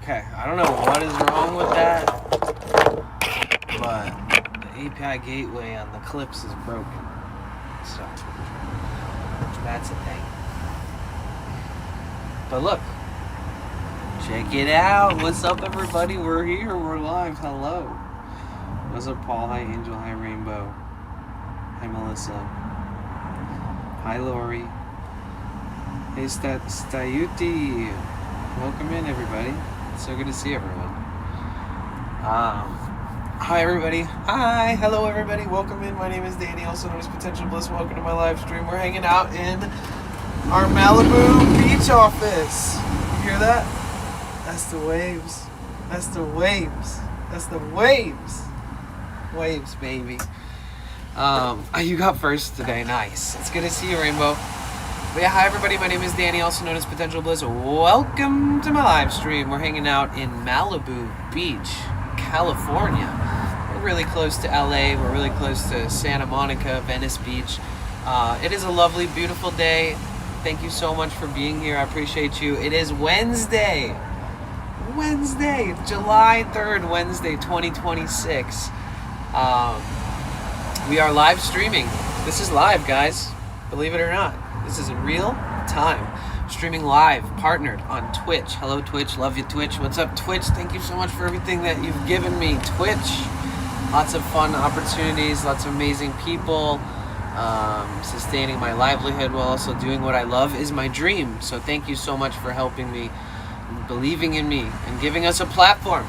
Okay, I don't know what is wrong with that, but the API gateway on the clips is broken. So, that's a thing. But look, check it out. What's up, everybody? We're here. We're live. Hello. What's up, Paul? Hi, Angel. Hi, Rainbow. Hi, Melissa. Hi, Lori. Hey, Stayuti. Welcome in, everybody. It's so good to see everyone. Hi, everybody. Hi. Hello, everybody. Welcome in. My name is Danny, also known as Potential Bliss. Welcome to my live stream. We're hanging out in our Malibu beach office. You hear that? That's the waves. That's the waves. That's the waves. Waves, baby. You got first today. Nice. It's good to see you, Rainbow. But yeah, hi everybody, my name is Danny, also known as Potential Bliss. Welcome to my live stream. We're hanging out in Malibu Beach, California. We're really close to LA, we're really close to Santa Monica, Venice Beach. It is a lovely, beautiful day. Thank you so much for being here, I appreciate you. It is Wednesday, July 3rd, Wednesday, 2026. We are live streaming. This is live, guys, believe it or not. This is in real time. Streaming live, partnered on Twitch. Hello, Twitch. Love you, Twitch. What's up, Twitch? Thank you so much for everything that you've given me, Twitch. Lots of fun opportunities, lots of amazing people. Sustaining my livelihood while also doing what I love is my dream. So thank you so much for helping me, believing in me, and giving us a platform.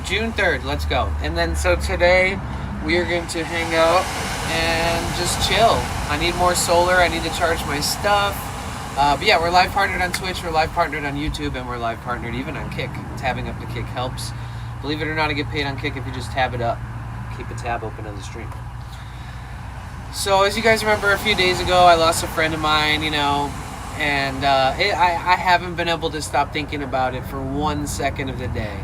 June 3rd, let's go. And then so today we are going to hang out and just chill. I need more solar. I need to charge my stuff. But yeah, we're live partnered on Twitch. We're live partnered on YouTube, and we're live partnered even on Kick. Tabbing up the Kick helps. Believe it or not, I get paid on Kick if you just tab it up. Keep a tab open on the stream. So as you guys remember, a few days ago, I lost a friend of mine, you know, and I haven't been able to stop thinking about it for 1 second of the day.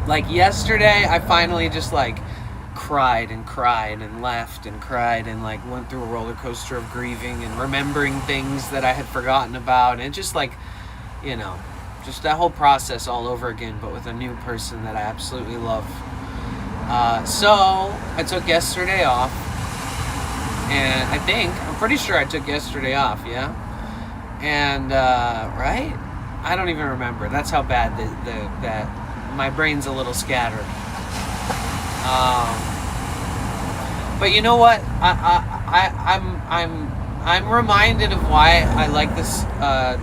Like yesterday, I finally just like cried and laughed and cried and like went through a roller coaster of grieving and remembering things that I had forgotten about, and just like, you know, just that whole process all over again, but with a new person that I absolutely love. So I took yesterday off, and I'm pretty sure I took yesterday off, yeah? And right? I don't even remember. That's how bad that my brain's a little scattered. But you know what? I'm reminded of why I like this. I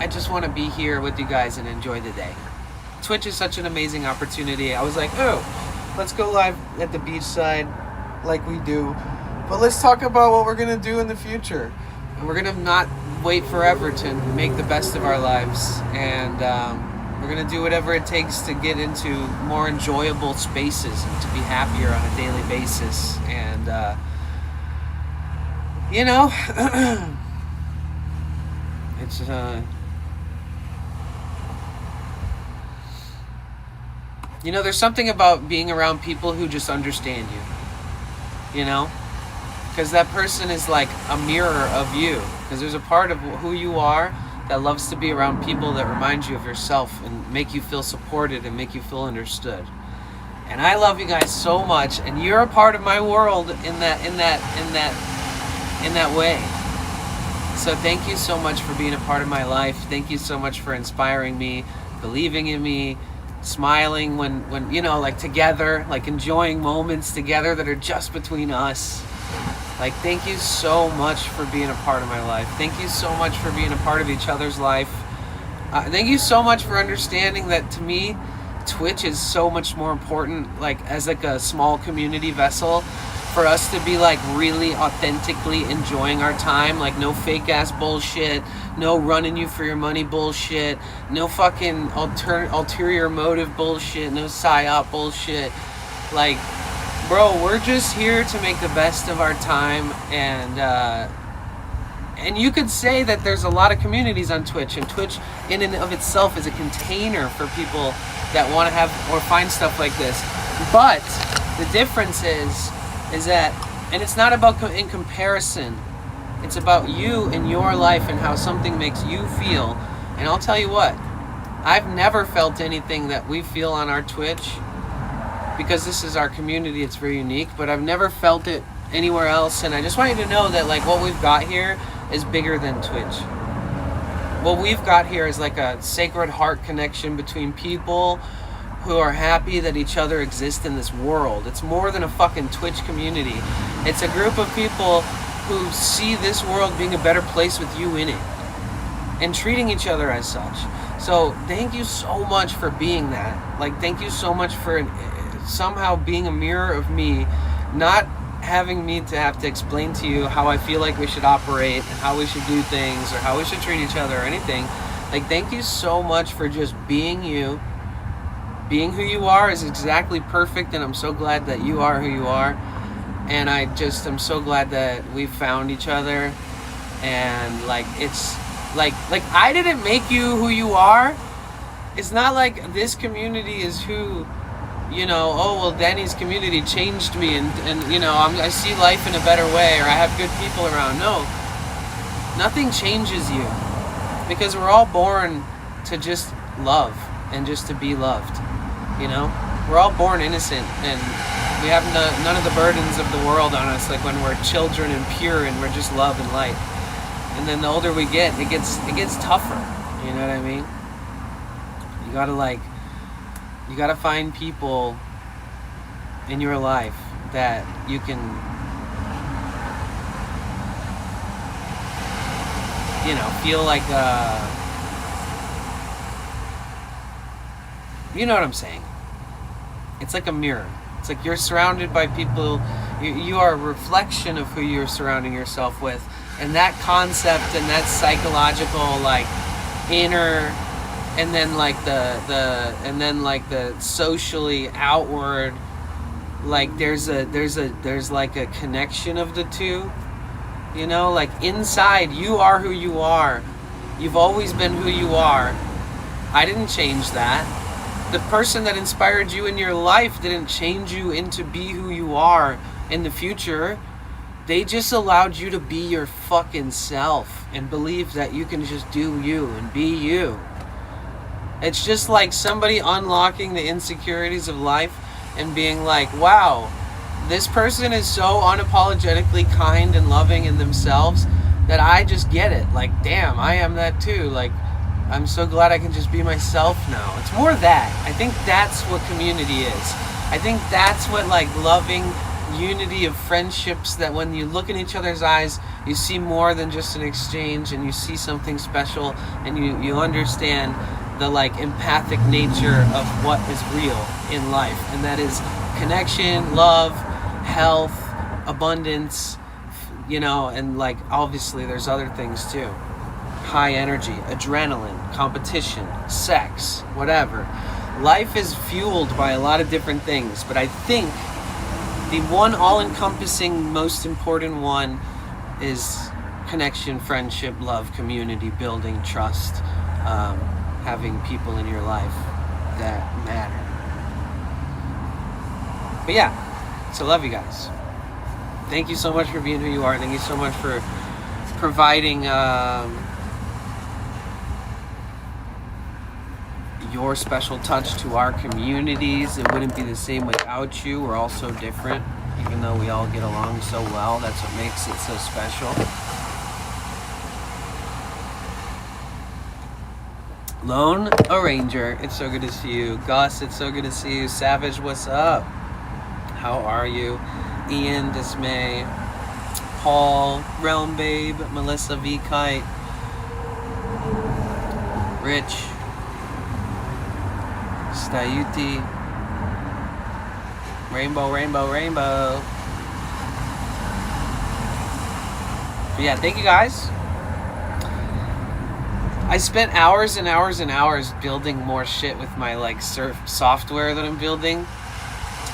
just want to be here with you guys and enjoy the day. Twitch is such an amazing opportunity. I was like, oh, let's go live at the beachside, like we do. But let's talk about what we're gonna do in the future. And we're gonna not wait forever to make the best of our lives. And we're going to do whatever it takes to get into more enjoyable spaces and to be happier on a daily basis. And, you know, it's, you know, there's something about being around people who just understand you, you know? Because that person is like a mirror of you. Because there's a part of who you are that loves to be around people that remind you of yourself and make you feel supported and make you feel understood. And I love you guys so much, and you're a part of my world in that way. So thank you so much for being a part of my life. Thank you so much for inspiring me, believing in me, smiling when you know, like together, like enjoying moments together that are just between us. Like, thank you so much for being a part of my life. Thank you so much for being a part of each other's life. Thank you so much for understanding that, to me, Twitch is so much more important, like, as like a small community vessel for us to be like really authentically enjoying our time. Like, no fake ass bullshit, no running you for your money bullshit, no fucking ulterior motive bullshit, no psyop bullshit. Like, bro, we're just here to make the best of our time, and you could say that there's a lot of communities on Twitch, and Twitch in and of itself is a container for people that want to have or find stuff like this. But the difference is that, and it's not about in comparison, it's about you and your life and how something makes you feel. And I'll tell you what, I've never felt anything that we feel on our Twitch, because this is our community, it's very unique, but I've never felt it anywhere else. And I just want you to know that like what we've got here is bigger than Twitch. What we've got here is like a sacred heart connection between people who are happy that each other exists in this world. It's more than a fucking Twitch community. It's a group of people who see this world being a better place with you in it and treating each other as such. So thank you so much for being that. Like, thank you so much for somehow being a mirror of me, not having me to have to explain to you how I feel like we should operate and how we should do things or how we should treat each other or anything. Like, thank you so much for just being you. Being who you are is exactly perfect, and I'm so glad that you are who you are. And I just am so glad that we found each other. And like, it's like I didn't make you who you are. It's not like this community is who, you know, oh, well, Danny's community changed me and you know, I see life in a better way, or I have good people around. No, nothing changes you, because we're all born to just love and just to be loved, you know? We're all born innocent, and we have none of the burdens of the world on us, like when we're children and pure and we're just love and light. And then the older we get, it gets tougher, you know what I mean? You gotta find people in your life that you can, you know, feel like, you know what I'm saying? It's like a mirror. It's like you're surrounded by people, you are a reflection of who you're surrounding yourself with. And that concept and that psychological, like, inner, and then like the socially outward, like there's like a connection of the two, you know? Like, inside, you are who you are. You've always been who you are. I didn't change that. The person that inspired you in your life didn't change you into be who you are in the future. They just allowed you to be your fucking self and believe that you can just do you and be you. It's just like somebody unlocking the insecurities of life and being like, wow, this person is so unapologetically kind and loving in themselves that I just get it. Like, damn, I am that too. Like, I'm so glad I can just be myself now. It's more that. I think that's what community is. I think that's what, like, loving unity of friendships, that when you look in each other's eyes, you see more than just an exchange, and you see something special, and you understand the, like, empathic nature of what is real in life. And that is connection, love, health, abundance, you know, and, like, obviously there's other things too. High energy, adrenaline, competition, sex, whatever. Life is fueled by a lot of different things, but I think the one all-encompassing, most important one is connection, friendship, love, community, building, trust, having people in your life that matter. But yeah, so love you guys. Thank you so much for being who you are. Thank you so much for providing your special touch to our communities. It wouldn't be the same without you. We're all so different, even though we all get along so well. That's what makes it so special. Lone Arranger, it's so good to see you. Gus, it's so good to see you. Savage, what's up? How are you? Ian, Dismay, Paul, Realm Babe, Melissa V. Kite, Rich, Stayuti, Rainbow. But yeah, thank you guys. I spent hours and hours and hours building more shit with my, like, software that I'm building.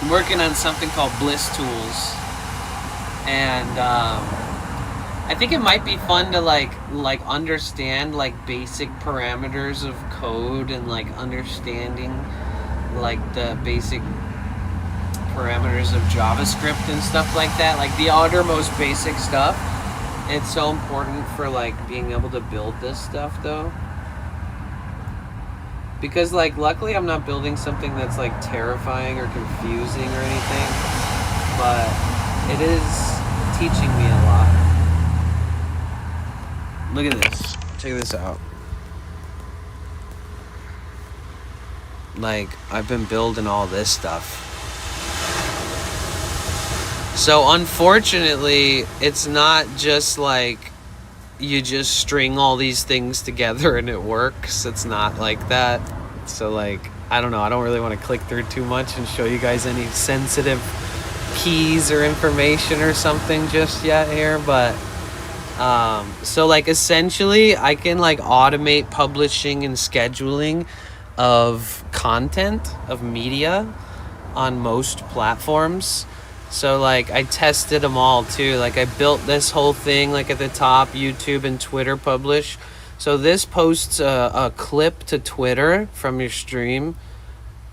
I'm working on something called Bliss Tools, and I think it might be fun to like understand, like, basic parameters of code, and, like, understanding, like, the basic parameters of JavaScript and stuff like that, like the uttermost basic stuff. It's so important for, like, being able to build this stuff, though. Because, like, luckily I'm not building something that's, like, terrifying or confusing or anything. But it is teaching me a lot. Look at this. Check this out. Like, I've been building all this stuff. So, unfortunately, it's not just, like, you just string all these things together and it works. It's not like that. So, like, I don't know. I don't really want to click through too much and show you guys any sensitive keys or information or something just yet here. But, so, like, essentially, I can, like, automate publishing and scheduling of content, of media on most platforms. So, like, I tested them all, too. Like, I built this whole thing, like, at the top, YouTube and Twitter publish. So this posts a clip to Twitter from your stream,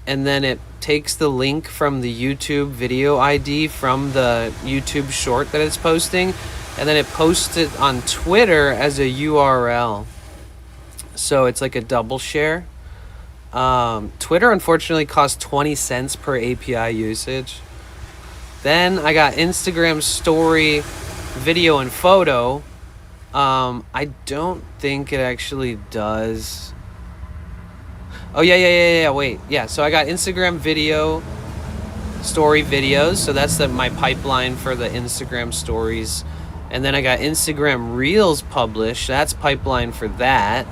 and then it takes the link from the YouTube video ID from the YouTube short that it's posting, and then it posts it on Twitter as a URL. So it's like a double share. Twitter, unfortunately, costs 20 cents per API usage. Then I got Instagram story, video, and photo. I don't think it actually does. Oh, yeah, wait. Yeah, so I got Instagram video, story videos. So that's my pipeline for the Instagram stories. And then I got Instagram Reels publish. That's pipeline for that.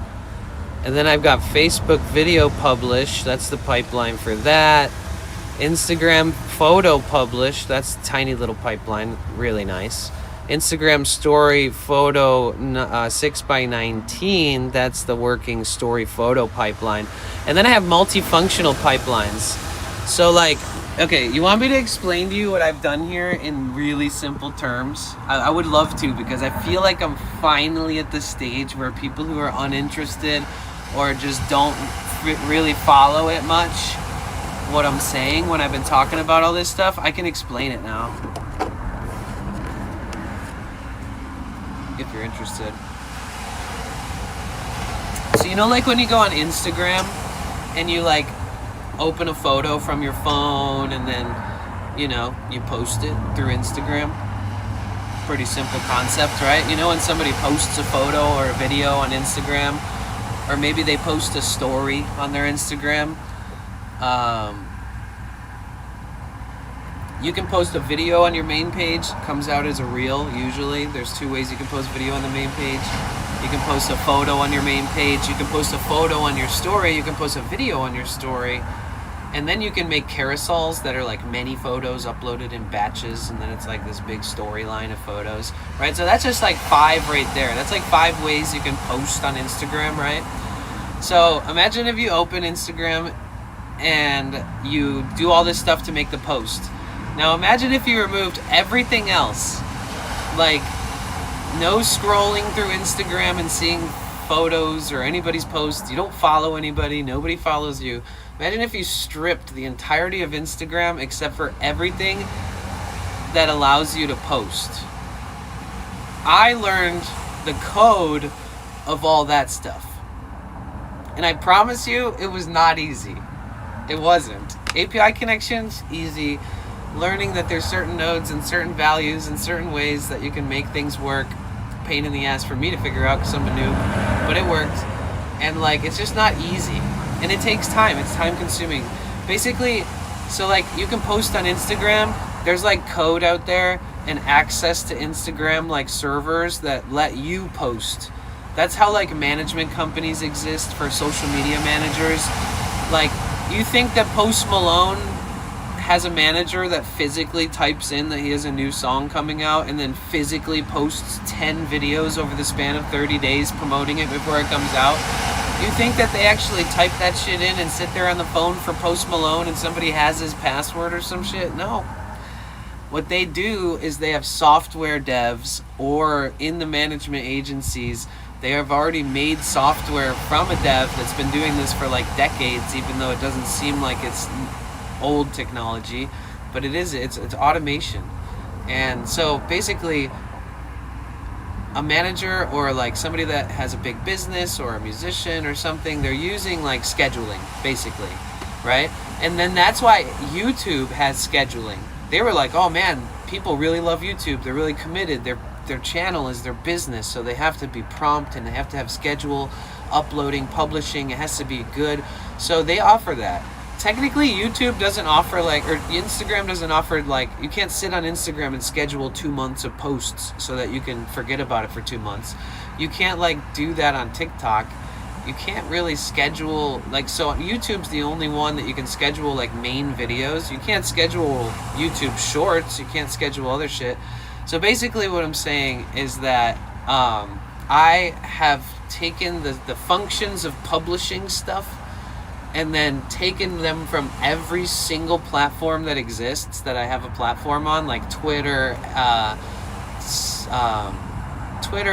And then I've got Facebook video publish. That's the pipeline for that. Instagram photo publish, that's a tiny little pipeline, really nice. Instagram story photo 6x19, that's the working story photo pipeline. And then I have multifunctional pipelines. So, like, okay, you want me to explain to you what I've done here in really simple terms? I would love to, because I feel like I'm finally at the stage where people who are uninterested or just don't really follow it much, what I'm saying when I've been talking about all this stuff, I can explain it now. If you're interested. So, you know, like when you go on Instagram and you, like, open a photo from your phone and then, you know, you post it through Instagram? Pretty simple concept, right? You know, when somebody posts a photo or a video on Instagram, or maybe they post a story on their Instagram, you can post a video on your main page, comes out as a reel usually. There's two ways you can post video on the main page. You can post a photo on your main page, you can post a photo on your story, you can post a video on your story, and then you can make carousels that are like many photos uploaded in batches, and then it's like this big storyline of photos, right? So that's just like 5 right there. That's like 5 ways you can post on Instagram, right? So imagine if you open Instagram and you do all this stuff to make the post. Now imagine if you removed everything else, like no scrolling through Instagram and seeing photos or anybody's posts. You don't follow anybody, nobody follows you. Imagine if you stripped the entirety of Instagram except for everything that allows you to post. I learned the code of all that stuff. And I promise you, it was not easy. It wasn't. API connections, easy. Learning that there's certain nodes and certain values and certain ways that you can make things work. Pain in the ass for me to figure out because I'm a noob, but it worked. And like, it's just not easy. And it takes time. It's time consuming. Basically, so like you can post on Instagram. There's like code out there and access to Instagram like servers that let you post. That's how like management companies exist for social media managers. Like, you think that Post Malone has a manager that physically types in that he has a new song coming out and then physically posts 10 videos over the span of 30 days promoting it before it comes out? You think that they actually type that shit in and sit there on the phone for Post Malone and somebody has his password or some shit? No. What they do is they have software devs, or in the management agencies, they have already made software from a dev that's been doing this for like decades, even though it doesn't seem like it's old technology, but it is. It's automation. And so basically a manager or like somebody that has a big business or a musician or something, they're using like scheduling basically, right? And then that's why YouTube has scheduling. They were like, oh man, people really love YouTube. They're really committed. Their channel is their business, so they have to be prompt and they have to have schedule, uploading, publishing. It has to be good. So they offer that. Technically, YouTube doesn't offer like, or Instagram doesn't offer like, you can't sit on Instagram and schedule 2 months of posts so that you can forget about it for 2 months. You can't like do that on TikTok. You can't really schedule like, so YouTube's the only one that you can schedule like main videos. You can't schedule YouTube shorts. You can't schedule other shit. So basically what I'm saying is that I have taken the functions of publishing stuff and then taken them from every single platform that exists that I have a platform on, like Twitter,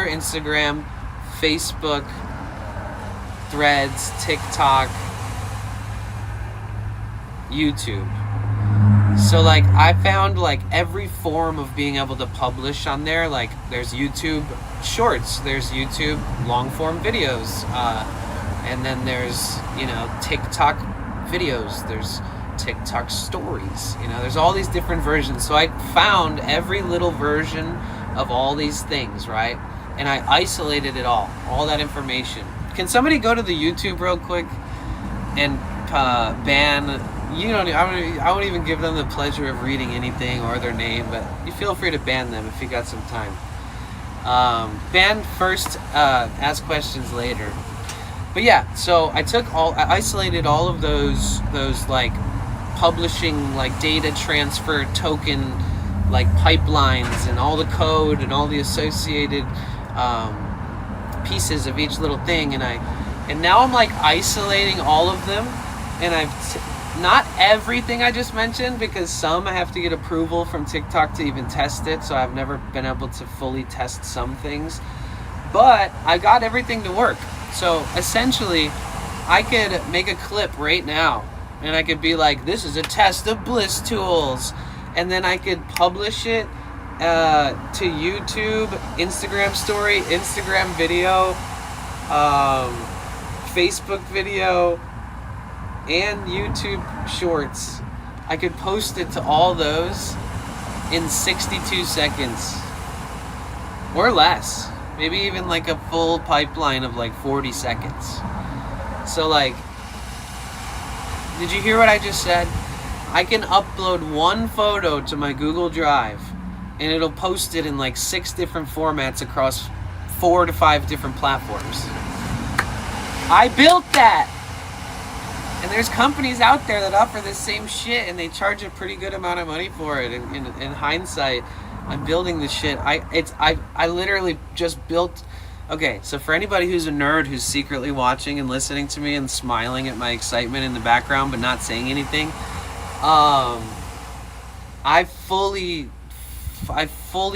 Instagram, Facebook, Threads, TikTok, YouTube. So like I found like every form of being able to publish on there. Like there's YouTube shorts, there's YouTube long form videos, and then there's, you know, TikTok videos, there's TikTok stories, you know, there's all these different versions. So I found every little version of all these things, right? And I isolated it all that information. Can somebody go to the YouTube real quick and ban, you know, I won't even give them the pleasure of reading anything or their name, but you feel free to ban them if you got some time. Ban first, ask questions later. But yeah, so I isolated all of those like publishing, like data transfer token, like pipelines and all the code and all the associated pieces of each little thing, and now I'm like isolating all of them, and not everything I just mentioned, because some I have to get approval from TikTok to even test it, so I've never been able to fully test some things, but I got everything to work. So essentially I could make a clip right now and I could be like, this is a test of Bliss tools, and then I could publish it to YouTube, Instagram story, Instagram video, Facebook video, and YouTube shorts. I could post it to all those in 62 seconds or less, maybe even like a full pipeline of like 40 seconds. So like, did you hear what I just said? I can upload one photo to my Google Drive and it'll post it in like 6 different formats across 4 to 5 different platforms. I built that! And there's companies out there that offer this same shit and they charge a pretty good amount of money for it. In hindsight, I'm building this shit. I literally just built. Okay, so for anybody who's a nerd who's secretly watching and listening to me and smiling at my excitement in the background but not saying anything, I fully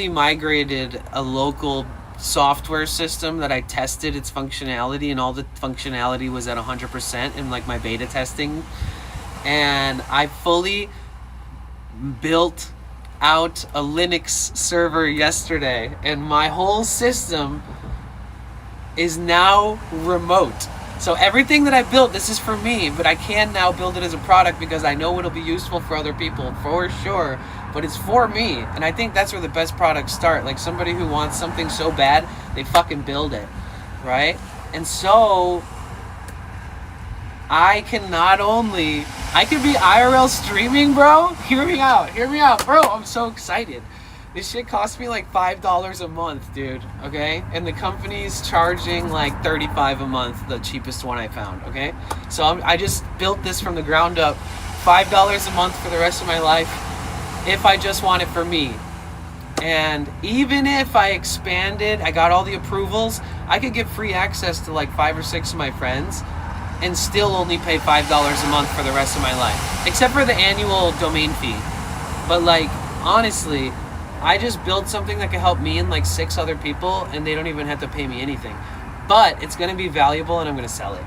migrated a local software system that I tested its functionality, and all the functionality was at 100% in like my beta testing, and I fully built out a Linux server yesterday, and my whole system is now remote. So everything that I built, this is for me, but I can now build it as a product because I know it'll be useful for other people for sure, but it's for me. And I think that's where the best products start. Like somebody who wants something so bad, they fucking build it, right? And so I can be IRL streaming, bro. Hear me out, bro. I'm so excited. This shit cost me like $5 a month, dude, okay? And the company's charging like $35 a month, the cheapest one I found, okay? So I just built this from the ground up, $5 a month for the rest of my life, if I just want it for me. And even if I expanded, I got all the approvals, I could get free access to like 5 or 6 of my friends and still only pay $5 a month for the rest of my life, except for the annual domain fee. But like, honestly, I just built something that can help me and like 6 other people, and they don't even have to pay me anything. But it's going to be valuable, and I'm going to sell it.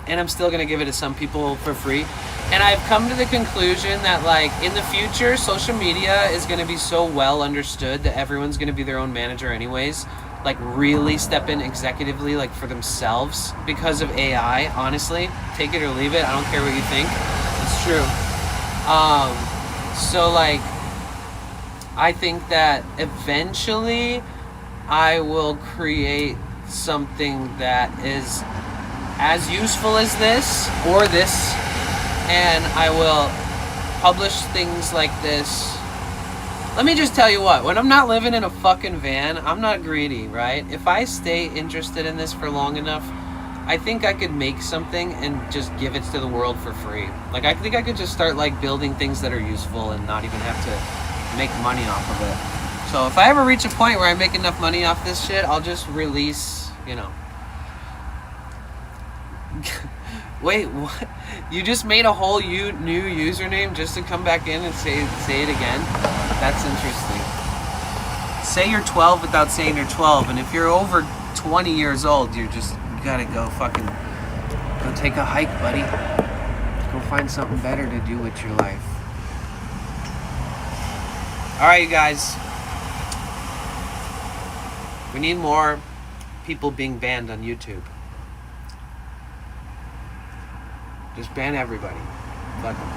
And I'm still going to give it to some people for free. And I've come to the conclusion that like in the future, social media is going to be so well understood that everyone's going to be their own manager anyways. like really step in executively, like for themselves because of AI. Honestly, take it or leave it. I don't care what you think. It's true. So like, I think that eventually I will create something that is as useful as this or this, and I will publish things like this. Let me just tell you what, when I'm not living in a fucking van, I'm not greedy, right? If I stay interested in this for long enough, I think I could make something and just give it to the world for free. Like, I think I could just start like building things that are useful and not even have to make money off of it. So if I ever reach a point where I make enough money off this shit, I'll just release, you know. Wait, what? You just made a whole new username just to come back in and say it again? That's interesting. Say you're 12 without saying you're 12, and if you're over 20 years old, you gotta go fucking go take a hike, buddy. Go find something better to do with your life. Alright, you guys. We need more people being banned on YouTube. Just ban everybody. Fuck them.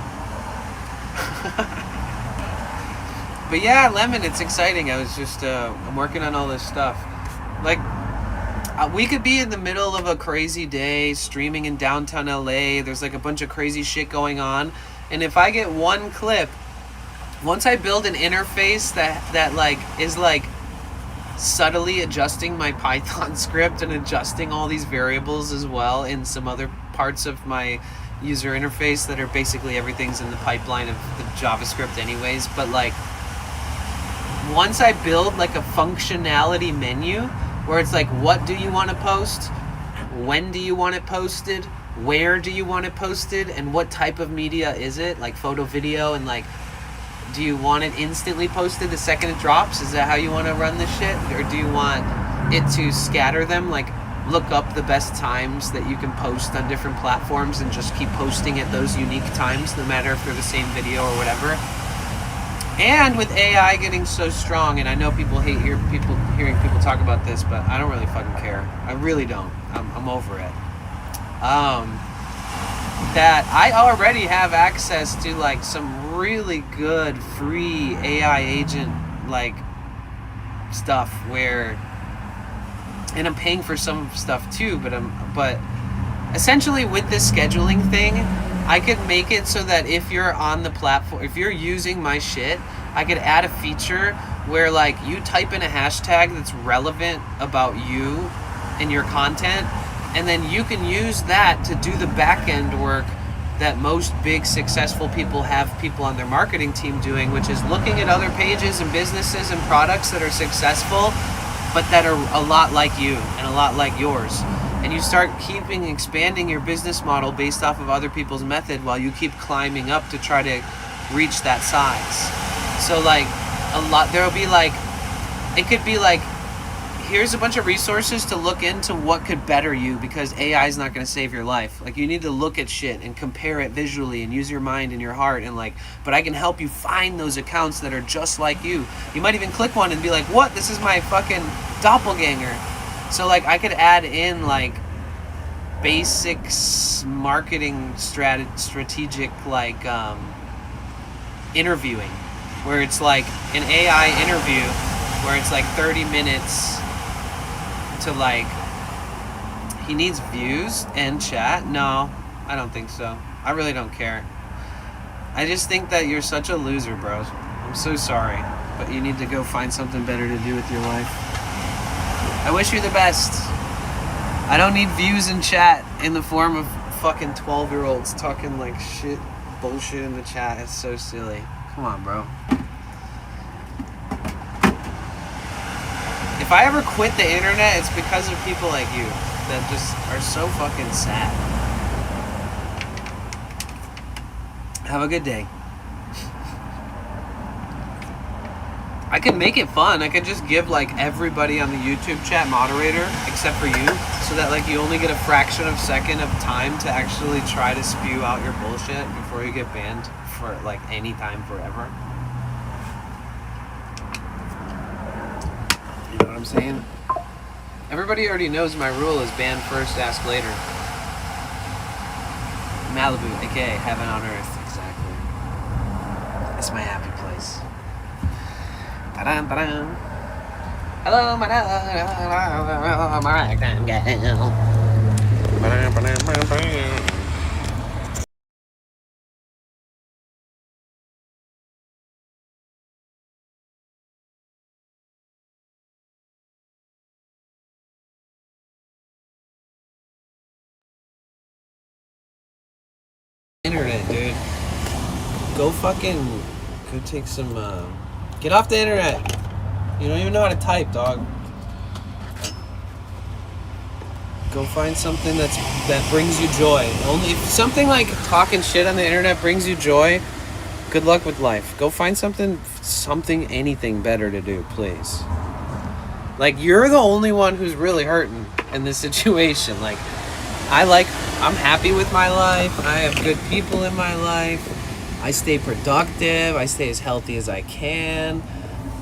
But yeah, Lemon, it's exciting. I was just, I'm working on all this stuff. Like, we could be in the middle of a crazy day, streaming in downtown LA. There's like a bunch of crazy shit going on. And if I get one clip, once I build an interface that like, is like, subtly adjusting my Python script and adjusting all these variables as well in some other parts of my user interface that are basically everything's in the pipeline of the JavaScript anyways, but like once I build like a functionality menu where it's like, what do you want to post, when do you want it posted, where do you want it posted, and what type of media is it, like photo, video, and like, do you want it instantly posted the second it drops? Is that how you want to run this shit? Or do you want it to scatter them, like look up the best times that you can post on different platforms and just keep posting at those unique times, no matter if they're the same video or whatever? And with AI getting so strong, and I know people hate hearing people talk about this, but I don't really fucking care. I really don't. I'm over it. That I already have access to like some really good free AI agent like stuff where, and I'm paying for some stuff too, but essentially with this scheduling thing, I could make it so that if you're on the platform, if you're using my shit, I could add a feature where like you type in a hashtag that's relevant about you and your content, and then you can use that to do the back end work that most big successful people have people on their marketing team doing, which is looking at other pages and businesses and products that are successful but that are a lot like you and a lot like yours, and you start expanding your business model based off of other people's method while you keep climbing up to try to reach that size. So like there'll be like, it could be like, here's a bunch of resources to look into what could better you, because AI is not going to save your life. Like, you need to look at shit and compare it visually and use your mind and your heart, and like, but I can help you find those accounts that are just like you. You might even click one and be like, what? This is my fucking doppelganger. So like, I could add in like basics marketing strategic like interviewing, where it's like an AI interview where it's like 30 minutes to like, he needs views and chat. No, I don't think so. I really don't care. I just think that you're such a loser, bro. I'm so sorry, but you need to go find something better to do with your life. I wish you the best. I don't need views and chat in the form of fucking 12-year-olds talking like shit, bullshit in the chat. It's so silly. Come on, bro. If I ever quit the internet, it's because of people like you that just are so fucking sad. Have a good day. I could make it fun. I could just give like everybody on the YouTube chat moderator except for you, so that like you only get a fraction of a second of time to actually try to spew out your bullshit before you get banned for like any time forever. You know what I'm saying? Everybody already knows my rule is ban first, ask later. Malibu, aka Heaven on Earth. Exactly. It's my happy place. Ta-da, ta-da. Hello, my ragtime gal. Internet, dude. Go take some, get off the internet. You don't even know how to type, dog. Go find something that brings you joy. Only if something like talking shit on the internet brings you joy, good luck with life. Go find something, anything better to do, please. Like, you're the only one who's really hurting in this situation. Like, I'm happy with my life. I have good people in my life. I stay productive. I stay as healthy as I can.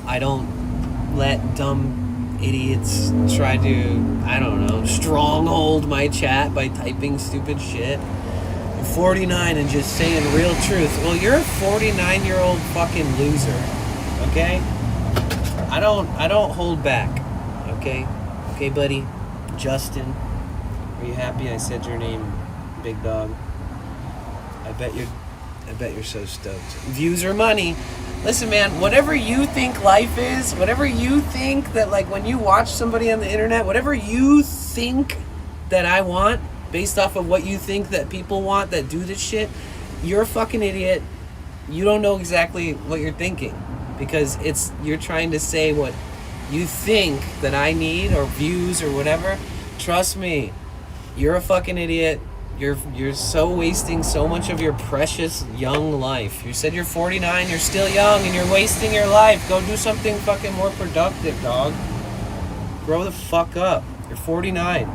I don't let dumb idiots try to, I don't know, stronghold my chat by typing stupid shit. I'm 49 and just saying real truth. Well, you're a 49-year-old fucking loser, okay? I don't hold back, okay? Okay, buddy? Justin, are you happy I said your name, big dog? I bet you're so stoked. Views are money. Listen, man, whatever you think life is, whatever you think that, like, when you watch somebody on the internet, whatever you think that I want, based off of what you think that people want that do this shit, you're a fucking idiot. You don't know exactly what you're thinking, because you're trying to say what you think that I need, or views or whatever. Trust me, you're a fucking idiot. You're so wasting so much of your precious young life. You said you're 49, you're still young, and you're wasting your life. Go do something fucking more productive, dog. Grow the fuck up. You're 49.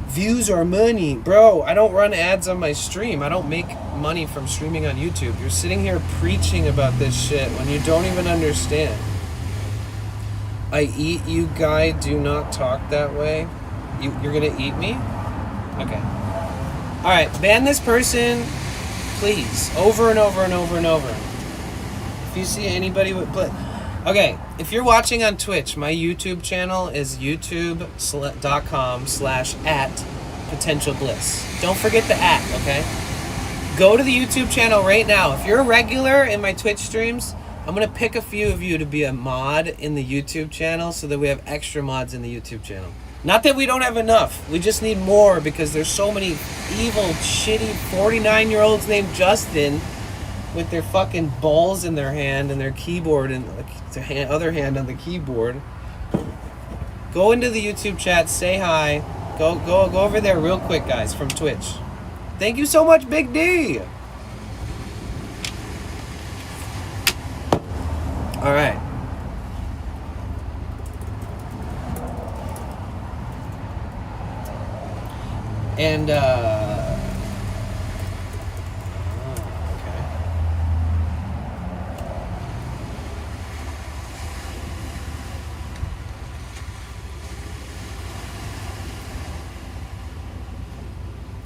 Views are money. Bro, I don't run ads on my stream. I don't make money from streaming on YouTube. You're sitting here preaching about this shit when you don't even understand. I eat you, guy. Do not talk that way. You're gonna eat me? Okay. Alright, ban this person, please. Over and over and over and over. If you see anybody with okay, if you're watching on Twitch, my YouTube channel is youtube.com/@potentialbliss. Don't forget the @ okay? Go to the YouTube channel right now. If you're a regular in my Twitch streams, I'm going to pick a few of you to be a mod in the YouTube channel so that we have extra mods in the YouTube channel. Not that we don't have enough. We just need more because there's so many evil, shitty 49-year-olds named Justin with their fucking balls in their hand and their keyboard and their other hand on the keyboard. Go into the YouTube chat, say hi. Go over there real quick, guys, from Twitch. Thank you so much, Big D. All right. And, okay.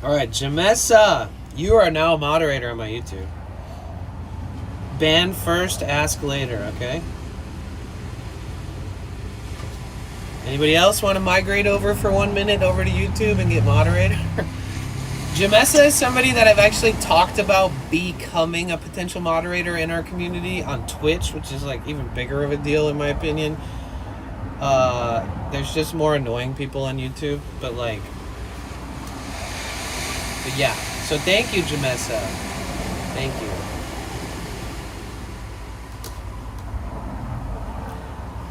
All right, Jamessa, you are now a moderator on my YouTube. Ban first, ask later, okay? Anybody else want to migrate over for 1 minute over to YouTube and get moderator? Jamessa is somebody that I've actually talked about becoming a potential moderator in our community on Twitch, which is like even bigger of a deal in my opinion. There's just more annoying people on YouTube, but yeah. So thank you, Jamessa. Thank you.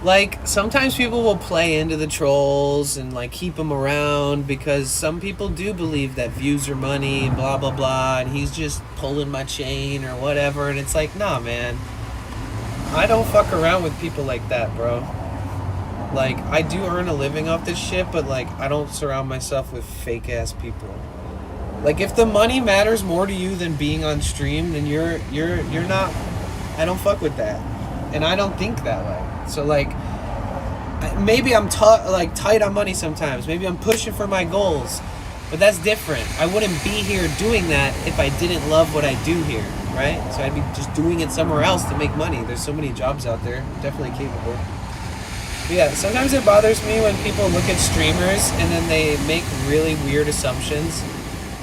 Like, sometimes people will play into the trolls and, like, keep them around because some people do believe that views are money and blah, blah, blah, and he's just pulling my chain or whatever, and it's like, nah, man. I don't fuck around with people like that, bro. Like, I do earn a living off this shit, but, like, I don't surround myself with fake-ass people. Like, if the money matters more to you than being on stream, then you're not... I don't fuck with that. And I don't think that way. So, like, maybe I'm like tight on money sometimes. Maybe I'm pushing for my goals, but that's different. I wouldn't be here doing that if I didn't love what I do here, right? So I'd be just doing it somewhere else to make money. There's so many jobs out there. I'm definitely capable. But yeah, sometimes it bothers me when people look at streamers and then they make really weird assumptions.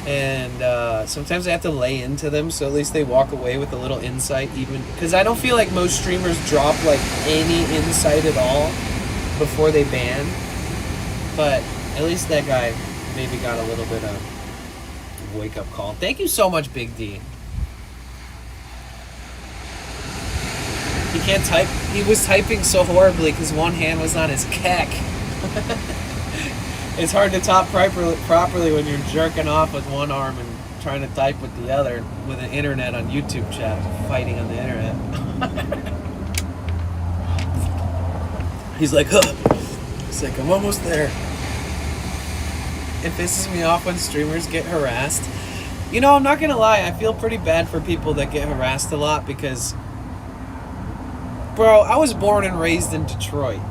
And sometimes I have to lay into them, so at least they walk away with a little insight, even because I don't feel like most streamers drop like any insight at all before they ban. But at least that guy maybe got a little bit of wake up call. Thank you so much, Big D. He can't type. He was typing so horribly because one hand was on his cack. It's hard to talk properly when you're jerking off with one arm and trying to type with the other with an internet on YouTube chat, fighting on the internet. He's like, huh. He's like, I'm almost there. It pisses me off when streamers get harassed. You know, I'm not gonna lie, I feel pretty bad for people that get harassed a lot because, bro, I was born and raised in Detroit.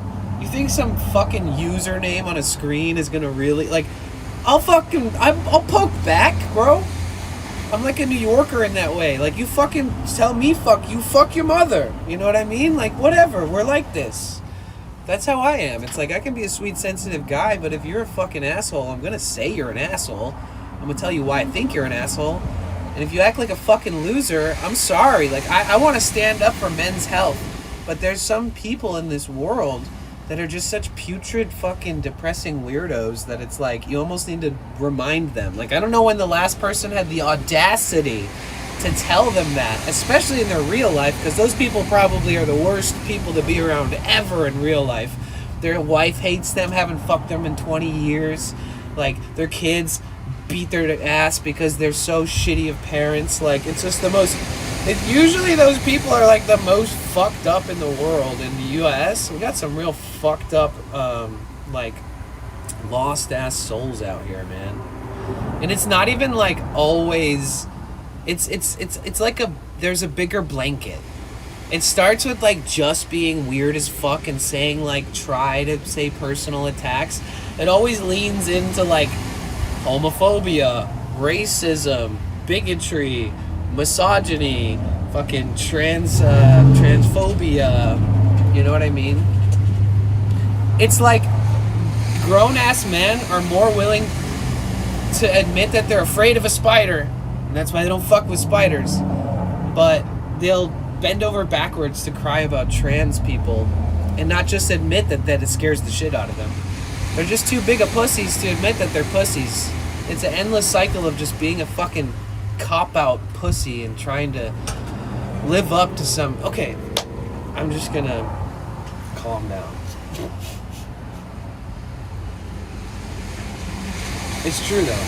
You think some fucking username on a screen is gonna really, like, I'll poke back, bro. I'm like a New Yorker in that way. Like, you fucking tell me fuck you, fuck your mother. You know what I mean? Like, whatever, we're like this. That's how I am. It's like, I can be a sweet, sensitive guy, but if you're a fucking asshole, I'm gonna say you're an asshole. I'm gonna tell you why I think you're an asshole. And if you act like a fucking loser, I'm sorry. Like, I wanna stand up for men's health. But there's some people in this world that are just such putrid, fucking depressing weirdos that it's like you almost need to remind them. Like, I don't know when the last person had the audacity to tell them that, especially in their real life, because those people probably are the worst people to be around ever in real life. Their wife hates them, haven't fucked them in 20 years. Like, their kids beat their ass because they're so shitty of parents. Like, it's just the most... usually those people are like the most fucked up in the world. In the U.S., we got some real fucked up, like, lost ass souls out here, man. And it's not even like always. It's like there's a bigger blanket. It starts with like just being weird as fuck and saying like try to say personal attacks. It always leans into like homophobia, racism, bigotry, misogyny, fucking transphobia, you know what I mean? It's like grown-ass men are more willing to admit that they're afraid of a spider, and that's why they don't fuck with spiders, but they'll bend over backwards to cry about trans people and not just admit that it scares the shit out of them. They're just too big of pussies to admit that they're pussies. It's an endless cycle of just being a fucking cop-out pussy and trying to live up to some... Okay, I'm just gonna calm down. It's true, though.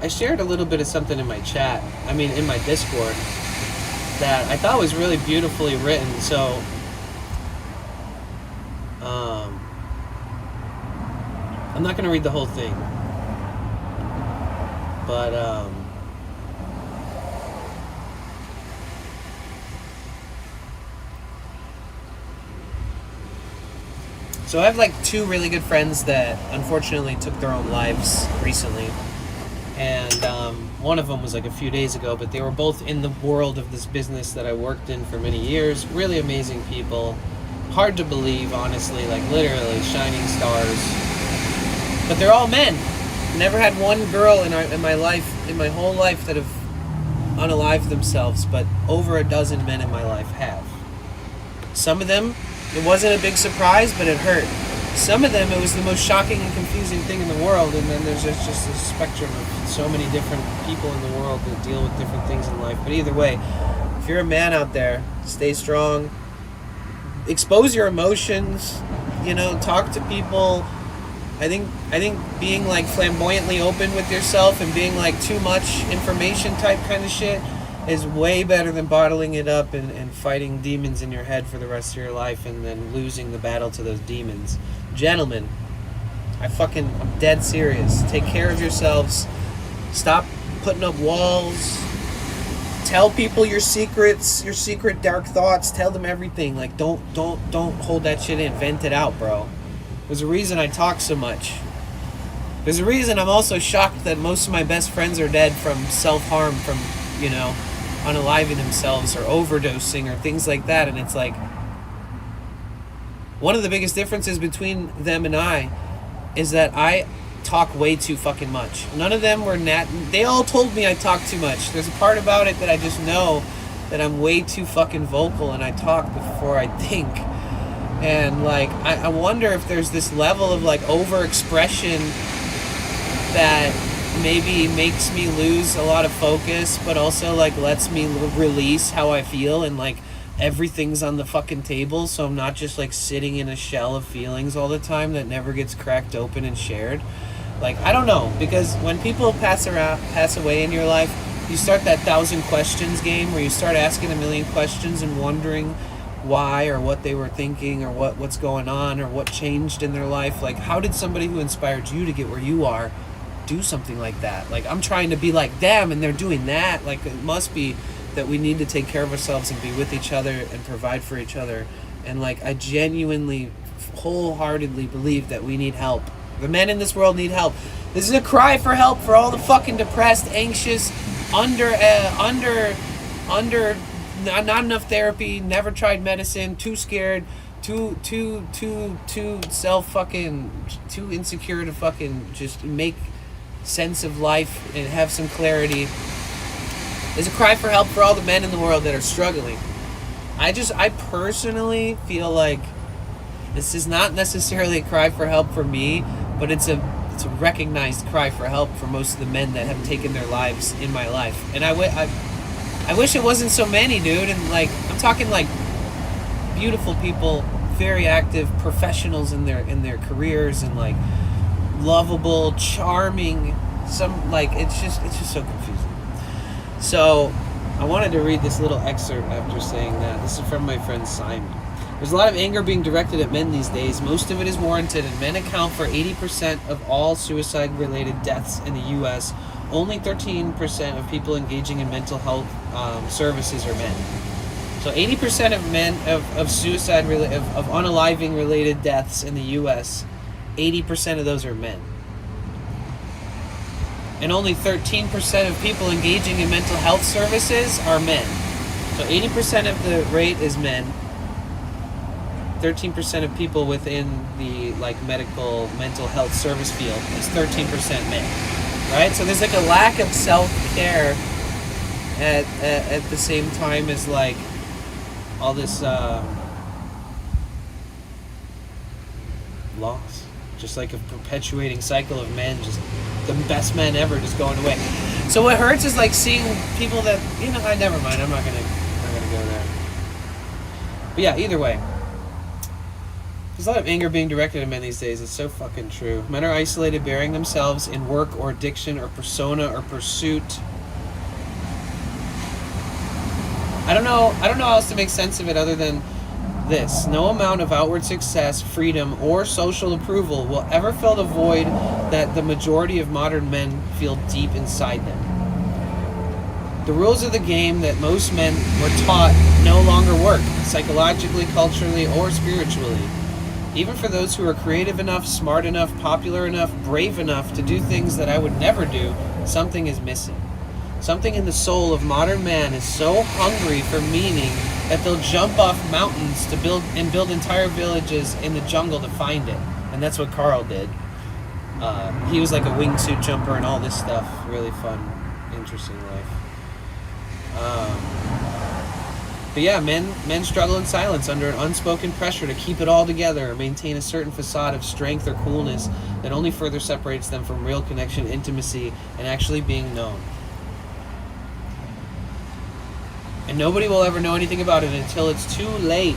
I shared a little bit of something in my chat, in my Discord, that I thought was really beautifully written, so... I'm not going to read the whole thing, but so I have like two really good friends that unfortunately took their own lives recently, and one of them was like a few days ago, but they were both in the world of this business that I worked in for many years. Really amazing people. Hard to believe, honestly, like literally shining stars. But they're all men. Never had one girl in my whole life that have unalived themselves, but over a dozen men in my life have. Some of them, it wasn't a big surprise, but it hurt. Some of them, it was the most shocking and confusing thing in the world, and then there's just a spectrum of so many different people in the world that deal with different things in life. But either way, if you're a man out there, stay strong. Expose your emotions, talk to people. I think being like flamboyantly open with yourself and being like too much information type kind of shit is way better than bottling it up and fighting demons in your head for the rest of your life and then losing the battle to those demons. Gentlemen, I'm dead serious. Take care of yourselves. Stop putting up walls. Tell people your secrets, your secret dark thoughts. Tell them everything. Like, don't hold that shit in. Vent it out, bro. There's a reason I talk so much. There's a reason I'm also shocked that most of my best friends are dead from self-harm, from, you know, unaliving themselves or overdosing or things like that. And it's like, one of the biggest differences between them and I is that I talk way too fucking much. None of them were they all told me I talk too much. There's a part about it that I just know that I'm way too fucking vocal and I talk before I think. And like, I wonder if there's this level of like overexpression that maybe makes me lose a lot of focus, but also like lets me release how I feel, and like everything's on the fucking table, so I'm not just like sitting in a shell of feelings all the time that never gets cracked open and shared. Like, I don't know, because when people pass away in your life, you start that 1,000 questions game where you start asking a million questions and wondering why or what they were thinking or what's going on or what changed in their life. Like, how did somebody who inspired you to get where you are do something like that? Like, I'm trying to be like them and they're doing that. Like, it must be that we need to take care of ourselves and be with each other and provide for each other. And like, I genuinely, wholeheartedly believe that we need help. The men in this world need help. This is a cry for help for all the fucking depressed, anxious, not enough therapy, never tried medicine, too scared, too insecure to fucking just make sense of life and have some clarity. There's a cry for help for all the men in the world that are struggling. I personally feel like this is not necessarily a cry for help for me, but it's a recognized cry for help for most of the men that have taken their lives in my life. And I wish it wasn't so many, dude. And like, I'm talking like beautiful people, very active professionals in their careers, and like lovable, charming. Some like, it's just so confusing. So I wanted to read this little excerpt after saying that. This is from my friend Simon. There's a lot of anger being directed at men these days. Most of it is warranted, and men account for 80% of all suicide-related deaths in the U.S. Only 13% of people engaging in mental health services are men. So 80% of men of suicide of unaliving-related deaths in the U.S. 80% of those are men, and only 13% of people engaging in mental health services are men. So 80% of the rate is men. 13% of people within the like medical mental health service field is 13% men, right? So there's like a lack of self-care at the same time as like all this loss, just like a perpetuating cycle of men, just the best men ever just going away. So what hurts is like seeing people that, you know, never mind, I'm not gonna go there. But yeah, either way, there's a lot of anger being directed at men these days. It's so fucking true. Men are isolated, burying themselves in work or addiction or persona or pursuit. I don't know how else to make sense of it other than this. No amount of outward success, freedom, or social approval will ever fill the void that the majority of modern men feel deep inside them. The rules of the game that most men were taught no longer work, psychologically, culturally, or spiritually. Even for those who are creative enough, smart enough, popular enough, brave enough to do things that I would never do, something is missing. Something in the soul of modern man is so hungry for meaning that they'll jump off mountains to build entire villages in the jungle to find it. And that's what Carl did. He was like a wingsuit jumper and all this stuff. Really fun, interesting life. But yeah, men struggle in silence under an unspoken pressure to keep it all together or maintain a certain facade of strength or coolness that only further separates them from real connection, intimacy, and actually being known. And nobody will ever know anything about it until it's too late.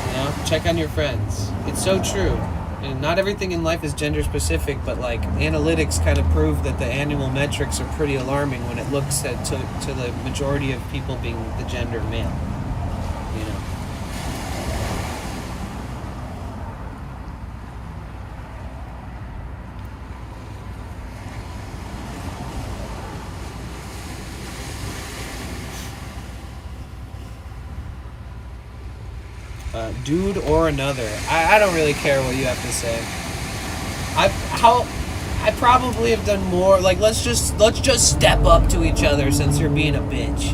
You know, check on your friends. It's so true. And not everything in life is gender specific, but like analytics kind of prove that the annual metrics are pretty alarming when it looks at to the majority of people being the gender male. You know. dude or another. I don't really care what you have to say. I probably have done more. Like, let's just step up to each other since you're being a bitch.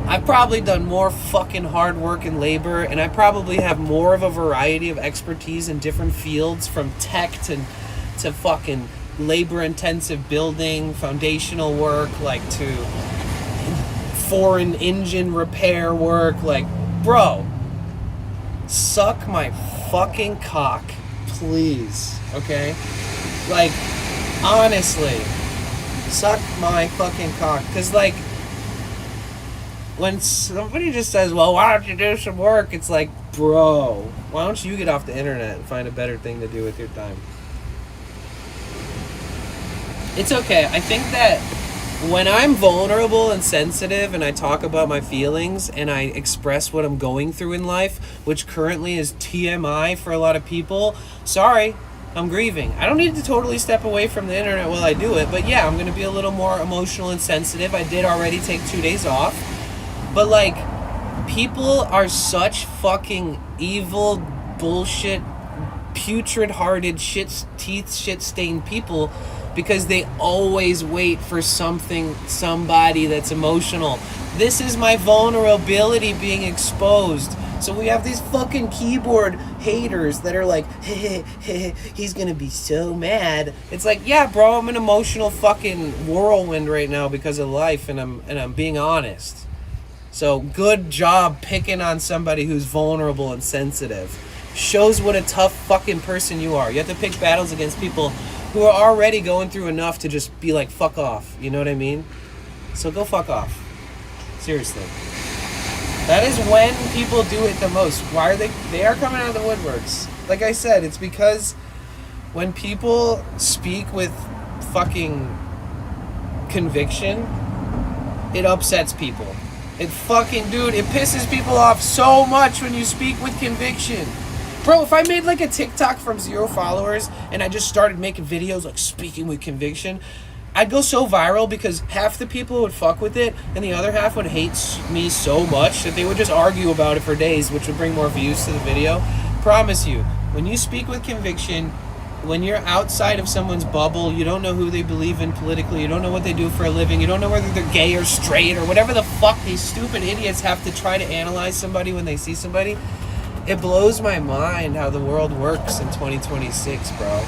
I've probably done more fucking hard work and labor, and I probably have more of a variety of expertise in different fields, from tech to fucking labor-intensive building, foundational work, like to foreign engine repair work. Like, bro, suck my fucking cock, please, okay? Like, honestly, suck my fucking cock. Because, like, when somebody just says, well, why don't you do some work? It's like, bro, why don't you get off the internet and find a better thing to do with your time? It's okay. I think that when I'm vulnerable and sensitive and I talk about my feelings and I express what I'm going through in life, which currently is TMI for a lot of people, sorry, I'm grieving. I don't need to totally step away from the internet while I do it, but yeah, I'm going to be a little more emotional and sensitive. I did already take 2 days off, but like, people are such fucking evil, bullshit, putrid-hearted, shit-stained people because they always wait for somebody that's emotional. This is my vulnerability being exposed. So we have these fucking keyboard haters that are like, he's gonna be so mad. It's like, yeah, bro, I'm an emotional fucking whirlwind right now because of life, and I'm being honest. So good job picking on somebody who's vulnerable and sensitive. Shows what a tough fucking person you are. You have to pick battles against people who are already going through enough to just be like, fuck off. You know what I mean? So go fuck off. Seriously. That is when people do it the most. Why are they are coming out of the woodworks. Like I said, it's because when people speak with fucking conviction, it upsets people. It pisses people off so much when you speak with conviction. Bro, if I made like a TikTok from 0 followers and I just started making videos like speaking with conviction, I'd go so viral because half the people would fuck with it and the other half would hate me so much that they would just argue about it for days, which would bring more views to the video. Promise you, when you speak with conviction, when you're outside of someone's bubble, you don't know who they believe in politically, you don't know what they do for a living, you don't know whether they're gay or straight or whatever the fuck these stupid idiots have to try to analyze somebody when they see somebody. It blows my mind how the world works in 2026, bro.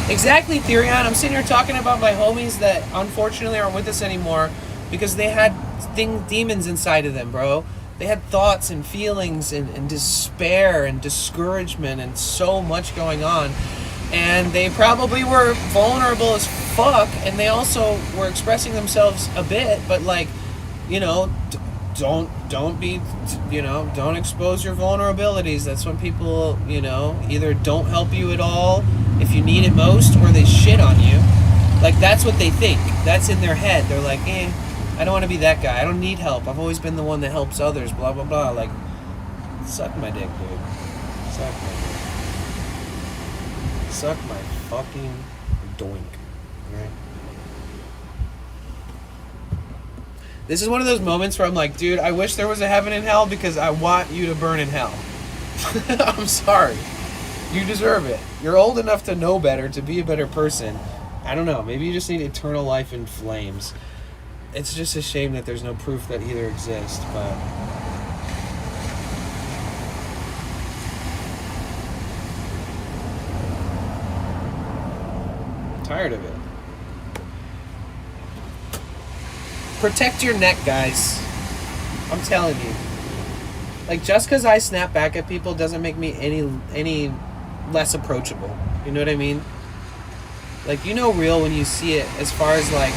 Exactly, Therion. I'm sitting here talking about my homies that unfortunately aren't with us anymore because they had demons inside of them, bro. They had thoughts and feelings and despair and discouragement and so much going on. And they probably were vulnerable as fuck, and they also were expressing themselves a bit, but like, you know, don't expose your vulnerabilities. That's when people, you know, either don't help you at all if you need it most, or they shit on you. Like, that's what they think. That's in their head. They're like, I don't want to be that guy. I don't need help. I've always been the one that helps others, blah, blah, blah. Like, suck my dick, dude. Suck my dick. Suck my fucking doink. Right? This is one of those moments where I'm like, dude, I wish there was a heaven and hell because I want you to burn in hell. I'm sorry. You deserve it. You're old enough to know better, to be a better person. I don't know. Maybe you just need eternal life in flames. It's just a shame that there's no proof that either exists, but... I'm tired of it. Protect your neck, guys. I'm telling you. Like, just because I snap back at people doesn't make me any less approachable. You know what I mean? Like, you know real when you see it, as far as like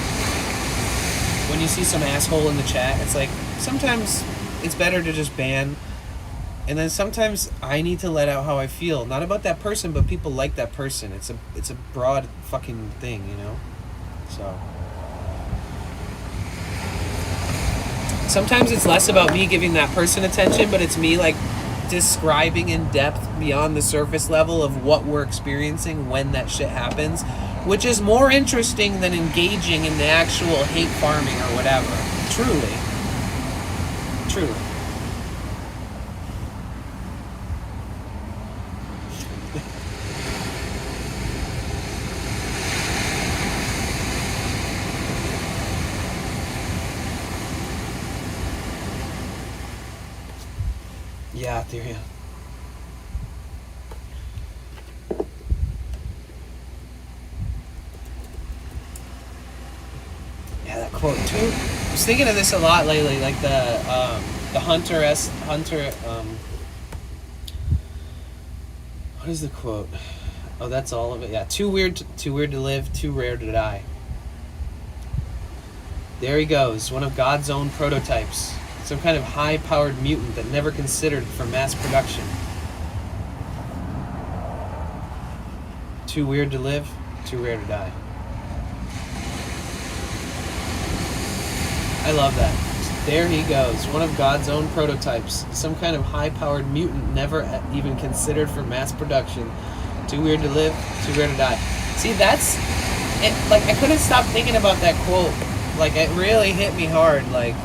when you see some asshole in the chat. It's like, sometimes it's better to just ban, and then sometimes I need to let out how I feel, not about that person, but people like that person. It's a broad fucking thing, you know? So sometimes it's less about me giving that person attention, but it's me like describing in depth beyond the surface level of what we're experiencing when that shit happens, which is more interesting than engaging in the actual hate farming or whatever. Truly. Yeah, Ethereum. Yeah, that quote too. I was thinking of this a lot lately, like the Hunter. What is the quote? Oh, that's all of it. Yeah, too weird to live, too rare to die. There he goes, one of God's own prototypes. Some kind of high-powered mutant that never considered for mass production. Too weird to live, too rare to die. I love that. There he goes, one of God's own prototypes. Some kind of high-powered mutant never even considered for mass production. Too weird to live, too rare to die. See, that's it. Like, I couldn't stop thinking about that quote. Like, it really hit me hard. Like,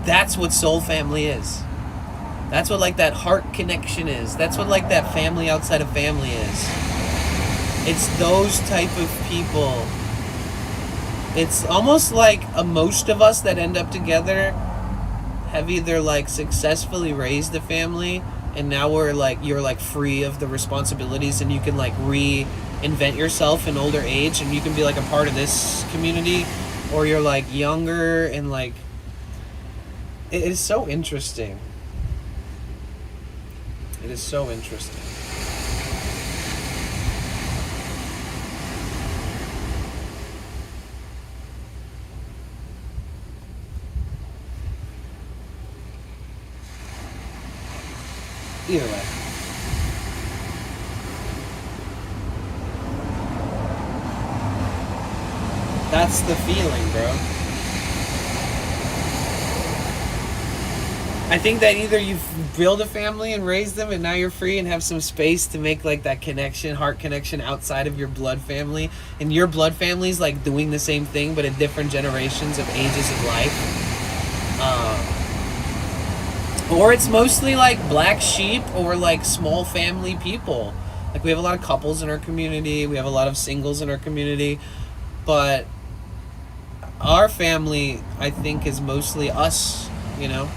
that's what soul family is. That's what, like, that heart connection is. That's what, like, that family outside of family is. It's those type of people. It's almost like most of us that end up together have either, like, successfully raised a family, and now we're, like, you're, like, free of the responsibilities, and you can, like, reinvent yourself in older age, and you can be, like, a part of this community, or you're, like, younger, and, like, it is so interesting. It is so interesting. Either way. That's the feeling, bro. I think that either you build a family and raise them and now you're free and have some space to make, like, that connection, heart connection outside of your blood family, and your blood family's, like, doing the same thing but at different generations of ages of life. Or it's mostly, like, black sheep or, like, small family people. Like, we have a lot of couples in our community. We have a lot of singles in our community. But our family, I think, is mostly us, you know,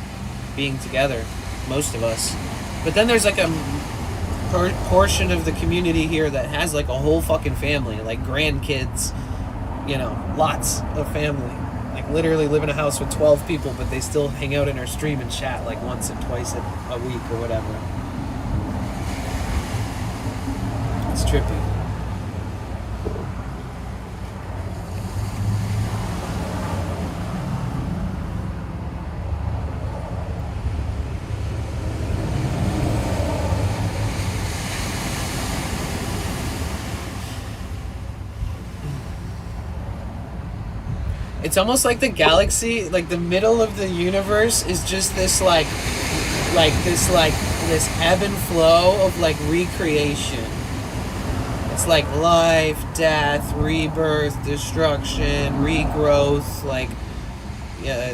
being together. Most of us. But then there's, like, a portion of the community here that has, like, a whole fucking family. Like, grandkids, you know, lots of family. Like, literally live in a house with 12 people, but they still hang out in our stream and chat, like, once and twice a week or whatever. It's trippy. It's almost like the galaxy, like the middle of the universe is just this this ebb and flow of, like, recreation. It's like life, death, rebirth, destruction, regrowth, like,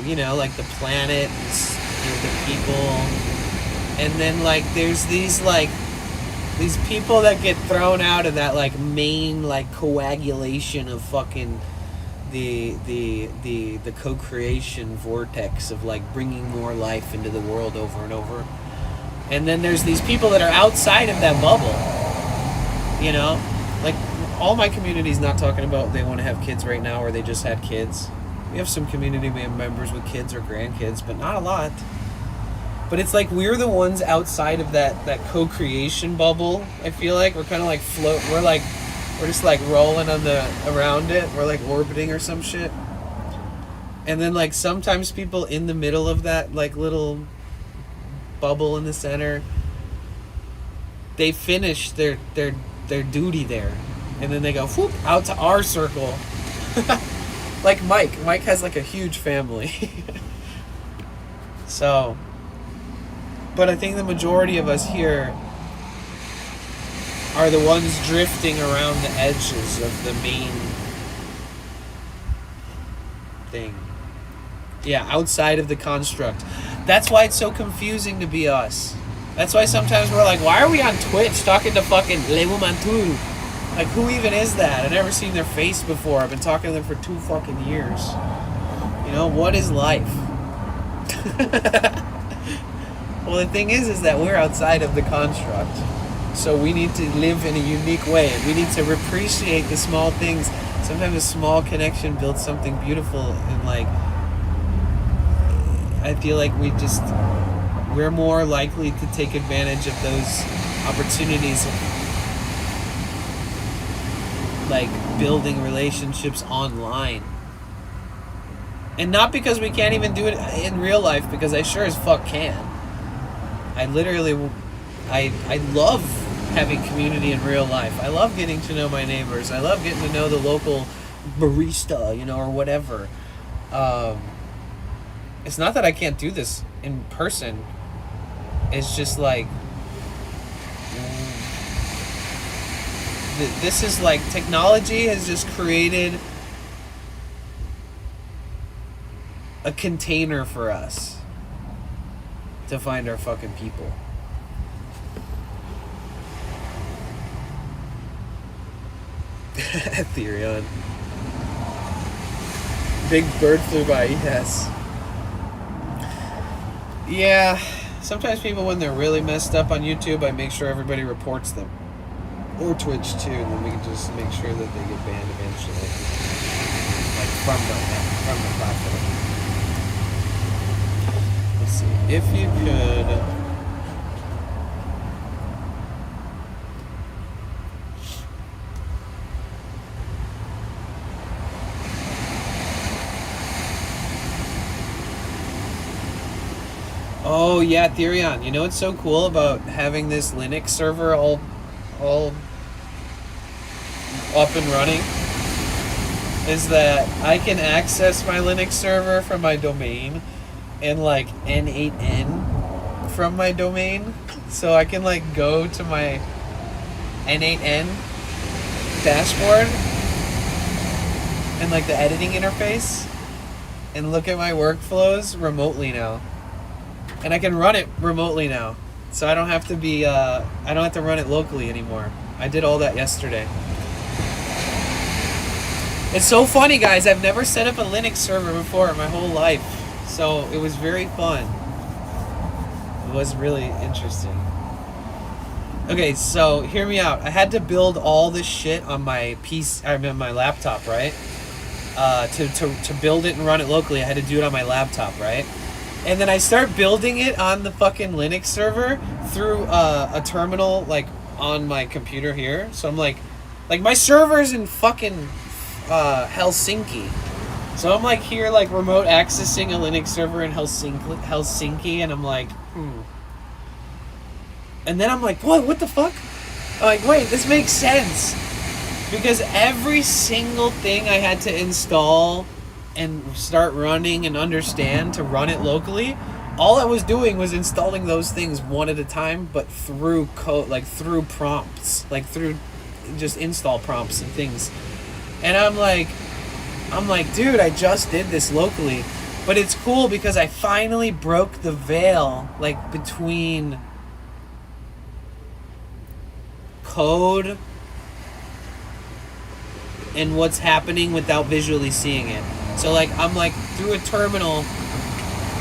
you know, like the planet, the people. And then, like, there's these people that get thrown out of that, like, main, like, coagulation of fucking the co-creation vortex of, like, bringing more life into the world over and over. And then there's these people that are outside of that bubble, you know, like, all my community's not talking about they want to have kids right now or they just had kids. We have some community members with kids or grandkids, but not a lot. But it's like we're the ones outside of that co-creation bubble. I feel like we're kind of like we're just, like, rolling around it. We're, like, orbiting or some shit. And then, like, sometimes people in the middle of that, like, little bubble in the center, they finish their duty there. And then they go, whoop, out to our circle. Like Mike. Mike has, like, a huge family. So, but I think the majority of us here are the ones drifting around the edges of the main thing. Yeah, outside of the construct. That's why it's so confusing to be us. That's why sometimes we're like, why are we on Twitch talking to fucking Le Womantou? Like, who even is that? I've never seen their face before. I've been talking to them for 2 fucking years. You know, what is life? Well, the thing is that we're outside of the construct. So we need to live in a unique way, and we need to appreciate the small things. Sometimes a small connection builds something beautiful, and like, I feel like we're more likely to take advantage of those opportunities of like building relationships online. And not because we can't even do it in real life, because I sure as fuck can. I love having community in real life. I love getting to know my neighbors. I love getting to know the local barista, or whatever. It's not that I can't do this in person. It's just like, this is like, technology has just created a container for us to find our fucking people. Ethereon. Big bird flew by, yes. Yeah, sometimes people, when they're really messed up on YouTube, I make sure everybody reports them. Or Twitch too, and then we can just make sure that they get banned eventually. Like from the platform. Let's see. If you could... Oh yeah, Therion. You know what's so cool about having this Linux server all up and running? Is that I can access my Linux server from my domain and like N8N from my domain. So I can like go to my N8N dashboard and like the editing interface and look at my workflows remotely now. And I can run it remotely now. So I don't have to be, I don't have to run it locally anymore. I did all that yesterday. It's so funny, guys. I've never set up a Linux server before in my whole life. So it was very fun. It was really interesting. Okay, so hear me out. I had to build all this shit on my PC, I mean my laptop, right? To build it and run it locally, I had to do it on my laptop, right? And then I start building it on the fucking Linux server through a terminal, like, on my computer here. So I'm like my server's in fucking Helsinki. So I'm like here, like, remote accessing a Linux server in Helsinki, and I'm like, And then I'm like, what the fuck? I'm like, wait, this makes sense. Because every single thing I had to install and start running and understand to run it locally, all I was doing was installing those things one at a time, but through code, like through prompts, like through just install prompts and things. And I'm like, dude, I just did this locally. But it's cool because I finally broke the veil, like, between code and what's happening without visually seeing it. So like, I'm like through a terminal,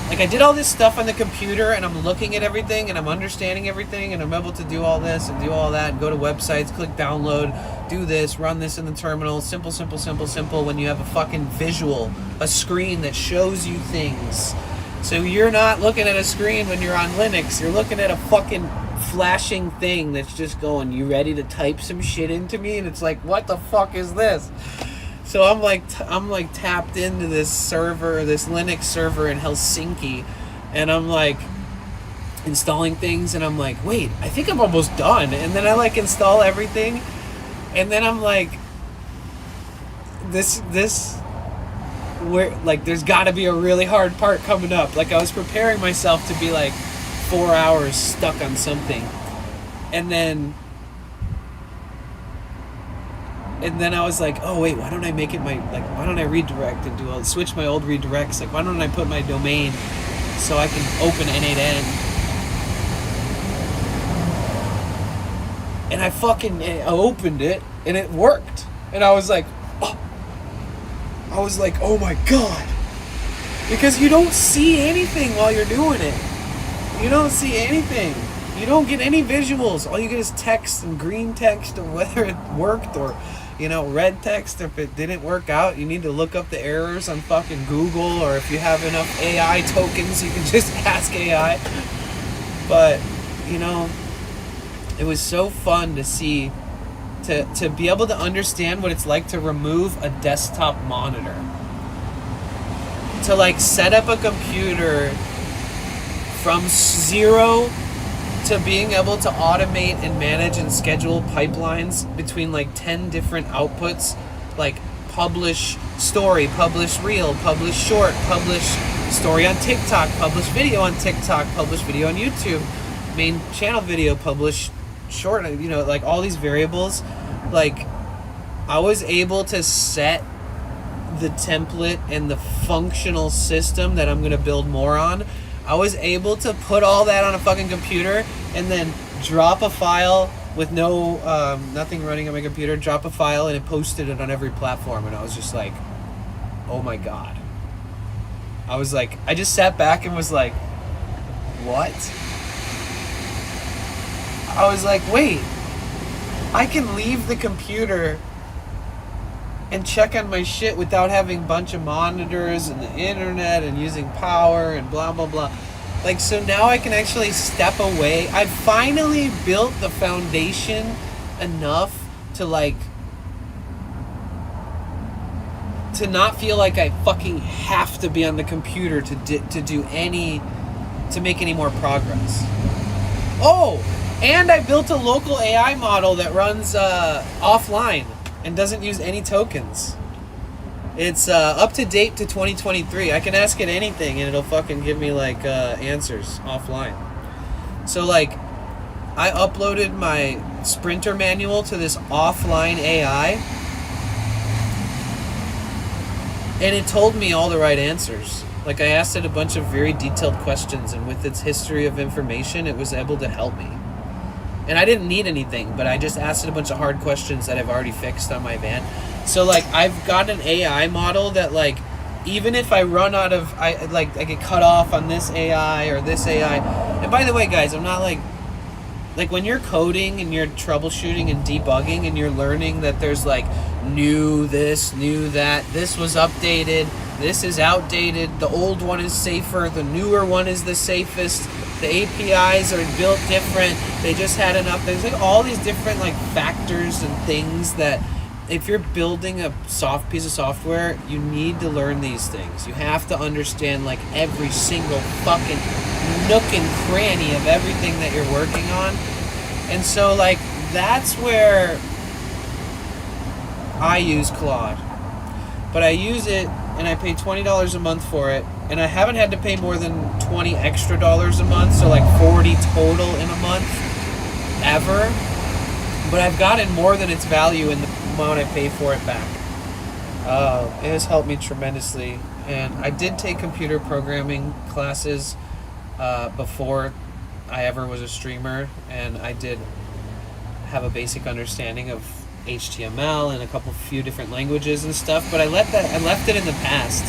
like I did all this stuff on the computer and I'm looking at everything and I'm understanding everything and I'm able to do all this and do all that and go to websites, click download, do this, run this in the terminal. Simple, simple, simple, simple. When you have a fucking visual, a screen that shows you things. So you're not looking at a screen when you're on Linux, you're looking at a fucking flashing thing that's just going, you ready to type some shit into me? And it's like, what the fuck is this? So I'm like tapped into this server, this Linux server in Helsinki, and I'm like installing things, and I'm like, wait, I think I'm almost done. And then I like install everything, and then I'm like, this where, like, there's got to be a really hard part coming up. Like, I was preparing myself to be like 4 hours stuck on something, and then I was like, oh wait, why don't I make it my, like, why don't I redirect and switch my old redirects? Like, why don't I put my domain so I can open N8N? And I opened it and it worked. And I was like, oh my God. Because you don't see anything while you're doing it. You don't see anything. You don't get any visuals. All you get is text and green text, or whether it worked, or red text. If it didn't work out, you need to look up the errors on fucking Google, or if you have enough AI tokens, you can just ask AI. But it was so fun to see, to be able to understand what it's like to remove a desktop monitor, to like set up a computer from zero to being able to automate and manage and schedule pipelines between like 10 different outputs, like publish story, publish reel, publish short, publish story on TikTok, publish video on TikTok, publish video on YouTube, main channel video, publish short, like all these variables. Like, I was able to set the template and the functional system that I'm going to build more on. I was able to put all that on a fucking computer and then drop a file with nothing running on my computer, drop a file, and it posted it on every platform. And I was just like, oh my God. I just sat back and was like, what? I was like, wait, I can leave the computer and check on my shit without having a bunch of monitors and the internet and using power and blah, blah, blah. Like, so now I can actually step away. I finally built the foundation enough to not feel like I fucking have to be on the computer to make any more progress. Oh, and I built a local AI model that runs offline and doesn't use any tokens. It's up to date to 2023. I can ask it anything and it'll fucking give me answers offline. So I uploaded my Sprinter manual to this offline AI, and it told me all the right answers. I asked it a bunch of very detailed questions, and with its history of information, it was able to help me. And I didn't need anything, but I just asked it a bunch of hard questions that I've already fixed on my van. So I've got an AI model that even if I run out of, I get cut off on this AI or this AI. And by the way, guys, I'm not when you're coding and you're troubleshooting and debugging and you're learning that there's new this, new that, this was updated, this is outdated, the old one is safer, the newer one is the safest, the APIs are built different, they just had enough, there's all these different factors and things that if you're building a piece of software, you need to learn these things. You have to understand every single fucking nook and cranny of everything that you're working on. And so that's where I use Claude. But I use it and I pay $20 a month for it, and I haven't had to pay more than $20 extra a month, so $40 total in a month ever. But I've gotten more than its value in the amount I pay for it back. It has helped me tremendously. And I did take computer programming classes before I ever was a streamer, and I did have a basic understanding of HTML and a few different languages and stuff, but I left it in the past.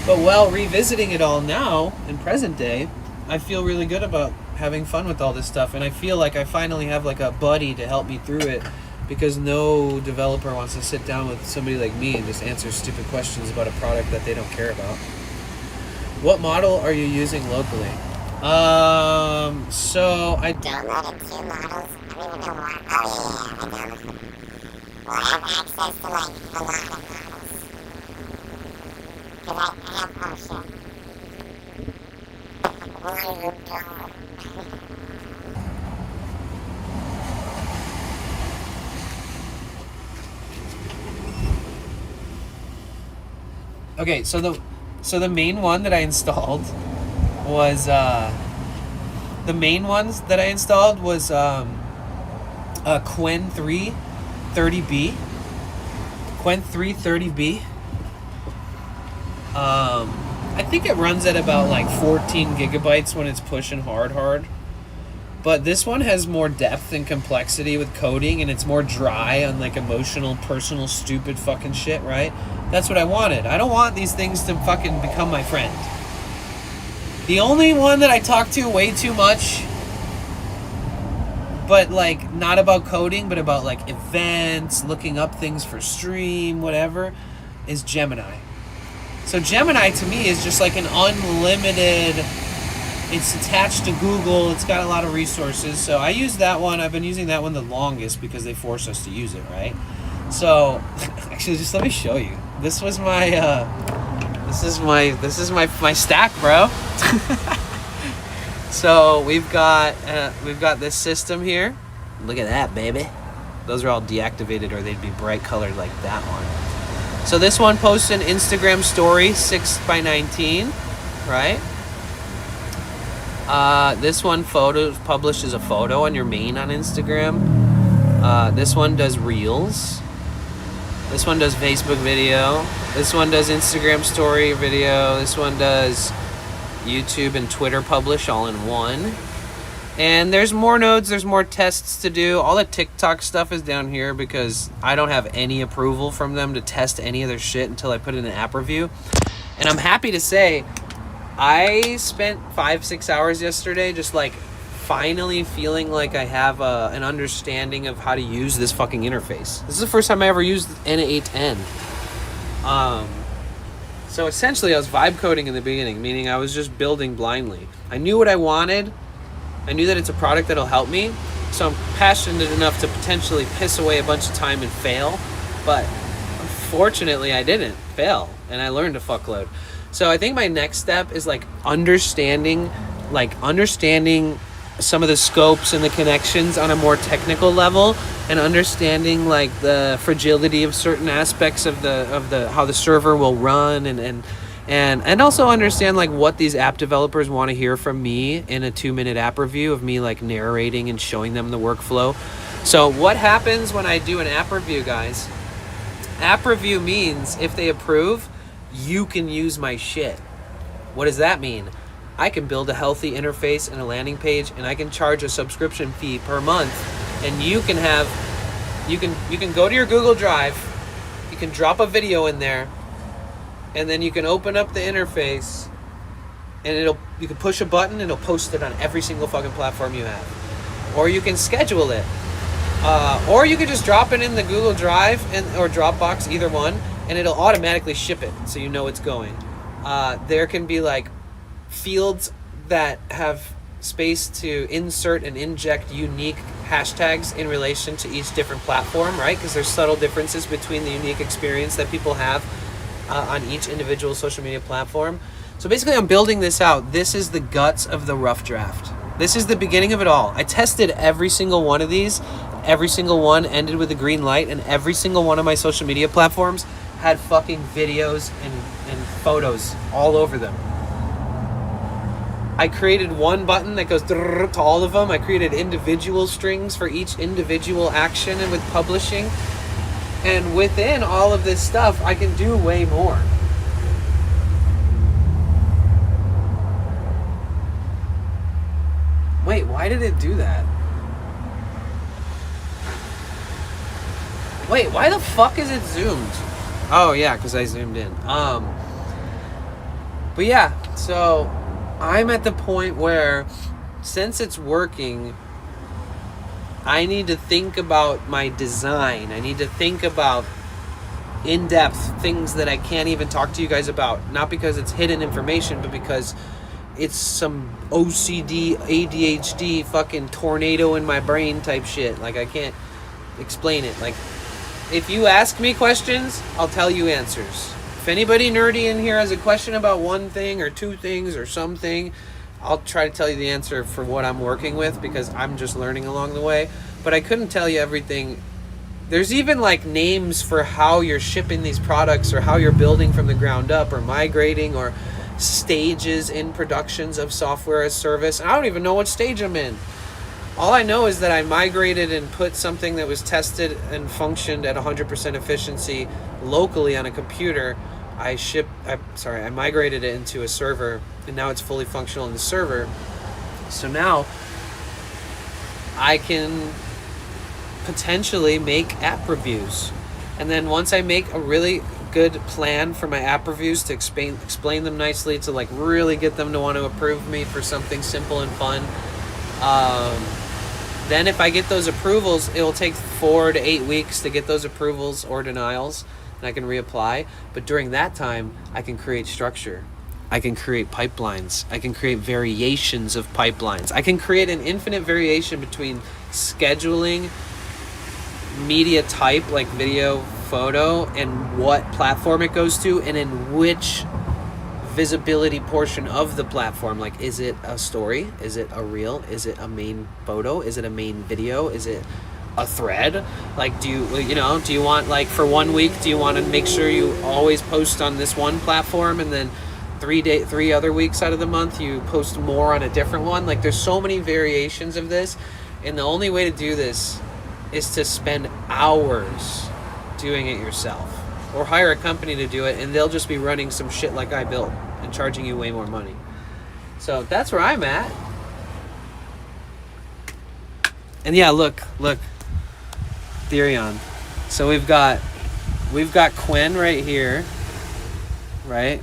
But while revisiting it all now in present day, I feel really good about having fun with all this stuff, and I feel like I finally have a buddy to help me through it, because no developer wants to sit down with somebody like me and just answer stupid questions about a product that they don't care about. What model are you using locally? So I downloaded 2 models. I don't even know why. Oh yeah, I downloaded them. Well, I have access to a lot of models. Cause I have, oh shit. Okay, so the main one that I installed was Qwen 330B. Qwen 330B. I think it runs at about 14 gigabytes when it's pushing hard. But this one has more depth and complexity with coding, and it's more dry on emotional, personal, stupid fucking shit, right? That's what I wanted. I don't want these things to fucking become my friend. The only one that I talk to way too much, but like not about coding, but about like events, looking up things for stream, whatever, is Gemini. So Gemini to me is just like an unlimited, it's attached to Google, it's got a lot of resources. So I use that one. I've been using that one the longest because they force us to use it, right? So actually, just let me show you. This was my this is my stack, bro. So we've got this system here. Look at that, baby. Those are all deactivated, or they'd be bright colored like that one. So this one posts an Instagram story, 6x19, right? This one publishes a photo on your main on Instagram. This one does Reels. This one does Facebook video. This one does Instagram story video. This one does YouTube and Twitter publish all in one. And there's more nodes, there's more tests to do. All the TikTok stuff is down here because I don't have any approval from them to test any of their shit until I put it in an app review. And I'm happy to say I spent 5-6 hours yesterday just like finally feeling like I have an understanding of how to use this fucking interface. This is the first time I ever used NA8N. So essentially I was vibe coding in the beginning, meaning I was just building blindly. I knew what I wanted. I knew that it's a product that'll help me. So I'm passionate enough to potentially piss away a bunch of time and fail. But unfortunately I didn't fail and I learned a fuckload. So I think my next step is like understanding some of the scopes and the connections on a more technical level, and understanding like the fragility of certain aspects of the how the server will run, and also understand like what these app developers want to hear from me in a 2-minute app review of me like narrating and showing them the workflow. So what happens when I do an app review, guys? App review means if they approve, you can use my shit. What does that mean? I can build a healthy interface and a landing page, and I can charge a subscription fee per month, and you can go to your Google Drive, you can drop a video in there, and then you can open up the interface, and you can push a button and it'll post it on every single fucking platform you have. Or you can schedule it. Or you can just drop it in the Google Drive or Dropbox, either one, and it'll automatically ship it so you know it's going. There can be like fields that have space to insert and inject unique hashtags in relation to each different platform, right? Because there's subtle differences between the unique experience that people have on each individual social media platform. So basically I'm building this out. This is the guts of the rough draft. This is the beginning of it all. I tested every single one of these. Every single one ended with a green light, and every single one of my social media platforms had fucking videos and photos all over them. I created one button that goes to all of them. I created individual strings for each individual action and with publishing. And within all of this stuff, I can do way more. Wait, why did it do that? Wait, why the fuck is it zoomed? Oh yeah, because I zoomed in. But yeah, so I'm at the point where, since it's working, I need to think about my design. I need to think about in-depth things that I can't even talk to you guys about. Not because it's hidden information, but because it's some OCD, ADHD, fucking tornado in my brain type shit. Like, I can't explain it. Like, if you ask me questions, I'll tell you answers. If anybody nerdy in here has a question about one thing or two things or something, I'll try to tell you the answer for what I'm working with, because I'm just learning along the way. But I couldn't tell you everything. There's even like names for how you're shipping these products, or how you're building from the ground up, or migrating, or stages in productions of software as service. And I don't even know what stage I'm in. All I know is that I migrated and put something that was tested and functioned at 100% efficiency locally on a computer. I migrated it into a server, and now it's fully functional in the server. So now I can potentially make app reviews. And then once I make a really good plan for my app reviews to explain them nicely, to like really get them to want to approve me for something simple and fun. Then if I get those approvals, it'll take 4 to 8 weeks to get those approvals or denials, and I can reapply. But during that time, I can create structure. I can create pipelines. I can create variations of pipelines. I can create an infinite variation between scheduling, media type, like video, photo, and what platform it goes to, and in which visibility portion of the platform. Like, is it a story? Is it a reel? Is it a main photo? Is it a main video? Is it a thread? Like, do you want, like, for 1 week, do you want to make sure you always post on this one platform, and then 3 other weeks out of the month you post more on a different one? Like, there's so many variations of this, and the only way to do this is to spend hours doing it yourself, or hire a company to do it, and they'll just be running some shit like I built and charging you way more money. So that's where I'm at. And yeah, look, Therion. So we've got Quen right here, right?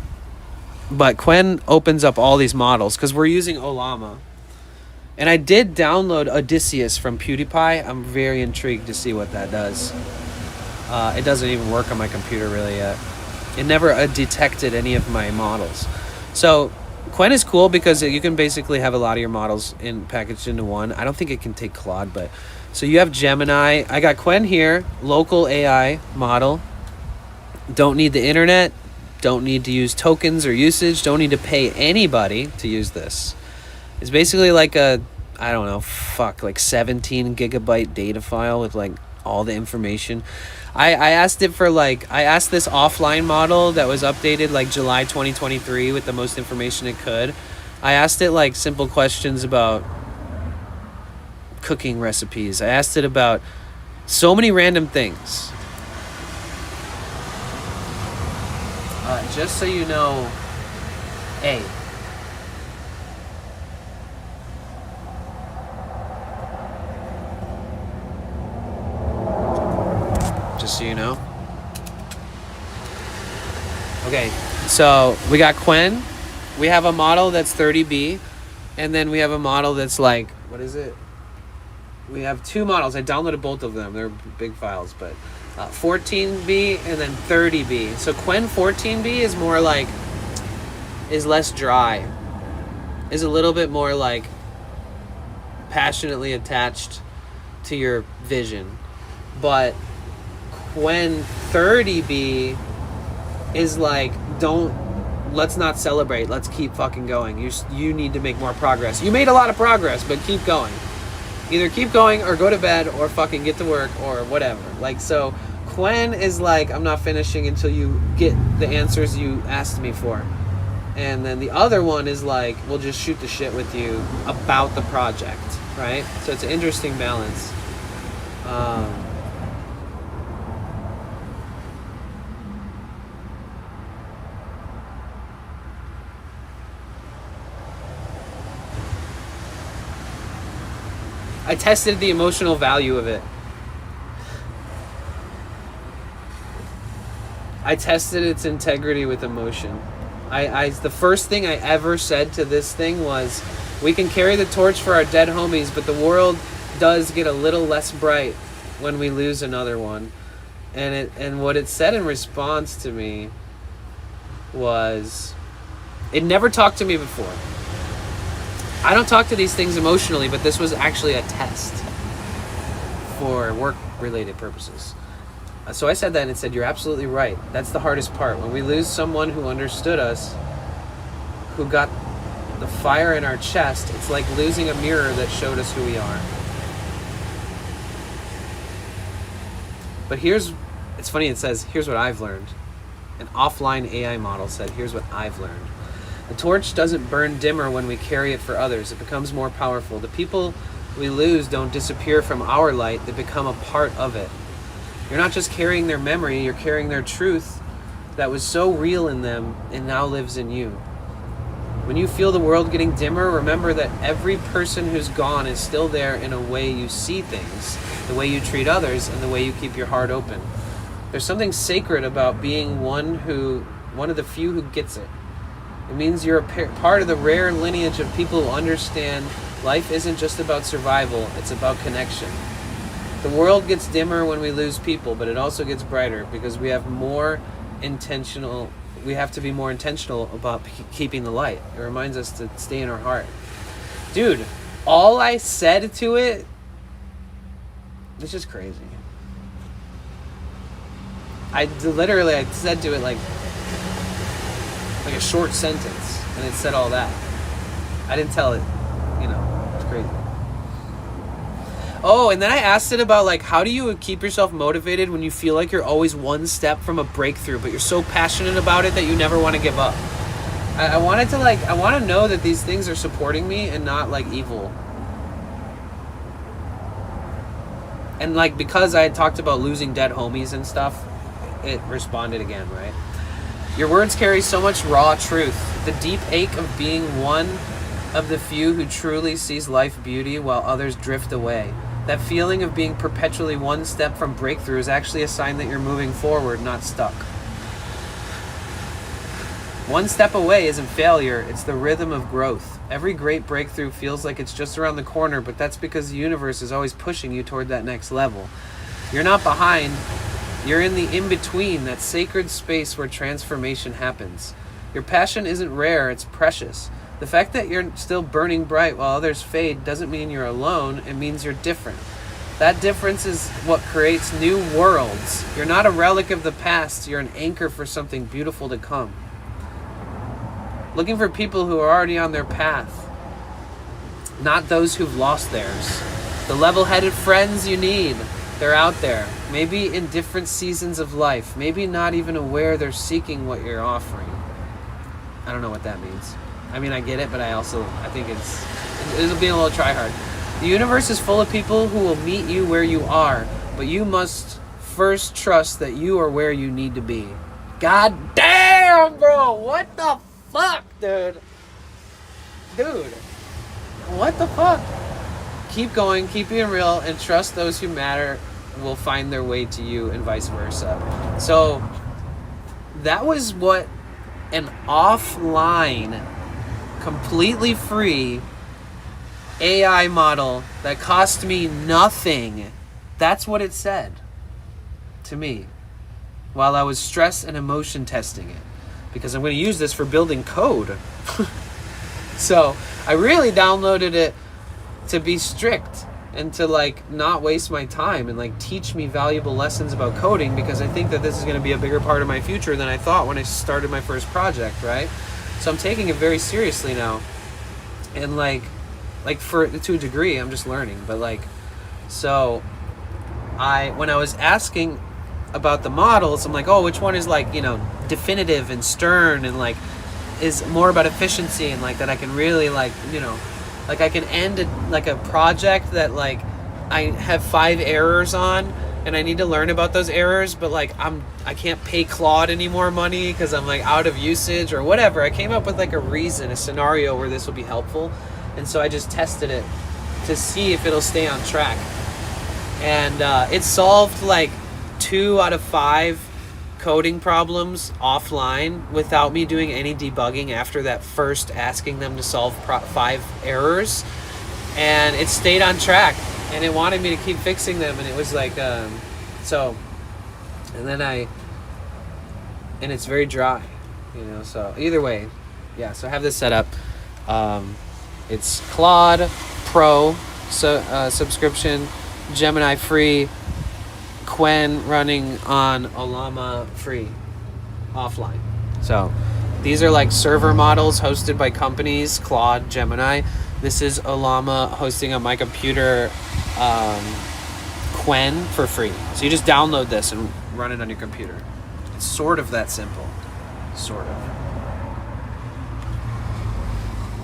But Quen opens up all these models because we're using Olama. And I did download Odysseus from PewDiePie. I'm very intrigued to see what that does. It doesn't even work on my computer really yet. It never detected any of my models. So Quen is cool because you can basically have a lot of your models packaged into one. I don't think it can take Claude, but so you have Gemini. I got Quen here, local AI model. Don't need the internet. Don't need to use tokens or usage. Don't need to pay anybody to use this. It's basically like a, I don't know, like 17 gigabyte data file with like all the information. I asked it for I asked this offline model that was updated like July 2023 with the most information it could. I asked it like simple questions about cooking recipes. I asked it about so many random things. Just so you know, just so you know. Okay, so we got Quen. We have a model that's 30B, and then we have a model that's like, what is it? We have two models. I downloaded both of them. They're big files, but 14B and then 30B. So Quen 14B is more like, is less dry, is a little bit more like passionately attached to your vision. But Quen 30B is like, let's not celebrate, let's keep fucking going. You need to make more progress. You made a lot of progress, but keep going. Either keep going or go to bed or fucking get to work or whatever. Like, so Quen is like, I'm not finishing until you get the answers you asked me for. And then the other one is like, we'll just shoot the shit with you about the project, right? So it's an interesting balance. I tested the emotional value of it. I tested its integrity with emotion. The first thing I ever said to this thing was, we can carry the torch for our dead homies, but the world does get a little less bright when we lose another one. And what it said in response to me was, it never talked to me before. I don't talk to these things emotionally, but this was actually a test for work-related purposes. So I said that, and it said, you're absolutely right. That's the hardest part. When we lose someone who understood us, who got the fire in our chest, it's like losing a mirror that showed us who we are. But it's funny, it says, here's what I've learned. An offline AI model said, here's what I've learned. The torch doesn't burn dimmer when we carry it for others. It becomes more powerful. The people we lose don't disappear from our light. They become a part of it. You're not just carrying their memory, you're carrying their truth that was so real in them and now lives in you. When you feel the world getting dimmer, remember that every person who's gone is still there in a way you see things, the way you treat others, and the way you keep your heart open. There's something sacred about being one of the few who gets it. It means you're a part of the rare lineage of people who understand life isn't just about survival, it's about connection. The world gets dimmer when we lose people, but it also gets brighter because we have to be more intentional about keeping the light. It reminds us to stay in our heart. Dude, all I said to it, it's just crazy. I said to it like a short sentence, and it said all that. I didn't tell it, it's crazy. Oh, and then I asked it about like, how do you keep yourself motivated when you feel like you're always one step from a breakthrough, but you're so passionate about it that you never want to give up? I want to know that these things are supporting me and not like evil. And like, because I had talked about losing dead homies and stuff, it responded again, right? Your words carry so much raw truth. The deep ache of being one of the few who truly sees life beauty while others drift away. That feeling of being perpetually one step from breakthrough is actually a sign that you're moving forward, not stuck. One step away isn't failure, it's the rhythm of growth. Every great breakthrough feels like it's just around the corner, but that's because the universe is always pushing you toward that next level. You're not behind, you're in the in-between, that sacred space where transformation happens. Your passion isn't rare, it's precious. The fact that you're still burning bright while others fade doesn't mean you're alone, it means you're different. That difference is what creates new worlds. You're not a relic of the past, you're an anchor for something beautiful to come. Looking for people who are already on their path, not those who've lost theirs. The level-headed friends you need, they're out there, maybe in different seasons of life, maybe not even aware they're seeking what you're offering. I don't know what that means. I mean, I get it, but I think it'll be a little try-hard. The universe is full of people who will meet you where you are, but you must first trust that you are where you need to be. God damn, bro, what the fuck, dude? What the fuck? Keep going, keep being real, and trust those who matter will find their way to you, and vice versa. So that was what an offline, completely free AI model that cost me nothing, that's what it said to me while I was stress and emotion testing it, because I'm going to use this for building code. So I really downloaded it to be strict and to like not waste my time and like teach me valuable lessons about coding, because I think that this is going to be a bigger part of my future than I thought when I started my first project, right? So I'm taking it very seriously now, and like to a degree I'm just learning, but like, so when I was asking about the models, I'm like, oh, which one is like, definitive and stern and like is more about efficiency, and like that I can really like, like I can end like a project that like I have 5 errors on and I need to learn about those errors, but like I can't pay Claude any more money because I'm like out of usage or whatever. I came up with like a scenario where this will be helpful, and so I just tested it to see if it'll stay on track, and it solved like 2 out of 5 coding problems offline without me doing any debugging after that first asking them to solve 5 errors, and it stayed on track and it wanted me to keep fixing them, and it was like and it's very dry, so either way, yeah. So I have this set up. It's Claude Pro subscription, Gemini free, Quen running on Ollama free offline. So these are like server models hosted by companies, Claude, Gemini. This is Ollama hosting on my computer, Quen for free. So you just download this and run it on your computer. It's sort of that simple. Sort of.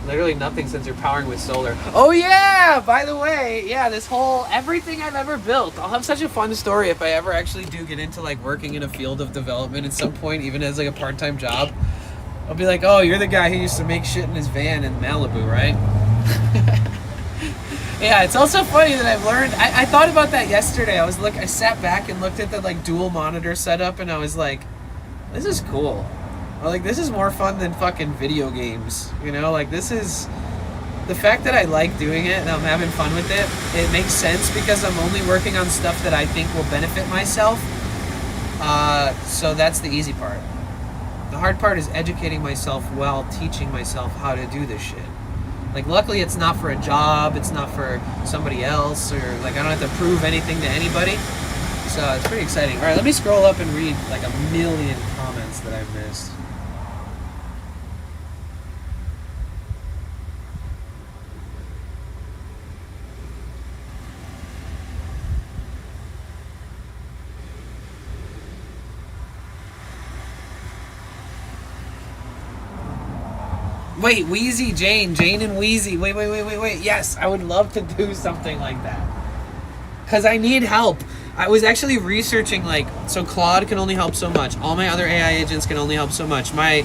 Literally nothing since you're powering with solar. Oh yeah, by the way, yeah, everything I've ever built. I'll have such a fun story if I ever actually do get into like working in a field of development at some point, even as like a part-time job. I'll be like, oh, you're the guy who used to make shit in his van in Malibu, right? Yeah, it's also funny that I've learned. I thought about that yesterday. I sat back and looked at the like dual monitor setup, and I was like, this is cool. Like, this is more fun than fucking video games. You know, like, this is the fact that I like doing it and I'm having fun with it. It makes sense because I'm only working on stuff that I think will benefit myself. So that's the easy part. The hard part is educating myself while teaching myself how to do this shit. Like, luckily it's not for a job, it's not for somebody else, or like I don't have to prove anything to anybody. So it's pretty exciting. All right, let me scroll up and read like a million comments that I've missed. Wait, Wheezy Jane and Wheezy. Wait. Yes, I would love to do something like that. Because I need help. I was actually researching, like, so Claude can only help so much. All my other AI agents can only help so much. My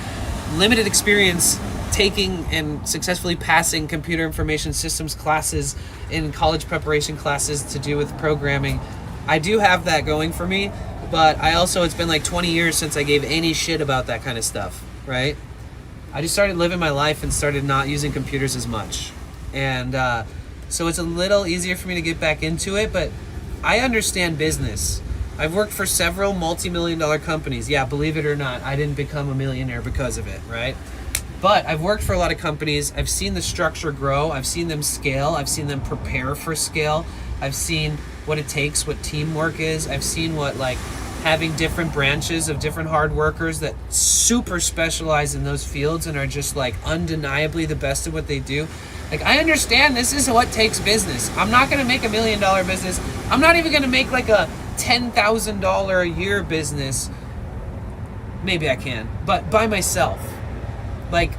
limited experience taking and successfully passing computer information systems classes in college preparation classes to do with programming, I do have that going for me. But I also, it's been like 20 years since I gave any shit about that kind of stuff, right? I just started living my life and started not using computers as much. And so it's a little easier for me to get back into it, but I understand business. I've worked for several multi-million-dollar companies. Yeah, believe it or not, I didn't become a millionaire because of it, right? But I've worked for a lot of companies. I've seen the structure grow. I've seen them scale. I've seen them prepare for scale. I've seen what it takes, what teamwork is. I've seen what, like, having different branches of different hard workers that super specialize in those fields and are just like undeniably the best at what they do. Like, I understand this is what takes business. I'm not going to make $1 million business. I'm not even going to make like a $10,000 a year business. Maybe I can, but by myself. Like,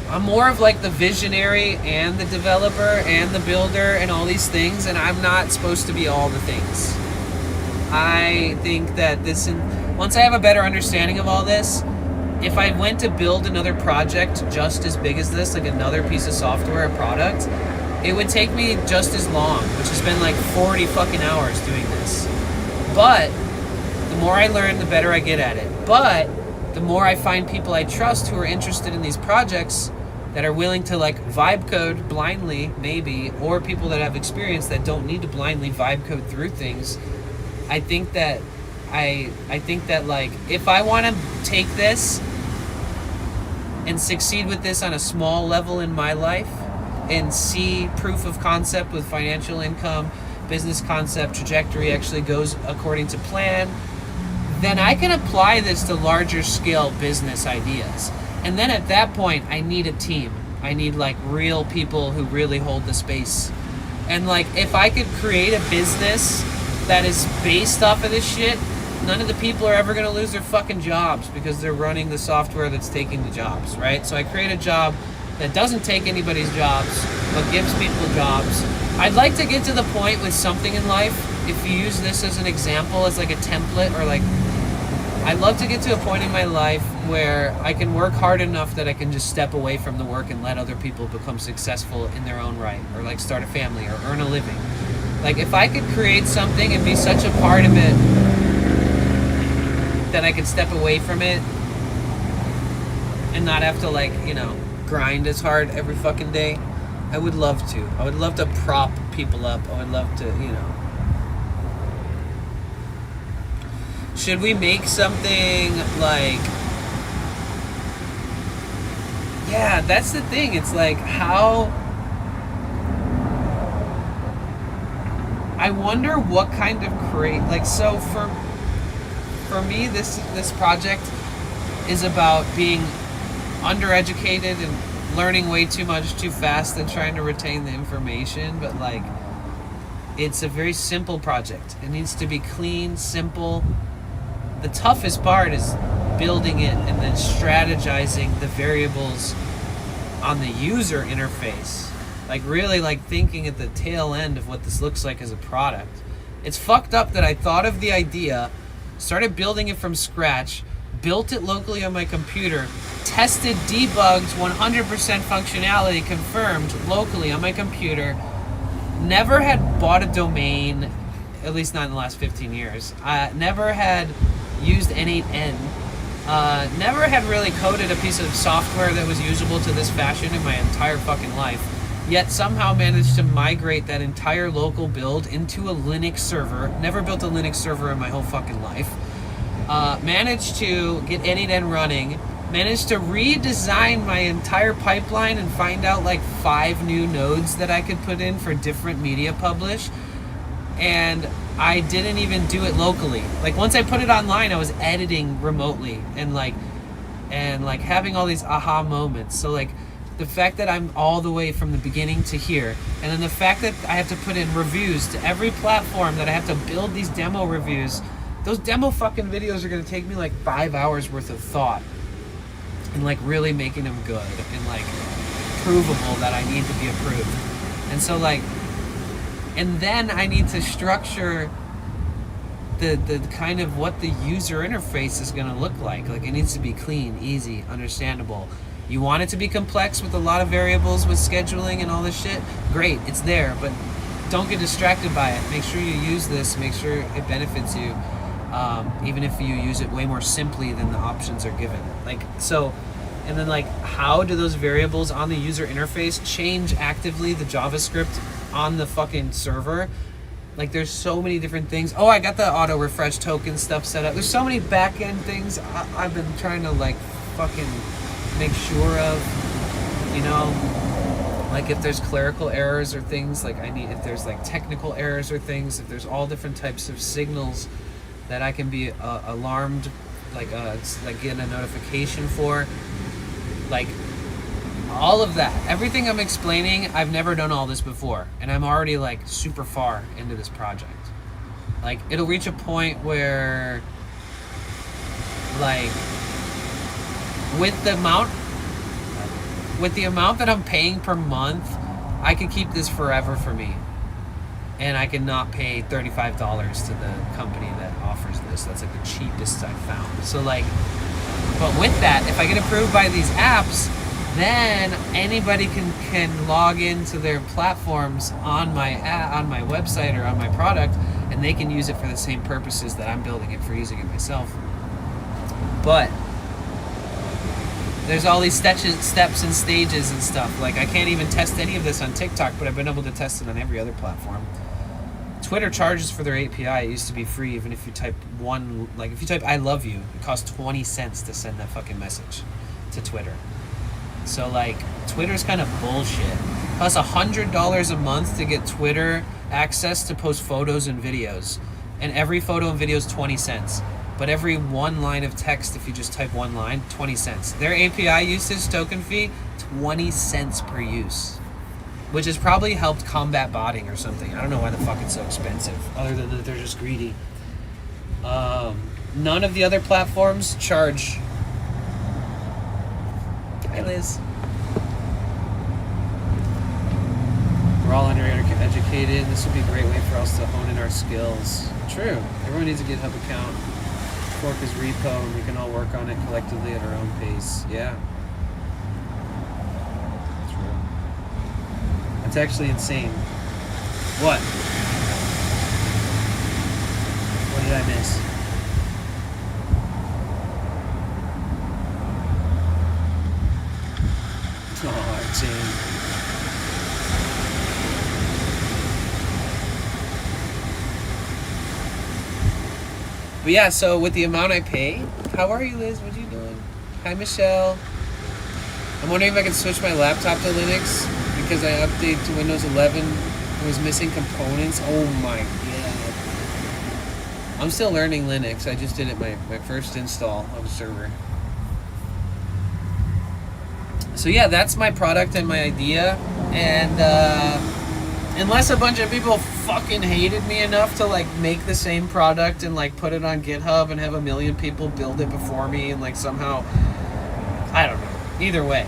I'm more of like the visionary and the developer and the builder and all these things, and I'm not supposed to be all the things. I think that once I have a better understanding of all this, if I went to build another project just as big as this, like another piece of software or product, it would take me just as long, which has been like 40 fucking hours doing this. But the more I learn, the better I get at it. But the more I find people I trust who are interested in these projects that are willing to like vibe code blindly, maybe, or people that have experience that don't need to blindly vibe code through things, I think that like, if I want to take this and succeed with this on a small level in my life and see proof of concept with financial income, business concept, trajectory actually goes according to plan, then I can apply this to larger scale business ideas. And then at that point, I need a team. I need like real people who really hold the space. And like, if I could create a business that is based off of this shit, none of the people are ever going to lose their fucking jobs because they're running the software that's taking the jobs, right? So I create a job that doesn't take anybody's jobs, but gives people jobs. I'd like to get to the point with something in life, if you use this as an example, as like a template, or like, I'd love to get to a point in my life where I can work hard enough that I can just step away from the work and let other people become successful in their own right, or like start a family or earn a living. Like, if I could create something and be such a part of it that I could step away from it and not have to, like, you know, grind as hard every fucking day, I would love to. I would love to prop people up. I would love to, you know. Should we make something like... Yeah, that's the thing. It's like, how... I wonder what kind of like, so for me, this project is about being undereducated and learning way too much too fast and trying to retain the information, but like, it's a very simple project. It needs to be clean, simple. The toughest part is building it and then strategizing the variables on the user interface. Like, really, like, thinking at the tail end of what this looks like as a product. It's fucked up that I thought of the idea, started building it from scratch, built it locally on my computer, tested, debugged, 100% functionality confirmed locally on my computer, never had bought a domain, at least not in the last 15 years. Never had used N8N. Never had really coded a piece of software that was usable to this fashion in my entire fucking life. Yet somehow managed to migrate that entire local build into a Linux server. Never built a Linux server in my whole fucking life. Managed to get N8N running. Managed to redesign my entire pipeline and find out like 5 new nodes that I could put in for different media publish. And I didn't even do it locally. Like once I put it online, I was editing remotely and like having all these aha moments. So like the fact that I'm all the way from the beginning to here, and then the fact that I have to put in reviews to every platform, that I have to build these demo reviews. Those demo fucking videos are gonna take me like 5 hours worth of thought. And like really making them good and like provable that I need to be approved. And so like, and then I need to structure the kind of what the user interface is going to look like. Like it needs to be clean, easy, understandable. You want it to be complex with a lot of variables with scheduling and all this shit? Great, it's there, but don't get distracted by it. Make sure you use this, make sure it benefits you. Even if you use it way more simply than the options are given. Like, so, and then like, how do those variables on the user interface change actively the JavaScript on the fucking server? Like, there's so many different things. Oh, I got the auto refresh token stuff set up. There's so many back end things I've been trying to like fucking make sure of, you know, like if there's clerical errors or things, like if there's like technical errors or things, if there's all different types of signals that I can be alarmed, like get a notification for, like all of that. Everything I'm explaining, I've never done all this before, and I'm already like super far into this project. Like it'll reach a point where, like, with the amount that I'm paying per month, I could keep this forever for me. And I can not pay $35 to the company that offers this. That's like the cheapest I've found. So like, but with that, if I get approved by these apps, then anybody can log into their platforms on my website or on my product, and they can use it for the same purposes that I'm building it for, using it myself. But there's all these steps and stages and stuff. Like I can't even test any of this on TikTok, but I've been able to test it on every other platform. Twitter charges for their API. It used to be free, even if you type if you type "I love you," it costs 20 cents to send that fucking message to Twitter. So like, Twitter's kind of bullshit. It costs $100 a month to get Twitter access to post photos and videos, and every photo and video is 20 cents. But every one line of text, if you just type one line, 20 cents. Their API usage token fee, 20 cents per use. Which has probably helped combat botting or something. I don't know why the fuck it's so expensive, other than that they're just greedy. None of the other platforms charge. Hi, Liz. We're all undereducated. This would be a great way for us to hone in our skills. True. Everyone needs a GitHub account. Fork his repo, and we can all work on it collectively at our own pace. Yeah. It's actually insane. What? What did I miss? Oh, Jane. But yeah, so with the amount I pay, how are you, Liz? What are you doing? Hi, Michelle. I'm wondering if I can switch my laptop to Linux, because I updated to Windows 11 and was missing components. Oh my god. I'm still learning Linux. I just did it my first install of a server. So yeah, that's my product and my idea. And unless a bunch of people fucking hated me enough to like make the same product and like put it on GitHub and have 1 million people build it before me and like somehow, I don't know. Either way,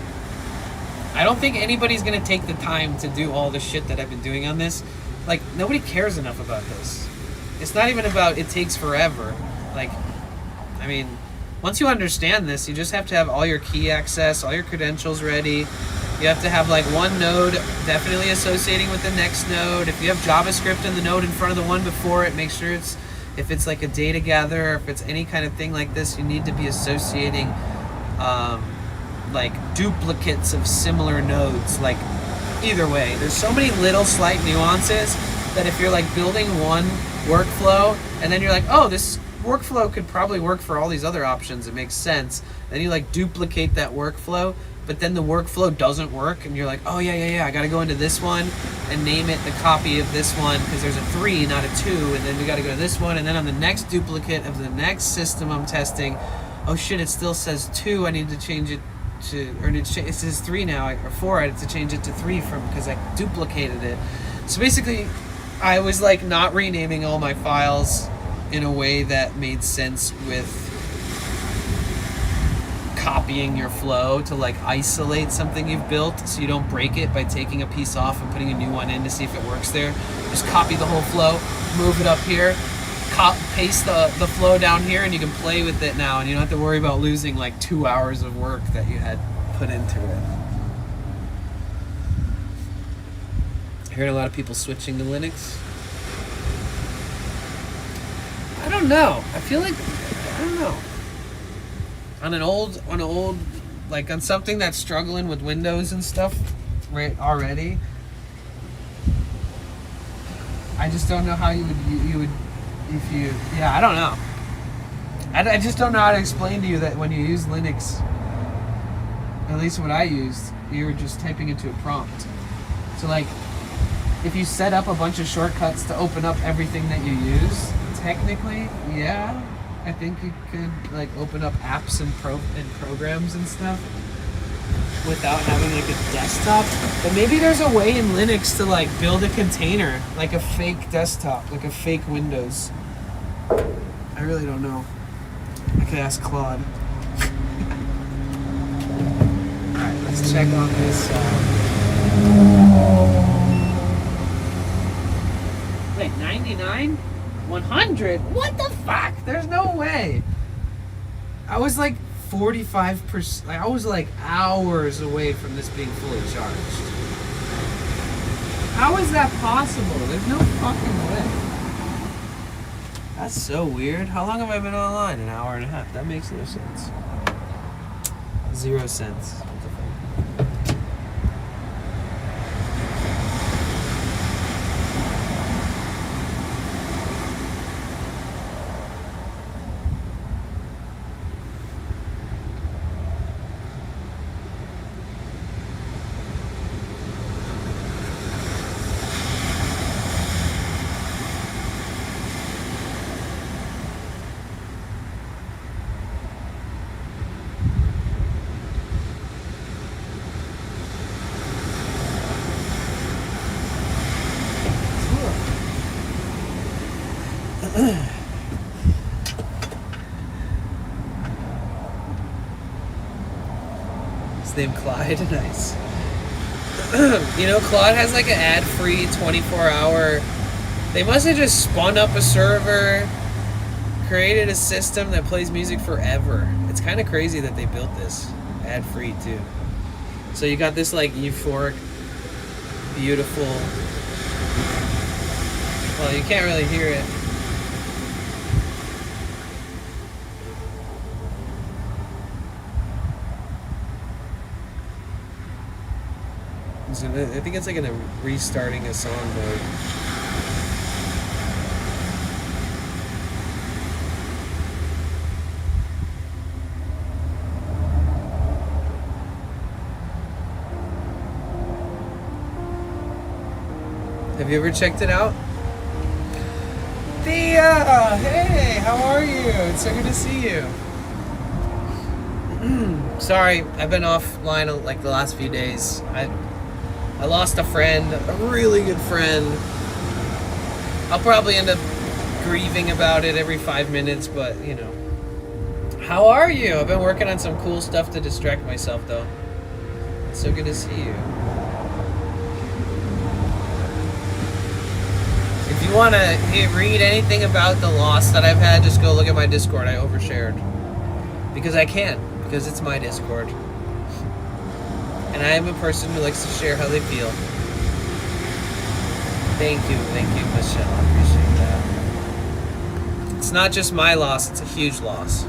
I don't think anybody's gonna take the time to do all the shit that I've been doing on this. Like, nobody cares enough about this. It's not even about it takes forever. Like, I mean, once you understand this, you just have to have all your key access, all your credentials ready, You have to have like one node definitely associating with the next node. If you have JavaScript in the node in front of the one before it, make sure it's, if it's like a data gatherer, if it's any kind of thing like this, you need to be associating like duplicates of similar nodes. Like either way, there's so many little slight nuances that if you're like building one workflow and then you're like, oh, this workflow could probably work for all these other options, it makes sense. Then you like duplicate that workflow, but then the workflow doesn't work and you're like, oh yeah, I gotta go into this one and name it the copy of this one because there's a 3 not a 2, and then we gotta go to this one, and then on the next duplicate of the next system I'm testing, oh shit, it still says 2, I need to change it to, or it says 3 now, or 4, I have to change it to 3 from, because I duplicated it. So basically I was like not renaming all my files in a way that made sense with copying your flow to like isolate something you've built so you don't break it by taking a piece off and putting a new one in to see if it works there. Just copy the whole flow, move it up here, paste the flow down here, and you can play with it now, and you don't have to worry about losing like 2 hours of work that you had put into it. Hearing a lot of people switching to Linux. I don't know. I feel like, I don't know. On an old, like on something that's struggling with Windows and stuff, right, already, I just don't know how you would, if you, yeah, I don't know. I just don't know how to explain to you that when you use Linux, at least what I used, you're just typing into a prompt. So like, if you set up a bunch of shortcuts to open up everything that you use, technically, yeah, I think you could like open up apps and programs and stuff without having like a desktop. But maybe there's a way in Linux to like build a container, like a fake desktop, like a fake Windows. I really don't know. I could ask Claude. Alright, let's check on this. Wait, 99? 100? What the fuck? There's no way. I was like 45%. I was like hours away from this being fully charged. How is that possible? There's no fucking way. That's so weird. How long have I been online? An hour and a half. That makes no sense. 0 cents. What the fuck? His name Clyde. Nice. You know, Claude has like an ad-free 24-hour. They must have just spun up a server, created a system that plays music forever. It's kind of crazy that they built this ad-free too. So you got this like euphoric, beautiful. Well, you can't really hear it. I think it's like in a restarting a song mode. Have you ever checked it out? Thea! Hey, how are you? It's so good to see you. Sorry, I've been offline like the last few days. I lost a friend, a really good friend. I'll probably end up grieving about it every 5 minutes, but you know. How are you? I've been working on some cool stuff to distract myself though. It's so good to see you. If you want to read anything about the loss that I've had, just go look at my Discord. I overshared. Because I can. Because it's my Discord. And I am a person who likes to share how they feel. Thank you, Michelle. I appreciate that. It's not just my loss, it's a huge loss.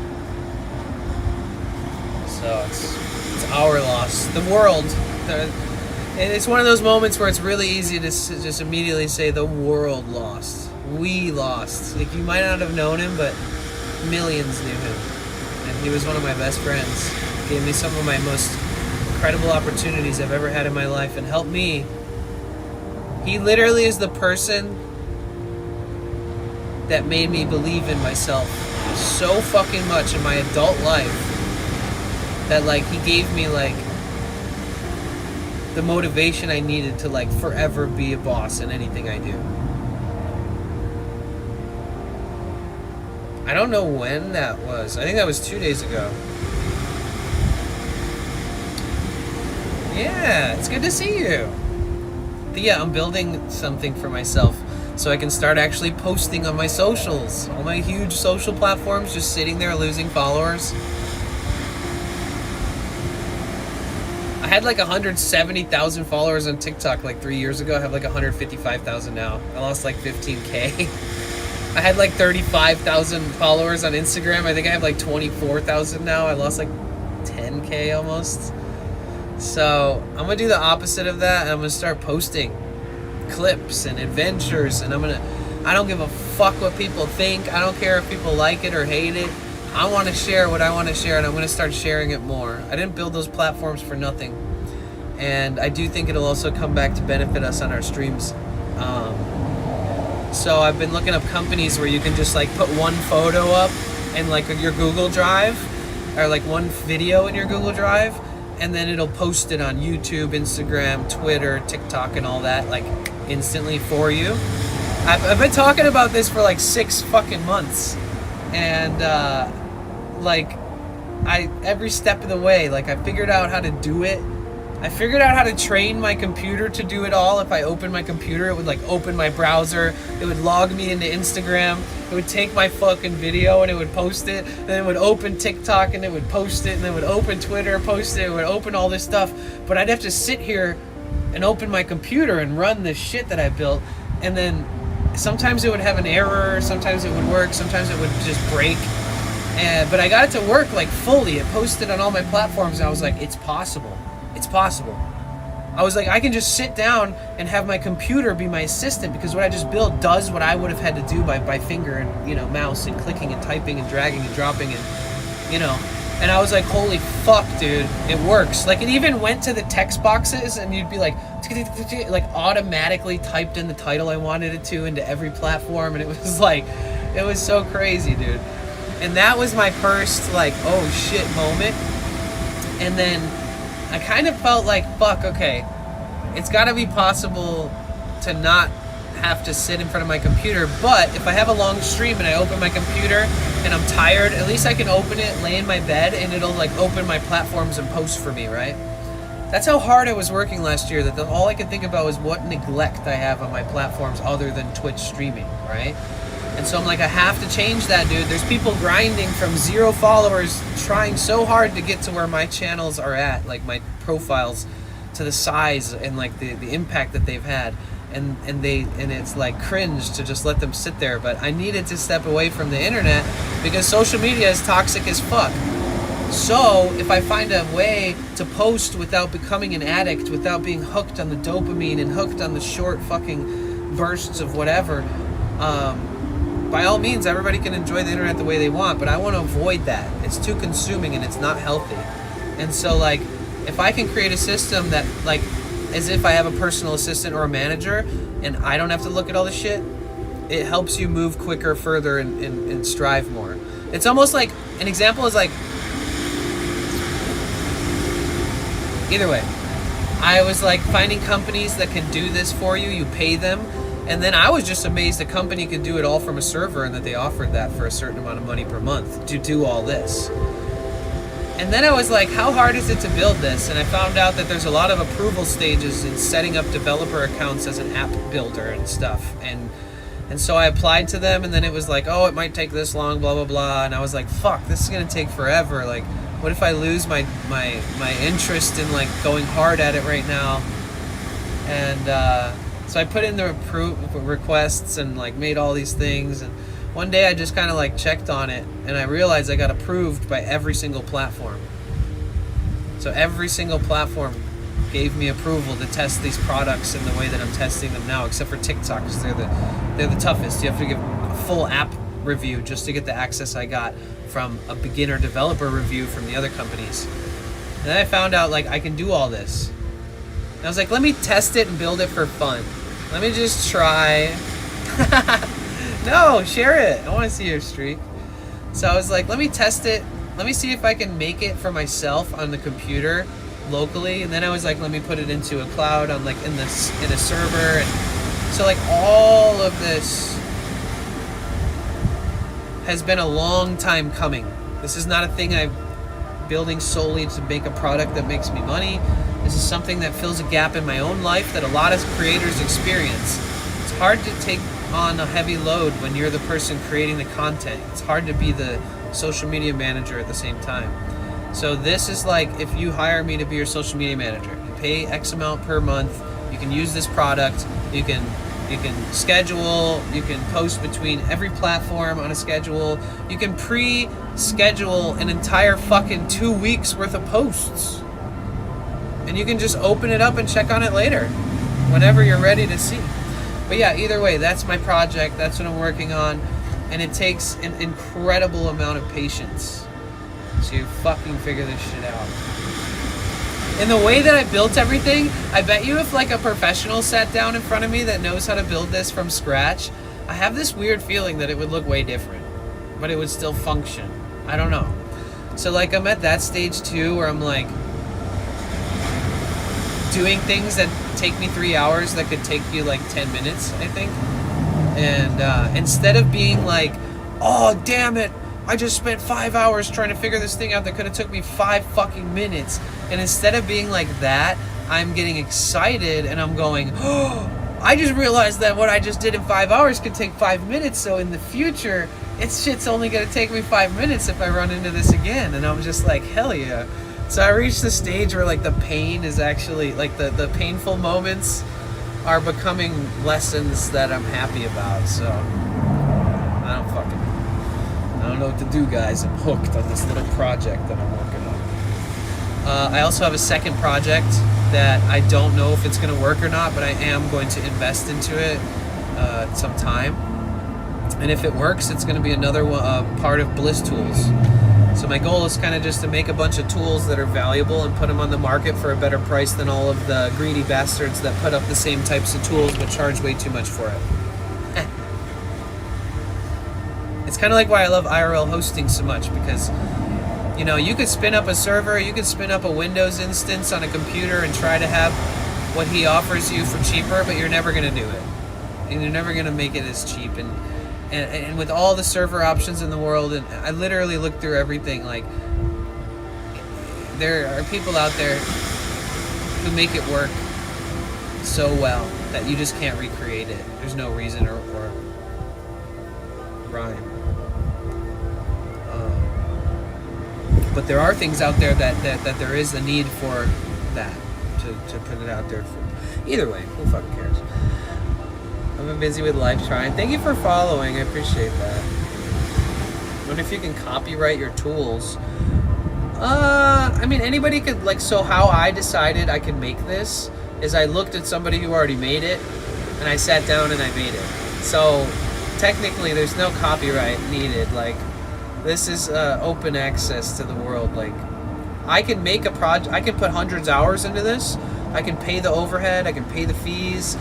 So it's our loss. The world. It's one of those moments where it's really easy to just immediately say the world lost. We lost. Like, you might not have known him, but millions knew him. And he was one of my best friends. Gave me some of my most incredible opportunities I've ever had in my life and helped me. He literally is the person that made me believe in myself so fucking much in my adult life that, like, he gave me, like, the motivation I needed to, like, forever be a boss in anything I do. I don't know when that was. I think that was 2 days ago. Yeah, it's good to see you. But yeah, I'm building something for myself so I can start actually posting on my socials. All my huge social platforms just sitting there losing followers. I had like 170,000 followers on TikTok like 3 years ago. I have like 155,000 now. I lost like 15K. I had like 35,000 followers on Instagram. I think I have like 24,000 now. I lost like 10K almost. So I'm gonna do the opposite of that, and I'm gonna start posting clips and adventures, and I don't give a fuck what people think. I don't care if people like it or hate it. I want to share what I want to share, and I'm going to start sharing it more. I didn't build those platforms for nothing, and I do think it'll also come back to benefit us on our streams. So I've been looking up companies where you can just like put one photo up in like your Google Drive, or like one video in your Google Drive, and then it'll post it on YouTube, Instagram, Twitter, TikTok, and all that, like instantly for you. I've been talking about this for like 6 fucking months, and like every step of the way, like I figured out how to do it. I figured out how to train my computer to do it all. If I opened my computer, it would like open my browser, it would log me into Instagram, it would take my fucking video and it would post it, then it would open TikTok and it would post it, and then it would open Twitter, post it, it would open all this stuff. But I'd have to sit here and open my computer and run this shit that I built, and then sometimes it would have an error, sometimes it would work, sometimes it would just break. But I got it to work like fully. It posted on all my platforms, and I was like, it's possible. It's possible. I was like, I can just sit down and have my computer be my assistant, because what I just built does what I would have had to do by finger and, you know, mouse and clicking and typing and dragging and dropping and, you know. And I was like, holy fuck, dude, it works. Like, it even went to the text boxes, and you'd be like automatically typed in the title I wanted it to into every platform, and it was like, it was so crazy, dude. And that was my first, like, oh shit moment. And then I kind of felt like, fuck, okay, it's gotta be possible to not have to sit in front of my computer, but if I have a long stream and I open my computer and I'm tired, at least I can open it, lay in my bed, and it'll like open my platforms and post for me, right? That's how hard I was working last year, that all I could think about was what neglect I have on my platforms other than Twitch streaming, right? And so I'm like, I have to change that, dude. There's people grinding from 0 followers, trying so hard to get to where my channels are at, like my profiles, to the size and like the impact that they've had. And it's like cringe to just let them sit there. But I needed to step away from the internet because social media is toxic as fuck. So if I find a way to post without becoming an addict, without being hooked on the dopamine and hooked on the short fucking bursts of whatever, by all means, everybody can enjoy the internet the way they want, but I want to avoid that. It's too consuming and it's not healthy. And so, like, if I can create a system that, like, as if I have a personal assistant or a manager and I don't have to look at all the shit, it helps you move quicker, further, and strive more. It's almost like, an example is like, either way, I was like finding companies that can do this for you. You pay them. And then I was just amazed a company could do it all from a server, and that they offered that for a certain amount of money per month to do all this. And then I was like, how hard is it to build this? And I found out that there's a lot of approval stages in setting up developer accounts as an app builder and stuff. And so I applied to them, and then it was like, oh, it might take this long, blah, blah, blah. And I was like, fuck, this is going to take forever. Like, What if I lose my interest in like going hard at it right now? And so I put in the requests and like made all these things, and one day I just kind of like checked on it, and I realized I got approved by every single platform. So every single platform gave me approval to test these products in the way that I'm testing them now, except for TikTok, because they're the toughest. You have to give a full app review just to get the access I got from a beginner developer review from the other companies. And then I found out like I can do all this. And I was like, let me test it and build it for fun. Let me just try. No, share it. I want to see your streak. So I was like, let me test it. Let me see if I can make it for myself on the computer locally. And then I was like, let me put it into a cloud on like in a server. And so like all of this has been a long time coming. This is not a thing I'm building solely to make a product that makes me money. This is something that fills a gap in my own life that a lot of creators experience. It's hard to take on a heavy load when you're the person creating the content. It's hard to be the social media manager at the same time. So this is like, if you hire me to be your social media manager, you pay X amount per month, you can use this product, you can schedule, you can post between every platform on a schedule, you can pre-schedule an entire fucking 2 weeks worth of posts. And you can just open it up and check on it later, whenever you're ready to see. But yeah, either way, that's my project, that's what I'm working on, and it takes an incredible amount of patience to fucking figure this shit out. In the way that I built everything, I bet you if like a professional sat down in front of me that knows how to build this from scratch, I have this weird feeling that it would look way different, but it would still function. I don't know. So like I'm at that stage too, where I'm like doing things that take me 3 hours that could take you like 10 minutes, I think. And instead of being like, oh damn it, I just spent 5 hours trying to figure this thing out that could have took me 5 fucking minutes. And instead of being like that, I'm getting excited and I'm going, oh, I just realized that what I just did in 5 hours could take 5 minutes. So in the future, shit's only gonna take me 5 minutes if I run into this again. And I'm just like, hell yeah. So I reached the stage where like the pain is actually, like the painful moments are becoming lessons that I'm happy about. So I don't know what to do, guys. I'm hooked on this little project that I'm working on. I also have a second project that I don't know if it's going to work or not, but I am going to invest into it some time. And if it works, it's going to be another part of Bliss Tools. So my goal is kind of just to make a bunch of tools that are valuable and put them on the market for a better price than all of the greedy bastards that put up the same types of tools but charge way too much for it. It's kind of like why I love IRL hosting so much, because you know, you could spin up a server, you could spin up a Windows instance on a computer and try to have what he offers you for cheaper, but you're never going to do it. And you're never going to make it as cheap. And with all the server options in the world, and I literally looked through everything, like there are people out there who make it work so well that you just can't recreate it. There's no reason or rhyme. But there are things out there that there is a need for that, to put it out there. Either way, who fucking cares? I've been busy with life trying. Thank you for following. I appreciate that. I wonder if you can copyright your tools. I mean, anybody could, like, so how I decided I could make this is I looked at somebody who already made it, and I sat down and I made it. So technically there's no copyright needed. Like, this is open access to the world. Like, I can make a project, I can put hundreds of hours into this, I can pay the overhead, I can pay the fees,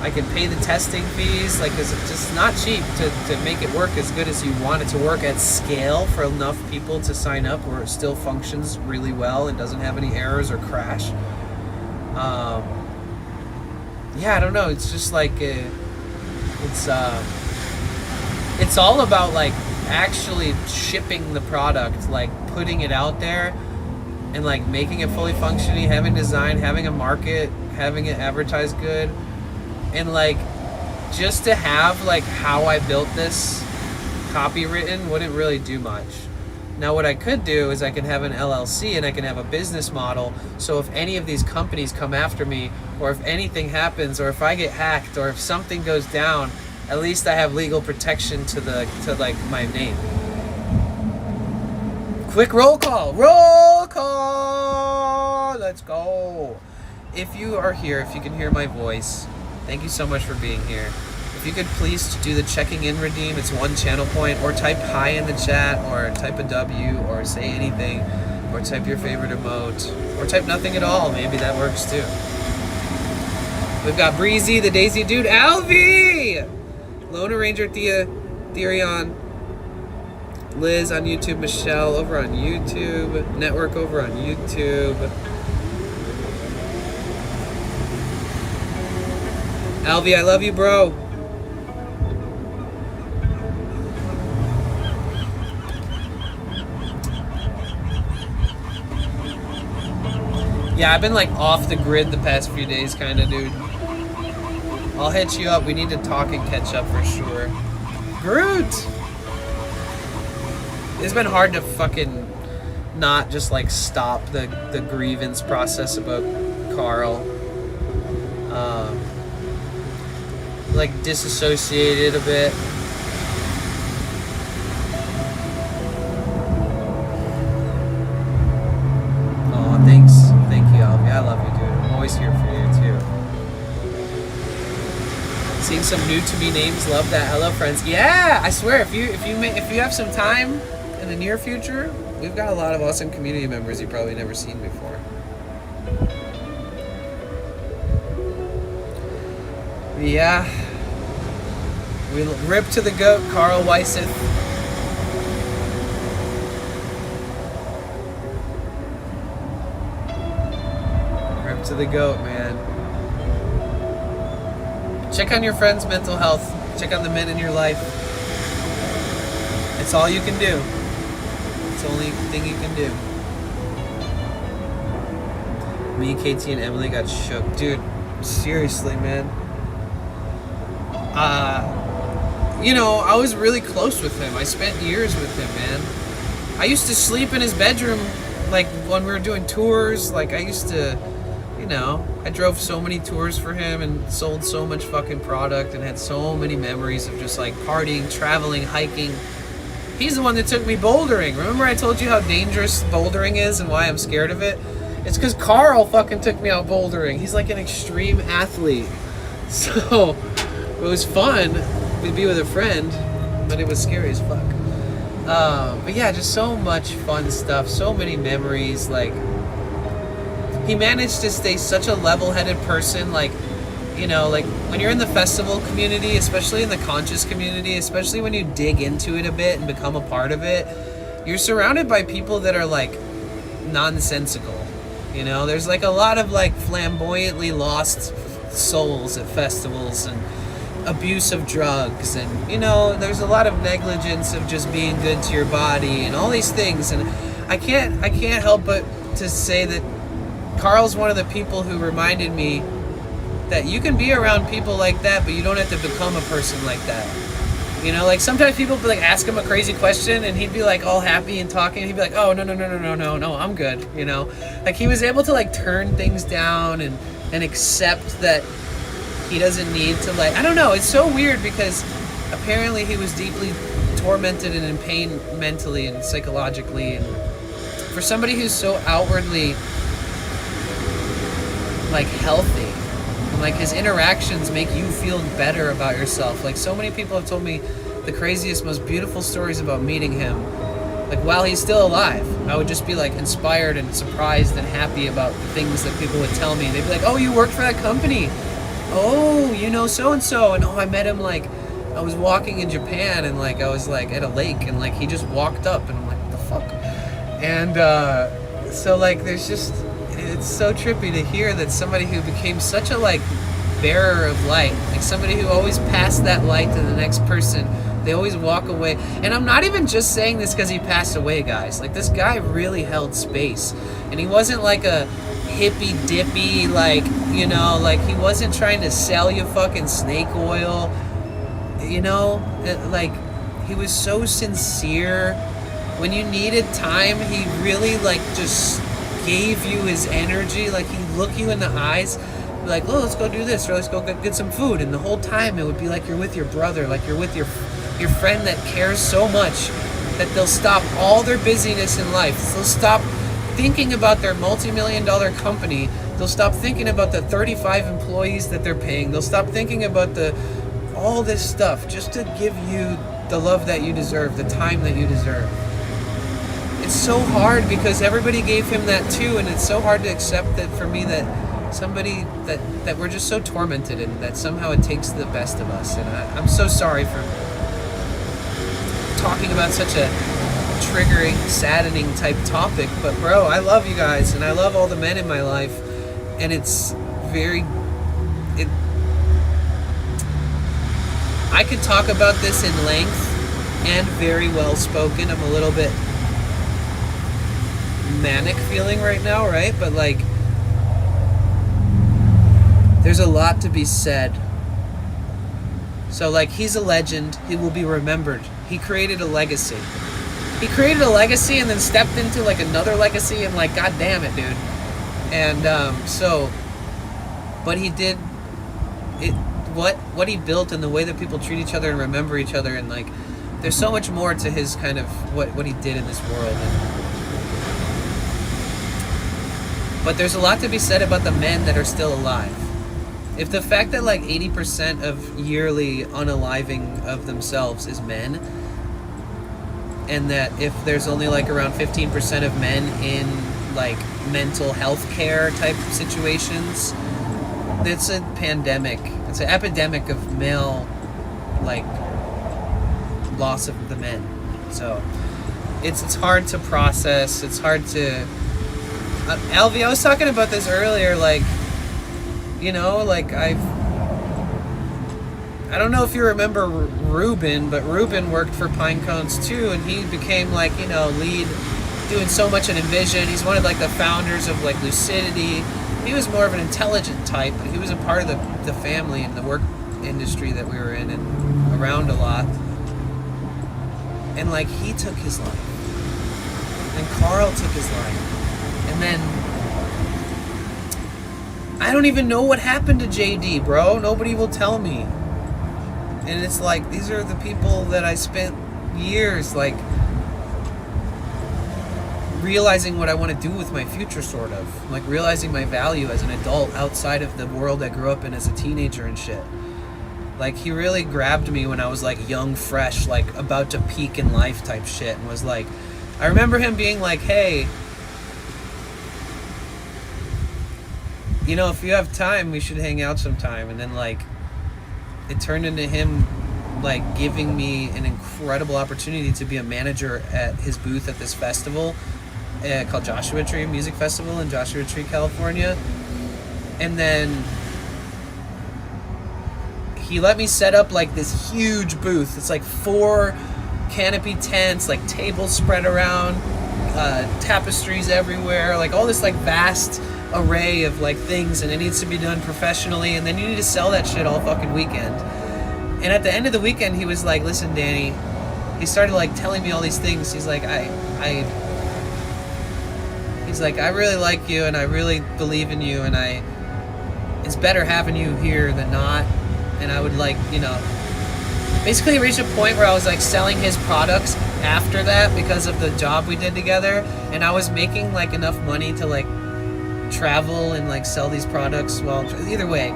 I can pay the testing fees, like, because it's just not cheap to make it work as good as you want it to work at scale for enough people to sign up where it still functions really well and doesn't have any errors or crash. Yeah, I don't know, it's just like, it's all about, like, actually shipping the product, like putting it out there and like making it fully functioning, having design, having a market, having it advertised good, and like just to have like how I built this copywritten wouldn't really do much. Now what I could do is I can have an LLC and I can have a business model. So if any of these companies come after me, or if anything happens, or if I get hacked, or if something goes down, at least I have legal protection to like my name. Quick roll call. Roll call. Let's go. If you are here, if you can hear my voice, thank you so much for being here. If you could please do the checking in redeem, it's 1 channel point, or type hi in the chat, or type a W, or say anything, or type your favorite emote, or type nothing at all. Maybe that works too. We've got Breezy, the Daisy Dude, Alvy, Lone Ranger, Thea, Therion, Liz on YouTube, Michelle over on YouTube, Network over on YouTube. Alvy, I love you, bro. Yeah, I've been like off the grid the past few days, kind of, dude. I'll hit you up. We need to talk and catch up for sure. Groot! It's been hard to fucking not just like stop the grievance process about Carl. Like disassociated a bit. Oh, thanks. Thank you, Alvy. I love you, dude. I'm always here for you, too. Seeing some new to me names. Love that. Hello, friends. Yeah, I swear, if you have some time in the near future, we've got a lot of awesome community members you've probably never seen before. Yeah. We rip to the goat, Carl Weisseth. Rip to the goat, man. Check on your friends' mental health. Check on the men in your life. It's all you can do. It's the only thing you can do. Me, Katie, and Emily got shook. Dude, seriously, man. You know, I was really close with him. I spent years with him, man. I used to sleep in his bedroom, like, when we were doing tours. Like, I used to, you know, I drove so many tours for him and sold so much fucking product and had so many memories of just, like, partying, traveling, hiking. He's the one that took me bouldering. Remember I told you how dangerous bouldering is and why I'm scared of it? It's because Carl fucking took me out bouldering. He's like an extreme athlete. So, it was fun. We'd be with a friend, but it was scary as fuck. But yeah, just so much fun stuff, so many memories. Like, he managed to stay such a level-headed person. Like, you know, like when you're in the festival community, especially in the conscious community, especially when you dig into it a bit and become a part of it, you're surrounded by people that are like nonsensical. You know, there's like a lot of like flamboyantly lost souls at festivals and abuse of drugs, and you know, there's a lot of negligence of just being good to your body and all these things. And I can't help but to say that Carl's one of the people who reminded me that you can be around people like that, but you don't have to become a person like that. You know, like sometimes people would like ask him a crazy question and he'd be like all happy and talking, and he'd be like, oh no, I'm good, you know. Like he was able to like turn things down and accept that he doesn't need to, like, I don't know, it's so weird because apparently he was deeply tormented and in pain mentally and psychologically, and for somebody who's so outwardly like healthy, and like his interactions make you feel better about yourself. Like so many people have told me the craziest, most beautiful stories about meeting him. Like while he's still alive, I would just be like inspired and surprised and happy about things that people would tell me. They'd be like, oh, you worked for that company. Oh, you know so-and-so. And oh, I met him, like, I was walking in Japan and like I was like at a lake and like he just walked up and I'm like, what the fuck? And so like there's just, it's so trippy to hear that somebody who became such a like bearer of light, like somebody who always passed that light to the next person, they always walk away. And I'm not even just saying this because he passed away, guys. Like this guy really held space, and he wasn't like a hippy dippy, like, you know, like he wasn't trying to sell you fucking snake oil, you know. Like he was so sincere When you needed time, he really like just gave you his energy. Like he'd look you in the eyes, be like, "Oh, let's go do this, or let's go get some food." And the whole time, it would be like you're with your brother, like you're with your friend that cares so much that they'll stop all their busyness in life. They'll stop thinking about their multi-million-dollar company. They'll stop thinking about the 35 employees that they're paying. They'll stop thinking about all this stuff just to give you the love that you deserve, the time that you deserve. It's so hard because everybody gave him that too, and it's so hard to accept that for me that somebody that we're just so tormented and that somehow it takes the best of us. And I'm so sorry for talking about such a triggering, saddening type topic, but bro, I love you guys and I love all the men in my life, and it's I could talk about this in length and very well spoken. I'm a little bit manic feeling right now, right? But like, there's a lot to be said. So like, he's a legend. He will be remembered. He created a legacy. He created a legacy and then stepped into like another legacy, and like, god damn it, dude. And but he did it. What he built and the way that people treat each other and remember each other, and like, there's so much more to his kind of what he did in this world. But there's a lot to be said about the men that are still alive. If the fact that like 80% of yearly unaliving of themselves is men, and that if there's only like around 15% of men in like mental health care type situations, it's a pandemic. It's an epidemic of male like loss of the men. So it's hard to process. It's hard to Alvy, I was talking about this earlier, like, you know, like I don't know if you remember Ruben, but Ruben worked for Pine Cones too, and he became like, you know, lead, doing so much in Envision. He's one of like the founders of like Lucidity. He was more of an intelligent type, but he was a part of the family and the work industry that we were in and around a lot. And like, he took his life, and Carl took his life. And then I don't even know what happened to JD, bro. Nobody will tell me. And it's like, these are the people that I spent years like realizing what I want to do with my future, sort of like realizing my value as an adult outside of the world I grew up in as a teenager and shit. Like, he really grabbed me when I was like young, fresh, like about to peak in life type shit, and was like, I remember him being like, hey, you know, if you have time, we should hang out sometime. And then like, it turned into him like giving me an incredible opportunity to be a manager at his booth at this festival called Joshua Tree Music Festival in Joshua Tree, California. And then he let me set up like this huge booth. It's like 4 canopy tents, like tables spread around, tapestries everywhere, like all this like vast array of like things, and it needs to be done professionally, and then you need to sell that shit all fucking weekend. And at the end of the weekend, he was like, listen, Danny, he started like telling me all these things. He's like, he's like, I really like you, and I really believe in you, and it's better having you here than not. And I would like, you know, basically reach a point where I was like selling his products after that because of the job we did together, and I was making like enough money to like travel and like sell these products. Well, either way,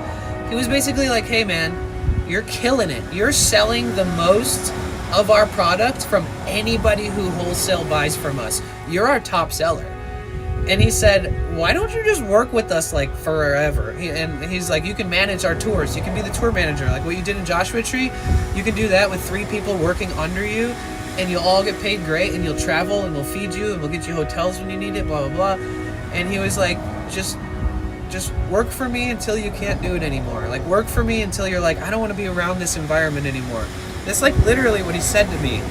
he was basically like, hey man, you're killing it. You're selling the most of our product from anybody who wholesale buys from us. You're our top seller. And he said, why don't you just work with us like forever? And he's like, you can manage our tours. You can be the tour manager. Like what you did in Joshua Tree, you can do that with 3 people working under you, and you'll all get paid great, and you'll travel, and we'll feed you, and we'll get you hotels when you need it, blah, blah, blah. And he was like, just work for me until you can't do it anymore. Like, work for me until you're like, I don't want to be around this environment anymore. That's like literally what he said to me.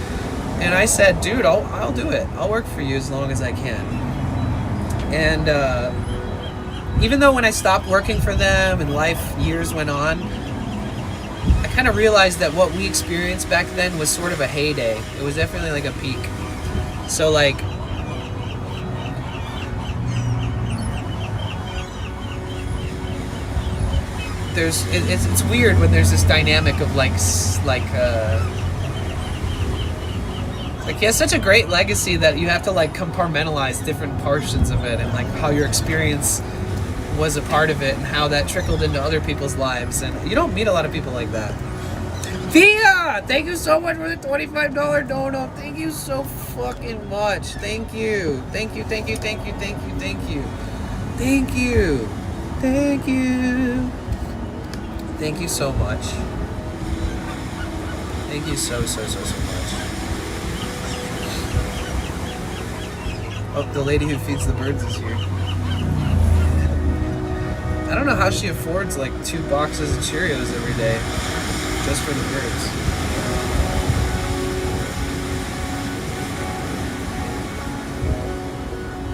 And I said, dude, I'll do it. I'll work for you as long as I can. And even though when I stopped working for them and years went on, I kind of realized that what we experienced back then was sort of a heyday. It was definitely like a peak. So like, it's weird when there's this dynamic of like he has such a great legacy that you have to like compartmentalize different portions of it, and like how your experience was a part of it and how that trickled into other people's lives, and you don't meet a lot of people like that. Thea, thank you so much for the $25 dono. Thank you so fucking much. Thank you. Thank you, thank you, thank you, thank you, thank you. Thank you. Thank you. Thank you so much. Thank you so much. Oh, the lady who feeds the birds is here. I don't know how she affords like 2 boxes of Cheerios every day just for the birds.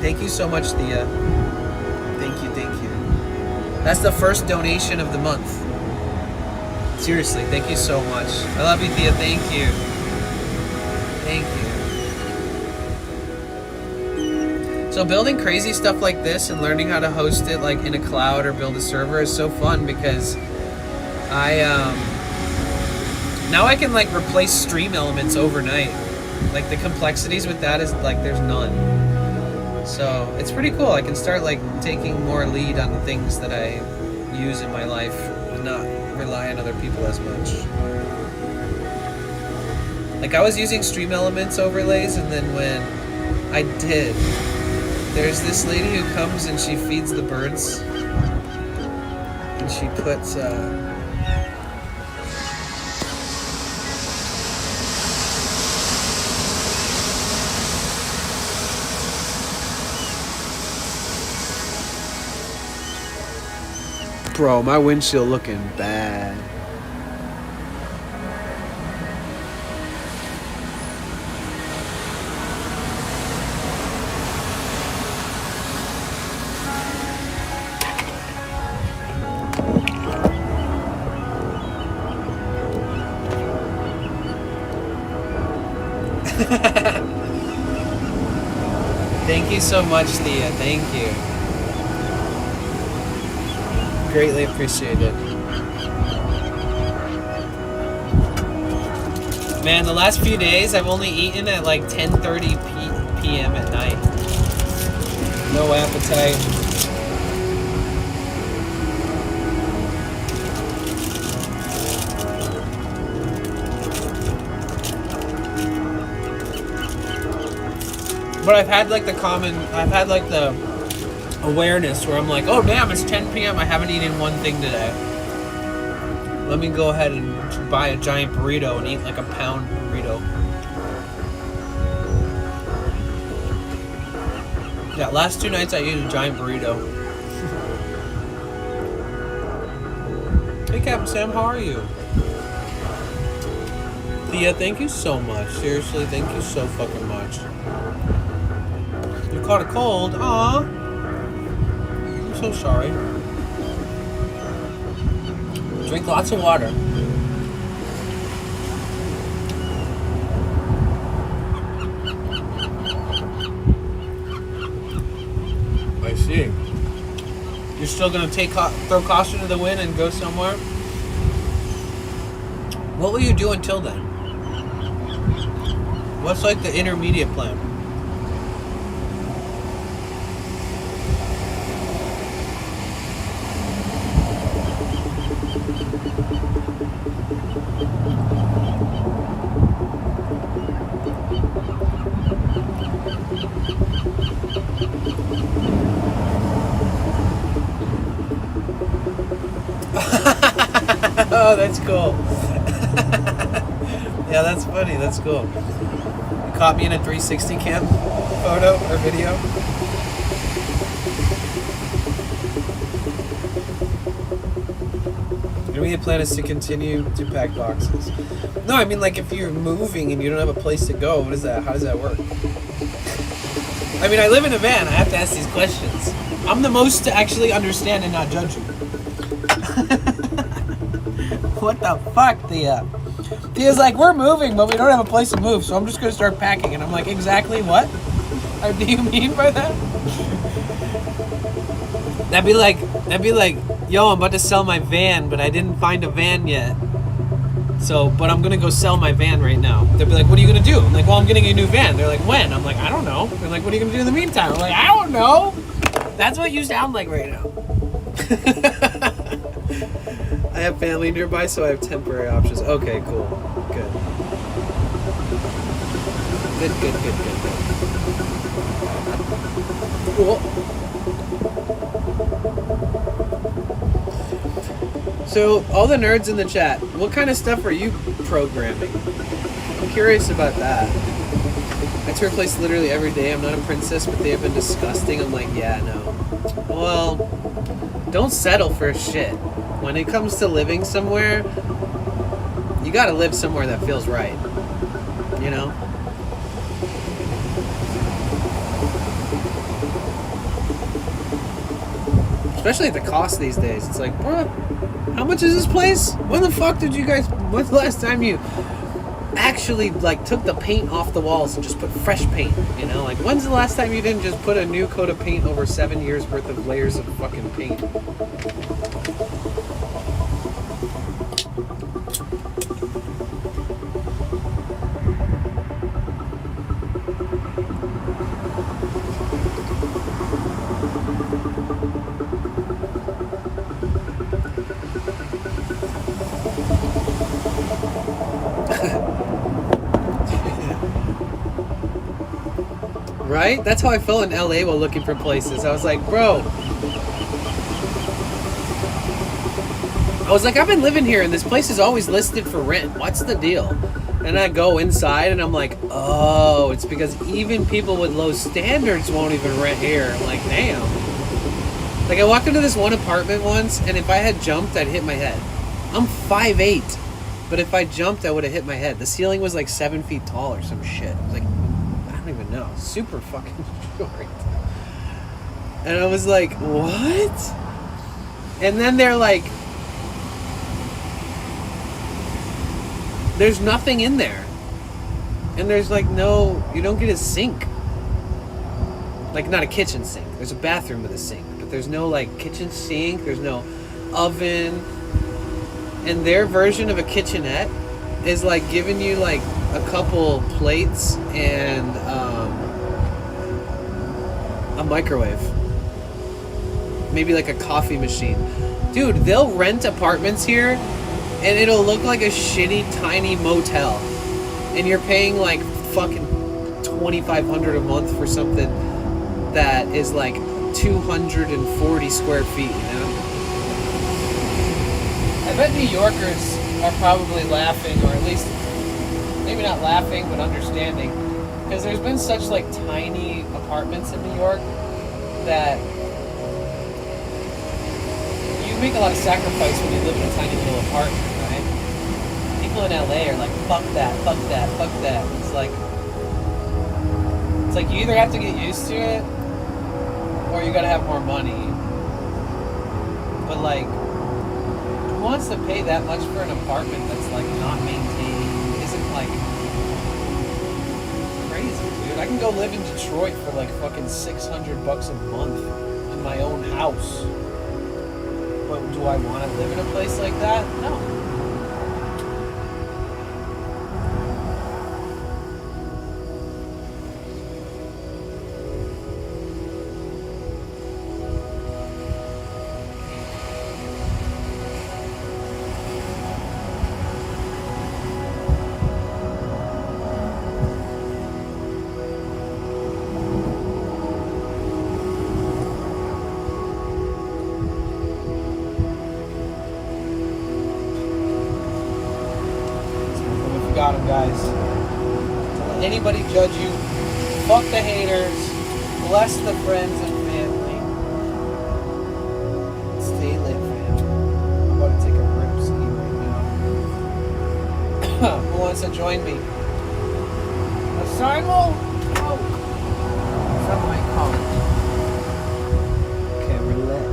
Thank you so much, Thea. Thank you, thank you. That's the first donation of the month. Seriously, thank you so much. I love you, Thea. Thank you. Thank you. So building crazy stuff like this and learning how to host it like in a cloud or build a server is so fun, because now I can like replace stream elements overnight. Like the complexities with that is like there's none. So it's pretty cool. I can start like taking more lead on the things that I use in my life and not rely on other people as much. Like I was using stream elements overlays, and then when I did, there's this lady who comes and she feeds the birds, and she puts bro, my windshield looking bad. Thank you so much, Thea. Thank you. Greatly appreciated. Man, the last few days I've only eaten at like 10:30 p.m. at night. No appetite. But I've had like the awareness where I'm like, oh damn, it's 10 p.m. I haven't eaten one thing today. Let me go ahead and buy a giant burrito and eat like a pound burrito. Yeah, last 2 nights I ate a giant burrito. Hey Captain Sam, how are you? Thea, thank you so much. Seriously, thank you so fucking much. You caught a cold? Aww. I'm so sorry. Drink lots of water. I see. You're still gonna throw caution to the wind and go somewhere? What will you do until then? What's like the intermediate plan? Oh, that's cool. Yeah, that's funny. That's cool. You caught me in a 360 cam photo or video. Your immediate plan is to continue to pack boxes. No, I mean like if you're moving and you don't have a place to go, what is that? How does that work? I mean, I live in a van. I have to ask these questions. I'm the most to actually understand and not judge you. What the fuck, Thea? He was like, we're moving, but we don't have a place to move, so I'm just gonna start packing. And I'm like, exactly what? What do you mean by that? That'd be like, yo, I'm about to sell my van, but I didn't find a van yet. So, but I'm gonna go sell my van right now. They'd be like, what are you gonna do? I'm like, well, I'm getting a new van. They're like, when? I'm like, I don't know. They're like, what are you gonna do in the meantime? I'm like, I don't know. That's what you sound like right now. I have family nearby, so I have temporary options. Okay, cool. Good. Good. Cool. So, all the nerds in the chat, what kind of stuff are you programming? I'm curious about that. I tour a place literally every day. I'm not a princess, but they have been disgusting. I'm like, yeah, no. Well, don't settle for shit. When it comes to living somewhere, you gotta live somewhere that feels right. You know? Especially at the cost these days. It's like, bro, how much is this place? When the fuck did you guys... When's the last time you actually, like, took the paint off the walls and just put fresh paint? You know? Like, when's the last time you didn't just put a new coat of paint over 7 years worth of layers of fucking paint? Right? That's how I felt in LA while looking for places. I was like, bro. I was like, I've been living here and this place is always listed for rent. What's the deal? And I go inside and I'm like, oh, it's because even people with low standards won't even rent here. I'm like, damn. Like, I walked into this one apartment once and if I had jumped, I'd hit my head. I'm 5'8", but if I jumped, I would have hit my head. The ceiling was like 7 feet tall or some shit. Like, I don't even know. Super fucking short. And I was like, what? And then they're like, there's nothing in there. And there's like no, you don't get a sink. Like, not a kitchen sink. There's a bathroom with a sink. But there's no like kitchen sink. There's no oven. And their version of a kitchenette is like giving you like a couple plates and a microwave. Maybe like a coffee machine. Dude, they'll rent apartments here and it'll look like a shitty tiny motel. And you're paying like fucking $2,500 a month for something that is like 240 square feet, you know? I bet New Yorkers are probably laughing, or at least maybe not laughing, but understanding, because there's been such like tiny apartments in New York that you make a lot of sacrifice when you live in a tiny little apartment, right? People in LA are like, fuck that, fuck that, fuck that. It's like you either have to get used to it or you gotta have more money. But like, who wants to pay that much for an apartment that's like not maintained? Isn't like crazy, dude. I can go live in Detroit for like fucking $600 a month in my own house. But do I want to live in a place like that? No. Got him, guys. Don't let anybody judge you. Fuck the haters. Bless the friends and family. Stay lit, fam. I'm about to take a rip ski right now. Who wants to join me? A Simon? Oh. From my college. Okay, we're lit.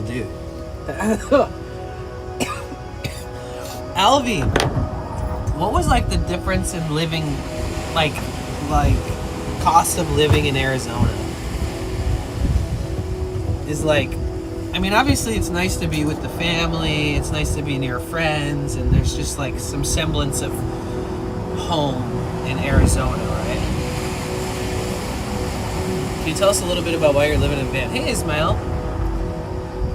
dude. Alvy, what was like the difference in living, like cost of living in Arizona? Is like, I mean, obviously it's nice to be with the family, it's nice to be near friends, and there's just like some semblance of home in Arizona, right? Can you tell us a little bit about why you're living in a van? Hey, Ismail.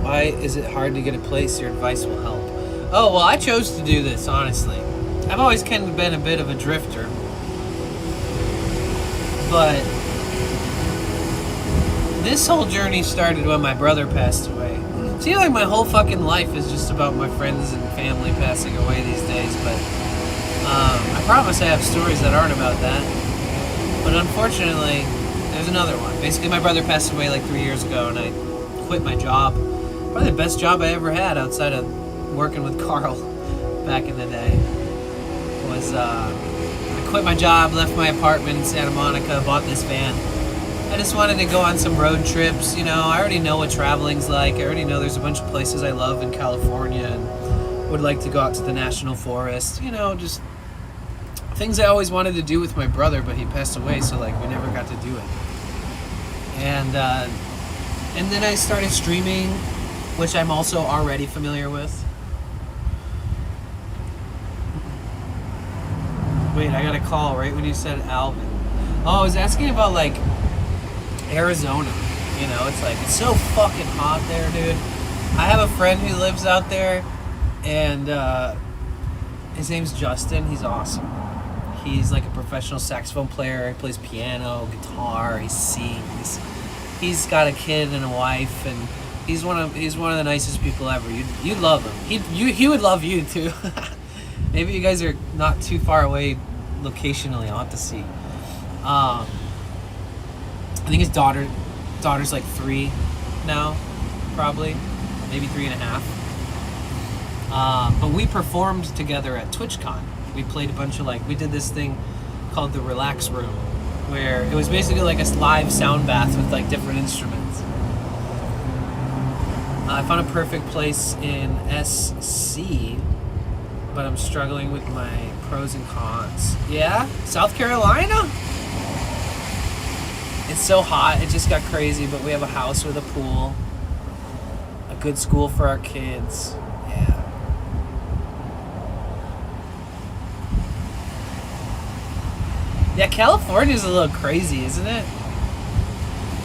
Why is it hard to get a place? Your advice will help. Oh, well, I chose to do this, honestly. I've always kind of been a bit of a drifter. But this whole journey started when my brother passed away. See, like, my whole fucking life is just about my friends and family passing away these days, but I promise I have stories that aren't about that. But unfortunately, there's another one. Basically, my brother passed away like 3 years ago, and I quit my job. Probably the best job I ever had outside of working with Carl back in the day. Was I quit my job, left my apartment in Santa Monica, bought this van. I just wanted to go on some road trips, you know. I already know what traveling's like. I already know there's a bunch of places I love in California and would like to go out to the National Forest, you know, just things I always wanted to do with my brother, but he passed away, so like we never got to do it. And then I started streaming, which I'm also already familiar with. Wait, I got a call right when you said Alvin. Oh, I was asking about like Arizona. You know, it's like, it's so fucking hot there, dude. I have a friend who lives out there, and his name's Justin. He's awesome. He's like a professional saxophone player. He plays piano, guitar, he sings. He's got a kid and a wife, and he's one of the nicest people ever. You'd love him. He would love you too. Maybe you guys are not too far away locationally. I'll have to see. I think his daughter's like 3 now, probably, maybe 3.5. But we performed together at TwitchCon. We played a bunch of we did this thing called the Relax Room, where it was basically like a live sound bath with like different instruments. I found a perfect place in SC, but I'm struggling with my pros and cons. Yeah? South Carolina? It's so hot, it just got crazy, but we have a house with a pool, a good school for our kids. Yeah. Yeah, California's a little crazy, isn't it?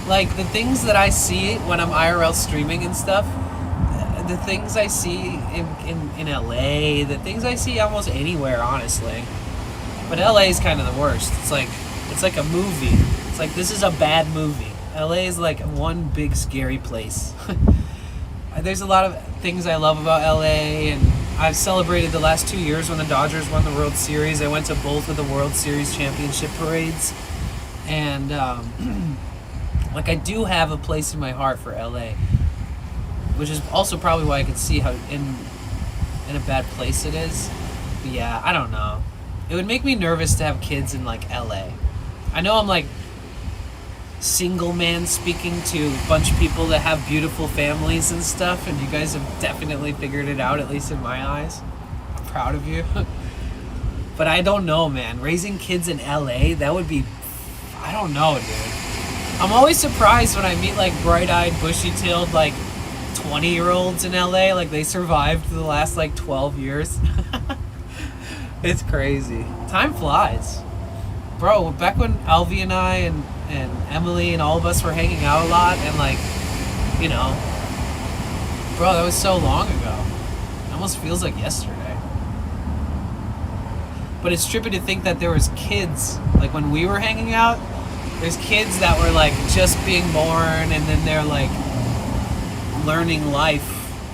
Like, the things that I see when I'm IRL streaming and stuff, the things I see in LA, the things I see almost anywhere, honestly. But LA is kind of the worst. It's like a movie. It's like, this is a bad movie. LA is like one big scary place. There's a lot of things I love about LA, and I've celebrated the last 2 years when the Dodgers won the World Series. I went to both of the World Series championship parades, and like, I do have a place in my heart for LA, which is also probably why I could see how in a bad place it is. But yeah, I don't know. It would make me nervous to have kids in like LA. I know I'm like single man speaking to a bunch of people that have beautiful families and stuff, and you guys have definitely figured it out, at least in my eyes. I'm proud of you. But I don't know, man. Raising kids in LA, that would be, I don't know, dude. I'm always surprised when I meet like bright-eyed, bushy-tailed like 20-year-olds in LA, like they survived the last like 12 years. It's crazy. Time flies. Bro, back when Alvy and I and Emily and all of us were hanging out a lot, and like, you know, bro, that was so long ago. It almost feels like yesterday. But it's trippy to think that there was kids, like when we were hanging out, there's kids that were like just being born, and then they're like learning life,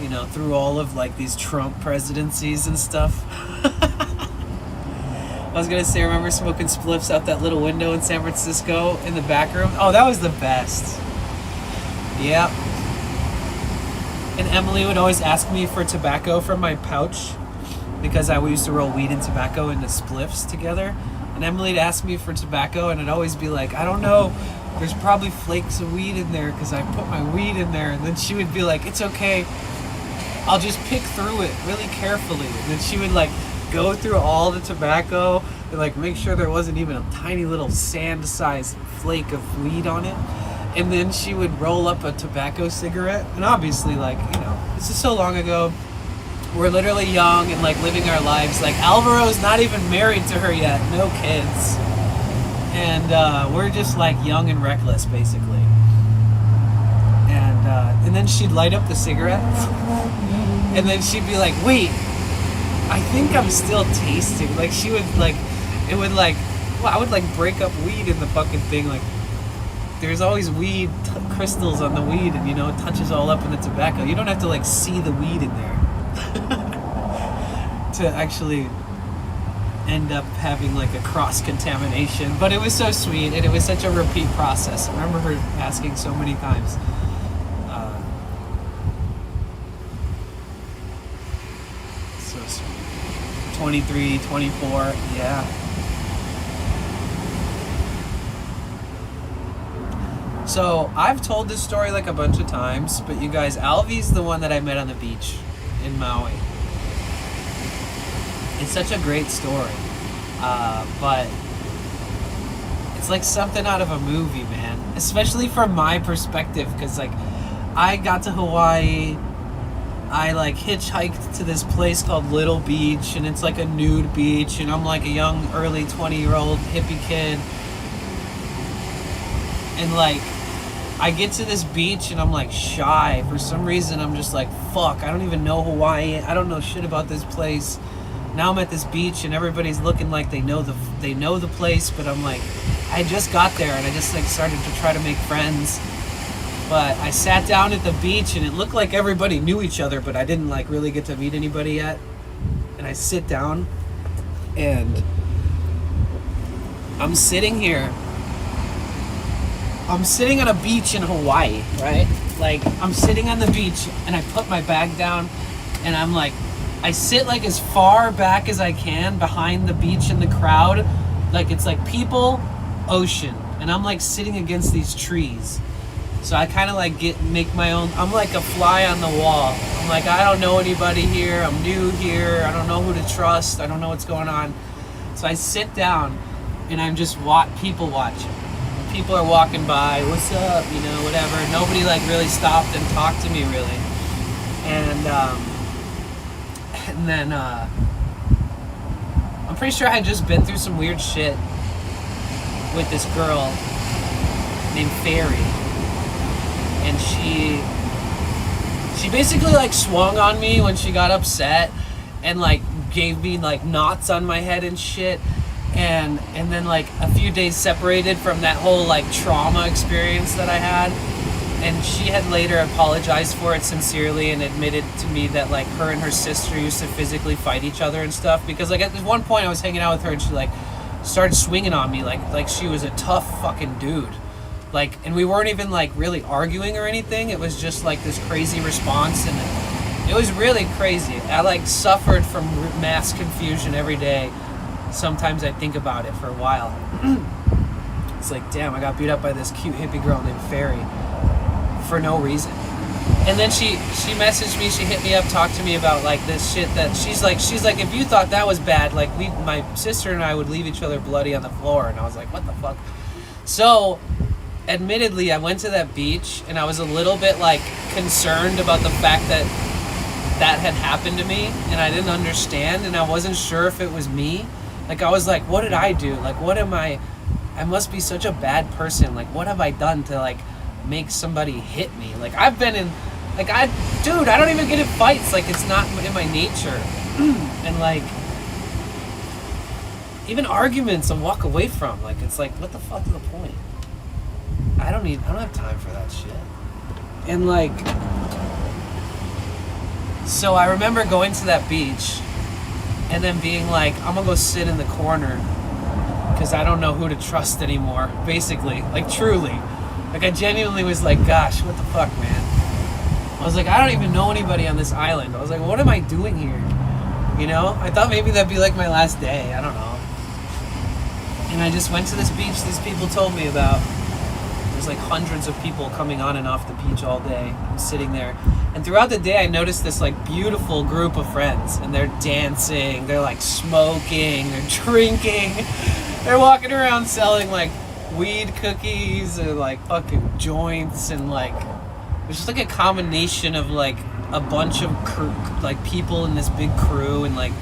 you know, through all of like these Trump presidencies and stuff. I was gonna say, remember smoking spliffs out that little window in San Francisco in the back room? Oh, that was the best. Yep. And Emily would always ask me for tobacco from my pouch, because we used to roll weed and tobacco into spliffs together. And Emily would ask me for tobacco, and I'd always be like, I don't know there's probably flakes of weed in there because I put my weed in there. And then she would be like, it's okay, I'll just pick through it really carefully. And then she would like go through all the tobacco and like make sure there wasn't even a tiny little sand-sized flake of weed on it. And then she would roll up a tobacco cigarette. And obviously, like, you know, this is so long ago. We're literally young and like living our lives. Like, Alvaro's not even married to her yet, no kids. And we're just like young and reckless, basically. And then she'd light up the cigarette. And then she'd be like, wait, I think I'm still tasting. Like, she would like, it would like, well, I would like break up weed in the fucking thing. Like, there's always weed crystals on the weed, and you know, it touches all up in the tobacco. You don't have to like see the weed in there to actually end up having like a cross-contamination. But it was so sweet, and it was such a repeat process. I remember her asking so many times. So sweet. 23, 24, yeah. So I've told this story like a bunch of times, but you guys, Alvy's the one that I met on the beach in Maui. It's such a great story, but it's like something out of a movie, man. Especially from my perspective, because like I got to Hawaii, I like hitchhiked to this place called Little Beach, and it's like a nude beach, and I'm like a young, early 20-year-old hippie kid, and like I get to this beach and I'm like shy. For some reason I'm just like, fuck, I don't even know Hawaii. I don't know shit about this place. Now I'm at this beach and everybody's looking like they know the place, but I'm like, I just got there and I just like started to try to make friends. But I sat down at the beach and it looked like everybody knew each other, but I didn't like really get to meet anybody yet. And I sit down and I'm sitting here. I'm sitting on a beach in Hawaii, right? Like, I'm sitting on the beach and I put my bag down and I'm like, I sit like as far back as I can behind the beach and the crowd. Like, it's like people, ocean. And I'm like sitting against these trees. So I kind of like make my own, I'm like a fly on the wall. I'm like, I don't know anybody here. I'm new here. I don't know who to trust. I don't know what's going on. So I sit down and I'm just people watching. People are walking by, what's up, you know, whatever. Nobody like really stopped and talked to me really. And then I'm pretty sure I had just been through some weird shit with this girl named Fairy. And she basically like swung on me when she got upset and like gave me like knots on my head and shit. And then like a few days separated from that whole like trauma experience that I had, and she had later apologized for it sincerely and admitted to me that like her and her sister used to physically fight each other and stuff, because like at one point I was hanging out with her and she like started swinging on me like she was a tough fucking dude, like, and we weren't even like really arguing or anything. It was just like this crazy response, and it was really crazy. I like suffered from mass confusion every day. Sometimes I think about it for a while. It's like, damn, I got beat up by this cute hippie girl named Fairy for no reason. And then she messaged me, she hit me up, talked to me about like this shit that she's like, if you thought that was bad, like my sister and I would leave each other bloody on the floor. And I was like, what the fuck? So admittedly, I went to that beach and I was a little bit like concerned about the fact that had happened to me, and I didn't understand, and I wasn't sure if it was me. Like, I was like, what did I do? Like, what am I must be such a bad person. Like, what have I done to, like, make somebody hit me? Like, I've been in, like, I don't even get in fights. Like, it's not in my nature. And, like, even arguments I walk away from. Like, it's like, what the fuck is the point? I don't have time for that shit. And, like, so I remember going to that beach and then being like, I'm gonna go sit in the corner because I don't know who to trust anymore, basically. Like, truly. Like, I genuinely was like, gosh, what the fuck, man? I was like, I don't even know anybody on this island. I was like, what am I doing here? You know? I thought maybe that'd be like my last day. I don't know. And I just went to this beach these people told me about. was like hundreds of people coming on and off the beach all day. I'm sitting there. And throughout the day, I noticed this like beautiful group of friends, and they're dancing, they're like smoking, they're drinking, they're walking around selling like weed cookies and like fucking joints, and like it was just like a combination of like a bunch of like people in this big crew, and like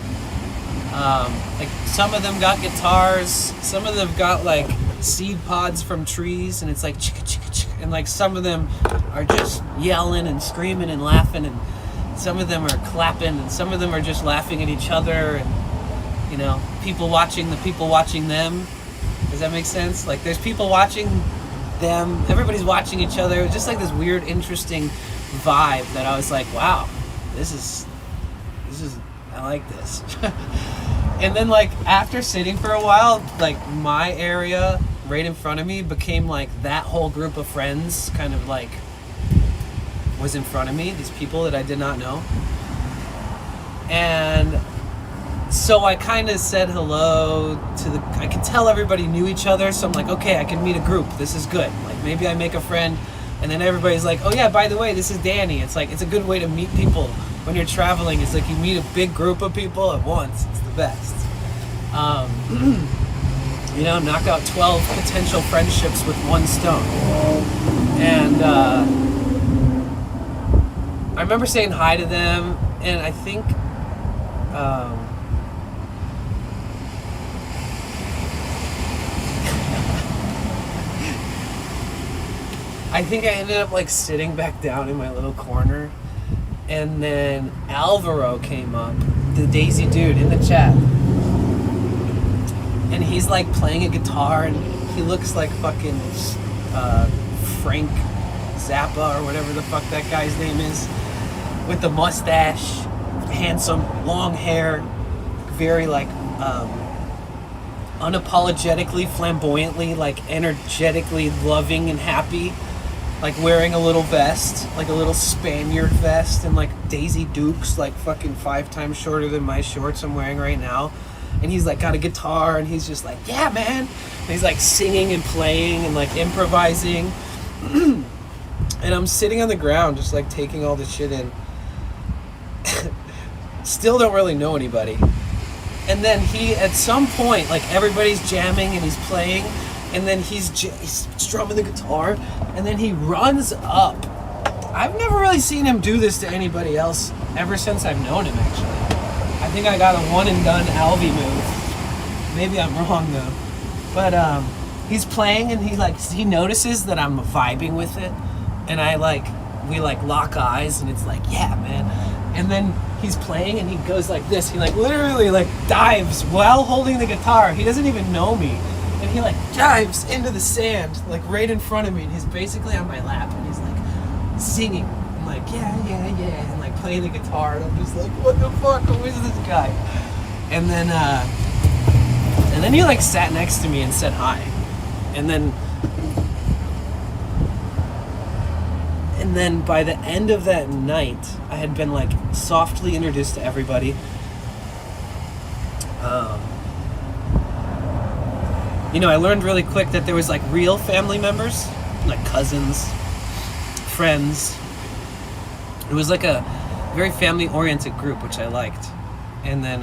some of them got guitars, some of them got like seed pods from trees, and it's like chicka chicka chicka, and like some of them are just yelling and screaming and laughing, and some of them are clapping, and some of them are just laughing at each other, and you know, people watching the people watching them. Does that make sense? Like there's people watching them, everybody's watching each other. It was just like this weird, interesting vibe that I was like, wow, this is I like this. And then like after sitting for a while, like my area right in front of me became like that whole group of friends kind of like was in front of me, these people that I did not know. And so I kind of said hello to I could tell everybody knew each other, so I'm like, okay, I can meet a group, this is good. Like maybe I make a friend, and then everybody's like, oh yeah, by the way, this is Danny. It's like, it's a good way to meet people when you're traveling. It's like you meet a big group of people at once. It's the best. You know, knock out 12 potential friendships with one stone. And I remember saying hi to them, and I think I ended up like sitting back down in my little corner, and then Alvaro came up, the Daisy dude in the chat, and he's like playing a guitar, and he looks like fucking Frank Zappa or whatever the fuck that guy's name is, with the mustache, handsome, long hair, very like unapologetically, flamboyantly, like energetically loving and happy, like wearing a little vest, like a little Spaniard vest, and like Daisy Dukes, like fucking 5 times shorter than my shorts I'm wearing right now. And he's like got a guitar, and he's just like, yeah, man. And he's like singing and playing and like improvising. And I'm sitting on the ground just like taking all this shit in. Still don't really know anybody. And then he, at some point, like everybody's jamming and he's playing, and then he's strumming the guitar, and then he runs up. I've never really seen him do this to anybody else ever since I've known him, actually. I think I got a one and done Alvy move. Maybe I'm wrong though. But he's playing, and he notices that I'm vibing with it, and we lock eyes, and it's like, yeah, man. And then he's playing, and he goes like this. He like literally like dives while holding the guitar. He doesn't even know me. And he like dives into the sand, like right in front of me, and he's basically on my lap, and he's like singing. I'm like, yeah, and like playing the guitar, and I'm just like, what the fuck? Who is this guy? And then he like sat next to me and said hi. And then by the end of that night, I had been like softly introduced to everybody. You know, I learned really quick that there was like real family members, like cousins, friends. It was like a very family-oriented group, which I liked. And then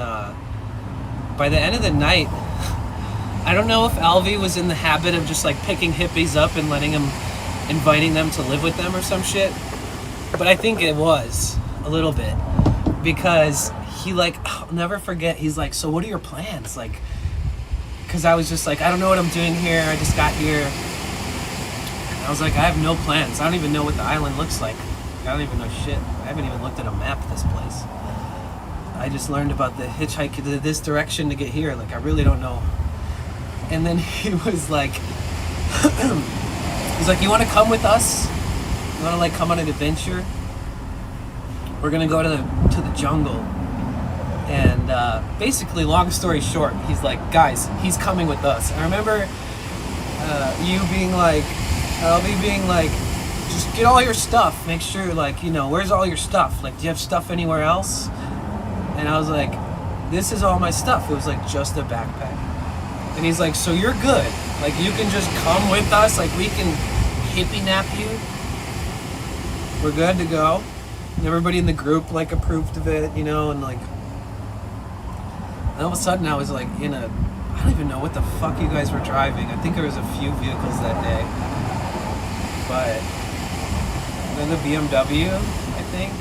by the end of the night, I don't know if Alvy was in the habit of just like picking hippies up and inviting them to live with them or some shit, but I think it was a little bit, because he like, I'll never forget, he's like, so what are your plans? Like, because I was just like, I don't know what I'm doing here, I just got here. And I was like, I have no plans. I don't even know what the island looks like. I don't even know shit. I haven't even looked at a map of this place. I just learned about the hitchhike to this direction to get here. Like, I really don't know. And then he was like, he's like, you want to come with us? You want to like come on an adventure? We're gonna go to the jungle. And basically, long story short, he's like, guys, he's coming with us. I remember you being like, Albie being like, just get all your stuff. Make sure, like, you know, where's all your stuff? Like, do you have stuff anywhere else? And I was like, this is all my stuff. It was like just a backpack. And he's like, so you're good. Like, you can just come with us. Like, we can hippie nap you. We're good to go. And everybody in the group like approved of it, you know, and like, and all of a sudden I was like in a, I don't even know what the fuck you guys were driving. I think there was a few vehicles that day, but then the BMW, I think,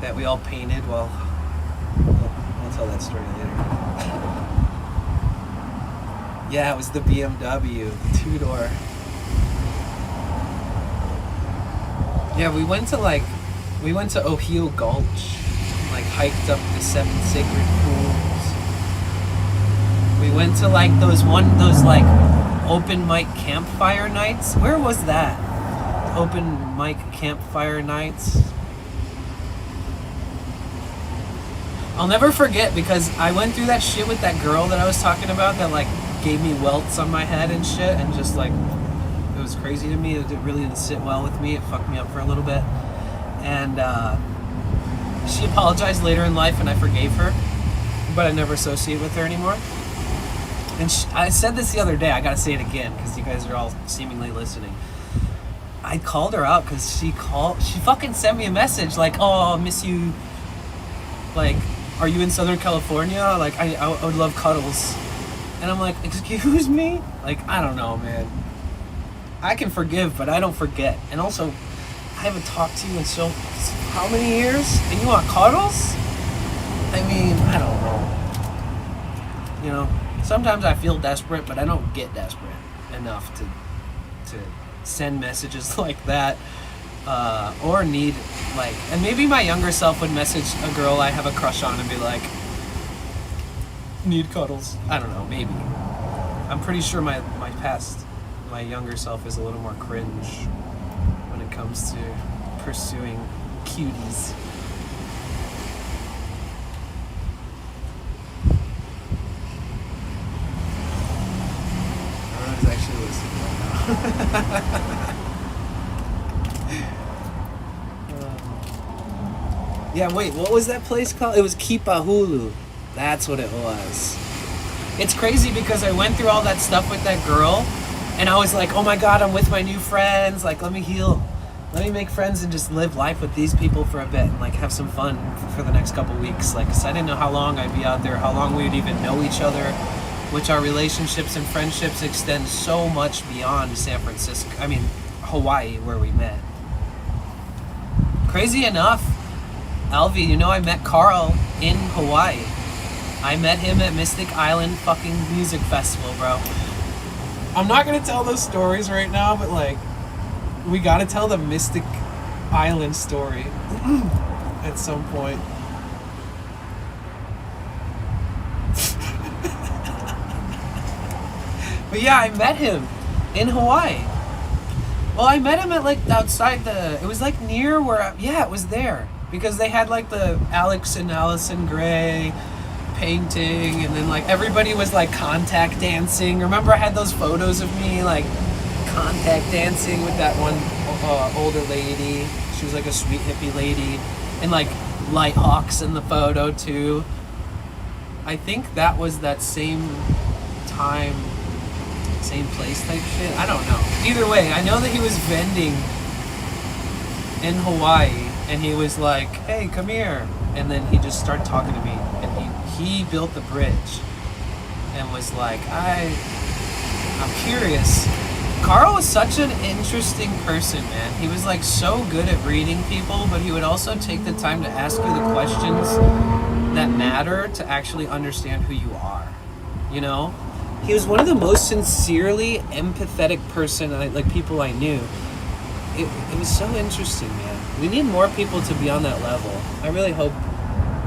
that we all painted. Well, I'll tell that story later. Yeah, it was the BMW, the two-door. Yeah, we went to Ohio Gulch, like hiked up the 7 sacred pools. We went to like those like open mic campfire nights. Where was that? Open mic campfire nights. I'll never forget because I went through that shit with that girl that I was talking about that like gave me welts on my head and shit, and just like it was crazy to me. It really didn't sit well with me. It fucked me up for a little bit. And she apologized later in life and I forgave her, but I never associate with her anymore. And I said this the other day, I gotta say it again because you guys are all seemingly listening. I called her out because she fucking sent me a message like, oh, I miss you, like, are you in Southern California? Like, I would love cuddles. And I'm like, excuse me? Like, I don't know, man. I can forgive, but I don't forget. And also, I haven't talked to you in so how many years? And you want cuddles? I mean, I don't know. You know, sometimes I feel desperate, but I don't get desperate enough to send messages like that. Or need, like, and maybe my younger self would message a girl I have a crush on and be like, need cuddles. I don't know, maybe. I'm pretty sure my younger self is a little more cringe when it comes to pursuing cuties. Everyone's actually listening right now. Yeah, wait, what was that place called? It was Kipahulu. That's what it was. It's crazy because I went through all that stuff with that girl, and I was like, oh my god, I'm with my new friends. Like, let me heal. Let me make friends and just live life with these people for a bit and, like, have some fun for the next couple weeks. Like, 'cause I didn't know how long I'd be out there, how long we would even know each other, which our relationships and friendships extend so much beyond San Francisco. I mean, Hawaii, where we met. Crazy enough, Alvi, you know I met Carl in Hawaii. I met him at Mystic Island fucking music festival, bro. I'm not gonna tell those stories right now, but like, we gotta tell the Mystic Island story at some point. But yeah, I met him in Hawaii. Well, I met him at like outside it was like near where, it was there. Because they had like the Alex and Allison Gray painting, and then like everybody was like contact dancing. Remember I had those photos of me like contact dancing with that one older lady. She was like a sweet hippie lady, and like light hawks in the photo too. I think that was that same time, same place type shit. I don't know. Either way, I know that he was vending in Hawaii. And he was like, hey, come here. And then he just started talking to me. And he built the bridge. And was like, I'm curious. Carl was such an interesting person, man. He was like so good at reading people, but he would also take the time to ask you the questions that matter to actually understand who you are. You know? He was one of the most sincerely empathetic people I knew. It was so interesting, man. We need more people to be on that level. I really hope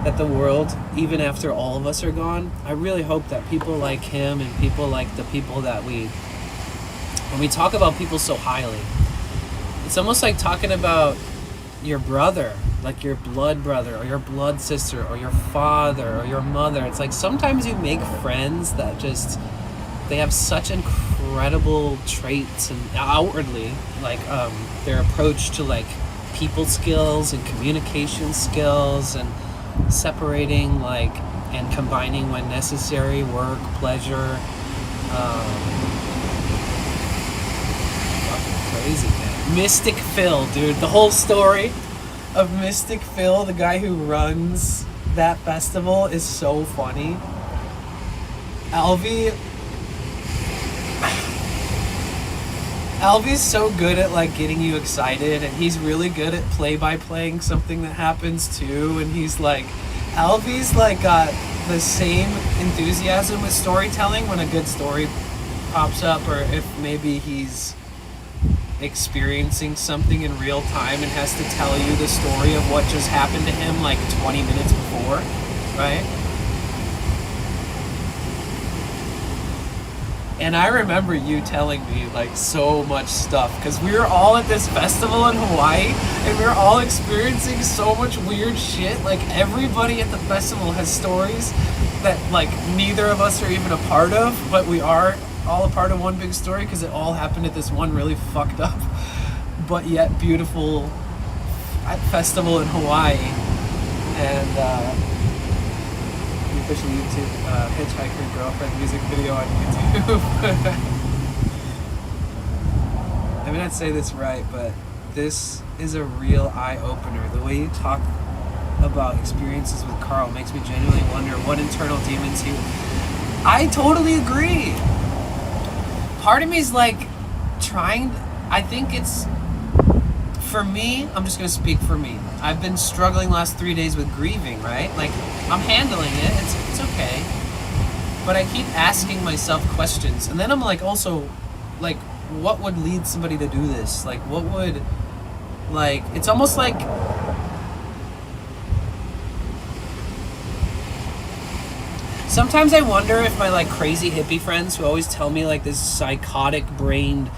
that the world, even after all of us are gone, I really hope that people like him and people like the people that when we talk about people so highly, it's almost like talking about your brother, like your blood brother or your blood sister or your father or your mother. It's like sometimes you make friends that just, they have such incredible traits and outwardly, like their approach to like people skills and communication skills and separating like and combining when necessary, work, pleasure. crazy, man. Mystic Phil, dude. The whole story of Mystic Phil, the guy who runs that festival, is so funny. Alvy's so good at like getting you excited, and he's really good at play-by-playing something that happens too. And he's like, Alvy's like got the same enthusiasm with storytelling when a good story pops up, or if maybe he's experiencing something in real time and has to tell you the story of what just happened to him like 20 minutes before, right? And I remember you telling me like so much stuff, because we were all at this festival in Hawaii and we were all experiencing so much weird shit. Like everybody at the festival has stories that like neither of us are even a part of, but we are all a part of one big story because it all happened at this one really fucked up but yet beautiful festival in Hawaii. And the official YouTube Hitchhiker Girlfriend music video on YouTube. I may not say this right, but this is a real eye-opener. The way you talk about experiences with Carl makes me genuinely wonder what internal demons I totally agree. Part of me is like trying, I think it's, for me, I'm just going to speak for me. I've been struggling last 3 days with grieving, right? Like, I'm handling it, it's okay. But I keep asking myself questions. And then I'm like, also, like, what would lead somebody to do this? Like, what would, like, it's almost like, sometimes I wonder if my, like, crazy hippie friends who always tell me, like, this psychotic-brained,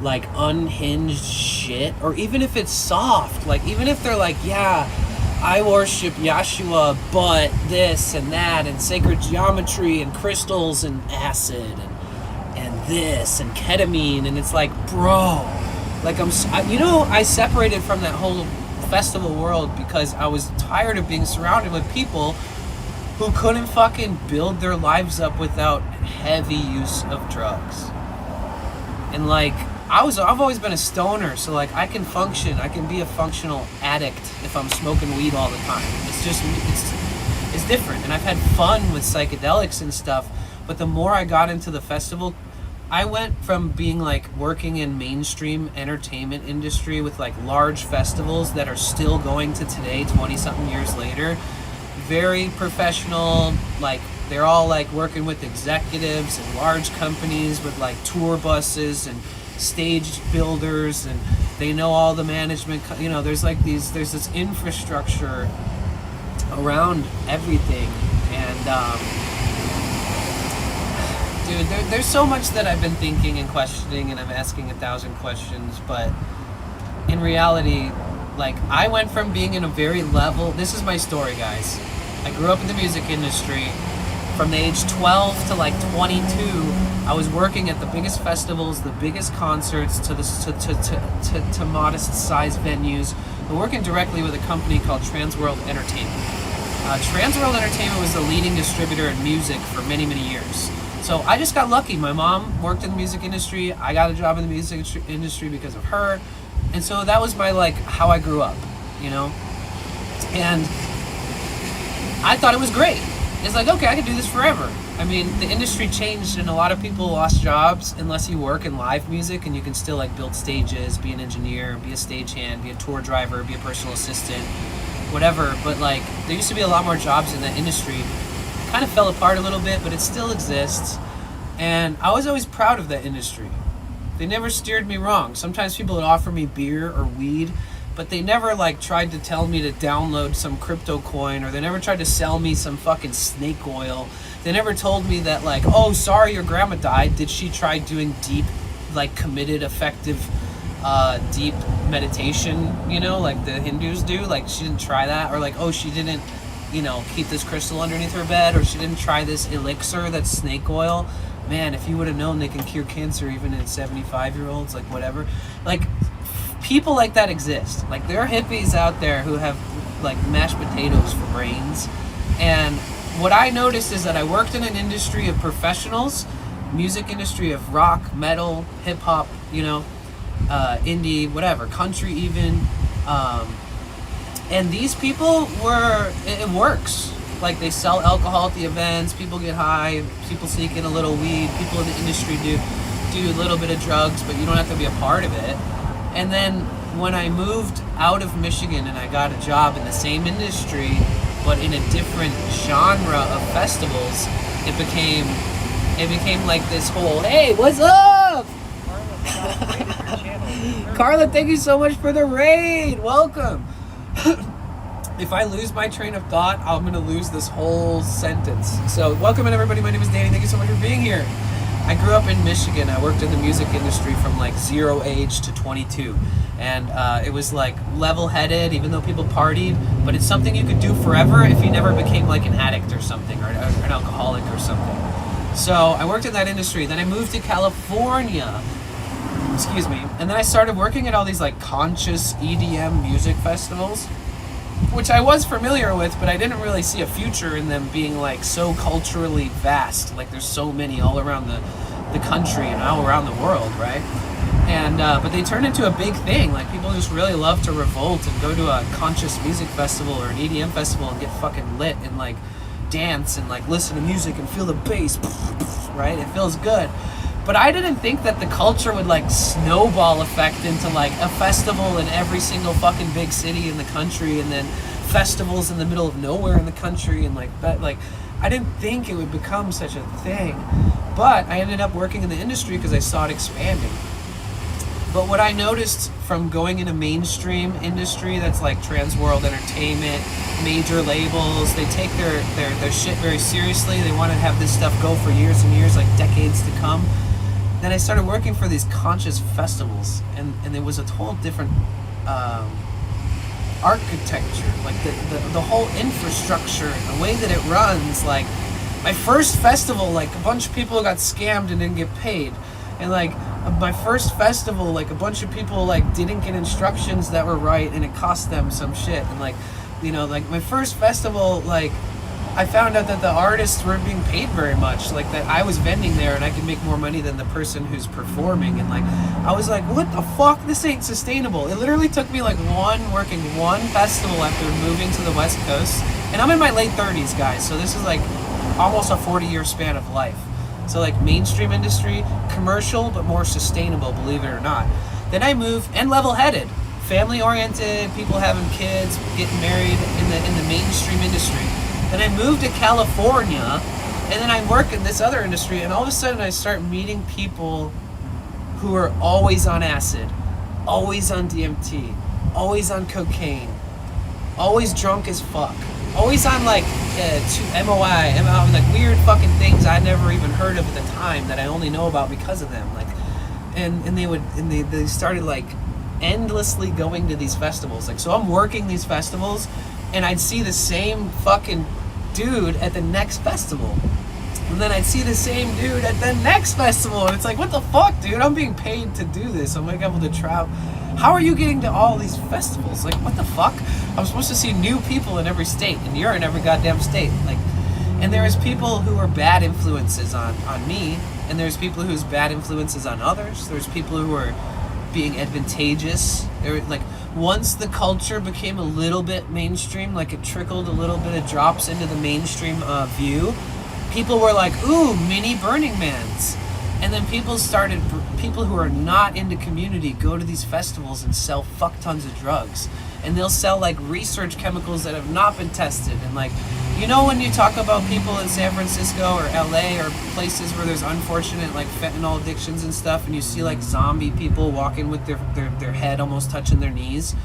like, unhinged shit, or even if it's soft, like, even if they're like, yeah, I worship Yeshua, but this and that, and sacred geometry, and crystals, and acid, and this, and ketamine, and it's like, bro, like, I separated from that whole festival world because I was tired of being surrounded with people who couldn't fucking build their lives up without heavy use of drugs. And like, I've always been a stoner, so like I can function. I can be a functional addict if I'm smoking weed all the time. It's different. And I've had fun with psychedelics and stuff, but the more I got into the festival, I went from being like working in mainstream entertainment industry with like large festivals that are still going to today, 20 something years later, very professional, like they're all like working with executives and large companies with like tour buses and stage builders, and they know all the management, you know, there's this infrastructure around everything. And dude, there's so much that I've been thinking and questioning, and I'm asking 1,000 questions, but in reality, like, I went from being in a very level, this is my story, guys. I grew up in the music industry. From the age 12 to like 22, I was working at the biggest festivals, the biggest concerts, to modest sized venues. I'm working directly with a company called Transworld Entertainment. Transworld Entertainment was the leading distributor in music for many, many years. So I just got lucky. My mom worked in the music industry. I got a job in the music industry because of her. And so that was my, like, how I grew up, you know? And I thought it was great. It's like, okay, I can do this forever. I mean, the industry changed and a lot of people lost jobs unless you work in live music, and you can still like build stages, be an engineer, be a stagehand, be a tour driver, be a personal assistant, whatever. But like, there used to be a lot more jobs in that industry. It kind of fell apart a little bit, but it still exists. And I was always proud of that industry. They never steered me wrong. Sometimes people would offer me beer or weed, but they never like tried to tell me to download some crypto coin, or they never tried to sell me some fucking snake oil. They never told me that like, oh, sorry, your grandma died. Did she try doing deep, like committed, effective, deep meditation, you know, like the Hindus do? Like, she didn't try that. Or like, oh, she didn't, you know, keep this crystal underneath her bed, or she didn't try this elixir that's snake oil. Man, if you would have known they can cure cancer even in 75-year-olds, like whatever. Like, people like that exist. Like, there are hippies out there who have like mashed potatoes for brains. And what I noticed is that I worked in an industry of professionals, music industry of rock, metal, hip hop, you know, indie, whatever, country even. And these people it works. Like, they sell alcohol at the events, people get high, people sneak in a little weed, people in the industry do a little bit of drugs, but you don't have to be a part of it. And then when I moved out of Michigan and I got a job in the same industry, but in a different genre of festivals, it became like this whole, hey, what's up? Carla, thank you so much for the raid. Welcome. If I lose my train of thought, I'm going to lose this whole sentence. So, welcome in everybody. My name is Danny. Thank you so much for being here. I grew up in Michigan. I worked in the music industry from like 0 age to 22. And it was like level-headed, even though people partied. But it's something you could do forever if you never became like an addict or something, or an alcoholic or something. So, I worked in that industry. Then I moved to California. Excuse me. And then I started working at all these like conscious EDM music festivals, which I was familiar with, but I didn't really see a future in them being like so culturally vast. Like, there's so many all around the country and all around the world, right? And but they turned into a big thing. Like, people just really love to revolt and go to a conscious music festival or an EDM festival and get fucking lit and like dance and like listen to music and feel the bass, right? It feels good. But I didn't think that the culture would like snowball effect into like a festival in every single fucking big city in the country, and then festivals in the middle of nowhere in the country, and like I didn't think it would become such a thing. But I ended up working in the industry because I saw it expanding. But what I noticed from going in a mainstream industry that's like Trans World Entertainment, major labels, they take their shit very seriously. They want to have this stuff go for years and years, like decades to come. Then I started working for these conscious festivals, and it was a total different architecture, like the whole infrastructure, the way that it runs. Like, my first festival, like a bunch of people got scammed and didn't get paid, and like my first festival, like a bunch of people like didn't get instructions that were right, and it cost them some shit. And like, you know, like my first festival, like I found out that the artists weren't being paid very much, like that I was vending there and I could make more money than the person who's performing. And like, I was like, what the fuck? This ain't sustainable. It literally took me like working one festival after moving to the West Coast. And I'm in my late 30s, guys. So this is like almost a 40-year span of life. So like mainstream industry, commercial, but more sustainable, believe it or not. Then I moved, and level-headed, family-oriented, people having kids, getting married in the mainstream industry. Then I moved to California, and then I work in this other industry, and all of a sudden I start meeting people who are always on acid, always on DMT, always on cocaine, always drunk as fuck, always on like MOI, like weird fucking things I never even heard of at the time that I only know about because of them. Like, and they started like endlessly going to these festivals. Like, so I'm working these festivals, and I'd see the same fucking dude at the next festival. And then I'd see the same dude at the next festival. And it's like, what the fuck, dude? I'm being paid to do this. I'm like able to travel. How are you getting to all these festivals? Like, what the fuck? I'm supposed to see new people in every state, and you're in every goddamn state. Like, and there's people who are bad influences on me, and there's people who's bad influences on others. There's people who are being advantageous. They're like, once the culture became a little bit mainstream, like it trickled a little bit of drops into the mainstream view, people were like, ooh, mini Burning Mans. And then people who are not into community go to these festivals and sell fuck tons of drugs. And they'll sell like research chemicals that have not been tested. And like, you know, when you talk about people in San Francisco or LA or places where there's unfortunate like fentanyl addictions and stuff, and you see like zombie people walking with their head almost touching their knees,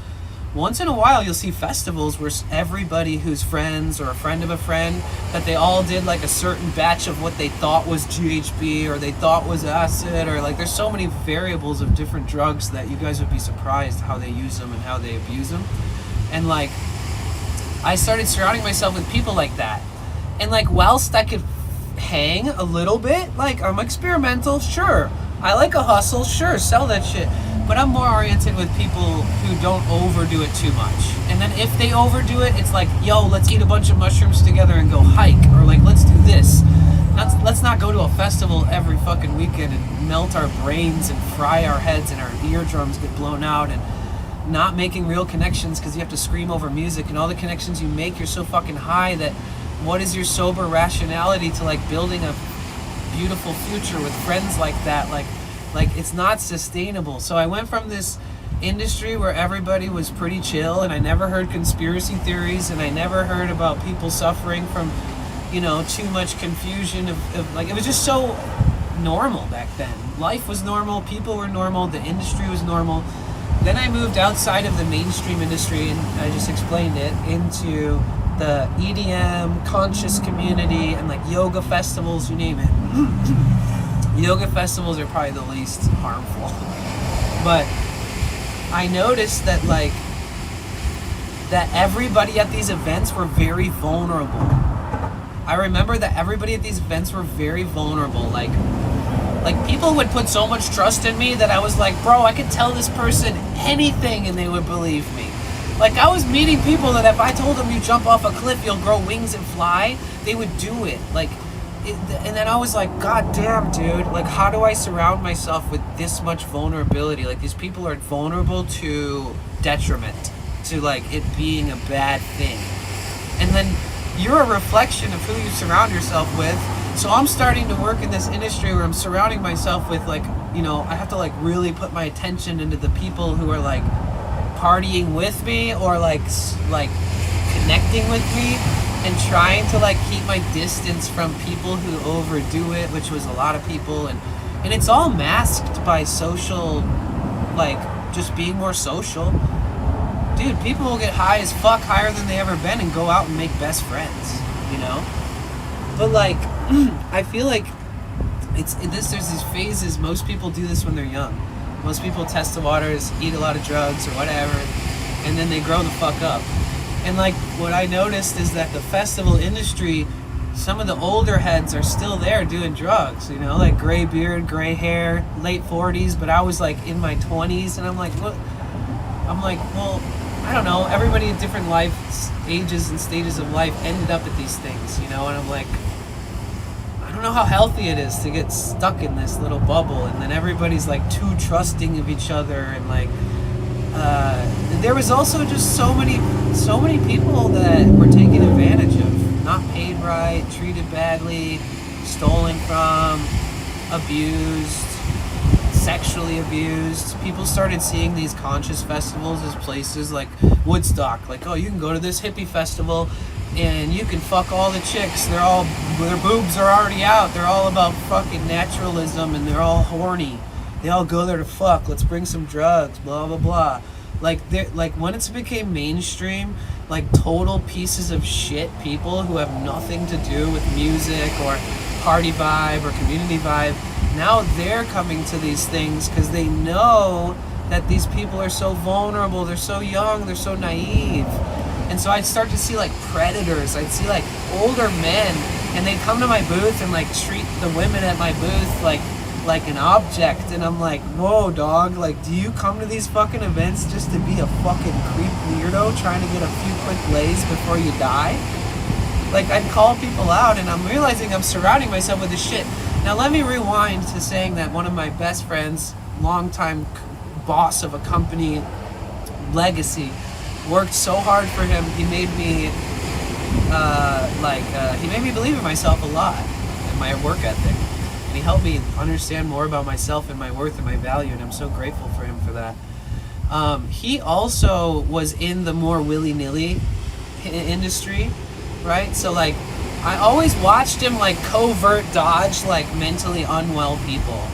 once in a while you'll see festivals where everybody who's friends or a friend of a friend, that they all did like a certain batch of what they thought was GHB or they thought was acid, or like there's so many variables of different drugs that you guys would be surprised how they use them and how they abuse them. And like, I started surrounding myself with people like that. And like, whilst I could hang a little bit, like I'm experimental, sure. I like a hustle, sure, sell that shit. But I'm more oriented with people who don't overdo it too much. And then if they overdo it, it's like, yo, let's eat a bunch of mushrooms together and go hike, or like, let's do this. let's not go to a festival every fucking weekend and melt our brains and fry our heads and our eardrums get blown out and not making real connections because you have to scream over music, and all the connections you make, you're so fucking high that what is your sober rationality to like building a beautiful future with friends like that? Like it's not sustainable. So I went from this industry where everybody was pretty chill, and I never heard conspiracy theories, and I never heard about people suffering from, you know, too much confusion of like, it was just so normal back then. Life was normal, people were normal, the industry was normal. Then I moved outside of the mainstream industry, and I just explained it, into the EDM, conscious community, and like yoga festivals, you name it. Yoga festivals are probably the least harmful. But I noticed that like, that everybody at these events were very vulnerable. I remember that everybody at these events were very vulnerable. Like people would put so much trust in me that I was like, bro, I could tell this person anything and they would believe me. Like, I was meeting people that if I told them you jump off a cliff, you'll grow wings and fly, they would do it. And then I was like, God damn, dude, like, how do I surround myself with this much vulnerability? Like, these people are vulnerable to detriment, to like it being a bad thing. And then you're a reflection of who you surround yourself with. So I'm starting to work in this industry where I'm surrounding myself with, like, you know, I have to like really put my attention into the people who are like partying with me or like connecting with me, and trying to like keep my distance from people who overdo it, which was a lot of people, and it's all masked by social, like, just being more social. Dude, people will get high as fuck, higher than they ever been, and go out and make best friends, you know? But like, I feel like there's these phases. Most people do this when they're young. Most people test the waters, eat a lot of drugs or whatever, and then they grow the fuck up. And like, what I noticed is that the festival industry, some of the older heads are still there doing drugs, you know, like gray beard, gray hair, late 40s, but I was like in my 20s, and I'm like, what? I'm like, well, I don't know, everybody at different life ages and stages of life ended up at these things, you know, and I'm like, I don't know how healthy it is to get stuck in this little bubble, and then everybody's like too trusting of each other, and like, there was also just so many people that were taken advantage of, not paid right, treated badly, stolen from, abused, sexually abused. People started seeing these conscious festivals as places like Woodstock, like, oh, you can go to this hippie festival and you can fuck all the chicks, their boobs are already out, they're all about fucking naturalism, and they're all horny, they all go there to fuck, let's bring some drugs, blah blah blah. Like, when it became mainstream, like total pieces of shit people who have nothing to do with music or party vibe or community vibe, now they're coming to these things because they know that these people are so vulnerable, they're so young, they're so naive. And so I'd start to see like predators, I'd see like older men, and they'd come to my booth and like treat the women at my booth like an object, and I'm like, whoa, dog, like, do you come to these fucking events just to be a fucking creep weirdo trying to get a few quick lays before you die? Like, I'd call people out, and I'm realizing I'm surrounding myself with this shit. Now let me rewind to saying that one of my best friends, longtime boss of a company, legacy, worked so hard for him, he made me he made me believe in myself a lot, and my work ethic. And he helped me understand more about myself and my worth and my value, and I'm so grateful for him for that. He also was in the more willy-nilly industry, right? So like, I always watched him like covert dodge like mentally unwell people.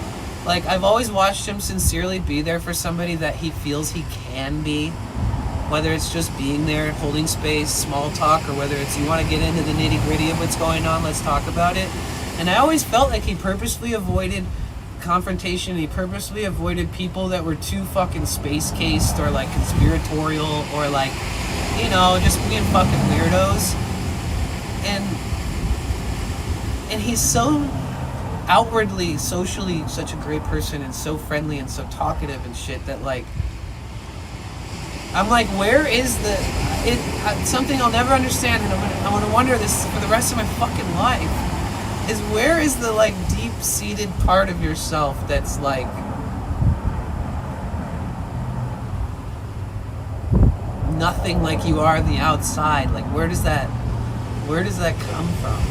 Like, I've always watched him sincerely be there for somebody that he feels he can be, whether it's just being there, holding space, small talk, or whether it's you want to get into the nitty-gritty of what's going on, let's talk about it. And I always felt like he purposely avoided confrontation. He purposely avoided people that were too fucking space-cased or like conspiratorial or like, you know, just being fucking weirdos. And he's so outwardly, socially such a great person, and so friendly and so talkative and shit, that like, I'm like, where is something I'll never understand, and I'm gonna wonder this for the rest of my fucking life. is where is the like deep-seated part of yourself that's like nothing like you are on the outside? Like where does that come from?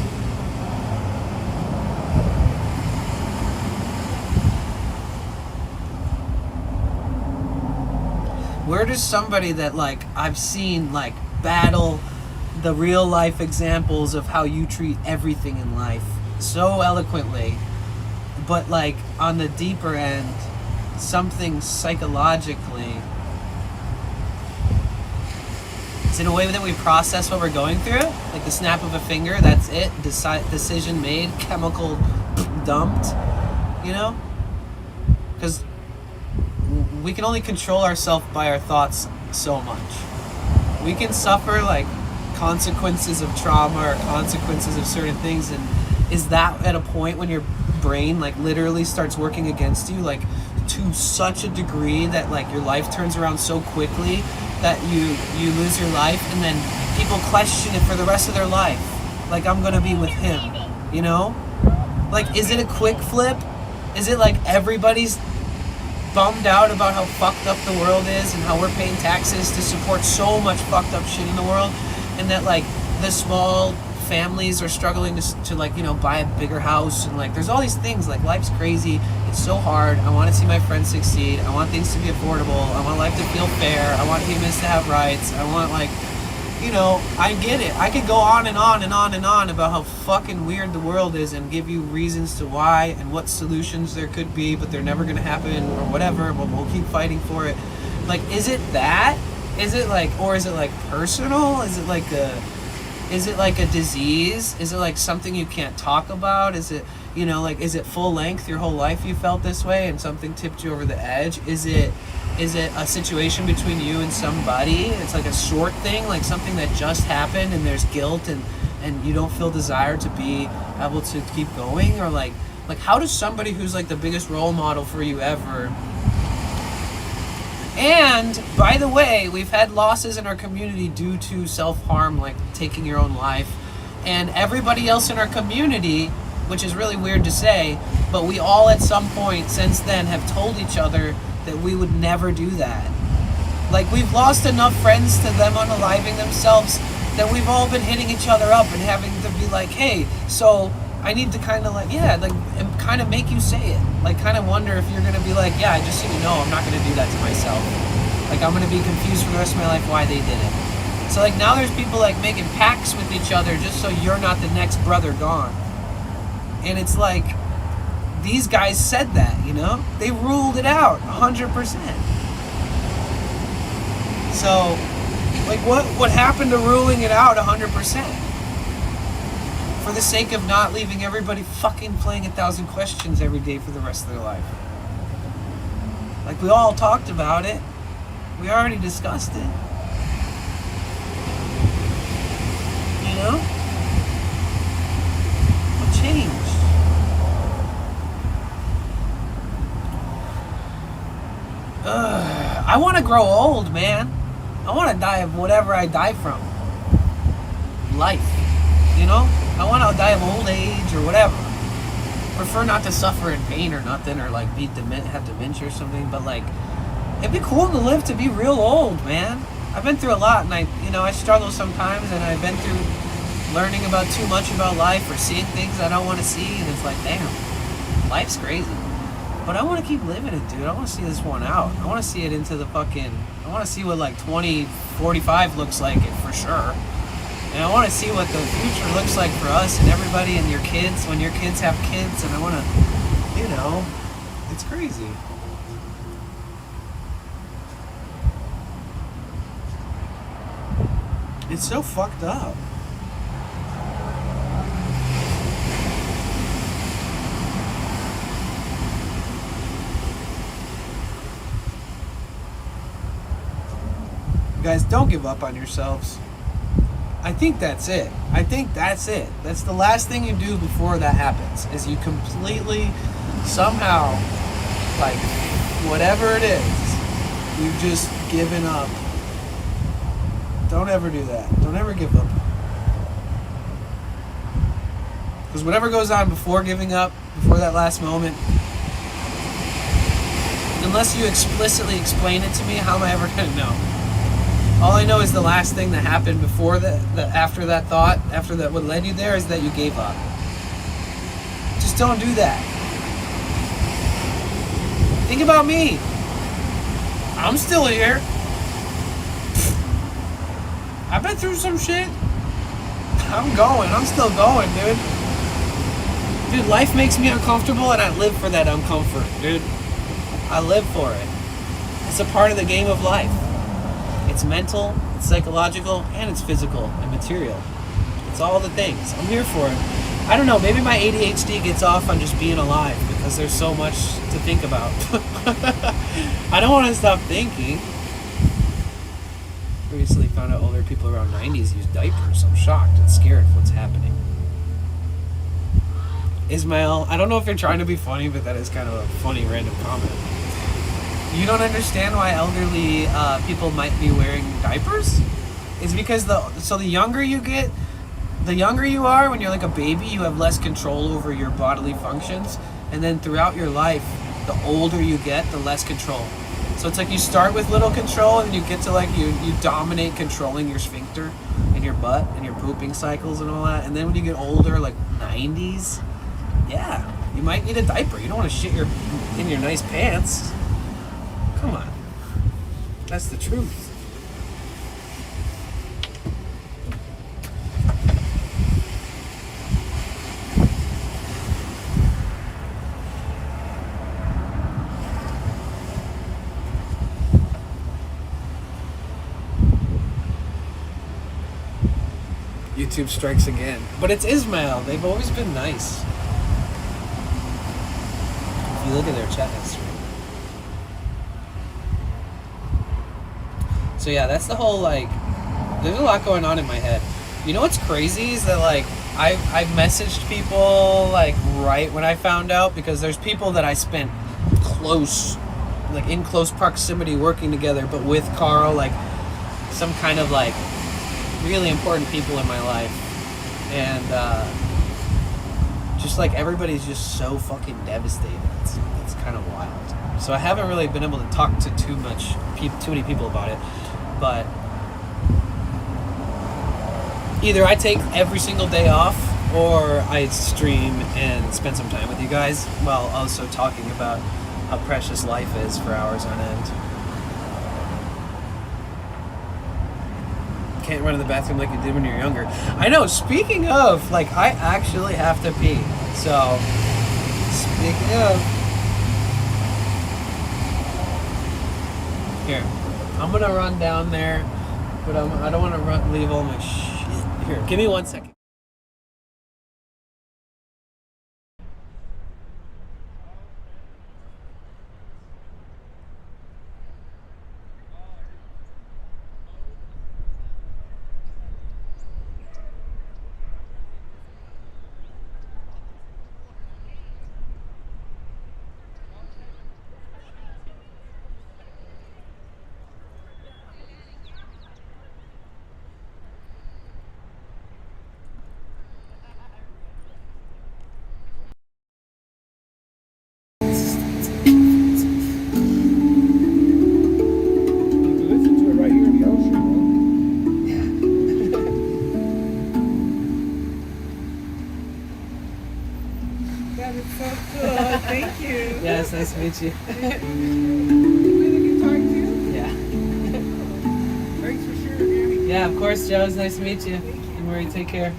Where does somebody that like I've seen like battle the real life examples of how you treat everything in life so eloquently, but like on the deeper end, something psychologically, is it a way that we process what we're going through? Like the snap of a finger, that's it, decision made, chemical dumped, you know? Because we can only control ourselves by our thoughts so much. We can suffer like consequences of trauma or consequences of certain things, and is that at a point when your brain like literally starts working against you, like to such a degree that like your life turns around so quickly that you lose your life, and then people question it for the rest of their life, like I'm gonna be with him, you know? Like, is it a quick flip? Is it like everybody's bummed out about how fucked up the world is and how we're paying taxes to support so much fucked up shit in the world, and that like the small families are struggling to like, you know, buy a bigger house, and like there's all these things, like life's crazy, it's so hard, I want to see my friends succeed, I want things to be affordable, I want life to feel fair, I want humans to have rights, I want like, you know, I get it. I could go on and on and on and on about how fucking weird the world is and give you reasons to why and what solutions there could be, but they're never going to happen or whatever, but we'll keep fighting for it. Like, is it that? Is it like, or is it like personal? Is it like a disease? Is it like something you can't talk about? Is it, you know, like, is it full length your whole life you felt this way and something tipped you over the edge? Is it a situation between you and somebody? It's like a short thing, like something that just happened and there's guilt and you don't feel desire to be able to keep going? Or like how does somebody who's like the biggest role model for you ever, and by the way, we've had losses in our community due to self-harm, like taking your own life, and everybody else in our community, which is really weird to say, but we all at some point since then have told each other that we would never do that. Like, we've lost enough friends to them unaliving themselves that we've all been hitting each other up and having to be like, hey, so I need to kind of like, yeah, like, and kind of make you say it. Like, kind of wonder if you're going to be like, yeah, just so you know, I'm not going to do that to myself. Like, I'm going to be confused for the rest of my life why they did it. So, like, now there's people, like, making pacts with each other just so you're not the next brother gone. And it's like, these guys said that, you know? They ruled it out 100%. So, like, what happened to ruling it out 100%? For the sake of not leaving everybody fucking playing 1,000 questions every day for the rest of their life. Like, we all talked about it. We already discussed it. You know? What changed? I want to grow old, man. I want to die of whatever I die from. Life. You know? I want to die of old age or whatever. Prefer not to suffer in pain or nothing, or like have dementia or something, but like, it'd be cool to live to be real old, man. I've been through a lot, and I struggle sometimes, and I've been through learning about too much about life or seeing things I don't want to see, and it's like, damn, life's crazy. But I want to keep living it, dude. I want to see this one out. I want to see it into the I want to see what like 2045 looks like it for sure. And I want to see what the future looks like for us and everybody and your kids when your kids have kids. And I want to, you know, it's crazy. It's so fucked up. Guys, don't give up on yourselves. I think that's it. That's the last thing you do before that happens, is you completely, somehow, like, whatever it is, you've just given up. Don't ever do that. Don't ever give up. Because whatever goes on before giving up, before that last moment, unless you explicitly explain it to me, how am I ever going to know? All I know is the last thing that happened before after that thought, after that, what led you there, is that you gave up. Just don't do that. Think about me. I'm still here. I've been through some shit. I'm going. I'm still going, dude. Dude, life makes me uncomfortable, and I live for that uncomfort, dude. I live for it. It's a part of the game of life. It's mental, it's psychological, and it's physical and material. It's all the things. I'm here for it. I don't know, maybe my ADHD gets off on just being alive because there's so much to think about. I don't want to stop thinking. Recently found out older people around 90s use diapers. I'm shocked and scared of what's happening. Ismail, I don't know if you're trying to be funny, but that is kind of a funny random comment. You don't understand why elderly people might be wearing diapers? It's because the younger you get, the younger you are, when you're like a baby, you have less control over your bodily functions. And then throughout your life, the older you get, the less control. So it's like you start with little control and you get to like, you dominate controlling your sphincter and your butt and your pooping cycles and all that. And then when you get older, like 90s, yeah, you might need a diaper. You don't want to shit in your nice pants. Come on. That's the truth. YouTube strikes again. But it's Ismail. They've always been nice. If you look at their chat history. So yeah, that's the whole, like, there's a lot going on in my head. You know what's crazy is that, like, I messaged people, like, right when I found out, because there's people that I spent in close proximity working together, but with Carl, like, some kind of, like, really important people in my life. And, just, like, everybody's just so fucking devastated. It's kind of wild. So I haven't really been able to talk to too many people about it. But either I take every single day off or I stream and spend some time with you guys while also talking about how precious life is for hours on end. Can't run to the bathroom like you did when you were younger. I know, speaking of, like, I actually have to pee. So, speaking of, here. I'm gonna run down there, but I don't want to leave all my shit here. Give me 1 second. Thank you. Yeah, it's nice to meet you. Really good talk to you. Yeah. Thanks for sharing, Annie. Yeah, of course, Joe. It's nice to meet you. And Marie, take care.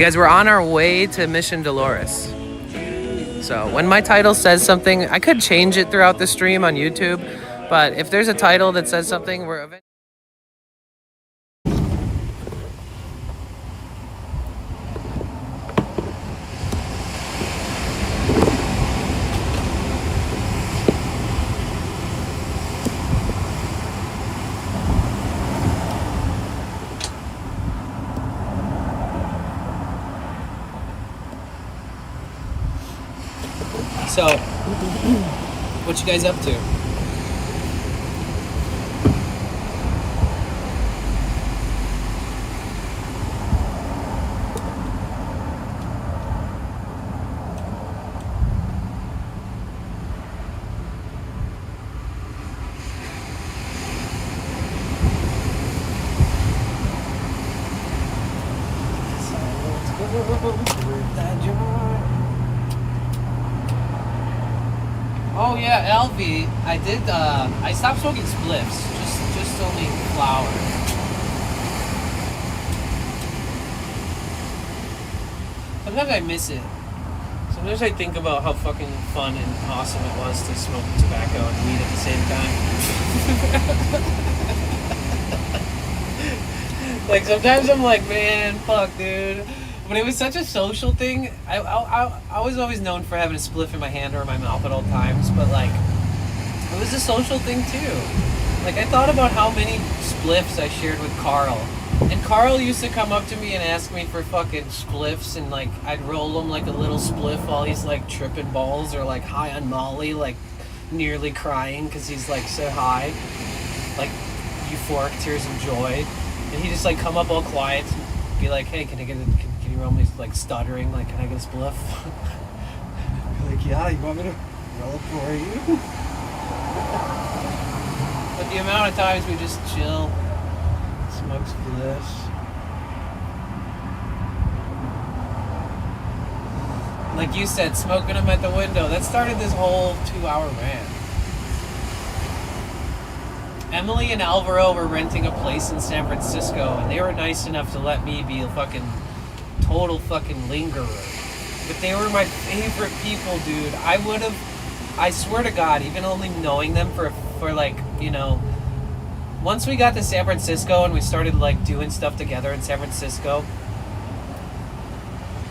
Because we're on our way to Mission Dolores. So when my title says something, I could change it throughout the stream on YouTube, but if there's a title that says something, we're eventually... So, what you guys up to? Oh yeah, LV. I did. I stopped smoking spliffs. Just only flower. Sometimes I miss it. Sometimes I think about how fucking fun and awesome it was to smoke tobacco and weed at the same time. Like sometimes I'm like, man, fuck, dude. But it was such a social thing. I was always known for having a spliff in my hand or in my mouth at all times, but like, it was a social thing too. Like I thought about how many spliffs I shared with Carl. And Carl used to come up to me and ask me for fucking spliffs, and like, I'd roll him like a little spliff while he's like tripping balls or like high on Molly, like nearly crying because he's like so high. Like euphoric tears of joy. And he'd just like come up all quiet and be like, hey, can you roll me, like stuttering, like, can I get a spliff? I'd be like, yeah, you want me to roll it for you? But the amount of times we just chill, smoke spliffs. Like you said, smoking them at the window, that started this whole 2-hour rant. Emily and Alvaro were renting a place in San Francisco, and they were nice enough to let me be a fucking total fucking lingerer. But they were my favorite people, dude. I swear to God, even only knowing them for like, you know, once we got to San Francisco and we started like doing stuff together in San Francisco,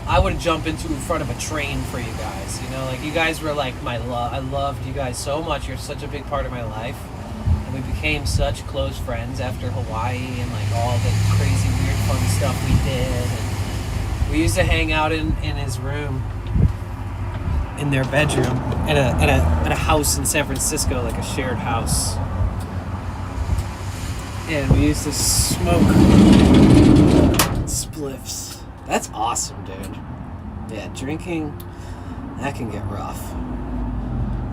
I would jump in front of a train for you guys. You know, like you guys were like my love. I loved you guys so much. You're such a big part of my life. We became such close friends after Hawaii and like all the crazy weird fun stuff we did. And we used to hang out in his room, in their bedroom, at a house in San Francisco, like a shared house. And we used to smoke spliffs. That's awesome, dude. Yeah, drinking, that can get rough.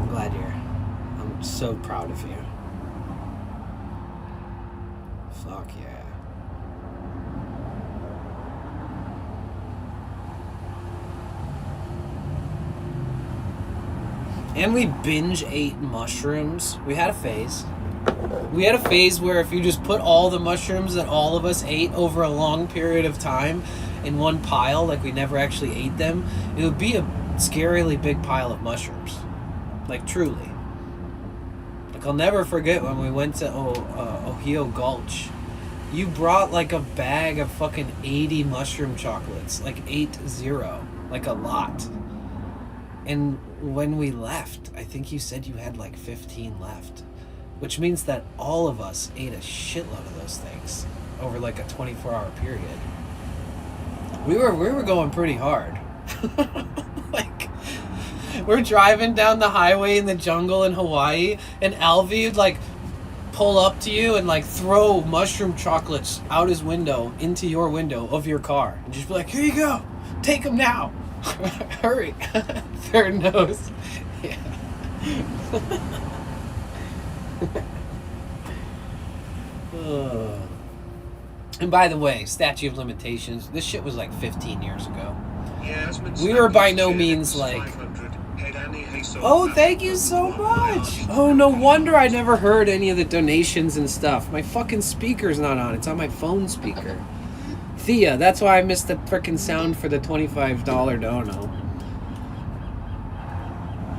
I'm so proud of you. Fuck yeah. And we binge ate mushrooms. We had a phase. Where if you just put all the mushrooms that all of us ate over a long period of time in one pile, like we never actually ate them, it would be a scarily big pile of mushrooms. Like truly. Like I'll never forget when we went to Ohio Gulch. You brought like a bag of fucking 80 mushroom chocolates, like 80, like a lot. And when we left, I think you said you had like 15 left, which means that all of us ate a shitload of those things over like a 24-hour period. We were going pretty hard. Like, we're driving down the highway in the jungle in Hawaii, and Alvy would like pull up to you and like throw mushroom chocolates out his window into your window of your car and just be like, here you go, take them now. Hurry. Third nose. Yeah. And by the way, statute of limitations, this shit was like 15 years ago. We were by no means like, oh, thank you so much. Oh, no wonder I never heard any of the donations and stuff. My fucking speaker's not on. It's on my phone speaker. Thea, that's why I missed the frickin' sound for the $25 dono.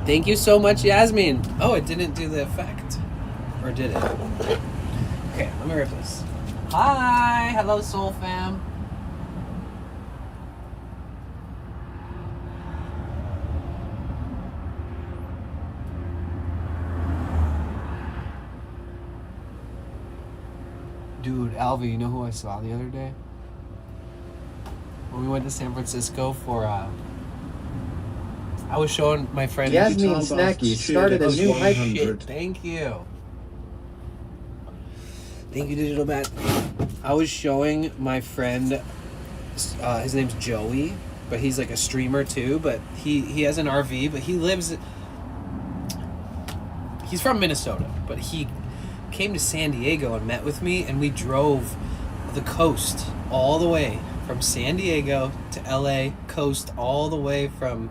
Thank you so much, Yasmin. Oh, it didn't do the effect. Or did it? Okay, let me rip this. Hi! Hello, Soul Fam. Dude, Alvi, you know who I saw the other day? When we went to San Francisco for, I was showing my friend... Yasmin Snacky started a new hype. Shit, thank you. Thank you, Digital Matt. I was showing my friend, his name's Joey, but he's like a streamer too, but he has an RV, but he's from Minnesota, but he came to San Diego and met with me, and we drove the coast all the way from San Diego to LA, coast all the way from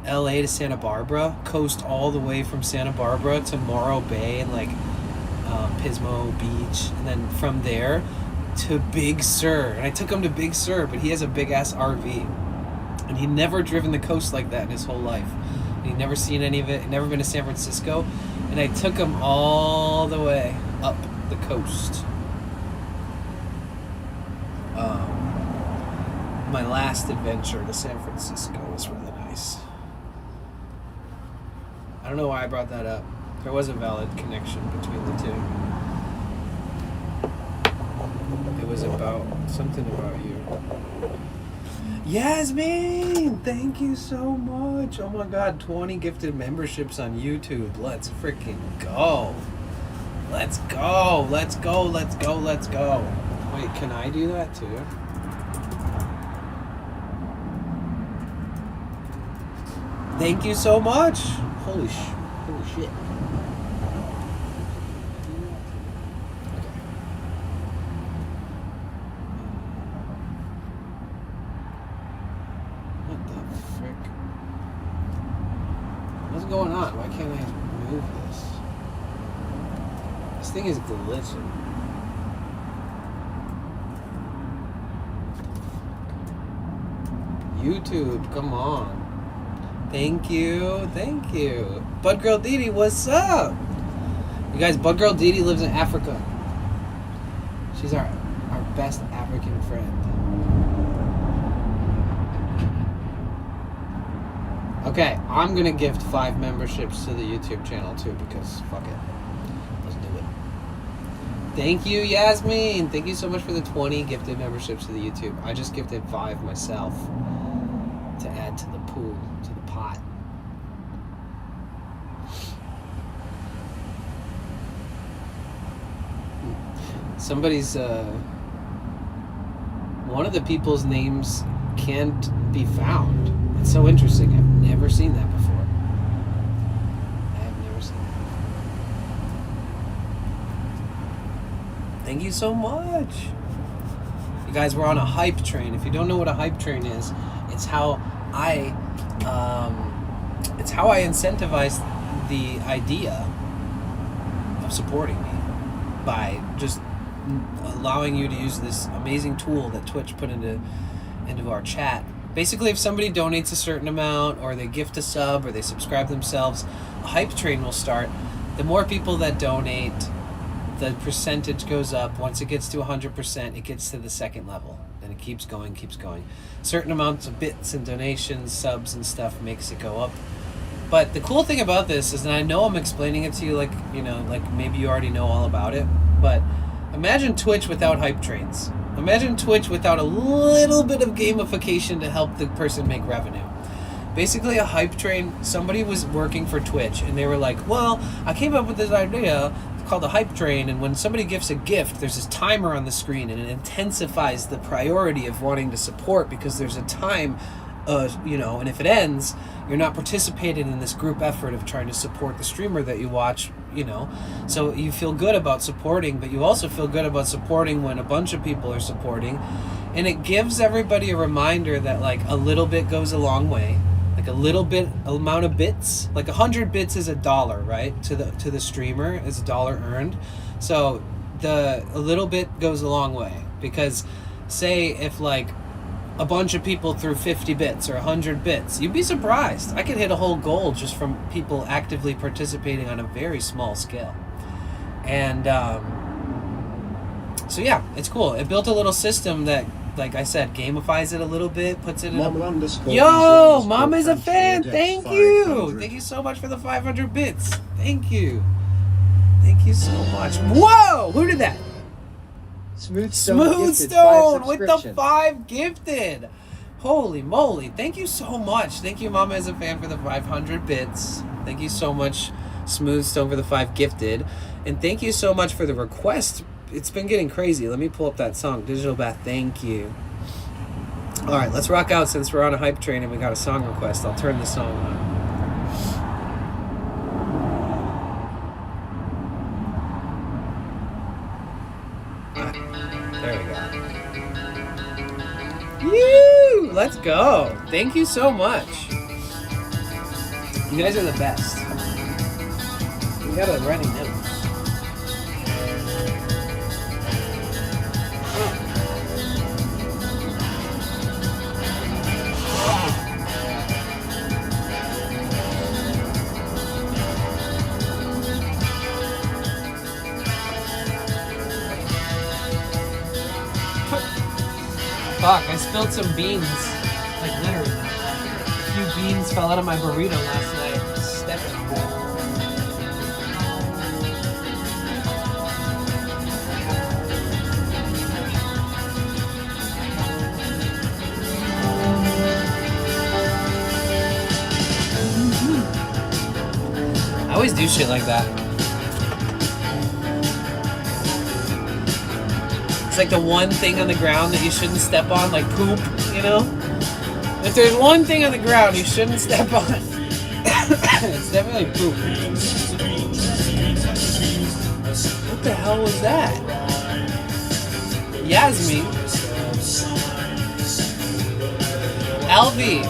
LA to Santa Barbara, coast all the way from Santa Barbara to Morro Bay and like Pismo Beach, and then from there to Big Sur. And I took him to Big Sur, but he has a big ass RV, and he'd never driven the coast like that in his whole life. And he'd never seen any of it, never been to San Francisco. And I took him all the way up the coast. My last adventure to San Francisco was really nice. I don't know why I brought that up. There was a valid connection between the two. It was about something about you. Yasmin, thank you so much. Oh my God, 20 gifted memberships on YouTube. Let's freaking go. Let's go. Let's go. Let's go. Let's go. Wait, can I do that too? Thank you so much. Holy shit. What the frick? What's going on? Why can't I move this? This thing is glitching. YouTube, come on. Thank you. Bud Girl Didi, what's up? You guys, Bud Girl Didi lives in Africa. She's our best African friend. Okay, I'm gonna gift 5 memberships to the YouTube channel too, because fuck it. Let's do it. Thank you, Yasmin. Thank you so much for the 20 gifted memberships to the YouTube. I just gifted 5 myself to add to the pool, to the pot. Somebody's, one of the people's names can't be found. It's so interesting. I've never seen that before. I have never seen that. Thank you so much. You guys, we're on a hype train. If you don't know what a hype train is, it's how I incentivize the idea of supporting me by just allowing you to use this amazing tool that Twitch put into our chat. Basically, if somebody donates a certain amount, or they gift a sub, or they subscribe themselves, a hype train will start. The more people that donate, the percentage goes up. Once it gets to 100%, it gets to the second level. And it keeps going. Certain amounts of bits and donations, subs and stuff makes it go up. But the cool thing about this is, and I know I'm explaining it to you like, you know, like maybe you already know all about it, but imagine Twitch without hype trains. Imagine Twitch without a little bit of gamification to help the person make revenue. Basically, a hype train, somebody was working for Twitch, and they were like, well, I came up with this idea called a hype train, and when somebody gifts a gift, there's this timer on the screen, and it intensifies the priority of wanting to support, because there's a time, you know, and if it ends, you're not participating in this group effort of trying to support the streamer that you watch, you know. So you feel good about supporting, but you also feel good about supporting when a bunch of people are supporting, and it gives everybody a reminder that like a little bit goes a long way. Like a little bit amount of bits, like 100 bits is $1, right? To the streamer is $1 earned. So a little bit goes a long way, because say if like a bunch of people threw 50 bits or 100 bits, you'd be surprised. I could hit a whole goal just from people actively participating on a very small scale. And so yeah, it's cool. It built a little system that, like I said, gamifies it a little bit, puts it in Yo, Mama's a fan. Thank you. Thank you so much for the 500 bits. Thank you. Thank you so much. Whoa! Who did that? Smooth Stone with the 5 gifted. Holy moly. Thank you so much. Thank you, Mama is a fan, for the 500 bits. Thank you so much, Smooth Stone, for the 5 gifted. And thank you so much for the request. It's been getting crazy. Let me pull up that song. Digital Bath, thank you. All right, let's rock out since we're on a hype train and we got a song request. I'll turn the song on. There we go. Woo! Let's go. Thank you so much. You guys are the best. We got a running note. Fuck, I spilled some beans. Like literally. A few beans fell out of my burrito last night. Stepping on them. I always do shit like that. It's like the one thing on the ground that you shouldn't step on, like poop, you know? If there's one thing on the ground you shouldn't step on, it's definitely poop. What the hell was that? Yasmin. Alvi.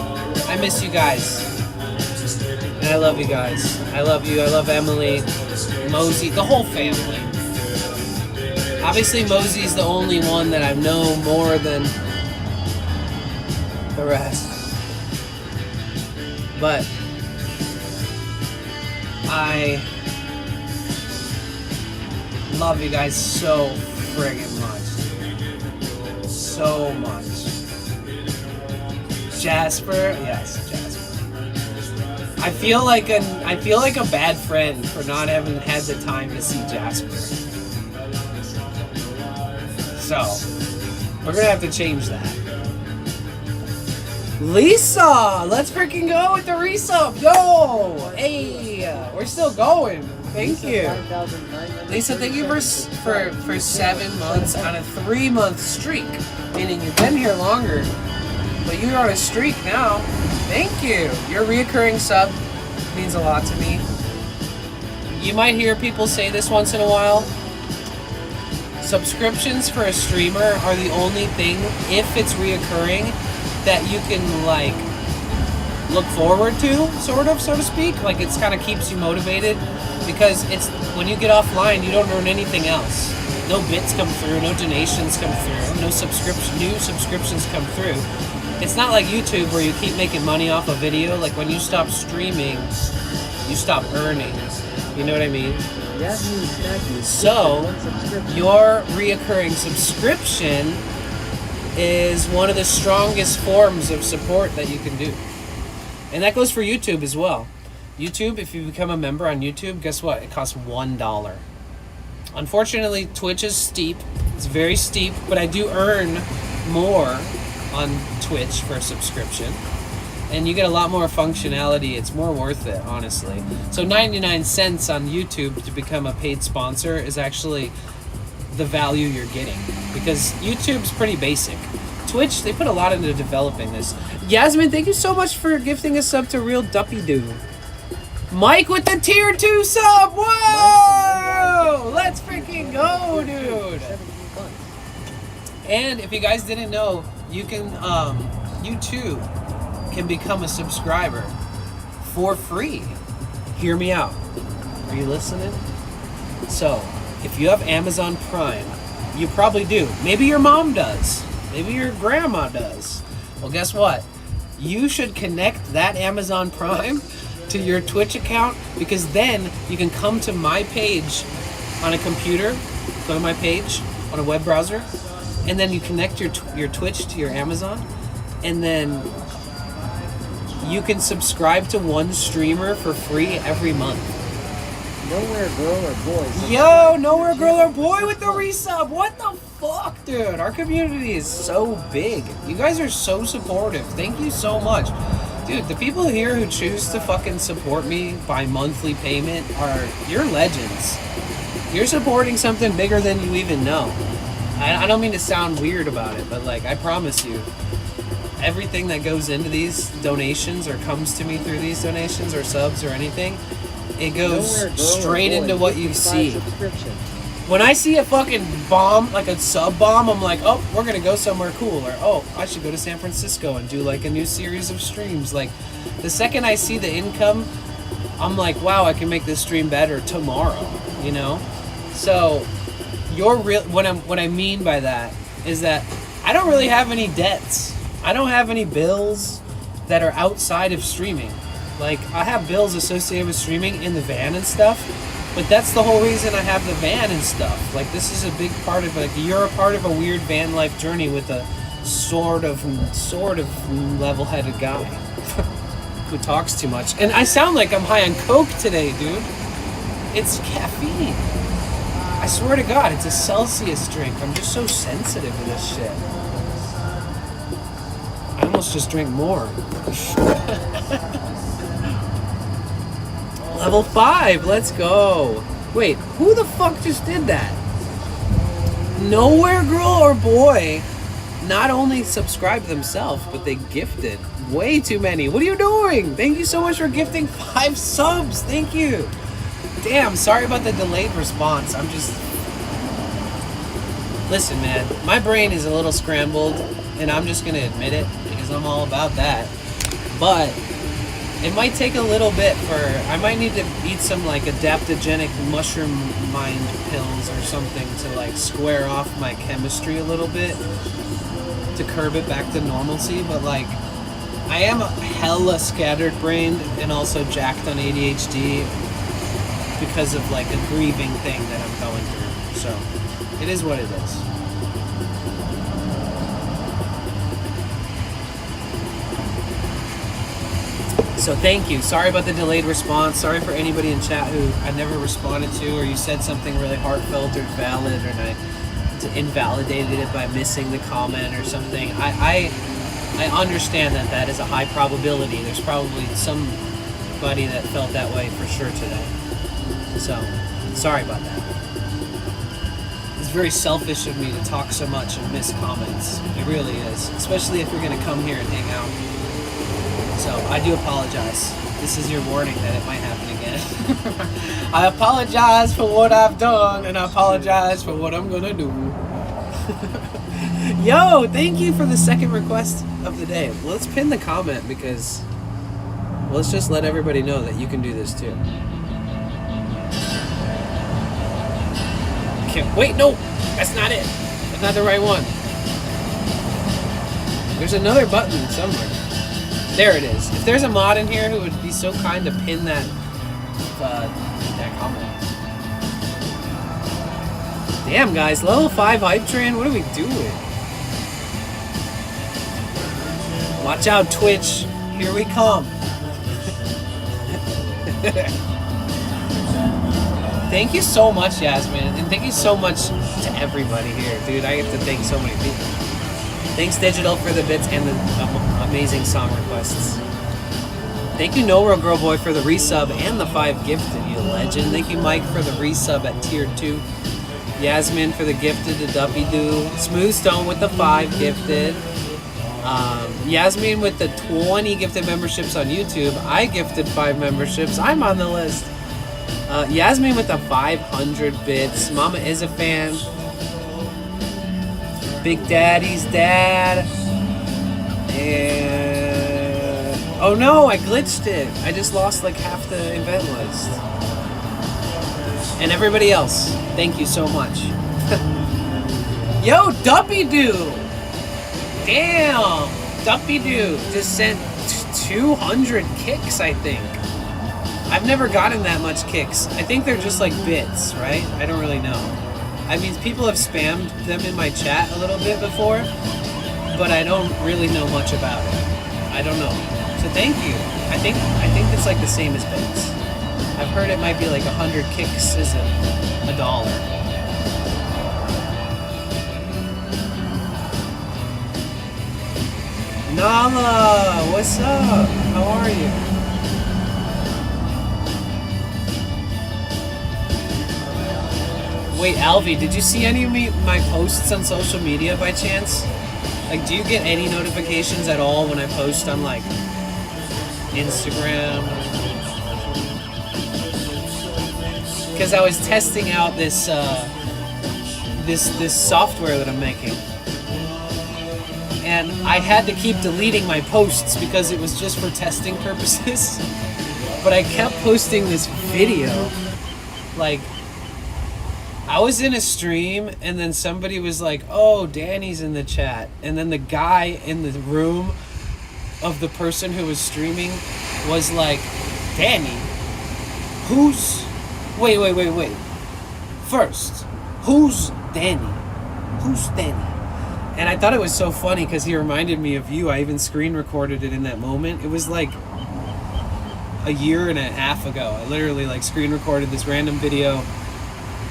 I miss you guys. And I love you guys. I love you. I love Emily, Mosey, the whole family. Obviously, Mosey's the only one that I know more than the rest. But I love you guys so friggin' much. So much. Jasper? Yes, Jasper. I feel like a bad friend for not having had the time to see Jasper. So, we're gonna have to change that. Lisa! Let's freaking go with the resub! Yo! Hey! We're still going. Thank you. Lisa, thank you for 7 months on a 3-month streak. Meaning you've been here longer, but you're on a streak now. Thank you. Your reoccurring sub means a lot to me. You might hear people say this once in a while. Subscriptions for a streamer are the only thing, if it's reoccurring, that you can like look forward to, sort of, so to speak. Like it's kind of keeps you motivated, because it's when you get offline, you don't earn anything else. No bits come through, no donations come through, no new subscriptions come through. It's not like YouTube where you keep making money off a video. Like when you stop streaming, you stop earning. You know what I mean? So, your reoccurring subscription is one of the strongest forms of support that you can do. And that goes for YouTube as well. YouTube, if you become a member on YouTube, guess what? It costs $1. Unfortunately, Twitch is steep. It's very steep, but I do earn more on Twitch for a subscription. And you get a lot more functionality. It's more worth it, honestly. So 99 cents on YouTube to become a paid sponsor is actually the value you're getting, because YouTube's pretty basic. Twitch, they put a lot into developing this. Yasmin, thank you so much for gifting a sub to Real Duppy Doo. Mike with the tier 2 sub. Whoa! Let's freaking go, dude. And if you guys didn't know, you can you too can become a subscriber for free. Hear me out. Are you listening? So, if you have Amazon Prime, you probably do. Maybe your mom does. Maybe your grandma does. Well, guess what? You should connect that Amazon Prime to your Twitch account, because then you can come to my page on a computer, go to my page on a web browser, and then you connect your Twitch to your Amazon, and then you can subscribe to one streamer for free every month. Nowhere girl or boy. Yo, nowhere girl or boy with the resub. What the fuck, dude? Our community is so big. You guys are so supportive. Thank you so much. Dude, the people here who choose to fucking support me by monthly payment you're legends. You're supporting something bigger than you even know. I don't mean to sound weird about it, but like, I promise you, everything that goes into these donations or comes to me through these donations or subs or anything, it goes straight into what you see. When I see a fucking bomb, like a sub bomb, I'm like, oh, we're gonna go somewhere cool, or oh, I should go to San Francisco and do like a new series of streams. Like, the second I see the income, I'm like, wow, I can make this stream better tomorrow, you know? So, what I mean by that is that I don't really have any debts. I don't have any bills that are outside of streaming. Like, I have bills associated with streaming in the van and stuff, but that's the whole reason I have the van and stuff. Like, this is a big part of, like, you're a part of a weird van life journey with a sort of level-headed guy who talks too much. And I sound like I'm high on coke today, dude. It's caffeine. I swear to God, it's a Celsius drink. I'm just so sensitive to this shit. I almost just drink more. Level 5, let's go. Wait, who the fuck just did that? Nowhere girl or boy not only subscribed themselves, but they gifted way too many. What are you doing? Thank you so much for gifting 5 subs. Thank you. Damn, sorry about the delayed response. I'm just... Listen, man, my brain is a little scrambled, and I'm just gonna admit it, because I'm all about that. But it might take a little bit I might need to eat some like adaptogenic mushroom mind pills or something to like square off my chemistry a little bit to curb it back to normalcy. But like, I am hella scattered brained and also jacked on ADHD because of like a grieving thing that I'm going through. So it is what it is. So thank you. Sorry about the delayed response. Sorry for anybody in chat who I never responded to, or you said something really heartfelt or valid, and I invalidated it by missing the comment or something. I understand that is a high probability. There's probably somebody that felt that way for sure today. So, sorry about that. It's very selfish of me to talk so much and miss comments. It really is. Especially if you're going to come here and hang out. So, I do apologize. This is your warning that it might happen again. I apologize for what I've done, and I apologize for what I'm going to do. Yo, thank you for the second request of the day. Let's pin the comment, because let's just let everybody know that you can do this too. Wait, no, that's not it. That's not the right one. There's another button somewhere. There it is. If there's a mod in here who would be so kind to pin that comment. Damn, guys, level 5 hype train. What are we doing? Watch out, Twitch. Here we come. Thank you so much, Yasmin, and thank you so much to everybody here, dude. I have to thank so many people. Thanks, Digital, for the bits and the amazing song requests. Thank you, No Real Girl Boy, for the resub and the 5 gifted, you legend. Thank you, Mike, for the resub at tier 2. Yasmin for the gifted to Duppy Doo. Smooth Stone with the 5 gifted. Yasmin with the 20 gifted memberships on YouTube. I gifted 5 memberships. I'm on the list. Yasmin with the 500 bits. Mama is a fan. Big Daddy's dad. And oh no, I glitched it. I just lost like half the event list. And everybody else, thank you so much. Yo, Duppy Doo! Damn! Dumpy Doo just sent 200 kicks, I think. I've never gotten that much kicks. I think they're just like bits, right? I don't really know. I mean, people have spammed them in my chat a little bit before, but I don't really know much about it. I don't know. So thank you. I think it's like the same as bits. I've heard it might be like 100 kicks is $1. Nala, what's up? How are you? Wait, Alvi, did you see any of my posts on social media by chance? Like, do you get any notifications at all when I post on like Instagram? Because I was testing out this this software that I'm making, and I had to keep deleting my posts because it was just for testing purposes. But I kept posting this video. Like, I was in a stream and then somebody was like, oh, Danny's in the chat. And then the guy in the room of the person who was streaming was like, Danny, wait. First, who's Danny? Who's Danny? And I thought it was so funny because he reminded me of you. I even screen recorded it in that moment. It was like a year and a half ago. I literally like screen recorded this random video,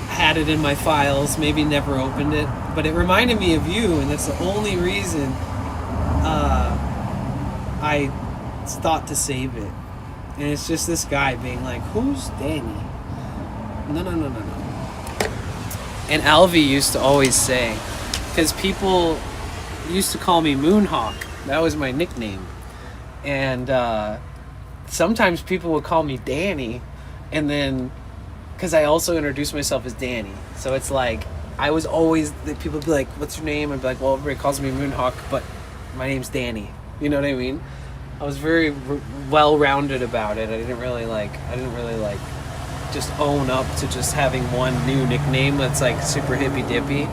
had it in my files, maybe never opened it, but it reminded me of you, and that's the only reason I thought to save it. And it's just this guy being like, who's Danny? No. And Alvi used to always say, because people used to call me Moonhawk. That was my nickname. And sometimes people would call me Danny, and then because I also introduced myself as Danny. So it's like, I was always, people would be like, what's your name? I'd be like, well, everybody calls me Moonhawk, but my name's Danny. You know what I mean? I was very well-rounded about it. I didn't really like just own up to just having one new nickname that's like super hippy-dippy.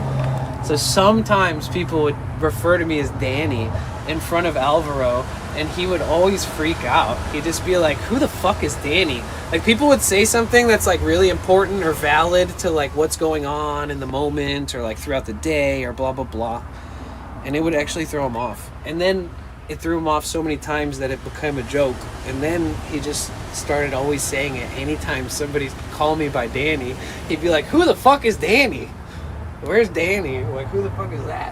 So sometimes people would refer to me as Danny in front of Alvaro, and he would always freak out. He'd just be like, who the fuck is Danny? Like, people would say something that's like really important or valid to like what's going on in the moment or like throughout the day or blah blah blah, and it would actually throw him off. And then it threw him off so many times that it became a joke, and then he just started always saying it. Anytime somebody called me by Danny, he'd be like, who the fuck is Danny? Where's Danny? Like, who the fuck is that?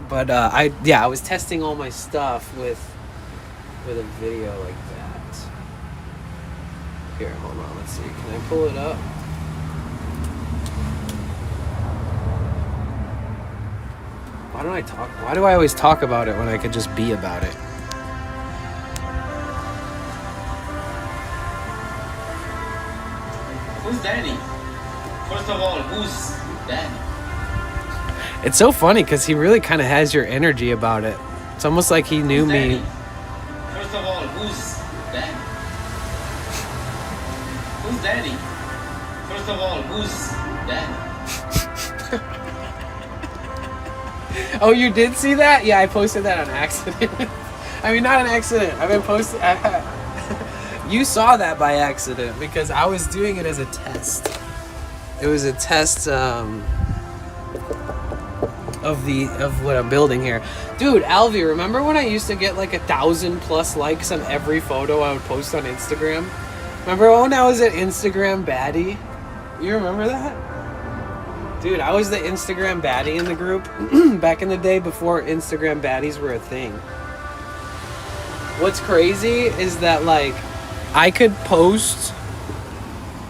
But I was testing all my stuff with a video like that. Here, hold on, let's see. Can I pull it up? Why do I always talk about it when I could just be about it? Who's Danny? First of all, who's Danny? It's so funny because he really kind of has your energy about it. It's almost like he knew me. First of all, who's Danny? Who's Danny? First of all, who's Danny? Oh, you did see that? Yeah, I posted that on accident. I mean, not an accident. I've been posting. You saw that by accident because I was doing it as a test. It was a test of what I'm building here. Dude, Alvi, remember when I used to get like 1,000+ likes on every photo I would post on Instagram? Remember when I was at Instagram baddie? You remember that? Dude, I was the Instagram baddie in the group back in the day before Instagram baddies were a thing. What's crazy is that like I could post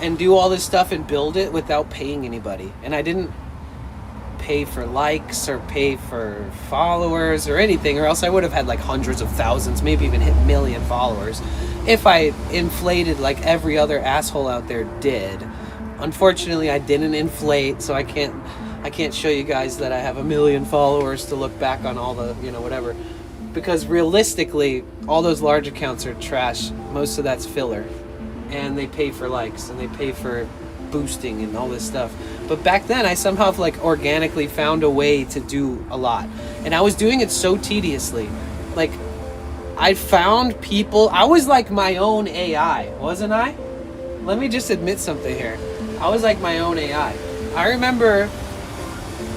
and do all this stuff and build it without paying anybody. And I didn't pay for likes or pay for followers or anything, or else I would have had like hundreds of thousands, maybe even hit 1 million followers if I inflated like every other asshole out there did. Unfortunately, I didn't inflate, so I can't show you guys that I have 1 million followers to look back on all the, whatever. Because realistically, all those large accounts are trash. Most of that's filler. And they pay for likes, and they pay for boosting and all this stuff. But back then I somehow like organically found a way to do a lot, and I was doing it so tediously. Like, I found people, I was like my own AI, wasn't I? Let me just admit something here. I was like my own AI. I remember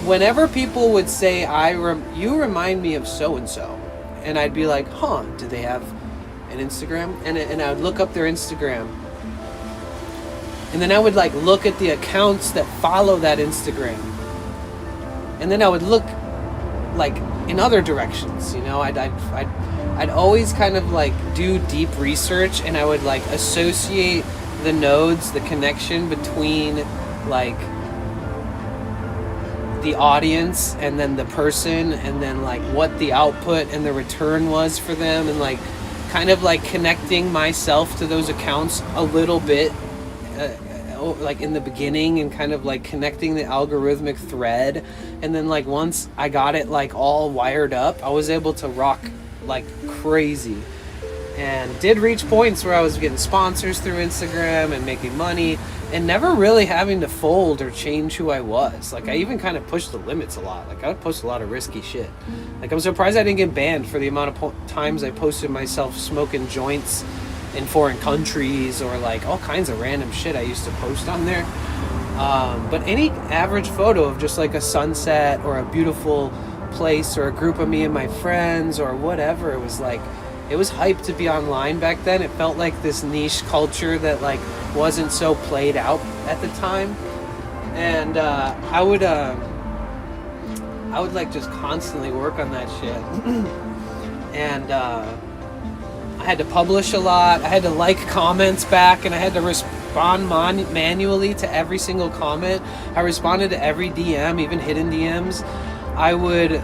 whenever people would say, you remind me of so-and-so, and I'd be like, huh, do they have an Instagram? And I would look up their Instagram, and then I would like look at the accounts that follow that Instagram, and then I would look like in other directions, you know. I'd always kind of like do deep research, and I would like associate the nodes, the connection between like the audience and then the person, and then like what the output and the return was for them, and like kind of like connecting myself to those accounts a little bit, like in the beginning, and kind of like connecting the algorithmic thread. And then like once I got it like all wired up, I was able to rock like crazy, and did reach points where I was getting sponsors through Instagram and making money, and never really having to fold or change who I was. Like, I even kind of pushed the limits a lot. Like, I would post a lot of risky shit. Like, I'm surprised I didn't get banned for the amount of times I posted myself smoking joints in foreign countries, or like all kinds of random shit I used to post on there. But any average photo of just like a sunset or a beautiful place or a group of me and my friends or whatever, it was like, it was hype to be online back then. It felt like this niche culture that like wasn't so played out at the time. And I would like just constantly work on that shit. And I had to publish a lot. I had to like comments back, and I had to respond manually to every single comment. I responded to every DM, even hidden DMs. I would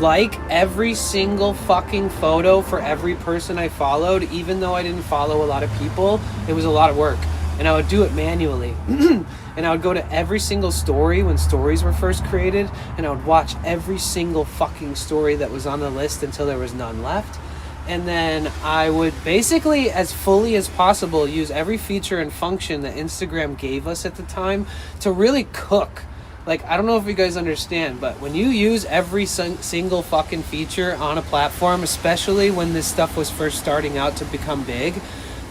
like every single fucking photo for every person I followed, even though I didn't follow a lot of people. It was a lot of work, and I would do it manually. And I would go to every single story when stories were first created, and I would watch every single fucking story that was on the list until there was none left. And then I would basically, as fully as possible, use every feature and function that Instagram gave us at the time to really cook. Like, I don't know if you guys understand, but when you use every single fucking feature on a platform, especially when this stuff was first starting out to become big,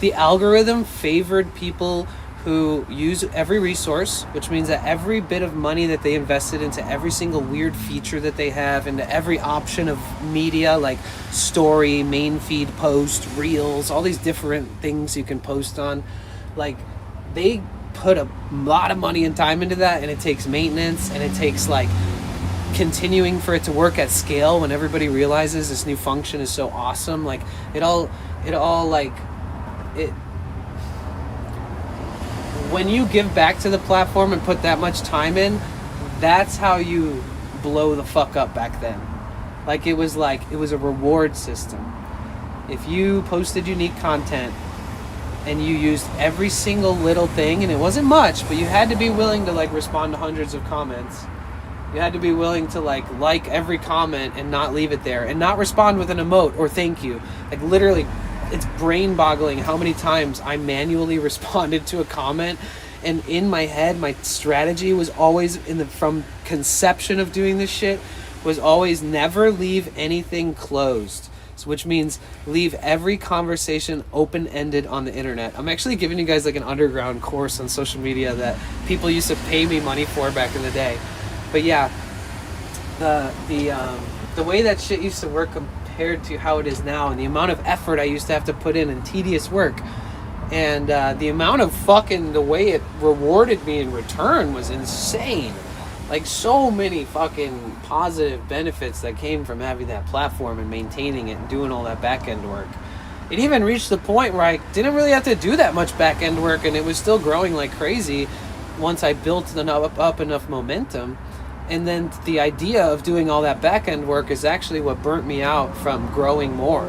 the algorithm favored people who use every resource, which means that every bit of money that they invested into every single weird feature that they have, into every option of media, like story, main feed post, reels, all these different things you can post on, like, they put a lot of money and time into that, and it takes maintenance, and it takes like continuing for it to work at scale when everybody realizes this new function is so awesome. Like, it all like it, when you give back to the platform and put that much time in, that's how you blow the fuck up back then. Like, it was a reward system. If you posted unique content and you used every single little thing, and it wasn't much, but you had to be willing to like respond to hundreds of comments. You had to be willing to like every comment and not leave it there, and not respond with an emote or thank you. Like, literally, it's brain boggling how many times I manually responded to a comment. And in my head, my strategy was always, from conception of doing this shit, was always never leave anything closed. Which means leave every conversation open-ended on the internet. I'm actually giving you guys like an underground course on social media that people used to pay me money for back in the day. But yeah, the way that shit used to work compared to how it is now, and the amount of effort I used to have to put in and tedious work, and the amount of fucking, the way it rewarded me in return was insane. Like, so many fucking positive benefits that came from having that platform and maintaining it and doing all that back-end work. It even reached the point where I didn't really have to do that much back-end work, and it was still growing like crazy once I built up enough momentum. And then the idea of doing all that back-end work is actually what burnt me out from growing more.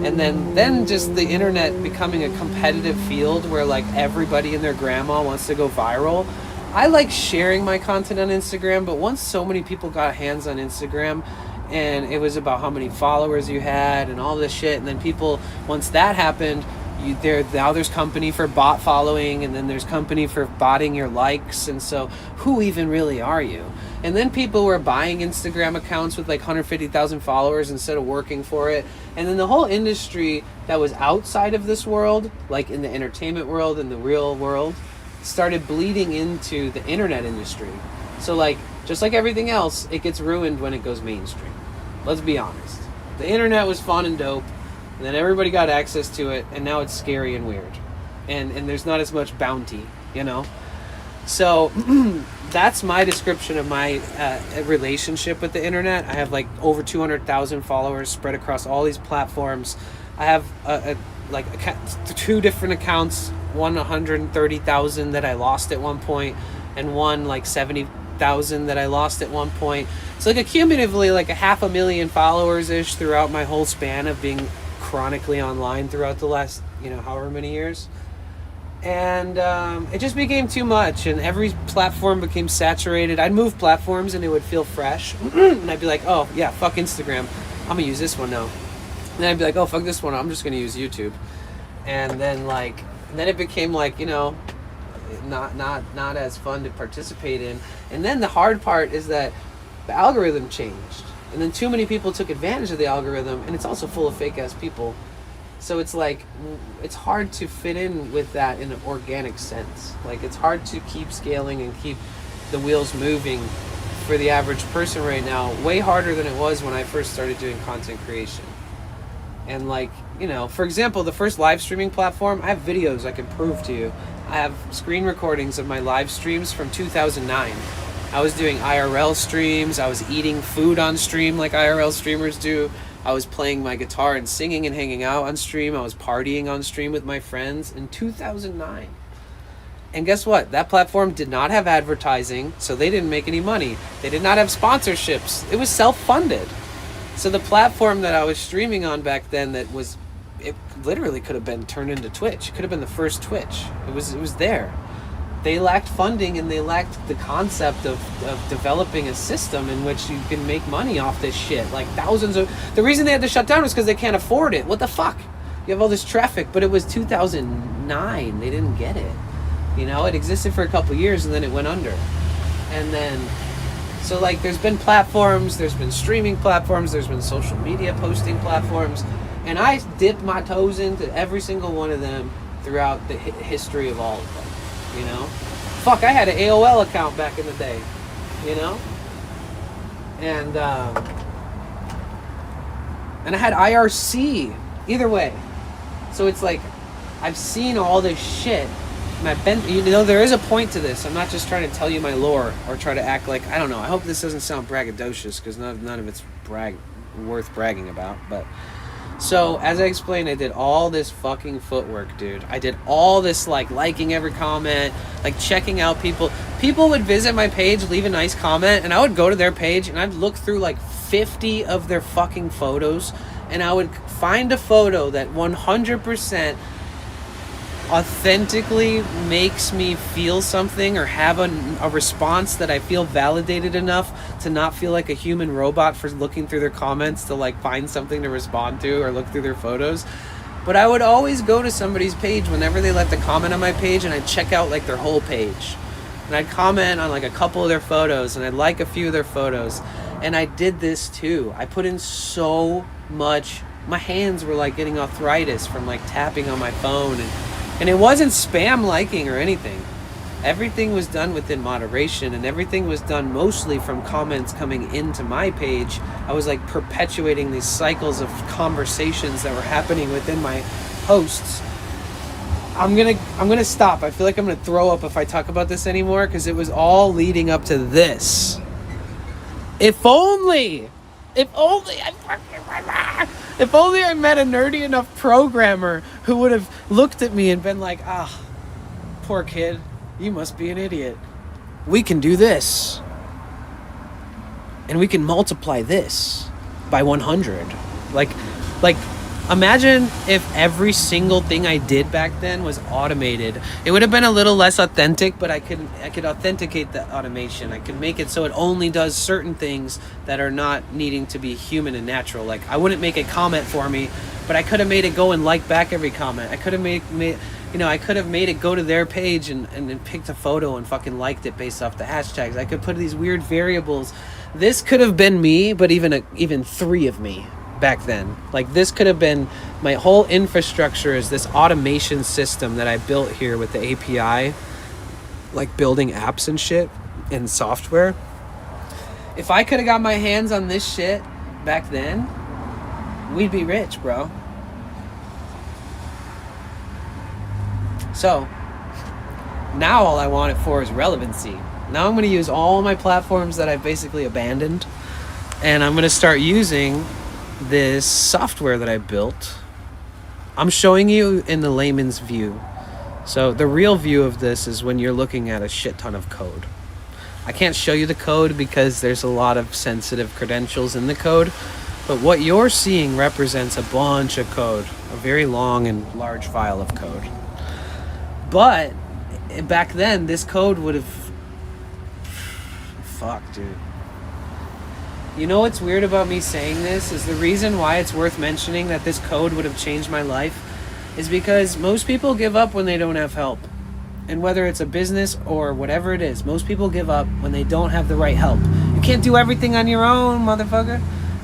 And then just the internet becoming a competitive field where like everybody and their grandma wants to go viral. I like sharing my content on Instagram, but once so many people got hands on Instagram, and it was about how many followers you had and all this shit, and then people, once that happened, There's company for bot following, and then there's company for botting your likes, and so who even really are you? And then people were buying Instagram accounts with like 150,000 followers instead of working for it. And then the whole industry that was outside of this world, like in the entertainment world and the real world, started bleeding into the internet industry. So like, just like everything else, it gets ruined when it goes mainstream. Let's be honest. The internet was fun and dope, and then everybody got access to it, and now it's scary and weird. And there's not as much bounty, you know? So that's my description of my relationship with the internet. I have like over 200,000 followers spread across all these platforms. I have two different accounts, one 130,000 that I lost at one point, and one like 70,000 that I lost at one point. So like accumulatively like 500,000 followers-ish throughout my whole span of being chronically online throughout the last, however many years. And it just became too much, and every platform became saturated. I'd move platforms and it would feel fresh. And I'd be like, oh yeah, fuck Instagram, I'm gonna use this one now. And then I'd be like, oh fuck this one, I'm just gonna use YouTube. And then it became like, not as fun to participate in. And then the hard part is that the algorithm changed, and then too many people took advantage of the algorithm, and it's also full of fake ass people. So it's like, it's hard to fit in with that in an organic sense. Like, it's hard to keep scaling and keep the wheels moving for the average person right now, way harder than it was when I first started doing content creation. And like, for example, the first live streaming platform, I have videos I can prove to you. I have screen recordings of my live streams from 2009. I was doing IRL streams. I was eating food on stream like IRL streamers do. I was playing my guitar and singing and hanging out on stream. I was partying on stream with my friends in 2009. And guess what? That platform did not have advertising, so they didn't make any money. They did not have sponsorships. It was self-funded. So the platform that I was streaming on back then, it literally could have been turned into Twitch. It could have been the first Twitch. It was there. They lacked funding, and they lacked the concept of developing a system in which you can make money off this shit. Like the reason they had to shut down was because they can't afford it. What the fuck? You have all this traffic, but it was 2009. They didn't get it. It existed for a couple years, and then it went under. And then, so like, there's been platforms, there's been streaming platforms, there's been social media posting platforms, and I dipped my toes into every single one of them throughout the history of all of them. Fuck, I had an AOL account back in the day, and I had IRC. Either way, so it's like, I've seen all this shit, and I've been, there is a point to this. I'm not just trying to tell you my lore or try to act like, I don't know. I hope this doesn't sound braggadocious, because none of it's worth bragging about, but. So, as I explained, I did all this fucking footwork, dude. I did all this, liking every comment, checking out people. People would visit my page, leave a nice comment, and I would go to their page, and I'd look through, 50 of their fucking photos, and I would find a photo that 100% authentically makes me feel something or have a response that I feel validated enough to not feel like a human robot for looking through their comments to find something to respond to or look through their photos. But I would always go to somebody's page whenever they left a comment on my page, and I'd check out their whole page, and I'd comment on a couple of their photos, and I'd like a few of their photos. And I did this too. I put in so much. My hands were getting arthritis from tapping on my phone, and it wasn't spam liking or anything. Everything was done within moderation, and everything was done mostly from comments coming into my page. I was perpetuating these cycles of conversations that were happening within my posts. I'm gonna stop. I feel like I'm gonna throw up if I talk about this anymore, because it was all leading up to this. If only I met a nerdy enough programmer who would have looked at me and been like, poor kid, you must be an idiot. We can do this. And we can multiply this by 100. Imagine if every single thing I did back then was automated. It would have been a little less authentic, but I could authenticate the automation. I could make it so it only does certain things that are not needing to be human and natural. Like, I wouldn't make a comment for me, but I could have made it go and like back every comment. I could have made I could have made it go to their page and picked a photo and fucking liked it based off the hashtags. I could put these weird variables. This could have been me, but even 3 of me back then. Like, this could have been my whole infrastructure is this automation system that I built here with the API, like building apps and shit and software. If I could have got my hands on this shit back then, we'd be rich, bro. So now all I want it for is relevancy. Now I'm going to use all my platforms that I've basically abandoned, and I'm going to start using this software that I built. I'm showing you in the layman's view. So the real view of this is when you're looking at a shit ton of code. I can't show you the code because there's a lot of sensitive credentials in the code, but what you're seeing represents a bunch of code, a very long and large file of code. But back then, this code would have... Fuck, dude. You know what's weird about me saying this is the reason why it's worth mentioning that this code would have changed my life is because most people give up when they don't have help. And whether it's a business or whatever it is, most people give up when they don't have the right help. You can't do everything on your own, motherfucker.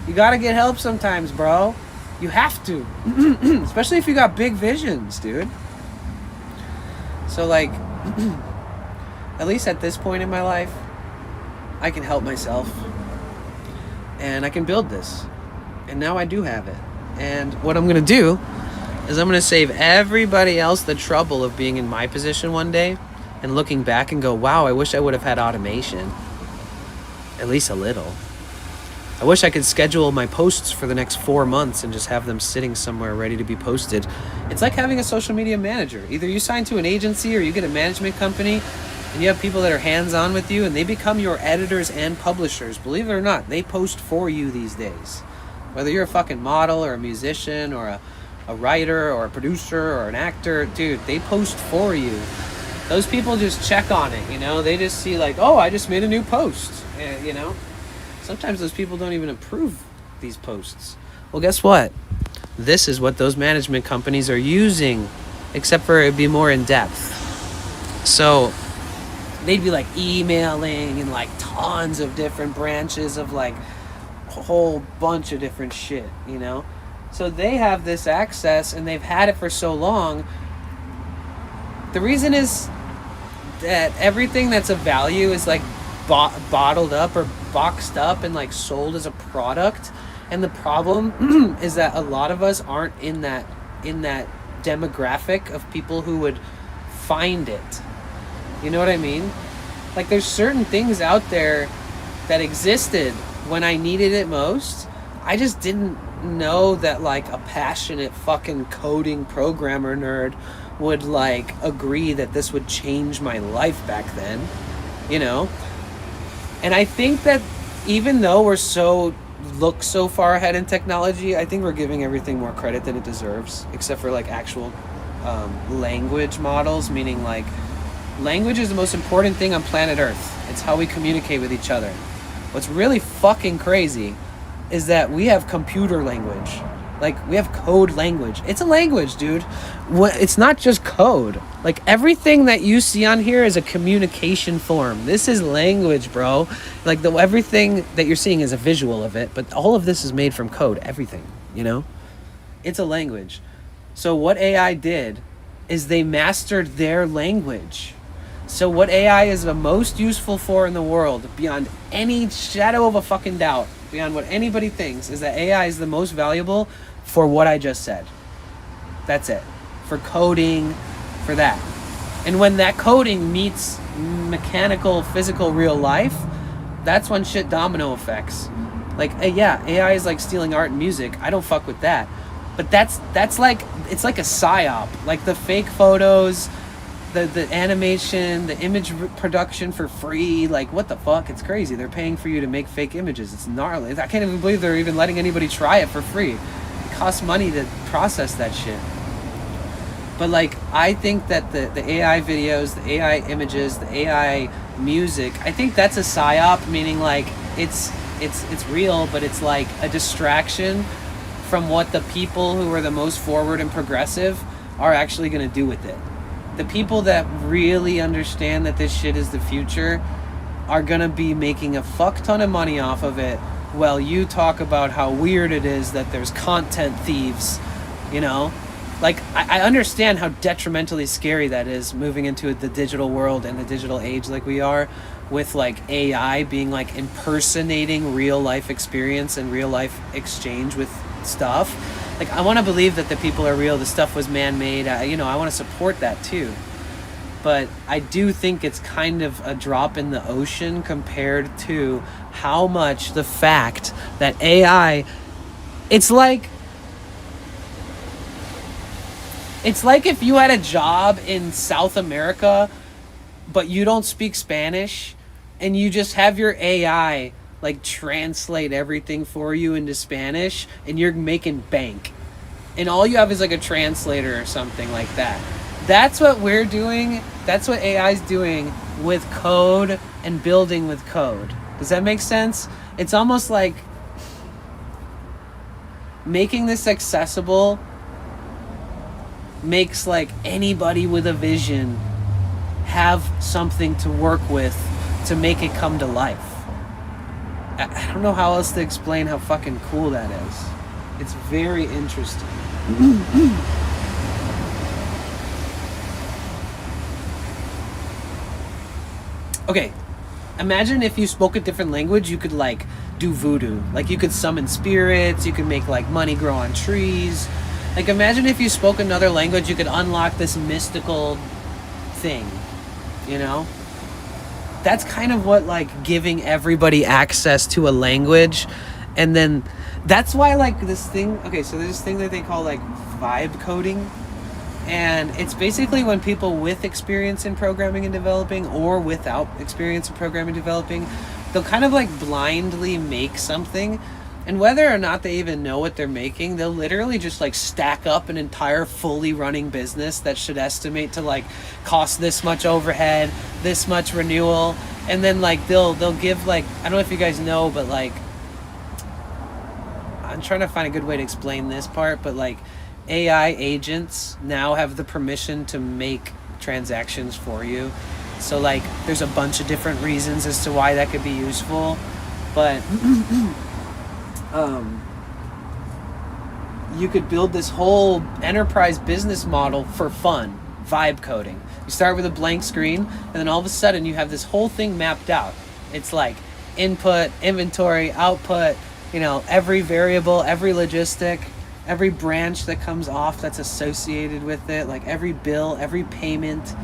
You gotta get help sometimes, bro. You have to. Especially if you got big visions, dude. So, like, at least at this point in my life, I can help myself. And I can build this. And now I do have it. And what I'm going to do is I'm going to save everybody else the trouble of being in my position one day and looking back and go, wow, I wish I would have had automation. At least a little. I wish I could schedule my posts for the next 4 months and just have them sitting somewhere ready to be posted. It's like having a social media manager. Either you sign to an agency or you get a management company and you have people that are hands-on with you and they become your editors and publishers. Believe it or not, they post for you these days. Whether you're a fucking model or a musician or a writer or a producer or an actor, dude, they post for you. Those people just check on it, you know? They just see like, oh, I just made a new post, you know? Sometimes those people don't even approve these posts. Well, guess what? This is what those management companies are using, except for it'd be more in depth. So they'd be like emailing and like tons of different branches of like a whole bunch of different shit, you know? So they have this access and they've had it for so long. The reason is that everything that's of value is like bottled up or boxed up and like sold as a product, and the problem is that a lot of us aren't in that demographic of people who would find it. You know what I mean? Like, there's certain things out there that existed when I needed it most. I just didn't know that like a passionate fucking coding programmer nerd would like agree that this would change my life back then, you know? And I think that even though look so far ahead in technology, I think we're giving everything more credit than it deserves, except for like actual language models, meaning like language is the most important thing on planet Earth. It's how we communicate with each other. What's really fucking crazy is that we have computer language. Like, we have code language. It's a language, dude. It's not just code. Like, everything that you see on here is a communication form. This is language, bro. Like, everything that you're seeing is a visual of it, but all of this is made from code. Everything, you know? It's a language. So what AI did is they mastered their language. So what AI is the most useful for in the world, beyond any shadow of a fucking doubt, beyond what anybody thinks, is that AI is the most valuable for what I just said. That's it. For coding, for that. And when that coding meets mechanical, physical, real life, that's when shit domino effects. Like, yeah, AI is like stealing art and music. I don't fuck with that. But that's like, it's like a psyop. Like the fake photos, the animation, the image production for free. Like, what the fuck? It's crazy. They're paying for you to make fake images. It's gnarly. I can't even believe they're even letting anybody try it for free. costs money to process that shit. But like, I think that the AI videos, the AI images, the AI music, I think that's a psyop, meaning like it's real, but it's like a distraction from what the people who are the most forward and progressive are actually going to do with it. The people that really understand that this shit is the future are going to be making a fuck ton of money off of it, while you talk about how weird it is that there's content thieves, you know? Like, I understand how detrimentally scary that is, moving into the digital world and the digital age like we are, with like AI being like impersonating real life experience and real life exchange with stuff. Like, I want to believe that the people are real, the stuff was man-made, you know, I want to support that too. But I do think it's kind of a drop in the ocean compared to how much the fact that AI, it's like if you had a job in South America, but you don't speak Spanish, and you just have your AI like translate everything for you into Spanish, and you're making bank. And all you have is like a translator or something like that. That's what we're doing. That's what AI's doing with code and building with code. Does that make sense? It's almost like making this accessible makes like anybody with a vision have something to work with to make it come to life. I don't know how else to explain how fucking cool that is. It's very interesting. Okay, imagine if you spoke a different language, you could like do voodoo. Like, you could summon spirits, you could make like money grow on trees. Like, imagine if you spoke another language, you could unlock this mystical thing, you know? That's kind of what like giving everybody access to a language. And then that's why like this thing, okay, so there's this thing that they call like vibe coding. And it's basically when people with experience in programming and developing, or without experience in programming and developing, they'll kind of like blindly make something. And whether or not they even know what they're making, they'll literally just like stack up an entire fully running business that should estimate to like cost this much overhead, this much renewal. And then like they'll give like, I don't know if you guys know, but like, I'm trying to find a good way to explain this part, but like AI agents now have the permission to make transactions for you. So like there's a bunch of different reasons as to why that could be useful, but you could build this whole enterprise business model for fun, vibe coding. You start with a blank screen, and then all of a sudden you have this whole thing mapped out. It's like input, inventory, output, you know, every variable, every logistic, every branch that comes off that's associated with it, like every bill, every payment,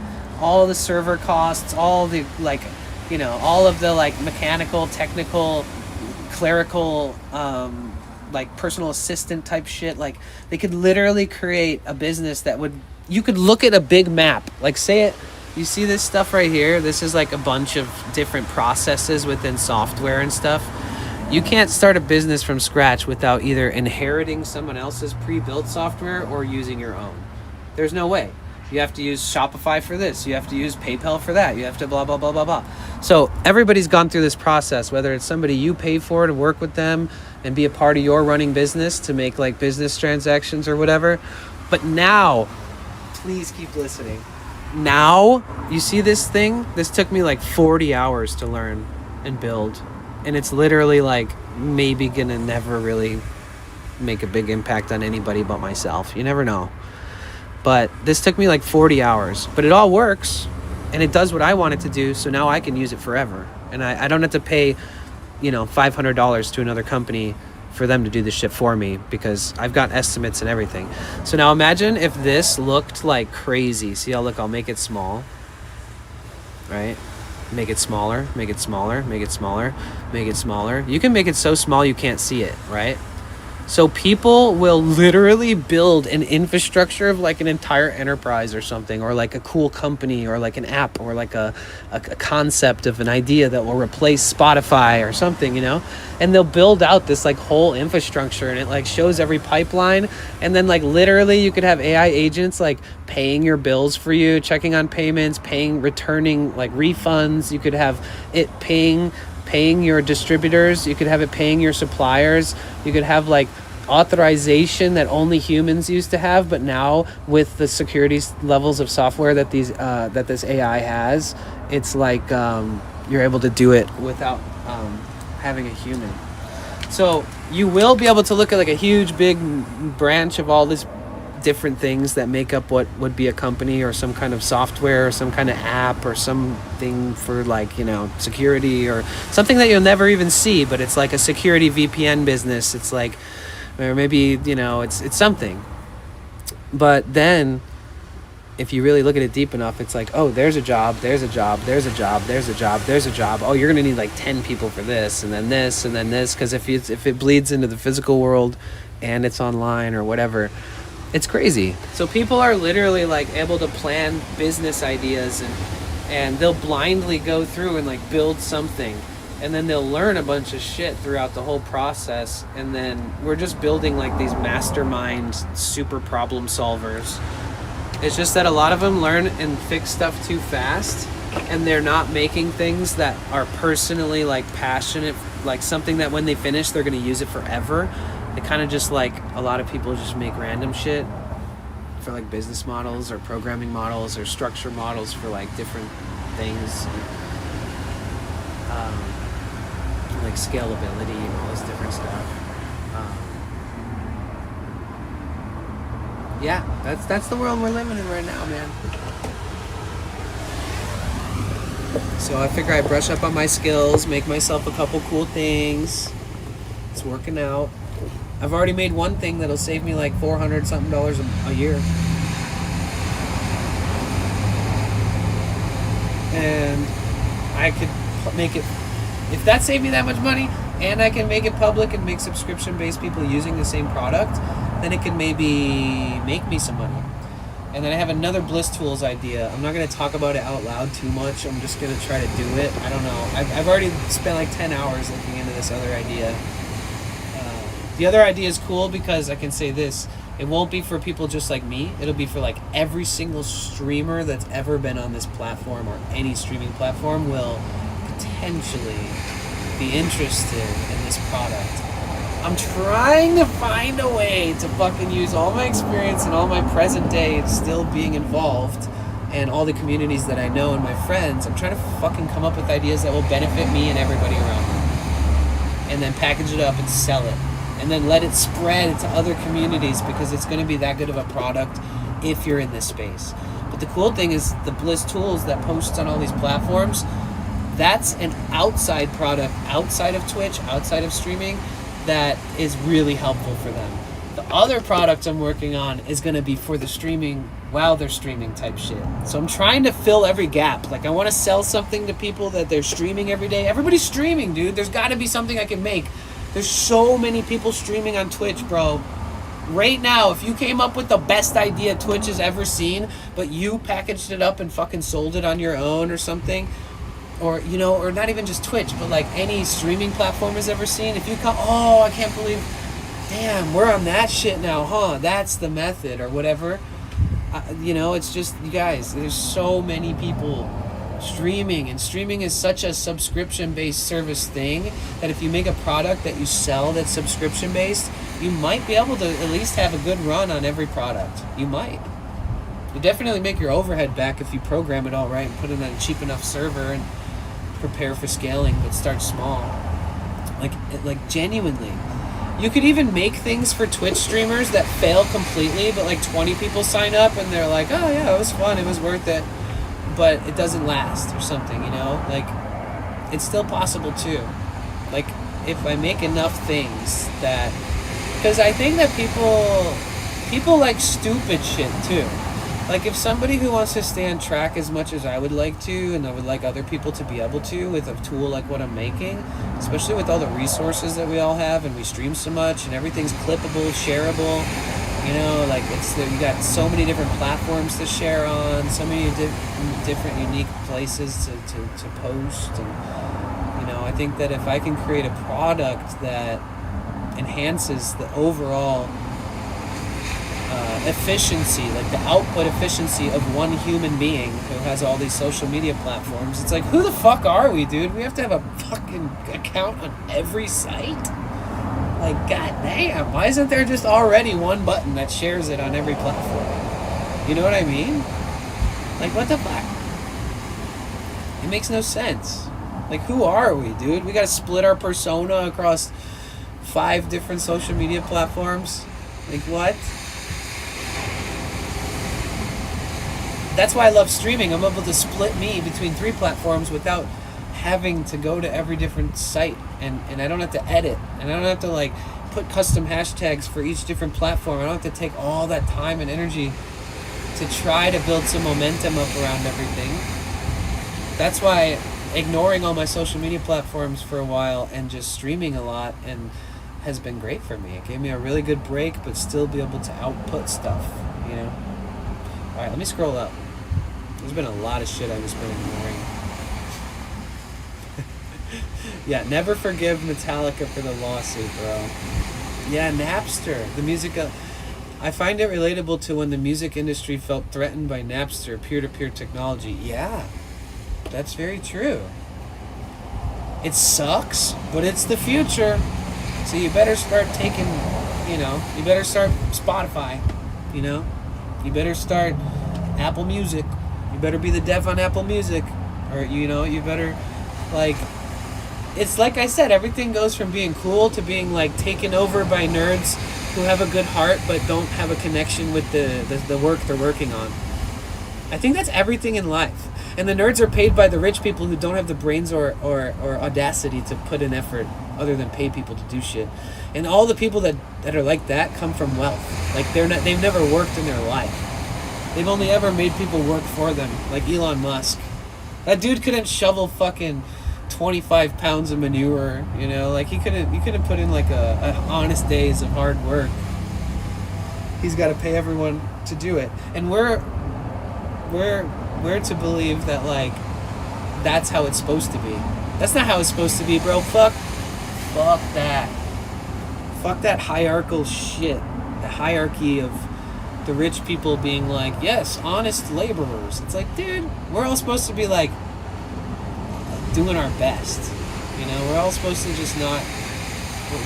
all the server costs, all the like, you know, all of the like mechanical, technical, clerical, like personal assistant type shit. Like they could literally create a business that would, you could look at a big map, like say it, you see this stuff right here, this is like a bunch of different processes within software and stuff. You can't start a business from scratch without either inheriting someone else's pre-built software or using your own. There's no way. You have to use Shopify for this. You have to use PayPal for that. You have to blah, blah, blah, blah, blah. So everybody's gone through this process, whether it's somebody you pay for to work with them and be a part of your running business to make like business transactions or whatever. But now, please keep listening. Now, you see this thing? This took me like 40 hours to learn and build. And it's literally like maybe gonna never really make a big impact on anybody but myself. You never know. But this took me like 40 hours. But it all works. And it does what I want it to do. So now I can use it forever. And I don't have to pay, you know, $500 to another company for them to do this shit for me, because I've got estimates and everything. So now imagine if this looked like crazy. See how, look, I'll make it small. Right? Make it smaller, make it smaller, make it smaller, make it smaller. You can make it so small you can't see it, right? So people will literally build an infrastructure of like an entire enterprise or something, or like a cool company, or like an app, or like a concept of an idea that will replace Spotify or something, you know? And they'll build out this like whole infrastructure, and it like shows every pipeline. And then like literally you could have AI agents like paying your bills for you, checking on payments, returning like refunds. You could have it paying your distributors. You could have it paying your suppliers. You could have like authorization that only humans used to have, but now with the security levels of software that this AI has, it's like you're able to do it without having a human. So you will be able to look at like a huge big branch of all these different things that make up what would be a company, or some kind of software, or some kind of app, or something for like, you know, security, or something that you'll never even see, but it's like a security VPN business. It's like, or maybe, you know, it's something. But then if you really look at it deep enough, it's like, oh, there's a job, there's a job, there's a job, there's a job, there's a job. Oh, you're gonna need like 10 people for this, and then this, and then this, because if it bleeds into the physical world and it's online or whatever, it's crazy. So people are literally like able to plan business ideas, and they'll blindly go through and like build something, and then they'll learn a bunch of shit throughout the whole process. And then we're just building like these mastermind super problem solvers. It's just that a lot of them learn and fix stuff too fast, and they're not making things that are personally like passionate, like something that when they finish they're going to use it forever. They kind of just like, a lot of people just make random shit for like business models or programming models or structure models for like different things, like scalability and all this different stuff. Yeah, that's the world we're living in right now, man. So I figure I brush up on my skills, make myself a couple cool things. It's working out. I've already made one thing that'll save me like $400 something a year. And I could make it, if that saved me that much money, and I can make it public and make subscription-based people using the same product, then it can maybe make me some money. And then I have another Bliss Tools idea. I'm not going to talk about it out loud too much. I'm just going to try to do it. I don't know. I've already spent like 10 hours looking into this other idea. The other idea is cool because I can say this. It won't be for people just like me. It'll be for like every single streamer that's ever been on this platform, or any streaming platform will potentially be interested in this product. I'm trying to find a way to fucking use all my experience and all my present day still being involved, and all the communities that I know and my friends. I'm trying to fucking come up with ideas that will benefit me and everybody around me, and then package it up and sell it, and then let it spread to other communities, because it's going to be that good of a product if you're in this space. But the cool thing is the Bliss Tools that posts on all these platforms, that's an outside product, outside of Twitch, outside of streaming, that is really helpful for them. The other product I'm working on is going to be for the streaming while they're streaming type shit. So I'm trying to fill every gap. Like, I want to sell something to people that they're streaming every day. Everybody's streaming, dude. There's got to be something I can make. There's so many people streaming on Twitch, bro. Right now, if you came up with the best idea Twitch has ever seen, but you packaged it up and fucking sold it on your own or something, or, you know, or not even just Twitch, but like any streaming platform has ever seen, if you come, oh, I can't believe, damn, we're on that shit now, huh? That's the method, or whatever. You know, it's just, you guys, there's so many people streaming, and streaming is such a subscription-based service thing that if you make a product that you sell that's subscription-based, you might be able to at least have a good run on every product. You might. You definitely make your overhead back if you program it all right and put it on a cheap enough server and prepare for scaling, but start small. Like genuinely. You could even make things for Twitch streamers that fail completely, but like 20 people sign up and they're like, oh yeah, it was fun, it was worth it, but it doesn't last or something, you know? Like, it's still possible too. Like, if I make enough things that, because I think that people like stupid shit too. Like, if somebody who wants to stay on track as much as I would like to, and I would like other people to be able to with a tool like what I'm making, especially with all the resources that we all have, and we stream so much, and everything's clippable, shareable, you know, like, you got so many different platforms to share on, so many different unique places to post, and, you know, I think that if I can create a product that enhances the overall efficiency, like the output efficiency of one human being who has all these social media platforms, it's like, who the fuck are we, dude? We have to have a fucking account on every site? Like, goddamn, why isn't there just already one button that shares it on every platform? You know what I mean? Like, what the fuck? It makes no sense. Like, who are we, dude? We gotta split our persona across 5 different social media platforms? Like, what? That's why I love streaming. I'm able to split me between 3 platforms without having to go to every different site, and I don't have to edit, and I don't have to like put custom hashtags for each different platform. I don't have to take all that time and energy to try to build some momentum up around everything. That's why ignoring all my social media platforms for a while and just streaming a lot and has been great for me. It gave me a really good break, but still be able to output stuff, you know? Alright, let me scroll up. There's been a lot of shit I've just been ignoring. Yeah, never forgive Metallica for the lawsuit, bro. Yeah, Napster. The music... I find it relatable to when the music industry felt threatened by Napster, peer-to-peer technology. Yeah, that's very true. It sucks, but it's the future. So you better start taking, you know, you better start Spotify, you know? You better start Apple Music. You better be the dev on Apple Music. Or, you know, you better, like... It's like I said, everything goes from being cool to being, like, taken over by nerds who have a good heart but don't have a connection with the work they're working on. I think that's everything in life. And the nerds are paid by the rich people who don't have the brains or audacity to put in effort other than pay people to do shit. And all the people that are like that come from wealth. Like, they've never worked in their life. They've only ever made people work for them, like Elon Musk. That dude couldn't shovel fucking 25 pounds of manure, you know, like he couldn't put in like a honest days of hard work. He's got to pay everyone to do it, and we're to believe that, like, that's how it's supposed to be. That's not how it's supposed to be, bro. Fuck that hierarchical shit. The hierarchy of the rich people being like, yes, honest laborers. It's like, dude, we're all supposed to be like doing our best, you know. We're all supposed to just not,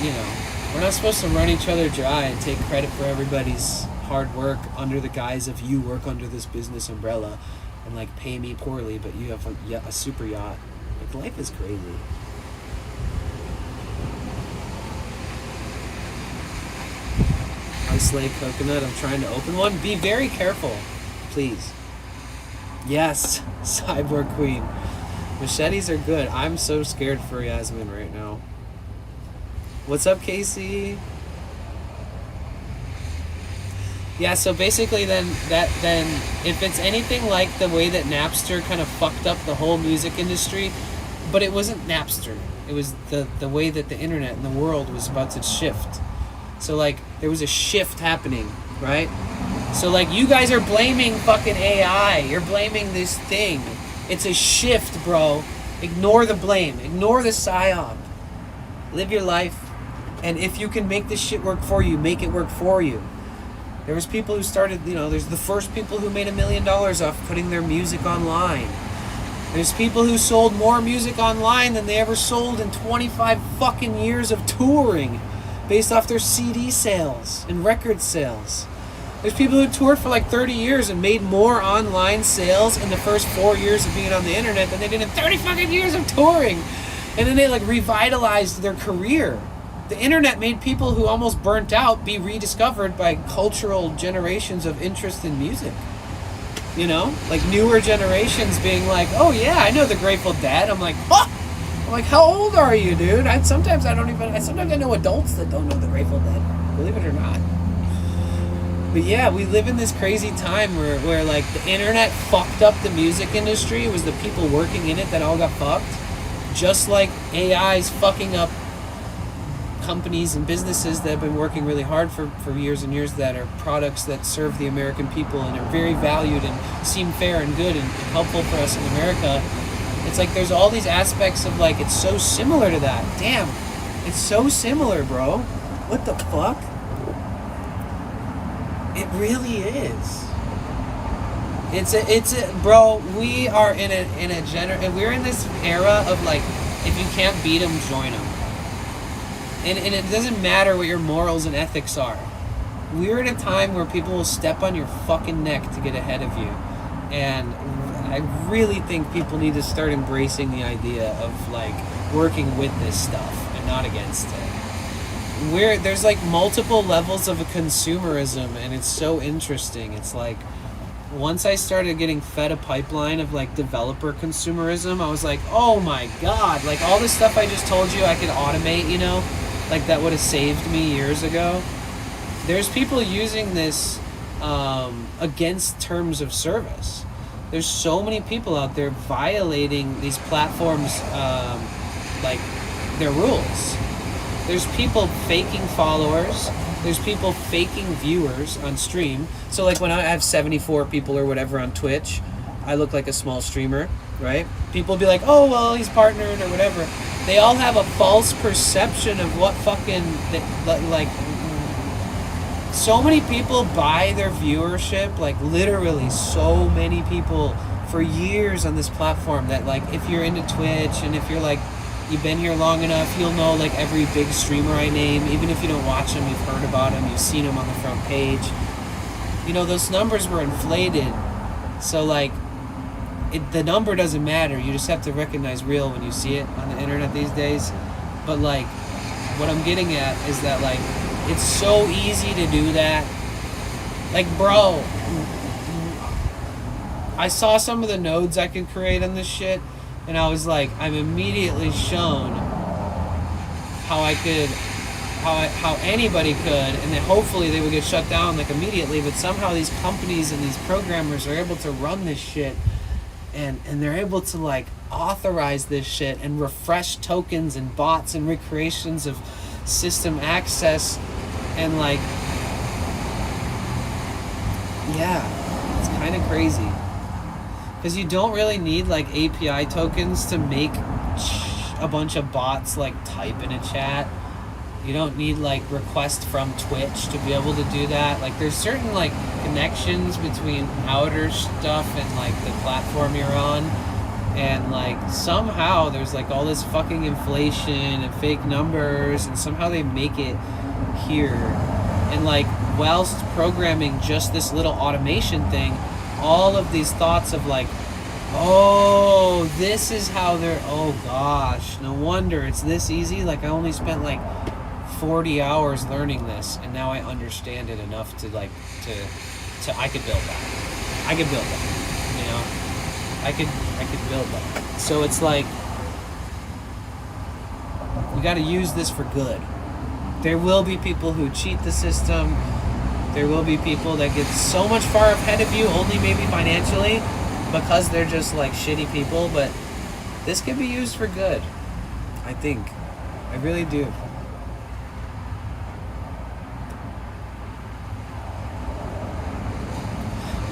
you know, we're not supposed to run each other dry and take credit for everybody's hard work under the guise of you work under this business umbrella and like pay me poorly, but you have a super yacht. Like, life is crazy. Ice Lake Coconut, I'm trying to open one. Be very careful, please. Yes, Cyborg Queen. Machetes are good. I'm so scared for Yasmin right now. What's up, Casey? Yeah, so basically then if it's anything like the way that Napster kind of fucked up the whole music industry, but it wasn't Napster. It was the way that the internet and the world was about to shift. So, like, there was a shift happening, right? So, like, you guys are blaming fucking AI. You're blaming this thing. It's a shift, bro. Ignore the blame. Ignore the psyop. Live your life. And if you can make this shit work for you, make it work for you. There was people who started, you know, there's the first people who made $1 million off putting their music online. There's people who sold more music online than they ever sold in 25 fucking years of touring based off their CD sales and record sales. There's people who toured for like 30 years and made more online sales in the first 4 years of being on the internet than they did in 30 fucking years of touring. And then they like revitalized their career. The internet made people who almost burnt out be rediscovered by cultural generations of interest in music. You know? Like newer generations being like, oh yeah, I know the Grateful Dead. I'm like, what? I'm like, how old are you, dude? Sometimes I know adults that don't know the Grateful Dead. Believe it or not. But yeah, we live in this crazy time where like the internet fucked up the music industry. It was the people working in it that all got fucked. Just like AI's fucking up companies and businesses that have been working really hard for years and years, that are products that serve the American people and are very valued and seem fair and good and helpful for us in America. It's like there's all these aspects of like, it's so similar to that. Damn, it's so similar, bro. What the fuck? It really is. It's a bro. We are in we're in this era of like, if you can't beat them, join them. And it doesn't matter what your morals and ethics are. We're at a time where people will step on your fucking neck to get ahead of you, and I really think people need to start embracing the idea of like working with this stuff and not against it. There's like multiple levels of a consumerism, and it's so interesting. It's like, once I started getting fed a pipeline of like developer consumerism, I was like, oh my god, like all this stuff I just told you I could automate, you know, like that would have saved me years ago. There's people using this against terms of service. There's so many people out there violating these platforms, like their rules. There's people faking followers. There's people faking viewers on stream. So like when I have 74 people or whatever on Twitch, I look like a small streamer, right? People will be like, oh, well, he's partnered or whatever. They all have a false perception of what fucking, like, so many people buy their viewership, like literally so many people for years on this platform, that like if you're into Twitch and if you're like, you've been here long enough, you'll know like every big streamer I name. Even if you don't watch them, you've heard about them, you've seen them on the front page. You know, those numbers were inflated. So like, the number doesn't matter. You just have to recognize real when you see it on the internet these days. But like, what I'm getting at is that like, it's so easy to do that. Like, bro, I saw some of the nodes I could create on this shit, and I was like, I'm immediately shown how I could, how anybody could, and then hopefully they would get shut down like immediately, but somehow these companies and these programmers are able to run this shit, and they're able to like authorize this shit and refresh tokens and bots and recreations of system access, and like, yeah, it's kind of crazy. Because you don't really need like API tokens to make a bunch of bots like type in a chat. You don't need like request from Twitch to be able to do that. Like there's certain like connections between outer stuff and like the platform you're on. And like somehow there's like all this fucking inflation and fake numbers, and somehow they make it here. And like whilst programming just this little automation thing, all of these thoughts of like, oh, this is how they're, oh gosh, no wonder it's this easy. Like I only spent like 40 hours learning this, and now I understand it enough to like, to I could build that. I could build that, you know? I could build that. So it's like, we gotta use this for good. There will be people who cheat the system. There will be people that get so much far ahead of you, only maybe financially, because they're just like shitty people, but this can be used for good, I think. I really do.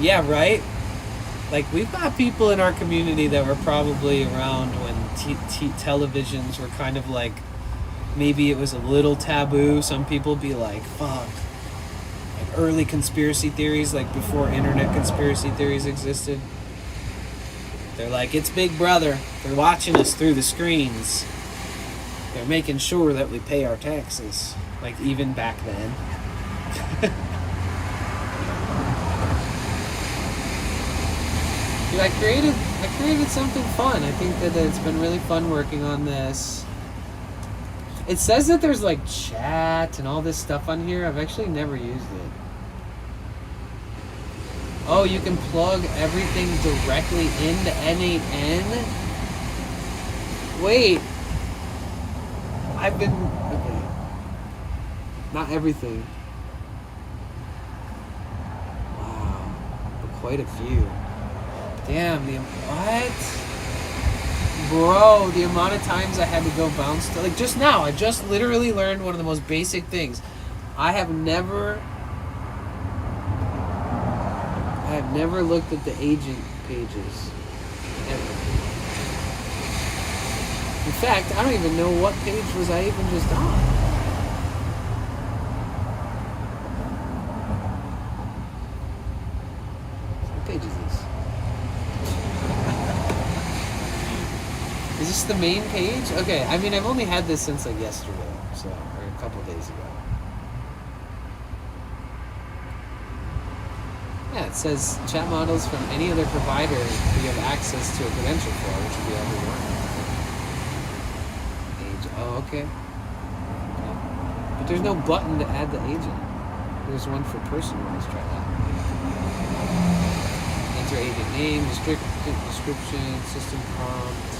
Yeah, right? Like, we've got people in our community that were probably around when televisions were kind of like, maybe it was a little taboo. Some people be like, fuck. Like early conspiracy theories, like before internet conspiracy theories existed. They're like, it's Big Brother. They're watching us through the screens. They're making sure that we pay our taxes. Like, even back then. Dude, I created something fun. I think that it's been really fun working on this. It says that there's like chat and all this stuff on here. I've actually never used it. Oh, you can plug everything directly into N8N? Wait. Okay. Not everything. quite a few. Damn, what? Bro, the amount of times I had to go bounce to, like just now, I just literally learned one of the most basic things. I have never looked at the agent pages ever. In fact, I don't even know what page was I even just on. What page is this? Is this the main page? Okay, I mean, I've only had this since like yesterday, so, or a couple days ago. Yeah, it says chat models from any other provider you have access to a credential for, which would be everyone. Age. Oh, okay. But there's no button to add the agent. There's one for personal. Let's try that. Enter agent name, description, system prompt.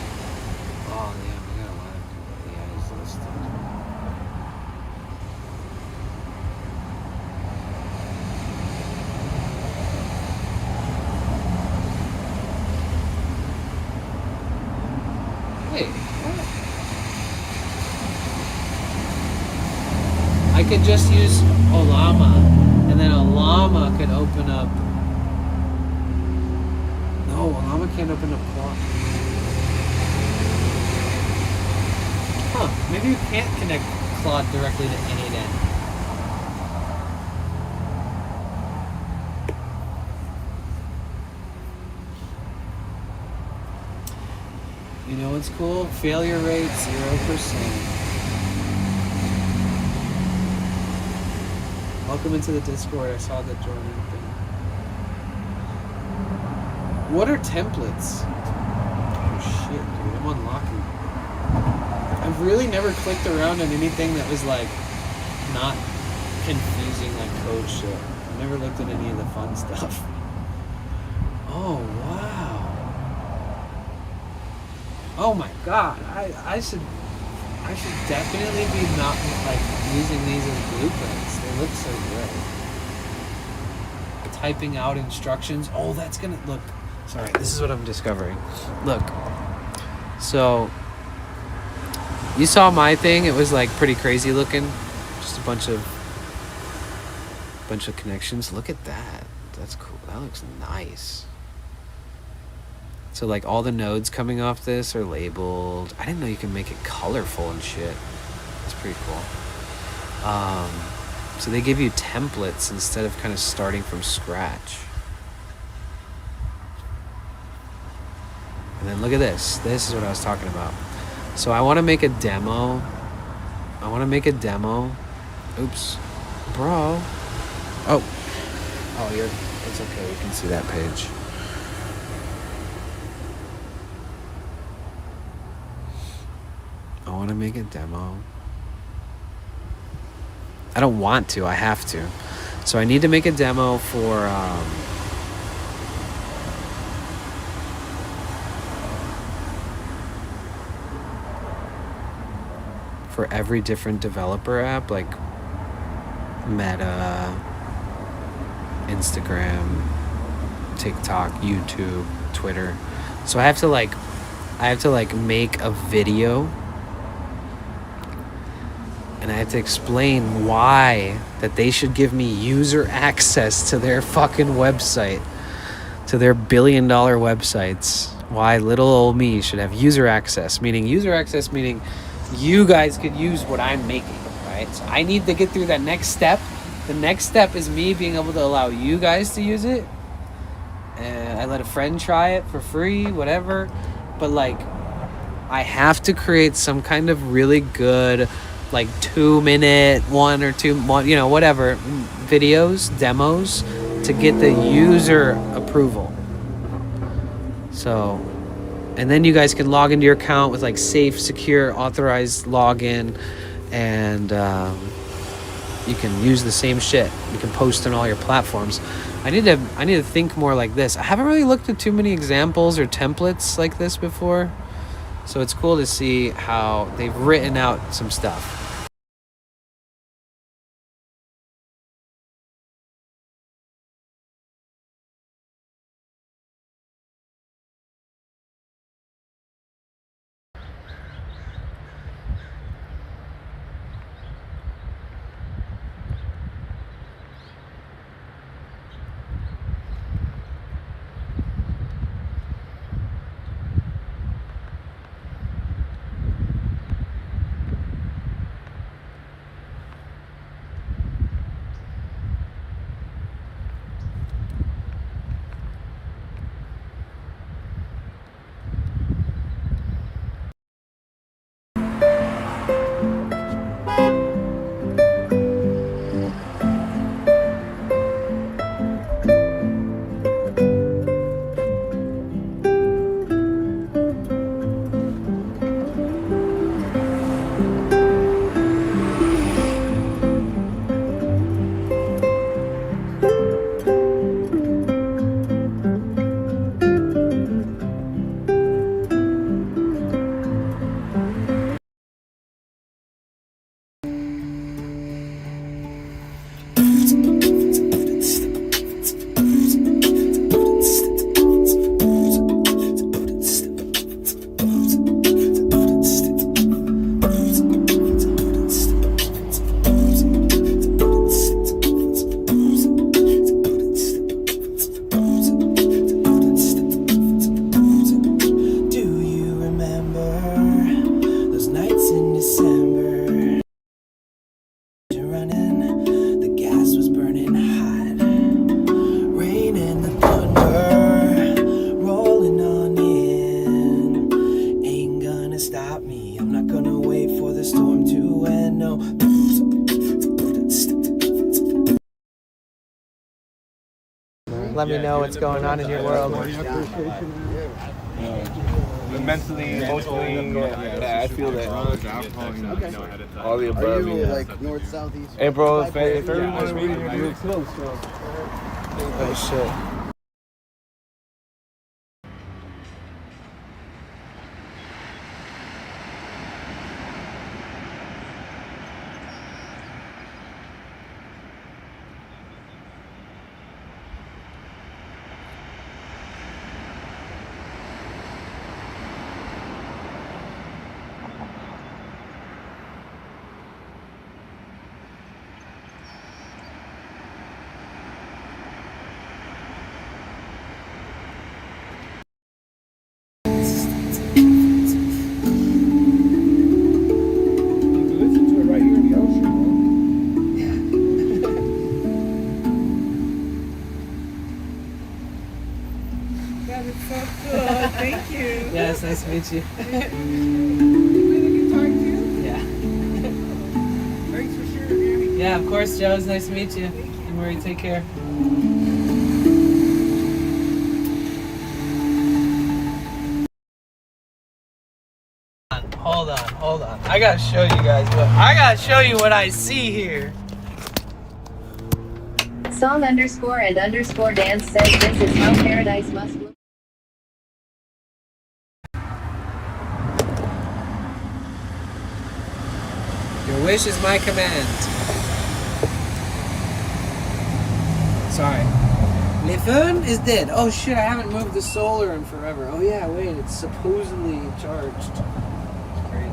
Oh, yeah, we got a lot of AIs listed. Wait, what? I could just use Olama, and then Olama could open up. No, Olama can't open up Claude. Huh, maybe you can't connect Claude directly to N8N. You know what's cool? Failure rate 0%. Welcome into the Discord. I saw the joining thing. What are templates? Oh shit, dude, I'm unlocking. I've really never clicked around on anything that was like not confusing like code shit. I've never looked at any of the fun stuff. Oh wow. Oh my god. I should definitely be not like using these as blueprints. They look so good. Typing out instructions. Oh, that's gonna look. Sorry, this is what I'm discovering. Look. So you saw my thing. It was like pretty crazy looking. Just a bunch of connections. Look at that. That's cool. That looks nice. So like all the nodes coming off this are labeled. I didn't know you can make it colorful and shit. That's pretty cool. So they give you templates instead of kind of starting from scratch. And then look at this. This is what I was talking about. So I want to make a demo. Oops. Bro. Oh, it's okay. You can see that page. I want to make a demo. I don't want to. I have to. So I need to make a demo for every different developer app, like Meta, Instagram, TikTok, YouTube, Twitter. So I have to make a video, and I have to explain why that they should give me user access to their fucking website, to their billion-dollar websites. Why little old me should have user access, meaning you guys could use what I'm making, right? So I need to get through that next step. The next step is me being able to allow you guys to use it. And I let a friend try it for free, whatever. But like, I have to create some kind of really good, like 2-minute, whatever, videos, demos to get the user approval. So, and then you guys can log into your account with like safe, secure, authorized login, and you can use the same shit. You can post on all your platforms. I need to think more like this. I haven't really looked at too many examples or templates like this before, so it's cool to see how they've written out some stuff. let me know what's going on in your world. Mentally, emotionally, yeah, I feel that. All the above. Are you Yeah. like north, south, east? Hey, bro, if everyone's reading, you're really close. So. Oh shit. Listen to it right here in the ocean, That is so cool. Thank you. Yeah, it's nice to meet you. You play the guitar too? Yeah. Thanks for sharing, Danny. Yeah, of course, Joe. It's nice to meet you. And Marie, take care. Hold on. I gotta show you guys what I see here. Song_and_dance says this is how paradise must look. Your wish is my command. Sorry. Le phone is dead. Oh shit, I haven't moved the solar in forever. Oh yeah, wait, it's supposedly charged. It's crazy.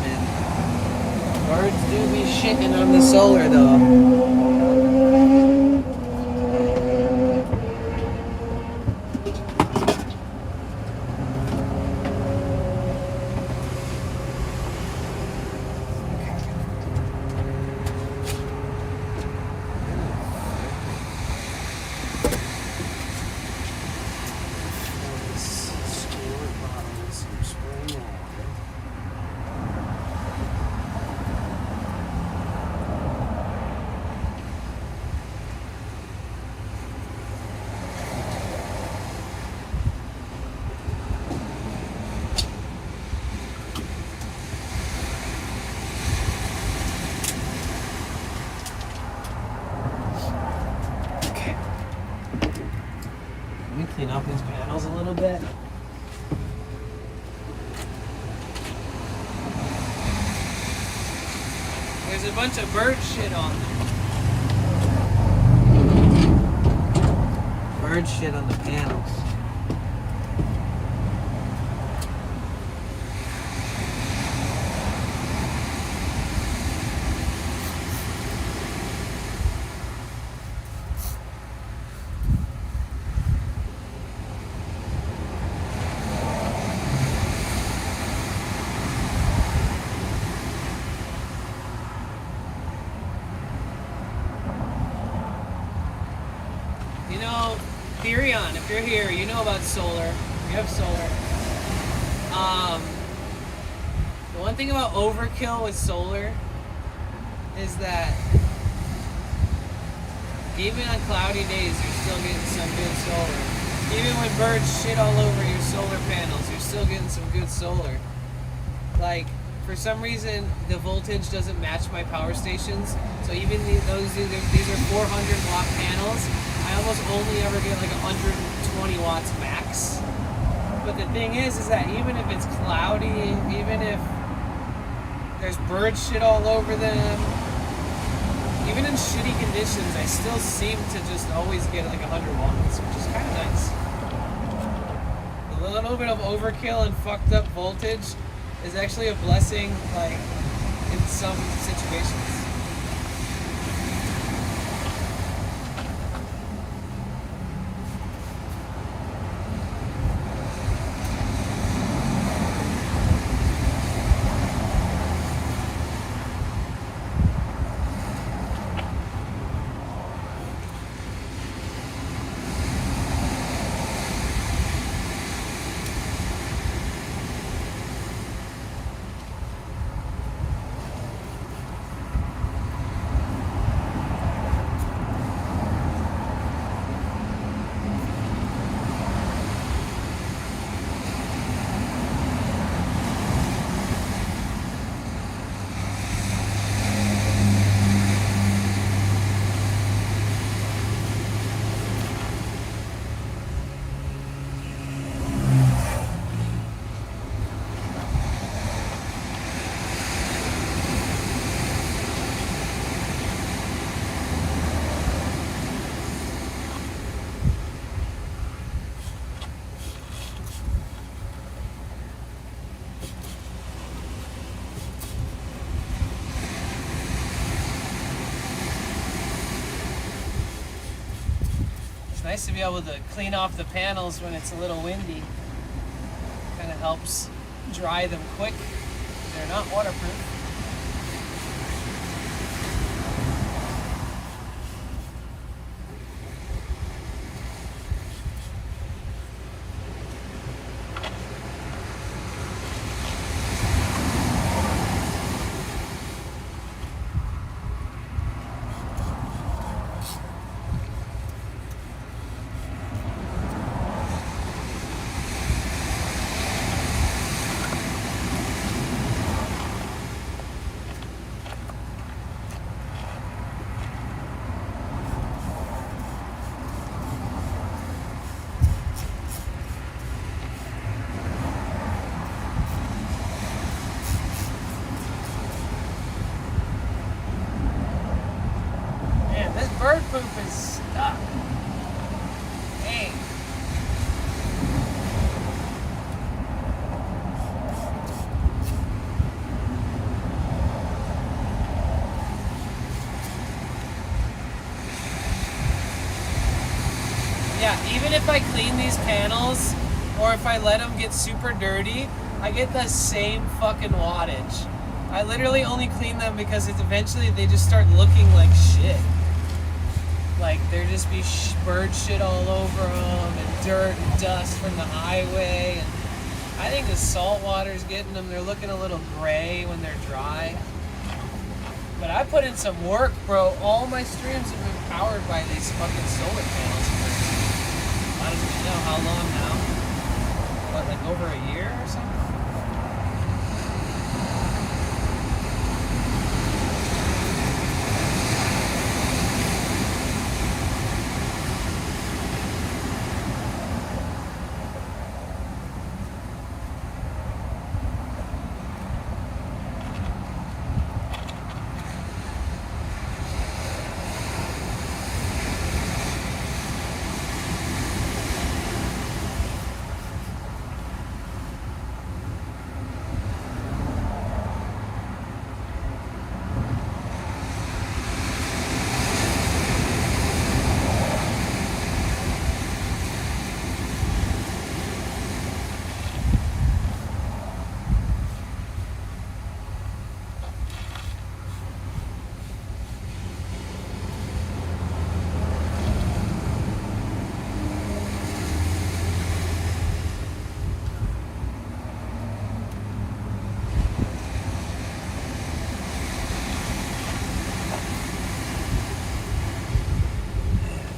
Man. Birds do be shitting on the solar though. Let me clean up these panels a little bit. There's a bunch of bird shit on them. Bird shit on the panels. You know, Therion, if you're here, you know about solar. You have solar. The one thing about overkill with solar is that even on cloudy days, you're still getting some good solar. Even when birds shit all over your solar panels, you're still getting some good solar. Like, for some reason, the voltage doesn't match my power stations. So even these are 400 watt panels. I almost only ever get like 120 watts max. But the thing is that even if it's cloudy, even if there's bird shit all over them, even in shitty conditions, I still seem to just always get like 100 watts, which is kind of nice. A little bit of overkill and fucked up voltage is actually a blessing, like, in some situations. Nice to be able to clean off the panels when it's a little windy. Kind of helps dry them quick. They're not waterproof. Bird poop is stuck. Dang. Yeah, even if I clean these panels or if I let them get super dirty, I get the same fucking wattage. I literally only clean them because eventually they just start looking like shit. Like, there just be bird shit all over them, and dirt and dust from the highway. And I think the salt water's getting them. They're looking a little gray when they're dry. But I put in some work, bro. All my streams have been powered by these fucking solar panels for, I don't even know how long now. What, like over a year or something?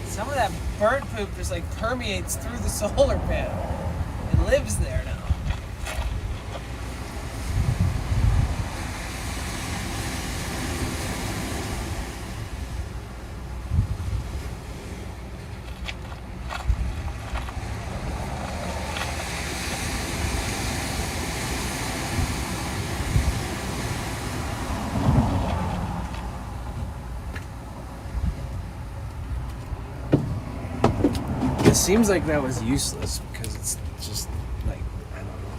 Some of that bird poop just like permeates through the solar panel and lives there now. It seems like that was useless because it's just like, I don't know.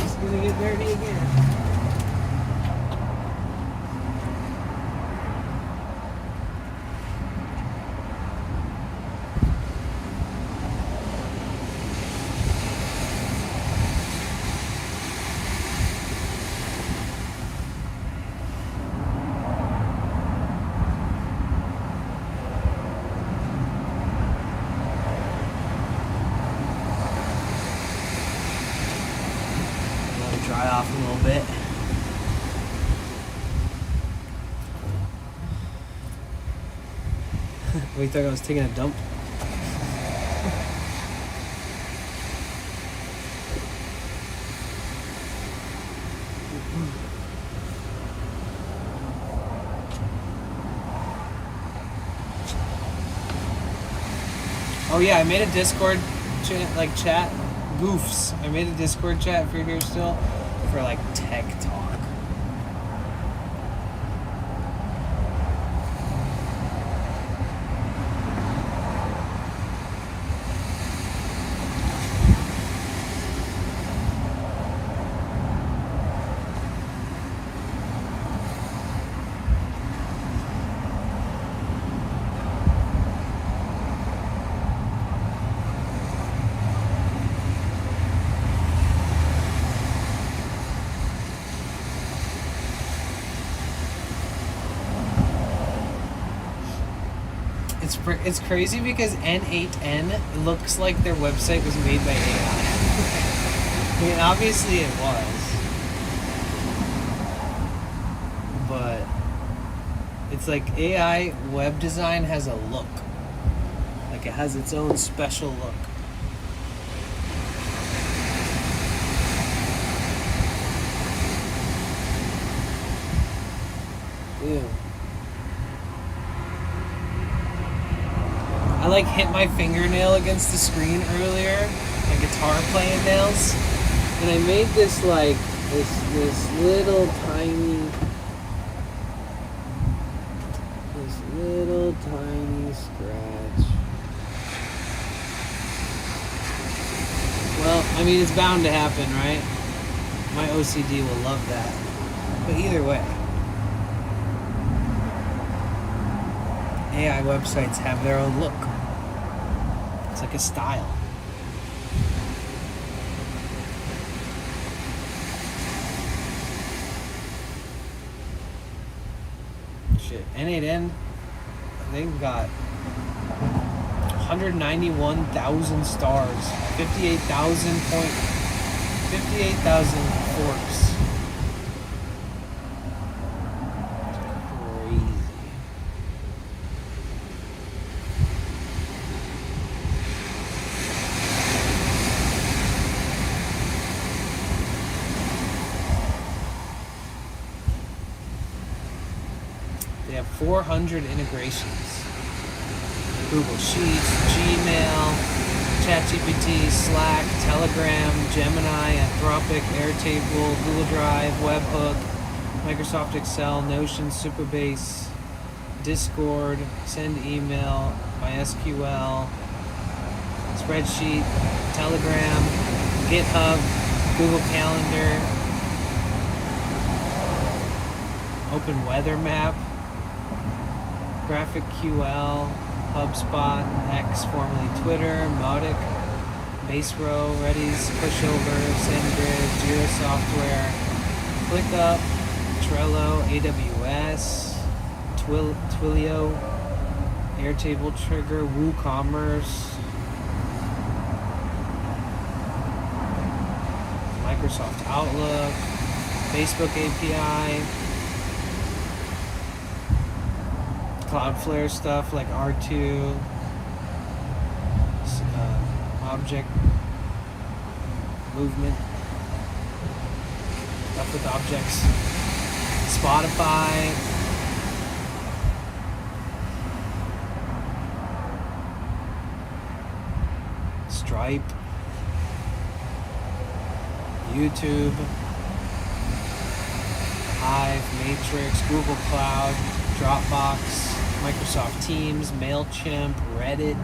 It's gonna get dirty again. Dry off a little bit. We thought I was taking a dump. Oh yeah, I made a Discord chat. Goofs. I made a Discord chat for here still for like tech talk. It's crazy because N8N looks like their website was made by AI. I mean, obviously it was, but it's like AI web design has a look. Like it has its own special look. Ew. I like hit my fingernail against the screen earlier, my guitar playing nails, and I made this like this little tiny scratch. Well, I mean, it's bound to happen, right? My OCD will love that. But either way, AI websites have their own look. It's like a style. Shit, N8N, they've got 191,000 stars, 58,000 forks. Crazy. They have 400 integrations. Google Sheets, Gmail, ChatGPT, Slack, Telegram, Gemini, Anthropic, Airtable, Google Drive, Webhook, Microsoft Excel, Notion, Supabase, Discord, Send Email, MySQL, Spreadsheet, Telegram, GitHub, Google Calendar, Open Weather Map, GraphicQL, HubSpot, X, formerly Twitter, Mautic, Baserow, Redis, Pushover, SendGrid, Jira Software, ClickUp, Trello, AWS, Twilio, Airtable Trigger, WooCommerce, Microsoft Outlook, Facebook API, Cloudflare stuff like R2, object movement, stuff with objects, Spotify, Stripe, YouTube, Hive, Matrix, Google Cloud, Dropbox, Microsoft Teams, MailChimp, Reddit,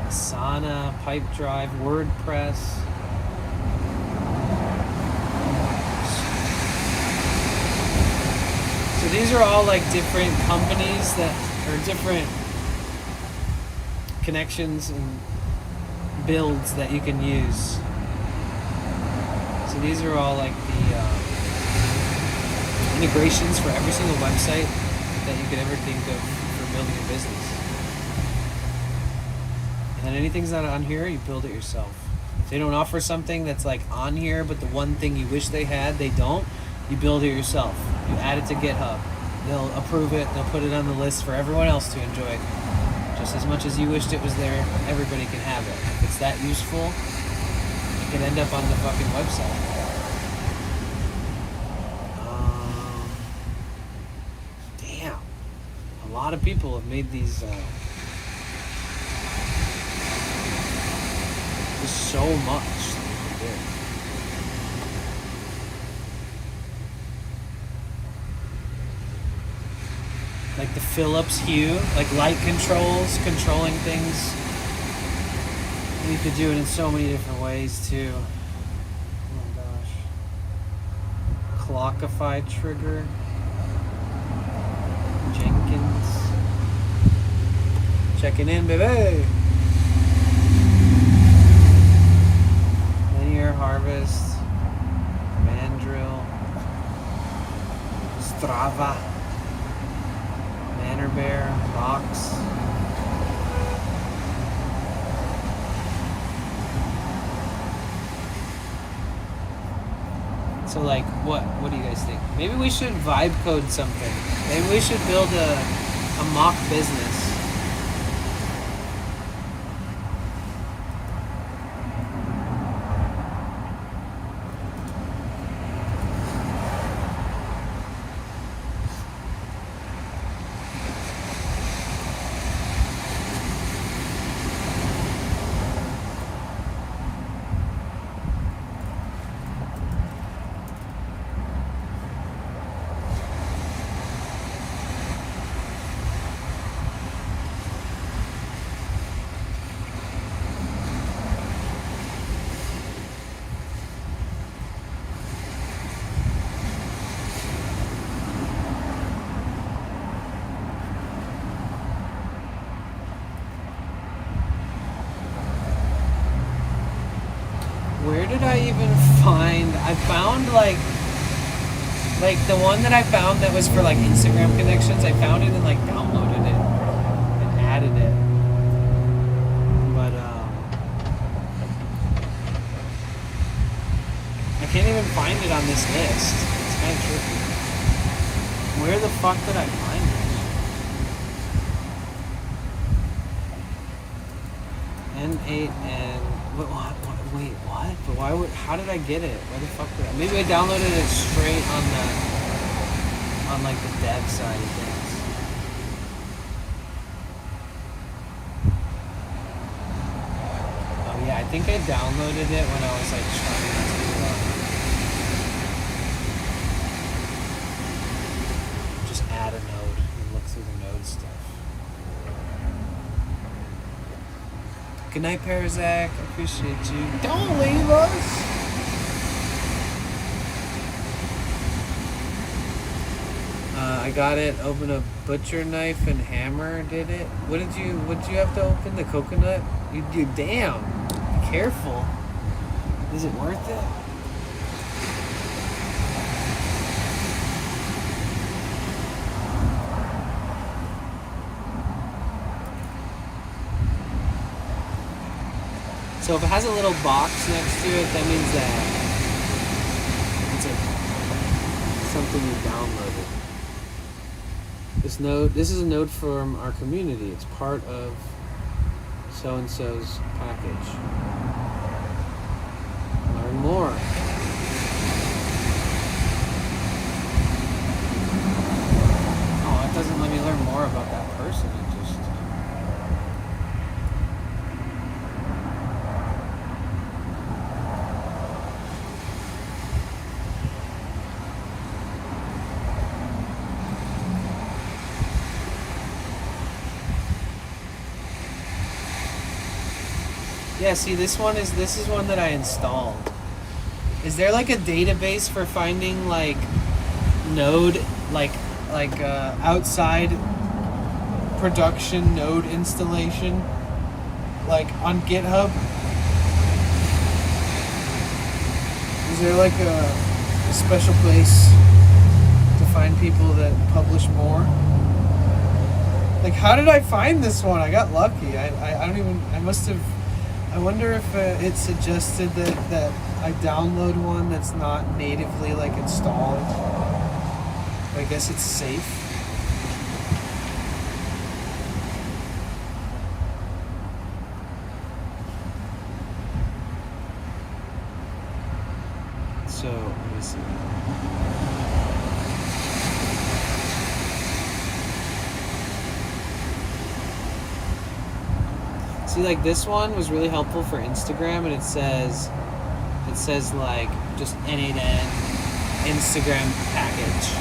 Asana, Pipedrive, WordPress. So these are all like different companies that are different connections and builds that you can use. So these are all like the integrations for every single website that you could ever think of for building a business. And then anything's not on here, you build it yourself. If they don't offer something that's like on here, but the one thing you wish they had, they don't, you build it yourself. You add it to GitHub. They'll approve it, they'll put it on the list for everyone else to enjoy. Just as much as you wished it was there, everybody can have it. If it's that useful, it can end up on the fucking website. Damn. A lot of people have made these there's so much that you can do. Like the Philips Hue, like light controls, controlling things. You could do it in so many different ways too. Oh my gosh. Clockify trigger. Jenkins. Checking in, baby. Linear Harvest. Mandrill. Strava. Manor Bear. Box. So like, what do you guys think? Maybe we should vibe code something. Maybe we should build a mock business. Where did I even find? I found like the one that I found that was for like Instagram connections. I found it and like downloaded it and added it. But I can't even find it on this list. It's kind of tricky. Where the fuck did I find it? N8N. What? Wait, what? But why would? How did I get it? Where the fuck did I? Maybe I downloaded it straight on like the dev side of things. Oh yeah, I think I downloaded it when I was like trying to just add a node and look through the node stuff. Good night, Parazak. I appreciate you. Don't leave us. I got it. Open a butcher knife and hammer. Did it? What did you have to open? The coconut? You damn. Be careful. Is it worth it? So if it has a little box next to it, that means that it's something you downloaded. This is a node from our community. It's part of so-and-so's package. Learn more. Oh, it doesn't let me learn more about that person. It just... Yeah, see, this is one that I installed. Is there like a database for finding like node outside production node installation, like on GitHub? Is there like a special place to find people that publish more? Like, how did I find this one? I got lucky. I wonder if it suggested that I download one that's not natively like installed. I guess it's safe. So, let me see. See, like this one was really helpful for Instagram, and it says like just N8N Instagram package.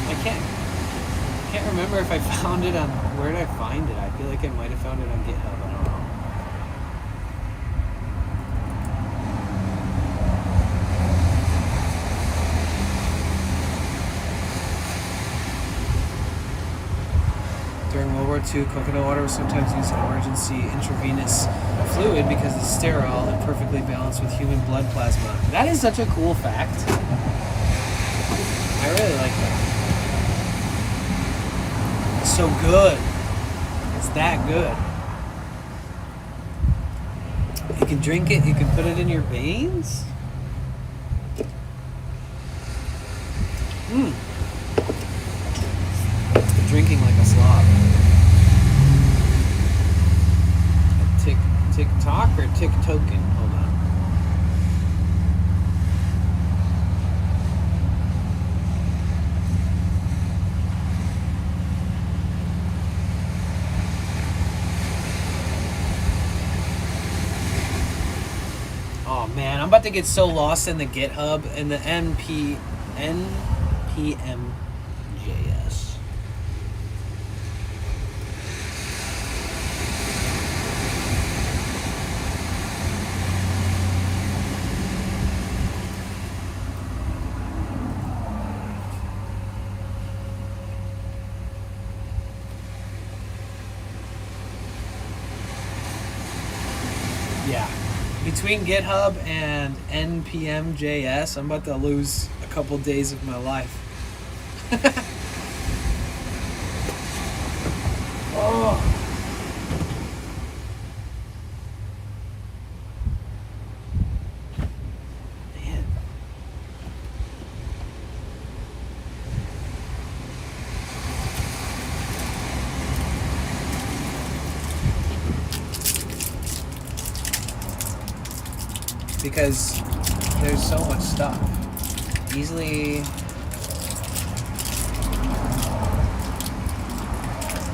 I can't remember if I found it on, where did I find it? I feel like I might have found it on GitHub. I don't know. During World War II, coconut water was sometimes used in emergency intravenous fluid because it's sterile and perfectly balanced with human blood plasma. That is such a cool fact. I really like that. It's so good. It's that good. You can drink it, you can put it in your veins. Drinking like a slob. TikTok or TikToken? Hold on. Oh man, I'm about to get so lost in the GitHub and the npm.js. Yeah. Between GitHub and npm.js, I'm about to lose a couple days of my life. Oh. Man. Because there's so much stuff. Easily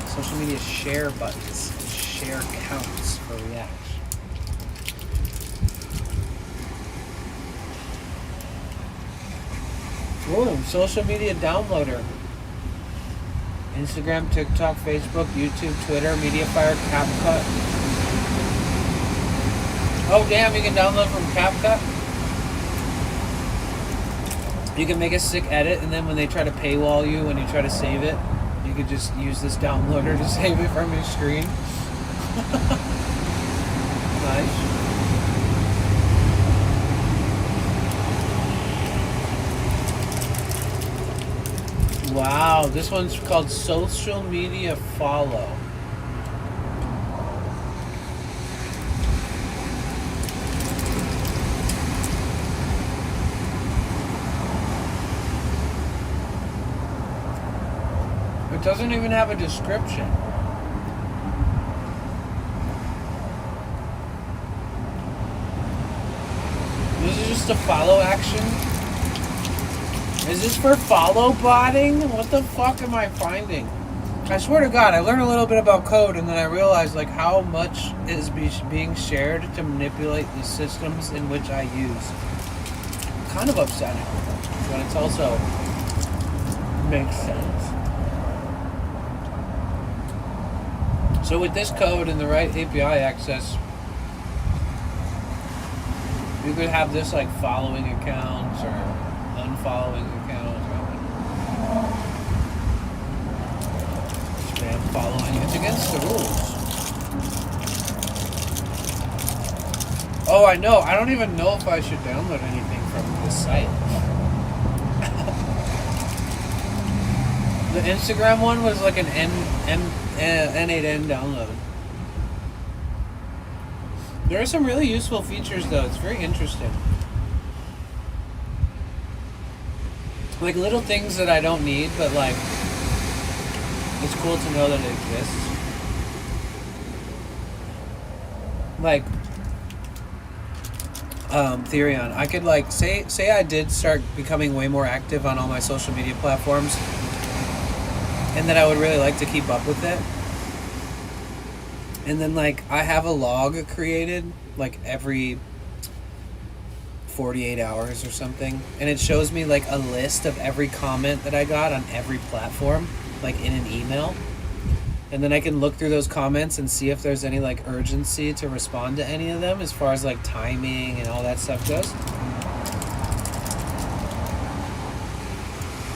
social media share buttons and share counts for React. Ooh, social media downloader. Instagram, TikTok, Facebook, YouTube, Twitter, MediaFire, CapCut. Oh damn, you can download from CapCut? You can make a sick edit, and then when they try to paywall you, when you try to save it, you could just use this downloader to save it from your screen. Nice. Wow, this one's called Social Media Follow. It doesn't even have a description. This is just a follow action. Is this for follow botting? What the fuck am I finding? I swear to God, I learned a little bit about code and then I realized like how much is being shared to manipulate the systems in which I use. Kind of upsetting, but it's also makes sense. So with this code and the right API access, you could have this like following accounts or unfollowing accounts. Spam following. It's against the rules. Oh, I know. I don't even know if I should download anything from this site. The Instagram one was like an N8N download. There are some really useful features though. It's very interesting. Like little things that I don't need, but like it's cool to know that it exists. Like Therion, I could like say I did start becoming way more active on all my social media platforms, and that I would really like to keep up with it. And then like I have a log created like every 48 hours or something, and it shows me like a list of every comment that I got on every platform, like in an email. And then I can look through those comments and see if there's any like urgency to respond to any of them as far as like timing and all that stuff goes.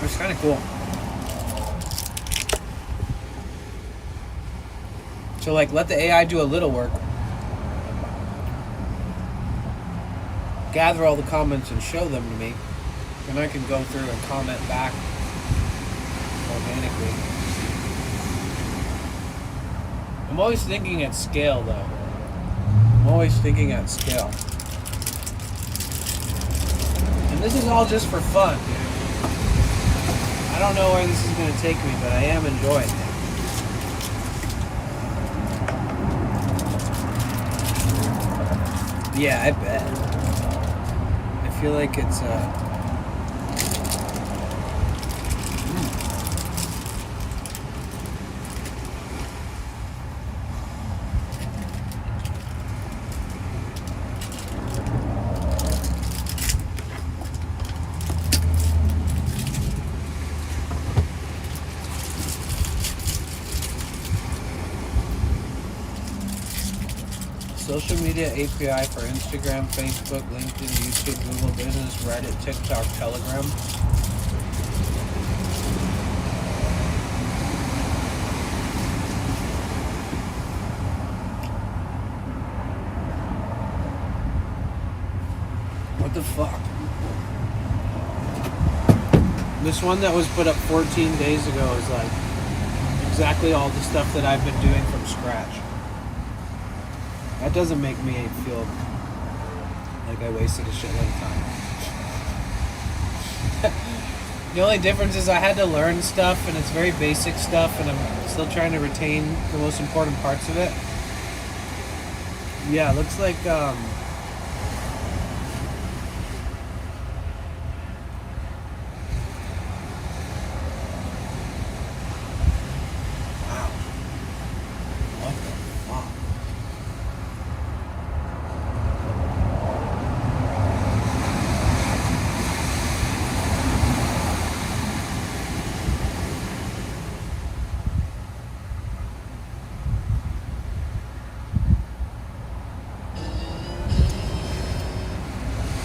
It's kind of cool. So like let the AI do a little work. Gather all the comments and show them to me. And I can go through and comment back organically. I'm always thinking at scale though. I'm always thinking at scale. And this is all just for fun, dude. I don't know where this is going to take me, but I am enjoying it. Yeah, I bet. I feel like it's social media API for Instagram, Facebook, LinkedIn, YouTube, Google Business, Reddit, TikTok, Telegram. What the fuck? This one that was put up 14 days ago is like exactly all the stuff that I've been doing from scratch. That doesn't make me feel like I wasted a shitload of time. The only difference is I had to learn stuff, and it's very basic stuff, and I'm still trying to retain the most important parts of it. Yeah, it looks like wow. What the fuck?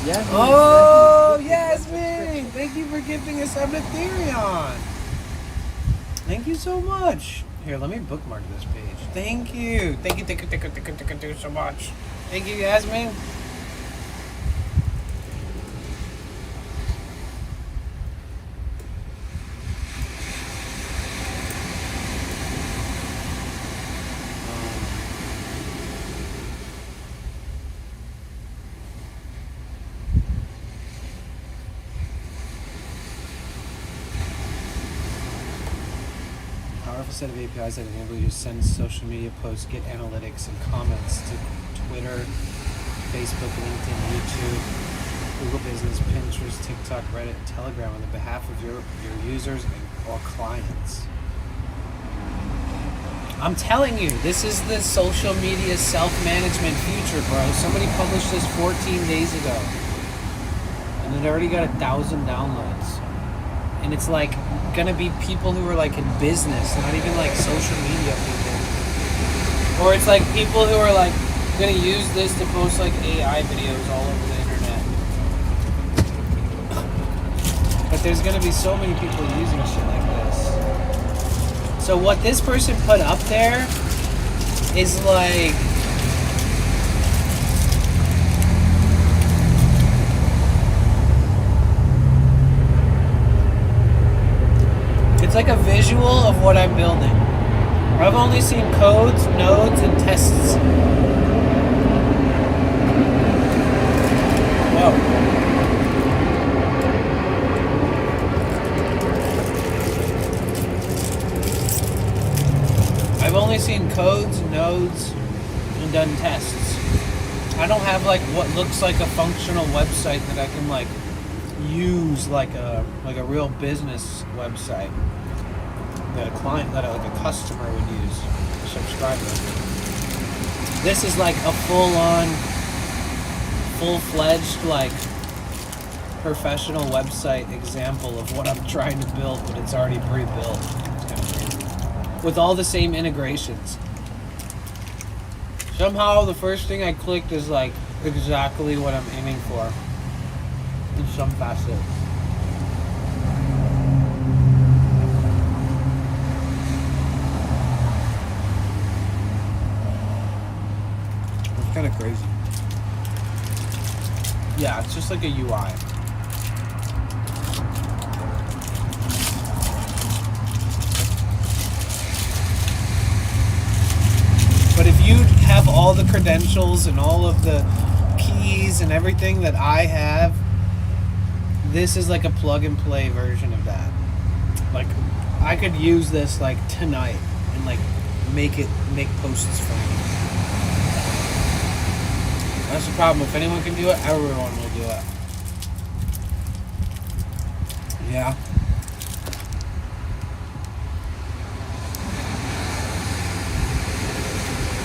Yasmin. Oh, Yasmin! Thank you for gifting us some Ethereum. Thank you so much. Here, let me bookmark this page. Thank you. Thank you so much. Thank you, Yasmin. Powerful set of APIs that enable you to send social media posts, get analytics and comments to Twitter, Facebook, LinkedIn, YouTube, Google Business, Pinterest, TikTok, Reddit, and Telegram on the behalf of your users or clients. I'm telling you, this is the social media self-management future, bro. Somebody published this 14 days ago, and it already got 1,000 downloads. And it's like gonna be people who are like in business, not even like social media people. Or it's like people who are like gonna use this to post like AI videos all over the internet. But there's gonna be so many people using shit like this. So what this person put up there is like it's like a visual of what I'm building. I've only seen codes, nodes, and tests. Whoa. I've only seen codes, nodes, and done tests. I don't have like what looks like a functional website that I can like use like a real business website. That a client, that like a customer would use, a subscriber. This is like a full-on, full-fledged, like professional website example of what I'm trying to build, but it's already pre-built. It's kind of crazy. With all the same integrations. Somehow the first thing I clicked is like exactly what I'm aiming for in some facet. Kind of crazy. Yeah, it's just like a UI. But if you have all the credentials and all of the keys and everything that I have, this is like a plug and play version of that. Like, I could use this like tonight and like make posts for me. That's the problem. If anyone can do it, everyone will do it. Yeah.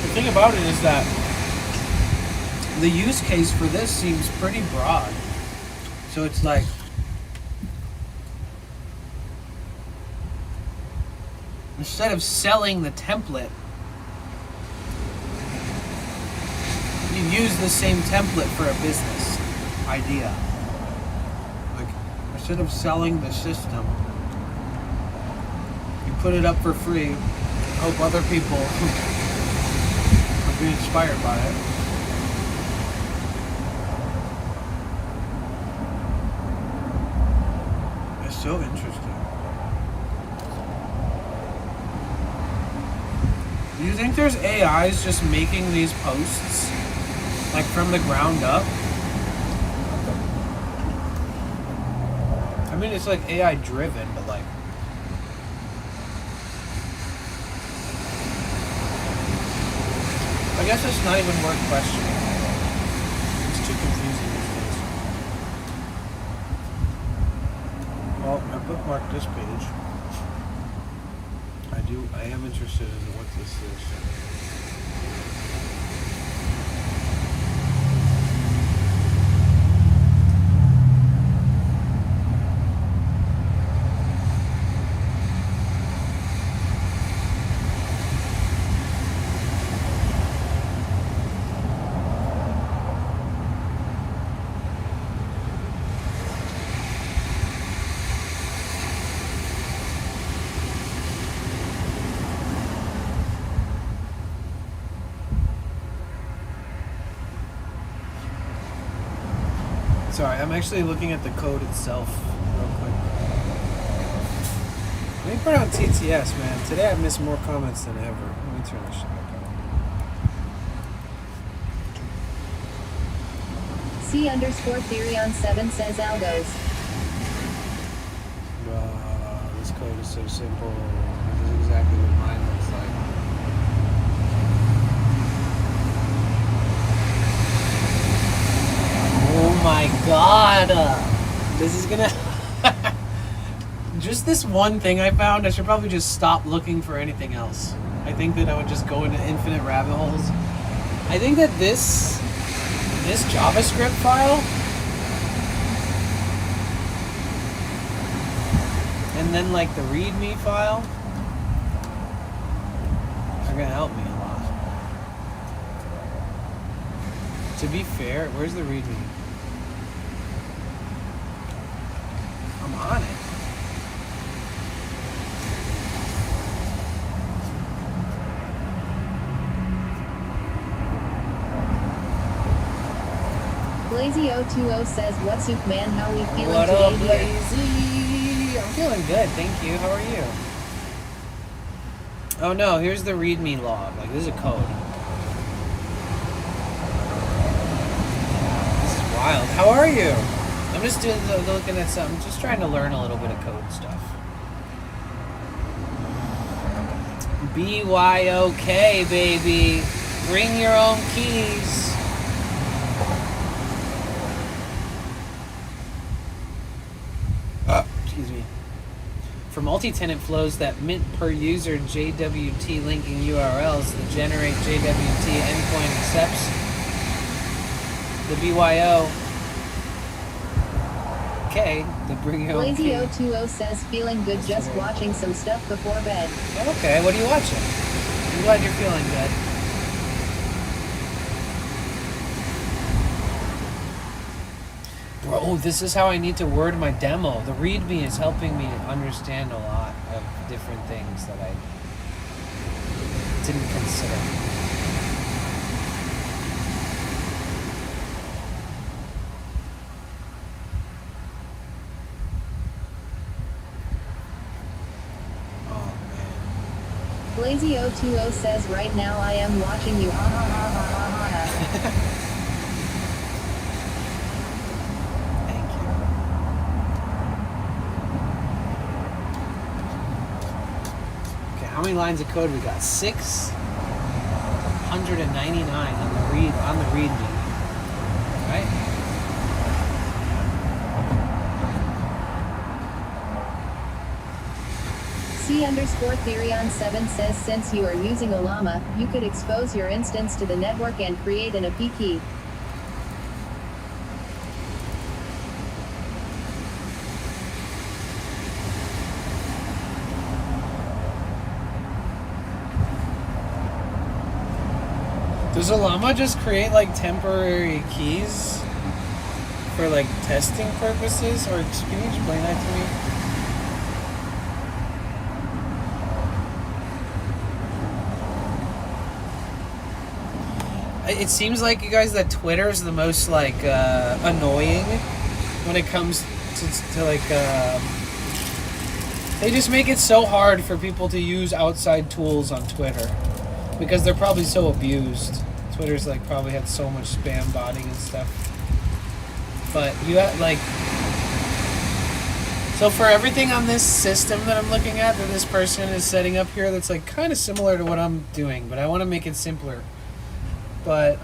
The thing about it is that the use case for this seems pretty broad. So it's like, instead of selling the template, you use the same template for a business idea. Like, instead of selling the system, you put it up for free, hope other people will be inspired by it. It's so interesting. Do you think there's AIs just making these posts, like from the ground up? I mean, it's like AI driven, but like, I guess it's not even worth questioning. It's too confusing these days. Well, I bookmarked this page. I am interested in what this is. Sorry, I'm actually looking at the code itself real quick. Let me put on TTS, man. Today I've missed more comments than ever. Let me turn this shit back on. C_Theory on 7 says algos. This code is so simple. This is exactly what mine looks like. Oh my god! This is gonna... Just this one thing I found, I should probably just stop looking for anything else. I think that I would just go into infinite rabbit holes. I think that this JavaScript file, and then like the README file, are gonna help me a lot. To be fair, where's the README? I'm on it. Blazy020 says, "What's up, man? How we feeling What today up, here?" Blazy? I'm feeling good, thank you. How are you? Oh no, here's the README log. Like, this is a code. This is wild. How are you? I'm just looking at something, just trying to learn a little bit of code stuff. BYOK, baby. Bring your own keys. Excuse me. For multi-tenant flows that mint per user JWT linking URLs, the generate JWT endpoint accepts the BYO. Okay, the bring your own key. Blazy020 says, "Feeling good, just watching some stuff before bed." Okay, what are you watching? I'm glad you're feeling good. Bro, this is how I need to word my demo. The README is helping me understand a lot of different things that I didn't consider. Oh, man. Blazy020 says, "Right now I am watching you." Ha ha ha ha ha ha. How many lines of code we got? 699 on the read me. Right? C_Therion7 says since you are using Olama, you could expose your instance to the network and create an AP key. Does Olama just create like temporary keys for like testing purposes, or can you explain that to me? It seems like, you guys, that Twitter is the most like annoying when it comes to like they just make it so hard for people to use outside tools on Twitter because they're probably so abused. Twitter's like probably had so much spam botting and stuff. But you have like, so for everything on this system that I'm looking at that this person is setting up here, that's like kind of similar to what I'm doing, but I want to make it simpler. But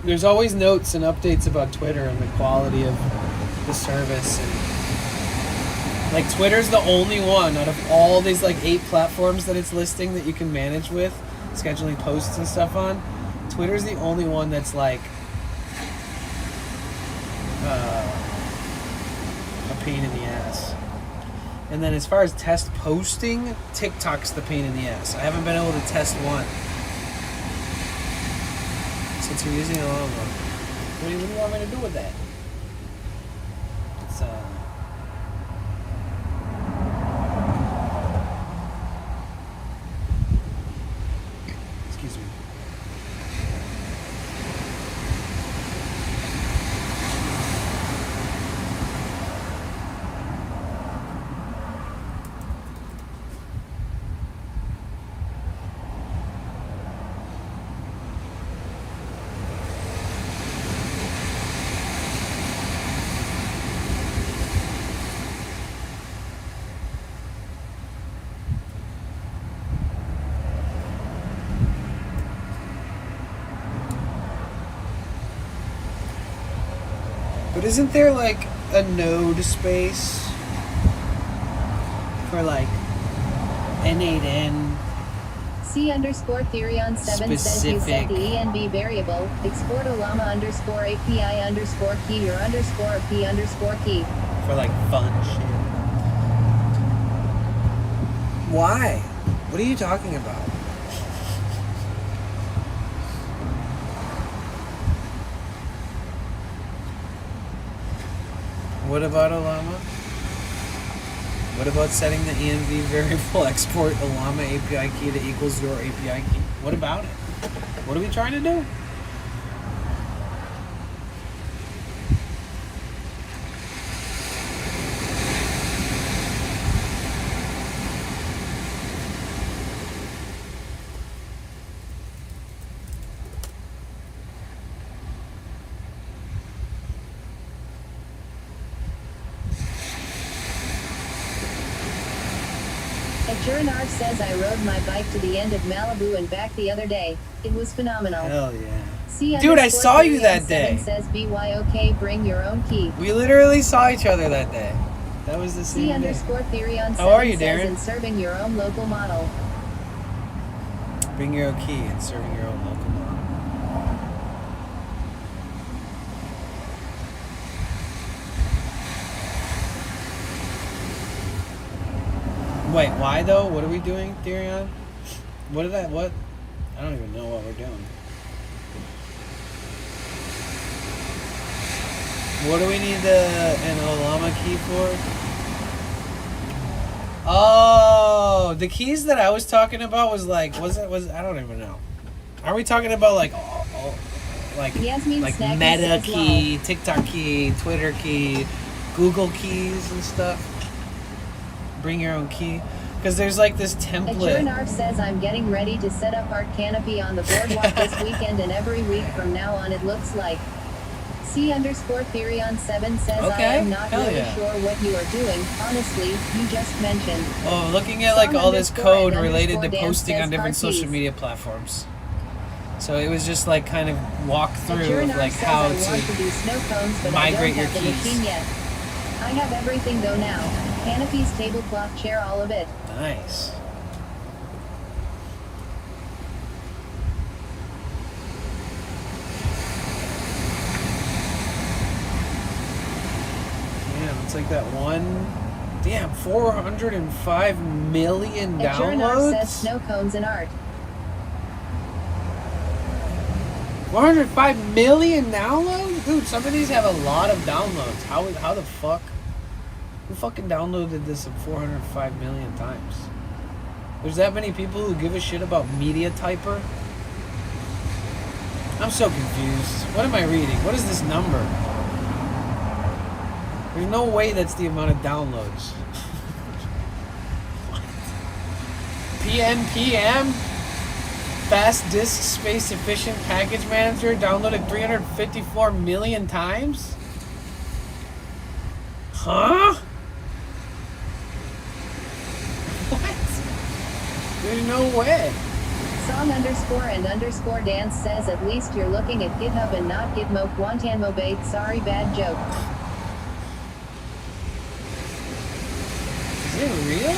there's always notes and updates about Twitter and the quality of the service. And like Twitter's the only one out of all these like 8 platforms that it's listing that you can manage with, scheduling posts and stuff on. Twitter's the only one that's like a pain in the ass. And then as far as test posting, TikTok's the pain in the ass. I haven't been able to test one. Since you're using a long one. What do you want me to do with that? It's excuse me. But isn't there like a node space for like N8N? C_Therion7 says you set the env variable, export Olama_API_key your _P_key. For like fun shit. Why? What are you talking about? What about Olama? What about setting the env variable export Olama API key that equals your API key? What about it? What are we trying to do? Jurnard says I rode my bike to the end of Malibu and back the other day. It was phenomenal. Hell yeah. C Dude, I saw you that day. Says BYOK, bring your own key. We literally saw each other that day. That was the same day. C_Therion7 How are you, says Darren? in serving your own local model. Bring your own key and serving your own local model. Wait, why though? What are we doing, Therion? What? I don't even know what we're doing. What do we need an Olama key for? Oh, the keys that I was talking about was I don't even know. Are we talking about like Meta key, TikTok key, Twitter key, Google keys and stuff? Bring your own key, because there's like this template. Jurnard says I'm getting ready to set up Art Canopy on the boardwalk this weekend and every week from now on it looks like. C_Therion7 says I Okay, am not hell really yeah. sure what you are doing. Honestly, you just mentioned. Oh, looking at like all this Song code underscore and related to underscore posting dance on different says social hearties. media platforms. So it was just like kind of walk through of Adjournar like says how I want to to. do snow cones, but migrate I your don't have the keys. machine yet. I have everything though now. Canopies, tablecloth, chair, all of it. Nice. Damn, it's like that one. Damn, 405 million Adjournar says downloads. snow cones and art. 405 million downloads? Dude, some of these have a lot of downloads. How the fuck? Who fucking downloaded this 405 million times? There's that many people who give a shit about Media Typer? I'm so confused. What am I reading? What is this number? There's no way that's the amount of downloads. What? PNPM? Fast Disk Space Efficient Package Manager downloaded 354 million times? Huh? What? There's no way. Song underscore and underscore dance says at least you're looking at GitHub and not Gitmo Guantanamo Bay. Sorry, bad joke. Is it real?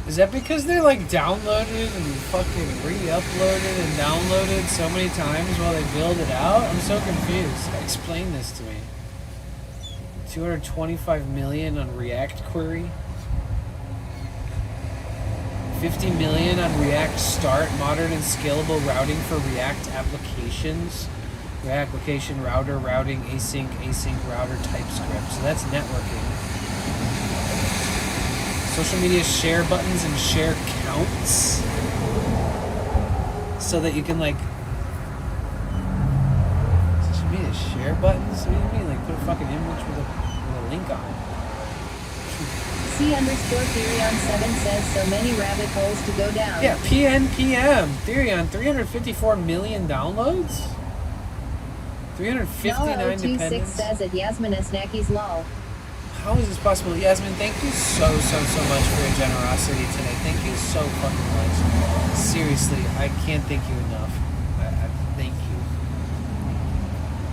Is that because they're like downloaded and fucking re-uploaded and downloaded so many times while they build it out? I'm so confused. Explain this to me. 225 million on React Query. 50 million on React Start, modern and scalable routing for React applications. React application router, routing, async router, TypeScript. So that's networking. Social media share buttons and share counts. So that you can like... Social media share buttons? What do you mean? Like put a fucking image with a link on it. C_Therion7 says so many rabbit holes to go down. Yeah, PNPM. Therion, 354 million downloads? 359 Noah026 dependents? says at Yasmin Esnaki's lol. How is this possible? Yasmin, thank you so much for your generosity today. Thank you so fucking much. Seriously, I can't thank you enough. I thank you.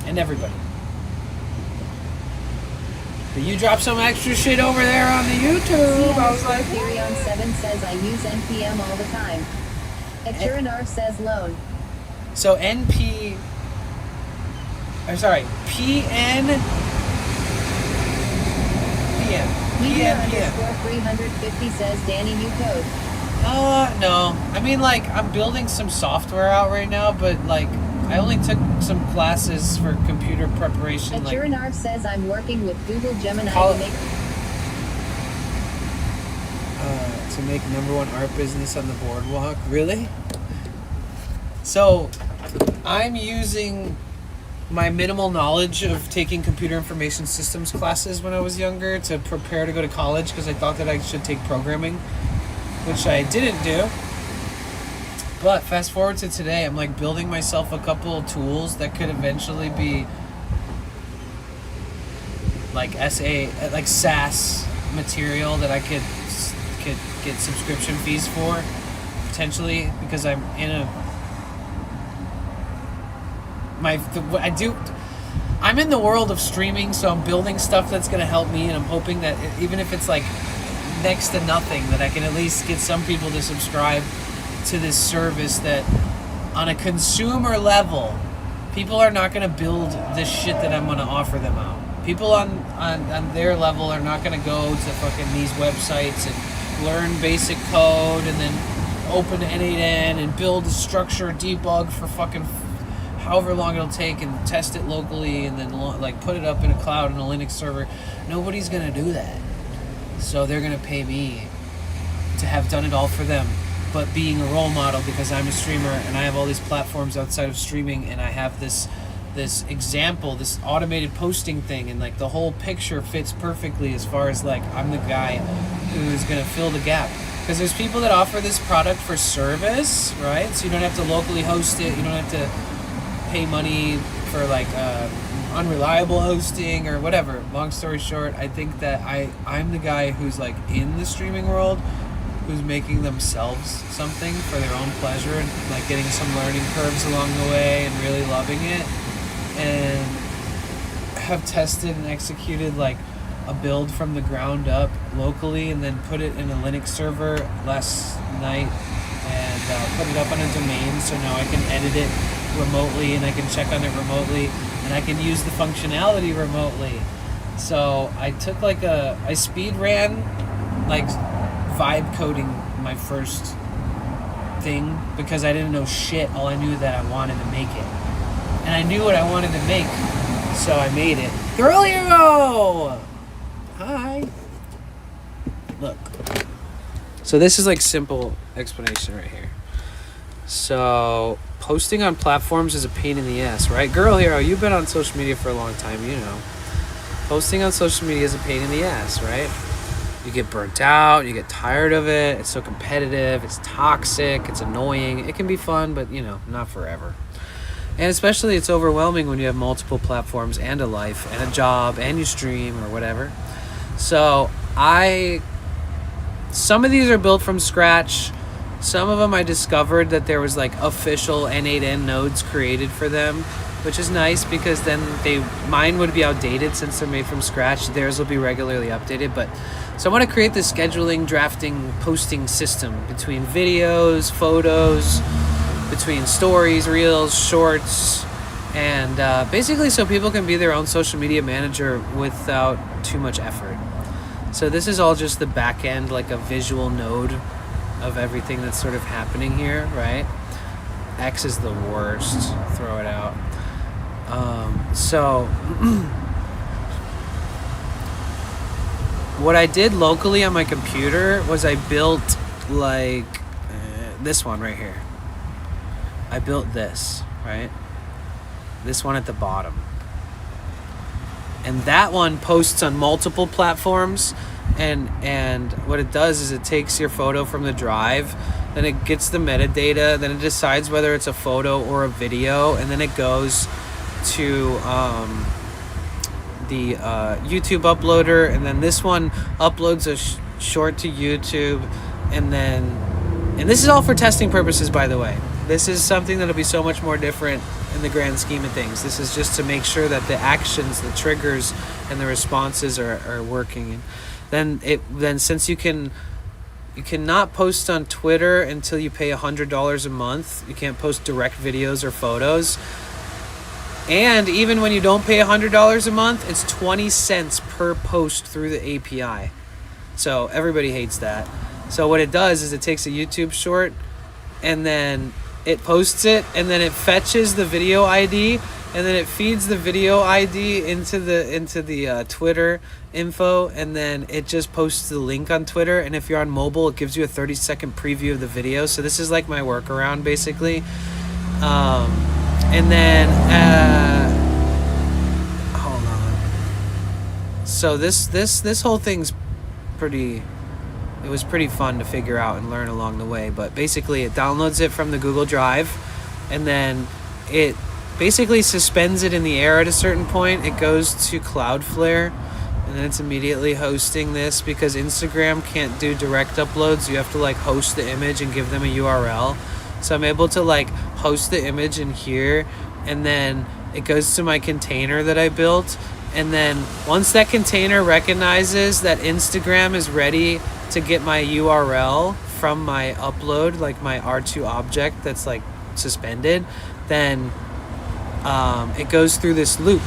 And everybody. But you dropped some extra shit over there on the YouTube. I was like, Therion7 says I use NPM all the time. Adjournar says loan. so NP... I'm sorry, PN... Media PNPM. underscore 350 says Danny new code. No. I mean, like, I'm building some software out right now, but, like, I only took some classes for computer preparation. Like, Adjournar says I'm working with Google Gemini Call- to make... to make #1 art business on the boardwalk. Really? So, I'm using my minimal knowledge of taking computer information systems classes when I was younger to prepare to go to college because I thought that I should take programming, which I didn't do. But fast forward to today, I'm like building myself a couple of tools that could eventually be like SAAS material that I could get subscription fees for potentially, because I'm in a I'm in the world of streaming, so I'm building stuff that's going to help me, and I'm hoping that even if it's like next to nothing, that I can at least get some people to subscribe to this service that on a consumer level, people are not going to build this shit that I'm going to offer them out. People on their level are not going to go to fucking these websites and learn basic code and then open N8N and build a structure debug for fucking however long it'll take and test it locally and then like put it up in a cloud in a Linux server. Nobody's going to do that. So they're going to pay me to have done it all for them. But being a role model, because I'm a streamer and I have all these platforms outside of streaming, and I have this example, this automated posting thing, and like the whole picture fits perfectly as far as like I'm the guy who's gonna fill the gap. Because there's people that offer this product for service, right? So you don't have to locally host it. You don't have to pay money for like unreliable hosting or whatever. Long story short, I think that I'm the guy who's like in the streaming world, who's making themselves something for their own pleasure and like getting some learning curves along the way and really loving it, and have tested and executed like a build from the ground up locally and then put it in a Linux server last night and put it up on a domain, so now I can edit it remotely and I can check on it remotely and I can use the functionality remotely. So I took like I speed ran like vibe coding my first thing because I didn't know shit. All I knew that I wanted to make it, and I knew what I wanted to make, so I made it. Girlio! Hi. Look. So this is like simple explanation right here. So posting on platforms is a pain in the ass, right? Girl Hero, you've been on social media for a long time, you know. Posting on social media is a pain in the ass, right? You get burnt out, you get tired of it, it's so competitive, it's toxic, it's annoying. It can be fun, but you know, not forever. And especially it's overwhelming when you have multiple platforms and a life and a job and you stream or whatever. So some of these are built from scratch. Some of them I discovered that there was like official N8N nodes created for them, which is nice because then mine would be outdated since they're made from scratch. Theirs will be regularly updated. But so I want to create this scheduling, drafting, posting system between videos, photos, between stories, reels, shorts, and basically so people can be their own social media manager without too much effort. So this is all just the back end, like a visual node of everything that's sort of happening here, right? X is the worst. Throw it out. So what I did locally on my computer was I built like this one right here. I built this, right? This one at the bottom. And that one posts on multiple platforms, and what it does is it takes your photo from the drive, then it gets the metadata, then it decides whether it's a photo or a video, and then it goes to the YouTube uploader, and then this one uploads a short to YouTube, and this is all for testing purposes, by the way. This is something that'll be so much more different in the grand scheme of things. This is just to make sure that the actions, the triggers, and the responses are working. And then since you cannot post on Twitter until you pay $100 a month. You can't post direct videos or photos. And even when you don't pay $100 a month, it's 20 cents per post through the API. So everybody hates that. So what it does is it takes a YouTube short and then it posts it, and then it fetches the video ID, and then it feeds the video ID into the Twitter info, and then it just posts the link on Twitter. And if you're on mobile, it gives you a 30-second preview of the video. So this is like my workaround, basically. And then hold on. So this whole thing's it was pretty fun to figure out and learn along the way. But basically it downloads it from the Google Drive, and then it basically suspends it in the air at a certain point. It goes to Cloudflare, and then it's immediately hosting this because Instagram can't do direct uploads. You have to like host the image and give them a URL. So I'm able to like host the image in here, and then it goes to my container that I built. And then once that container recognizes that Instagram is ready to get my URL from my upload, like my R2 object that's like suspended, then it goes through this loop.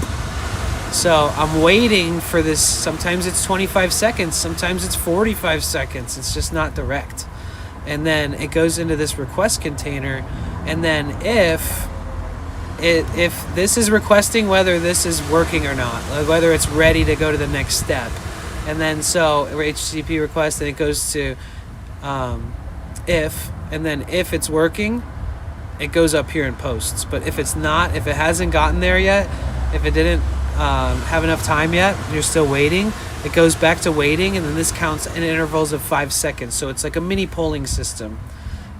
So I'm waiting for this. Sometimes it's 25 seconds, sometimes it's 45 seconds. It's just not direct. And then it goes into this request container, and then if this is requesting whether this is working or not, like whether it's ready to go to the next step. And then so HTTP request, and it goes to if, and then if it's working, it goes up here in posts. But if it's not, if it hasn't gotten there yet, if it didn't have enough time yet, you're still waiting, it goes back to waiting, and then this counts in intervals of 5 seconds. So it's like a mini polling system.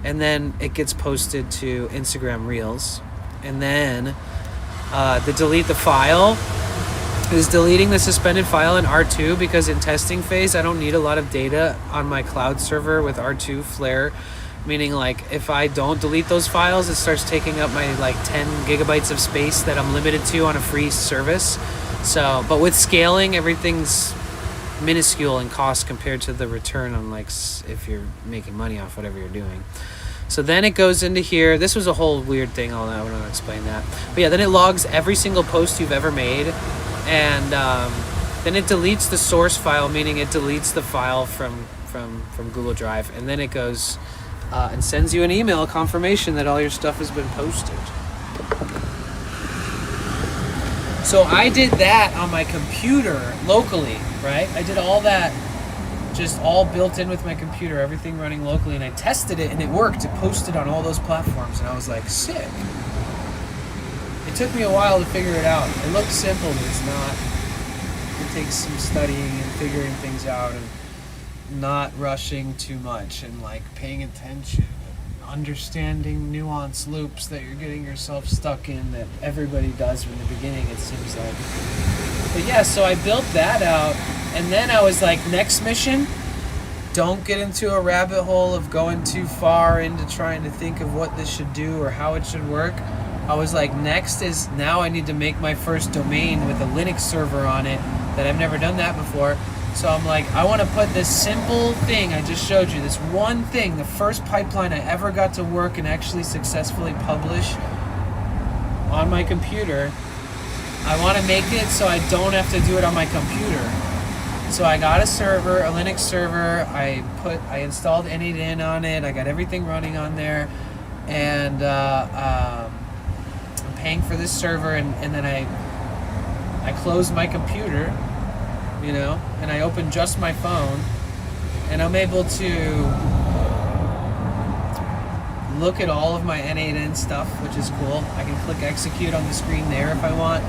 And then it gets posted to Instagram Reels. And then the delete the file is deleting the suspended file in R2, because in testing phase, I don't need a lot of data on my cloud server with R2 Flare. Meaning, like, if I don't delete those files, it starts taking up my, like, 10 gigabytes of space that I'm limited to on a free service. So, but with scaling, everything's minuscule in cost compared to the return on, like, if you're making money off whatever you're doing. So then it goes into here. This was a whole weird thing. I want to explain that. But yeah, then it logs every single post you've ever made. And then it deletes the source file, meaning it deletes the file from Google Drive. And then it goes... and sends you an email confirmation that all your stuff has been posted. So I did that on my computer locally, right? I did all that just all built in with my computer, everything running locally, and I tested it and it worked. It posted on all those platforms, and I was like, sick. It took me a while to figure it out. It looks simple, but it's not. It takes some studying and figuring things out, and not rushing too much, and like paying attention and understanding nuanced loops that you're getting yourself stuck in, that everybody does from the beginning, it seems like. But yeah, so I built that out, and then I was like, next mission, don't get into a rabbit hole of going too far into trying to think of what this should do or how it should work. I was like, next is, now I need to make my first domain with a Linux server on it, that I've never done that before. So I'm like, I want to put this simple thing I just showed you, this one thing, the first pipeline I ever got to work and actually successfully publish on my computer. I want to make it so I don't have to do it on my computer. So I got a server, a Linux server. I installed N8N on it. I got everything running on there, and I'm paying for this server. And then I closed my computer. You know, and I open just my phone, and I'm able to look at all of my N8N stuff, which is cool. I can click execute on the screen there if I want.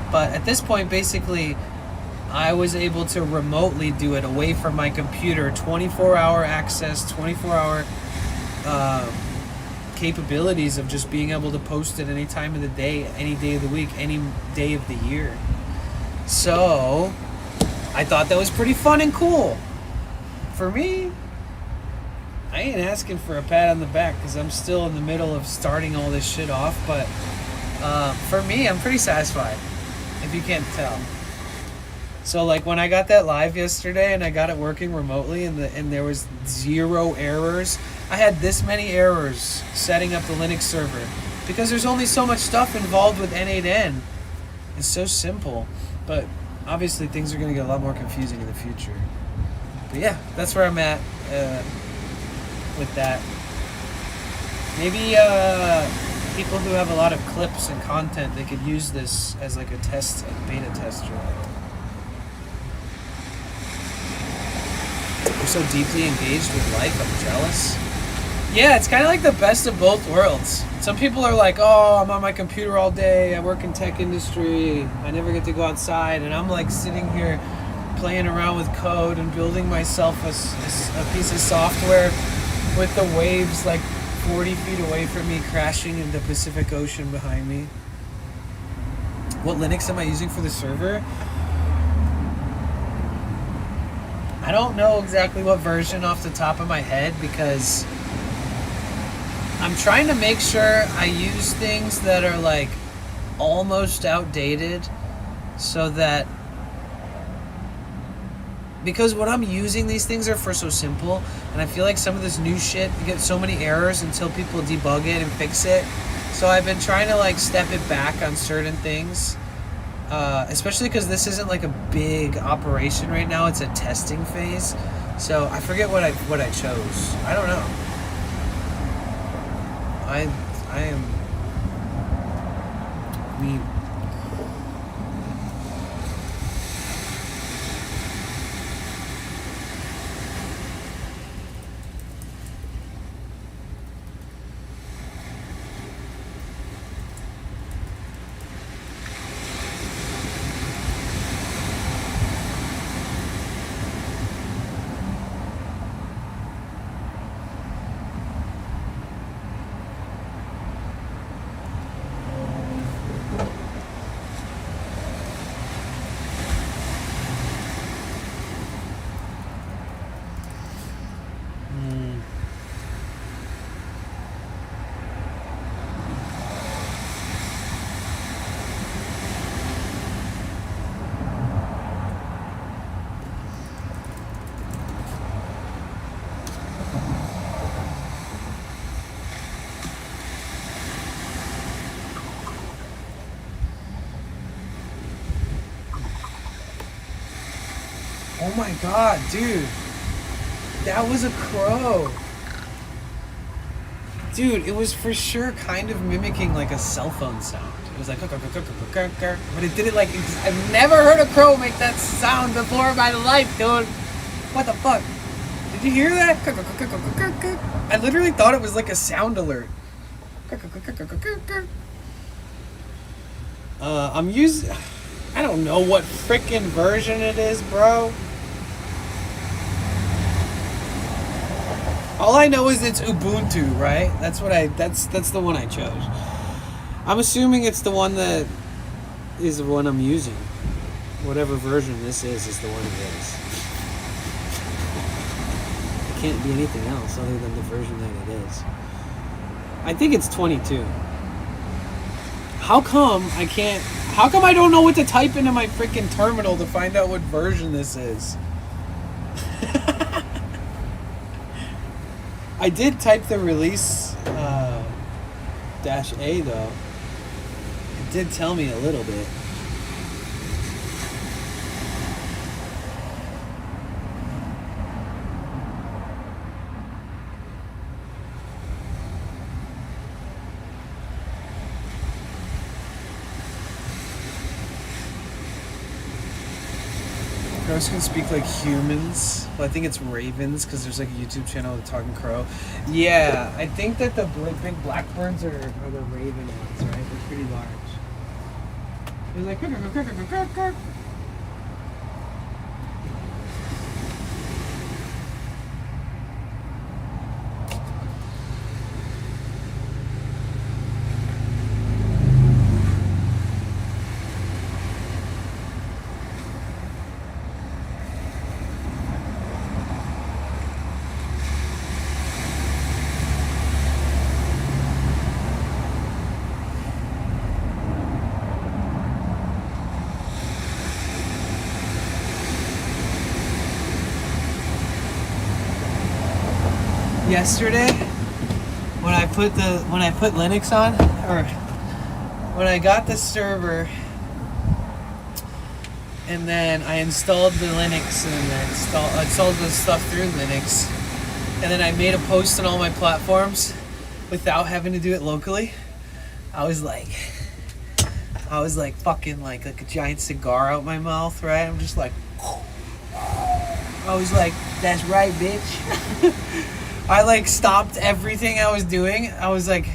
But at this point, basically, I was able to remotely do it away from my computer, 24-hour access, 24-hour capabilities of just being able to post it any time of the day, any day of the week, any day of the year. So I thought that was pretty fun and cool. For me, I ain't asking for a pat on the back because I'm still in the middle of starting all this shit off, but for me, I'm pretty satisfied, if you can't tell. So like when I got that live yesterday and I got it working remotely and there was 0 errors, I had this many errors setting up the Linux server because there's only so much stuff involved with N8N. It's so simple, but obviously things are going to get a lot more confusing in the future. But yeah, that's where I'm at with that. Maybe people who have a lot of clips and content, they could use this as like a test, a beta tester. I'm so deeply engaged with life, I'm jealous. Yeah, it's kind of like the best of both worlds. Some people are like, oh, I'm on my computer all day, I work in tech industry, I never get to go outside, and I'm like sitting here playing around with code and building myself a piece of software with the waves like 40 feet away from me crashing in the Pacific Ocean behind me. What Linux am I using for the server? I don't know exactly what version off the top of my head because I'm trying to make sure I use things that are like almost outdated so that, because what I'm using these things are for so simple, and I feel like some of this new shit, you get so many errors until people debug it and fix it. So I've been trying to like step it back on certain things, especially because this isn't like a big operation right now. It's a testing phase. So I forget what I chose. I don't know. I am. I mean, Oh my god, dude. That was a crow. Dude, it was for sure kind of mimicking like a cell phone sound. It was like, but it did it like, I've never heard a crow make that sound before by life, dude. What the fuck? Did you hear that? I literally thought it was like a sound alert. I'm using, I don't know what frickin' version it is, bro. All I know is it's Ubuntu, right? That's the one I chose. I'm assuming it's the one that is the one I'm using. Whatever version this is the one it is. It can't be anything else other than the version that it is. I think it's 22. How come I don't know what to type into my freaking terminal to find out what version this is? I did type the release -A though. It did tell me a little bit. Crows can speak like humans. Well, I think it's ravens because there's like a YouTube channel with Talking Crow. Yeah, I think that the big blackbirds are the raven ones, right? They're pretty large. They're like. Yesterday, when I put Linux on, or when I got the server, and then I installed the Linux and I installed the stuff through Linux, and then I made a post on all my platforms without having to do it locally. I was like fucking like a giant cigar out my mouth, right? I'm just like, I was like, that's right, bitch. I like stopped everything I was doing. I was like,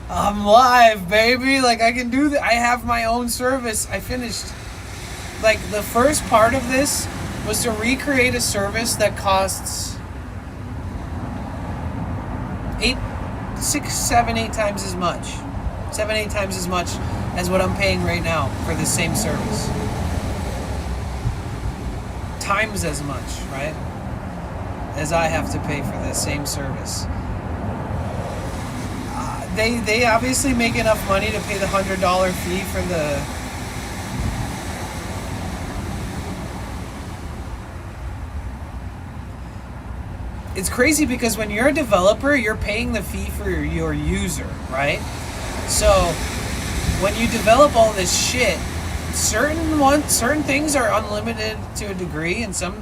I'm live, baby. Like I can do that. I have my own service. I finished. Like the first part of this was to recreate a service that costs 8 times as much. 7-8 times as much as what I'm paying right now for the same service. Times as much, right? As I have to pay for the same service. They obviously make enough money to pay the $100 fee for the. It's crazy because when you're a developer, you're paying the fee for your user, right? So when you develop all this shit, certain things are unlimited to a degree, and some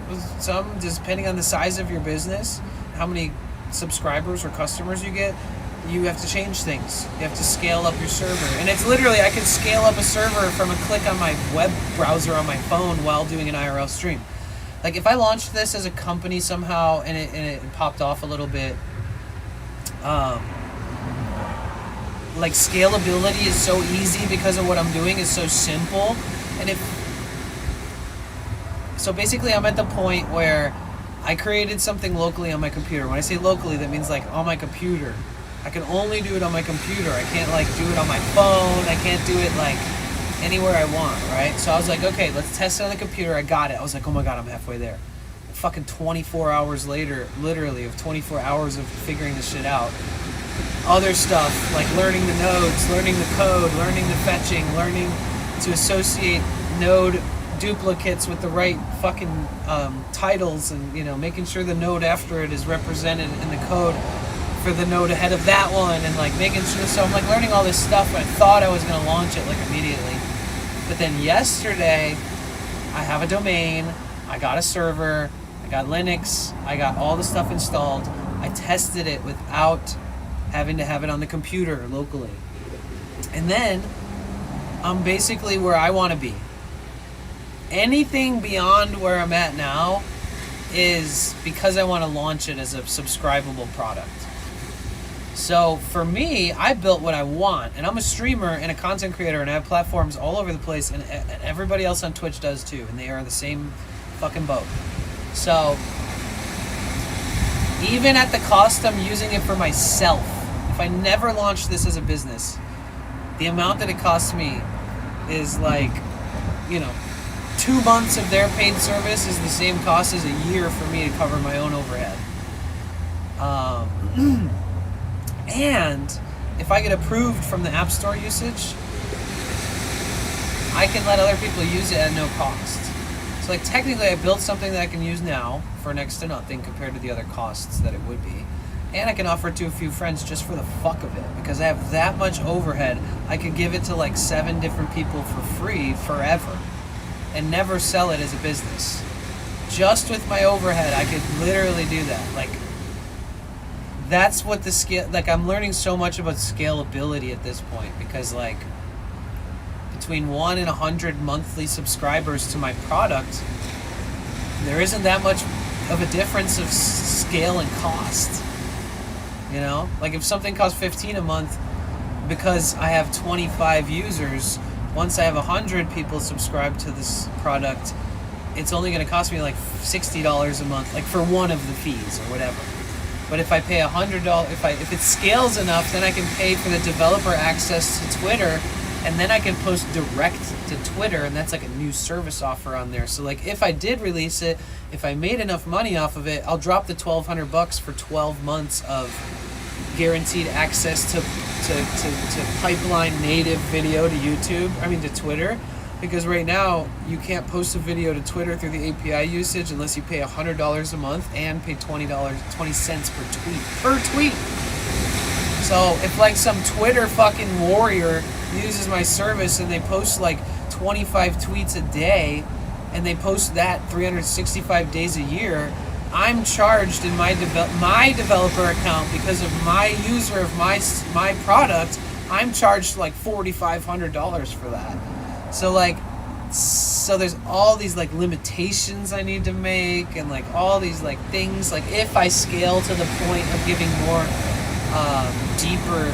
just depending on the size of your business, how many subscribers or customers you get, you have to change things. You have to scale up your server, and it's literally I can scale up a server from a click on my web browser on my phone while doing an IRL stream. Like if I launched this as a company somehow and it popped off a little bit, like scalability is so easy because of what I'm doing is so simple. And so basically I'm at the point where I created something locally on my computer. When I say locally, that means like on my computer. I can only do it on my computer. I can't like do it on my phone. I can't do it like anywhere I want, right? So I was like, okay, let's test it on the computer. I got it. I was like, oh my God, I'm halfway there. Fucking 24 hours later, literally of 24 hours of figuring this shit out. Other stuff like learning the nodes, learning the code, learning the fetching, learning to associate node duplicates with the right fucking titles, and making sure the node after it is represented in the code for the node ahead of that one, and like making sure. So I'm like learning all this stuff, and I thought I was gonna launch it like immediately, but then yesterday I have a domain, I got a server, I got Linux, I got all the stuff installed. I tested it without having to have it on the computer locally. And then I'm basically where I want to be. Anything beyond where I'm at now is because I want to launch it as a subscribable product. So for me, I built what I want, and I'm a streamer and a content creator, and I have platforms all over the place, and everybody else on Twitch does too, and they are in the same fucking boat. So even at the cost I'm using it for myself, if I never launched this as a business, the amount that it costs me is like, 2 months of their paid service is the same cost as a year for me to cover my own overhead. And if I get approved from the App Store usage, I can let other people use it at no cost. So like technically I built something that I can use now for next to nothing compared to the other costs that it would be. And I can offer it to a few friends just for the fuck of it. Because I have that much overhead, I could give it to like 7 different people for free forever and never sell it as a business. Just with my overhead, I could literally do that. Like, that's what the scale, like I'm learning so much about scalability at this point, because like between 1 and 100 monthly subscribers to my product, there isn't that much of a difference of scale and cost. Like if something costs 15 a month because I have 25 users, once I have 100 people subscribe to this product, it's only going to cost me like $60 a month, like for one of the fees or whatever. But if I pay $100, if it scales enough, then I can pay for the developer access to Twitter, and then I can post direct to Twitter, and that's like a new service offer on there. So like if I did release it, if I made enough money off of it, I'll drop the $1,200 for 12 months of guaranteed access to pipeline native video to Twitter. Because right now, you can't post a video to Twitter through the API usage unless you pay $100 a month and pay $20 cents per tweet. So if like some Twitter fucking warrior uses my service and they post like 25 tweets a day, and they post that 365 days a year, I'm charged in my developer account because of my user of my product. I'm charged like $4,500 for that. So there's all these like limitations I need to make, and like all these like things, like if I scale to the point of giving more deeper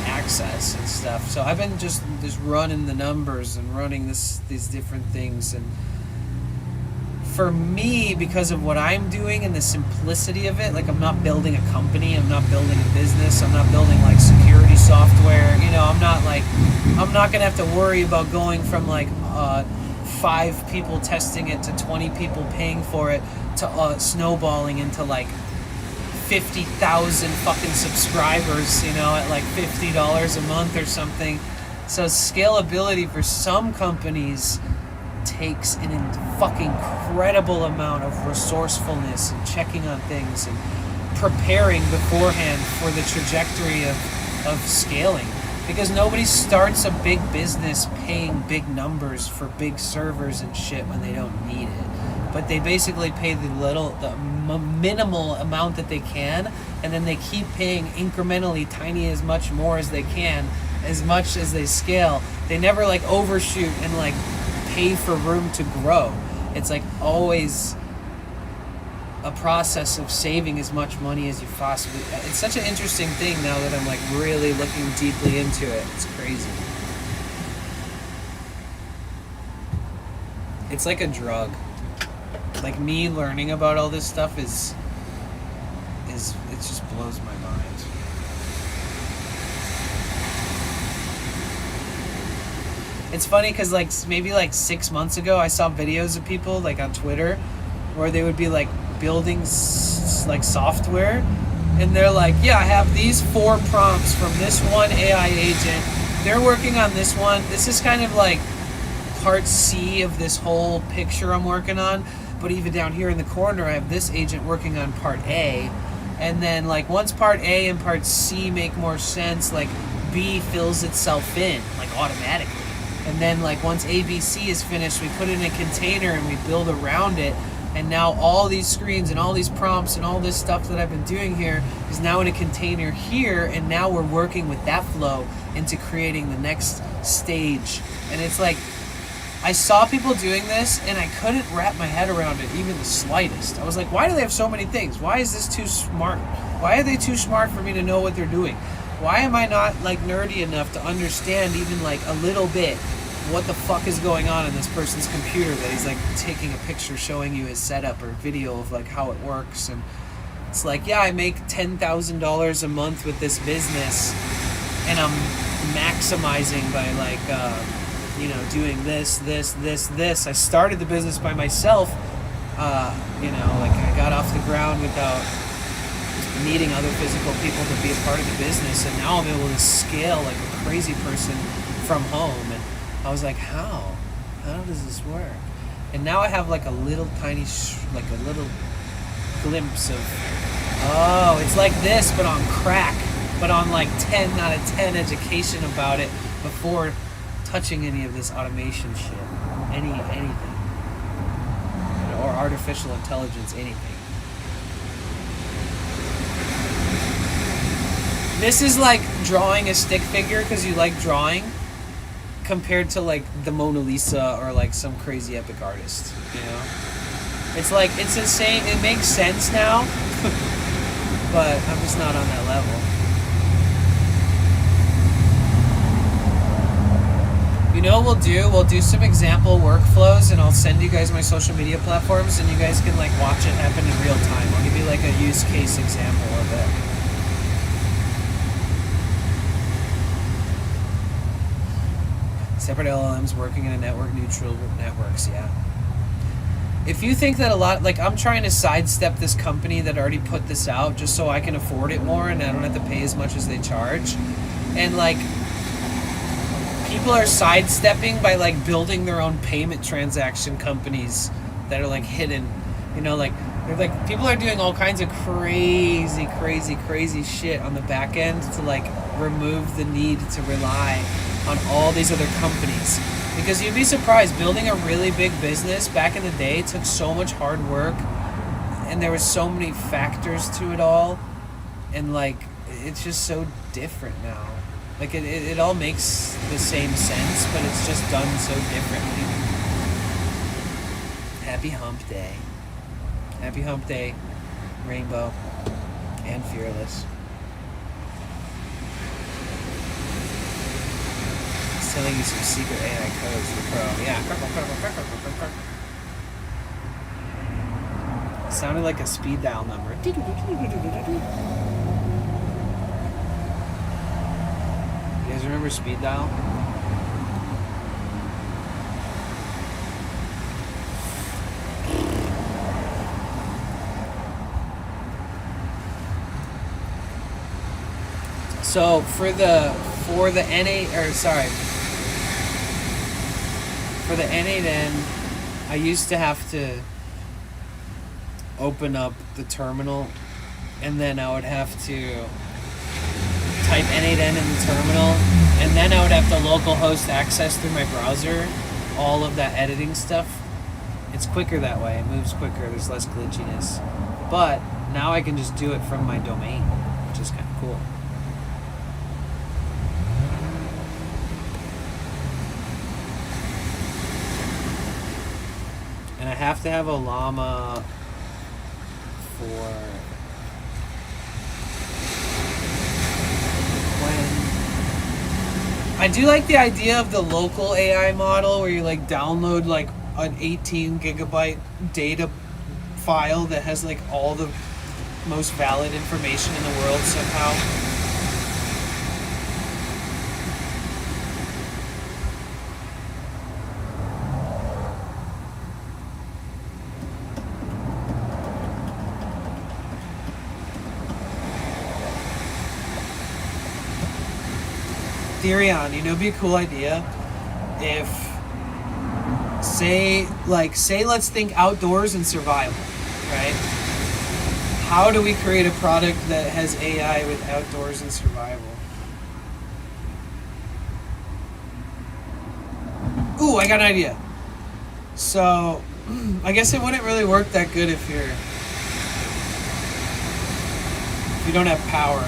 access and stuff. So I've been just running the numbers and running these different things, and for me, because of what I'm doing and the simplicity of it, like I'm not building a company, I'm not building a business, I'm not building like security software, I'm not gonna have to worry about going from like 5 people testing it to 20 people paying for it to snowballing into like 50,000 fucking subscribers, at like $50 a month or something. So scalability for some companies takes an fucking incredible amount of resourcefulness and checking on things and preparing beforehand for the trajectory of scaling. Because nobody starts a big business paying big numbers for big servers and shit when they don't need it. But they basically pay the minimal amount that they can, and then they keep paying incrementally tiny as much more as they can, as much as they scale. They never like overshoot and like pay for room to grow. It's like always a process of saving as much money as you possibly. It's such an interesting thing now that I'm like really looking deeply into it. It's crazy. It's like a drug. Like me learning about all this stuff is it just blows my mind. It's funny because like maybe like 6 months ago I saw videos of people like on Twitter where they would be like building like software, and they're like, yeah, I have these 4 prompts from this one AI agent. They're working on this one. This is kind of like part C of this whole picture I'm working on, but even down here in the corner I have this agent working on part A, and then like once part A and part C make more sense, like B fills itself in like automatically. And then like once ABC is finished, we put it in a container and we build around it. And now all these screens and all these prompts and all this stuff that I've been doing here is now in a container here. And now we're working with that flow into creating the next stage. And it's like, I saw people doing this and I couldn't wrap my head around it even the slightest. I was like, why do they have so many things? Why is this too smart? Why are they too smart for me to know what they're doing? Why am I not like nerdy enough to understand even like a little bit what the fuck is going on in this person's computer that he's like taking a picture showing you his setup or video of like how it works? And it's like, yeah, I make $10,000 a month with this business and I'm maximizing by like doing this. I started the business by myself, like I got off the ground without needing other physical people to be a part of the business, and now I'm able to scale like a crazy person from home. And I was like, how does this work? And now I have like a little tiny a little glimpse of, oh, it's like this but on crack, but on like 10 out of 10 education about it before touching any of this automation shit, anything, or artificial intelligence, anything. This is like drawing a stick figure because you like drawing, compared to like the Mona Lisa or like some crazy epic artist, It's like, it's insane. It makes sense now, but I'm just not on that level. You know what we'll do some example workflows, and I'll send you guys my social media platforms, and you guys can like watch it happen in real time. I'll give you like a use case example of it. Separate LLMs working in a network neutral networks, yeah. If you think that a lot, like I'm trying to sidestep this company that already put this out just so I can afford it more and I don't have to pay as much as they charge. And like, people are sidestepping by like building their own payment transaction companies that are like hidden, like they're like, people are doing all kinds of crazy shit on the back end to like remove the need to rely on all these other companies. Because you'd be surprised, building a really big business back in the day took so much hard work, and there was so many factors to it all, and like it's just so different now. Like it all makes the same sense, but it's just done so differently. Happy Hump Day. Happy Hump Day, Rainbow, and Fearless. Telling you some secret AI codes for Pro. Yeah. It sounded like a speed dial number. You guys remember speed dial? So for the N8N, I used to have to open up the terminal, and then I would have to type N8N in the terminal, and then I would have to localhost access through my browser all of that editing stuff. It's quicker that way. It moves quicker. There's less glitchiness. But now I can just do it from my domain, which is kind of cool. And I have to have a llama for when I do like the idea of the local AI model where you like download like an 18 gigabyte data file that has like all the most valid information in the world somehow. Therion, it'd be a cool idea if, say let's think outdoors and survival, right? How do we create a product that has AI with outdoors and survival? Ooh, I got an idea. So, I guess it wouldn't really work that good if you don't have power.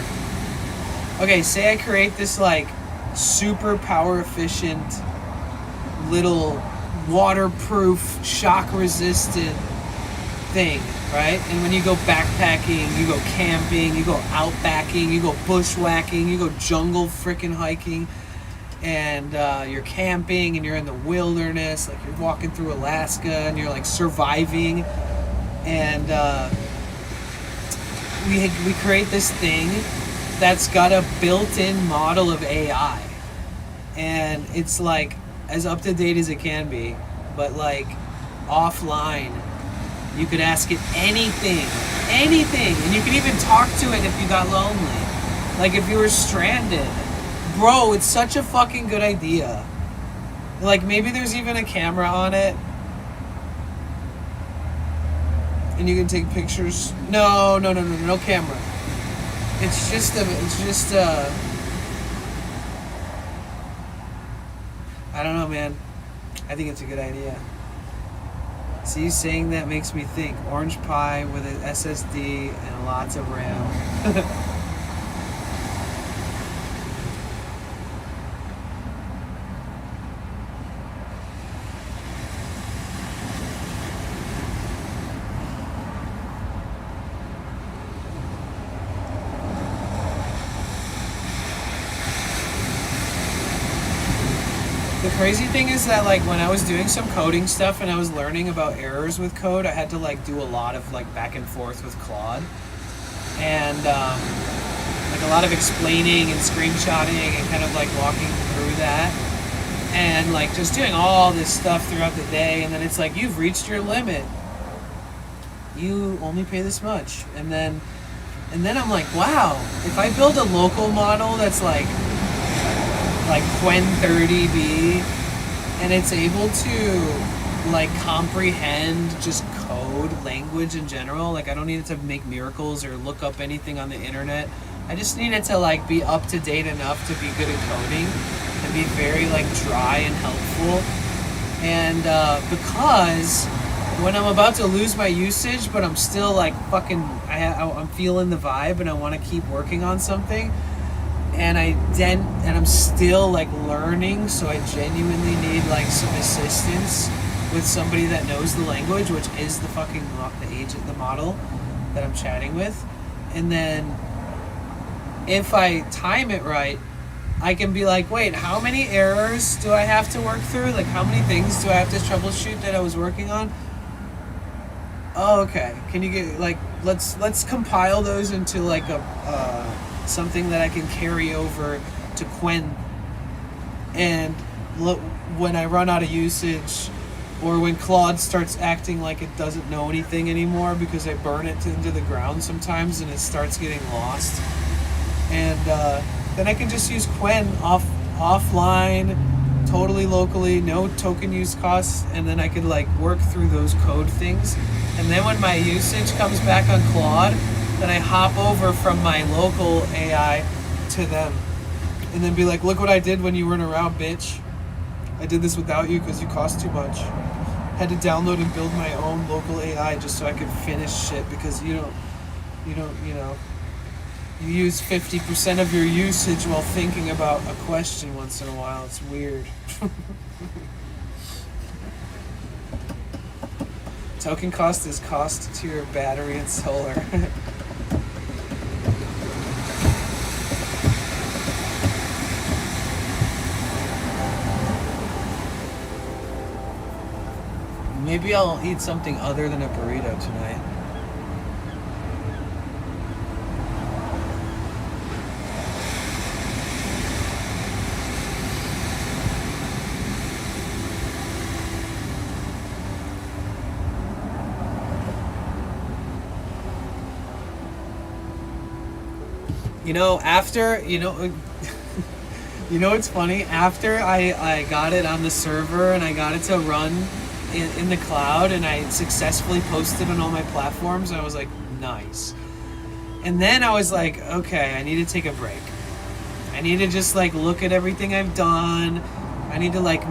Okay, say I create this like super power efficient little waterproof, shock resistant thing, right? And when you go backpacking, you go camping, you go outbacking, you go bushwhacking, you go jungle freaking hiking, and you're camping and you're in the wilderness, like you're walking through Alaska and you're like surviving, and we create this thing that's got a built-in model of AI, and it's like as up to date as it can be, but like offline you could ask it anything, and you could even talk to it if you got lonely, like if you were stranded. Bro, it's such a fucking good idea. Like maybe there's even a camera on it and you can take pictures. No camera. It's just I don't know, man. I think it's a good idea. See, saying that makes me think. Orange Pie with an SSD and lots of RAM. The crazy thing is that like when I was doing some coding stuff and I was learning about errors with code, I had to like do a lot of like back and forth with Claude, and like a lot of explaining and screenshotting and kind of like walking through that, and like just doing all this stuff throughout the day. And then it's like, you've reached your limit, you only pay this much. And then I'm like, wow, if I build a local model that's like Quen 30B, and it's able to like comprehend just code language in general, like I don't need it to make miracles or look up anything on the internet. I just need it to like be up to date enough to be good at coding and be very like dry and helpful. And because when I'm about to lose my usage but I'm still like fucking I'm feeling the vibe and I want to keep working on something, and I'm still like learning, so I genuinely need like some assistance with somebody that knows the language, which is the fucking the model that I'm chatting with. And then if I time it right, I can be like, wait, how many errors do I have to work through? Like how many things do I have to troubleshoot that I was working on? Oh, okay. Can you get like let's compile those into like a something that I can carry over to Quen, and when I run out of usage, or when Claude starts acting like it doesn't know anything anymore because I burn it into the ground sometimes and it starts getting lost, and then I can just use Quen offline, totally locally, no token use costs, and then I could like work through those code things. And then when my usage comes back on Claude, then I hop over from my local AI to them, and then be like, look what I did when you weren't around, bitch. I did this without you because you cost too much. Had to download and build my own local AI just so I could finish shit, because you use 50% of your usage while thinking about a question once in a while. It's weird. Token cost is cost to your battery and solar. Maybe I'll eat something other than a burrito tonight. You know, after, you know, it's funny, after I got it on the server and I got it to run in the cloud and I successfully posted on all my platforms, I was like, nice. And then I was like, okay, I need to take a break. I need to just like look at everything I've done. I need to like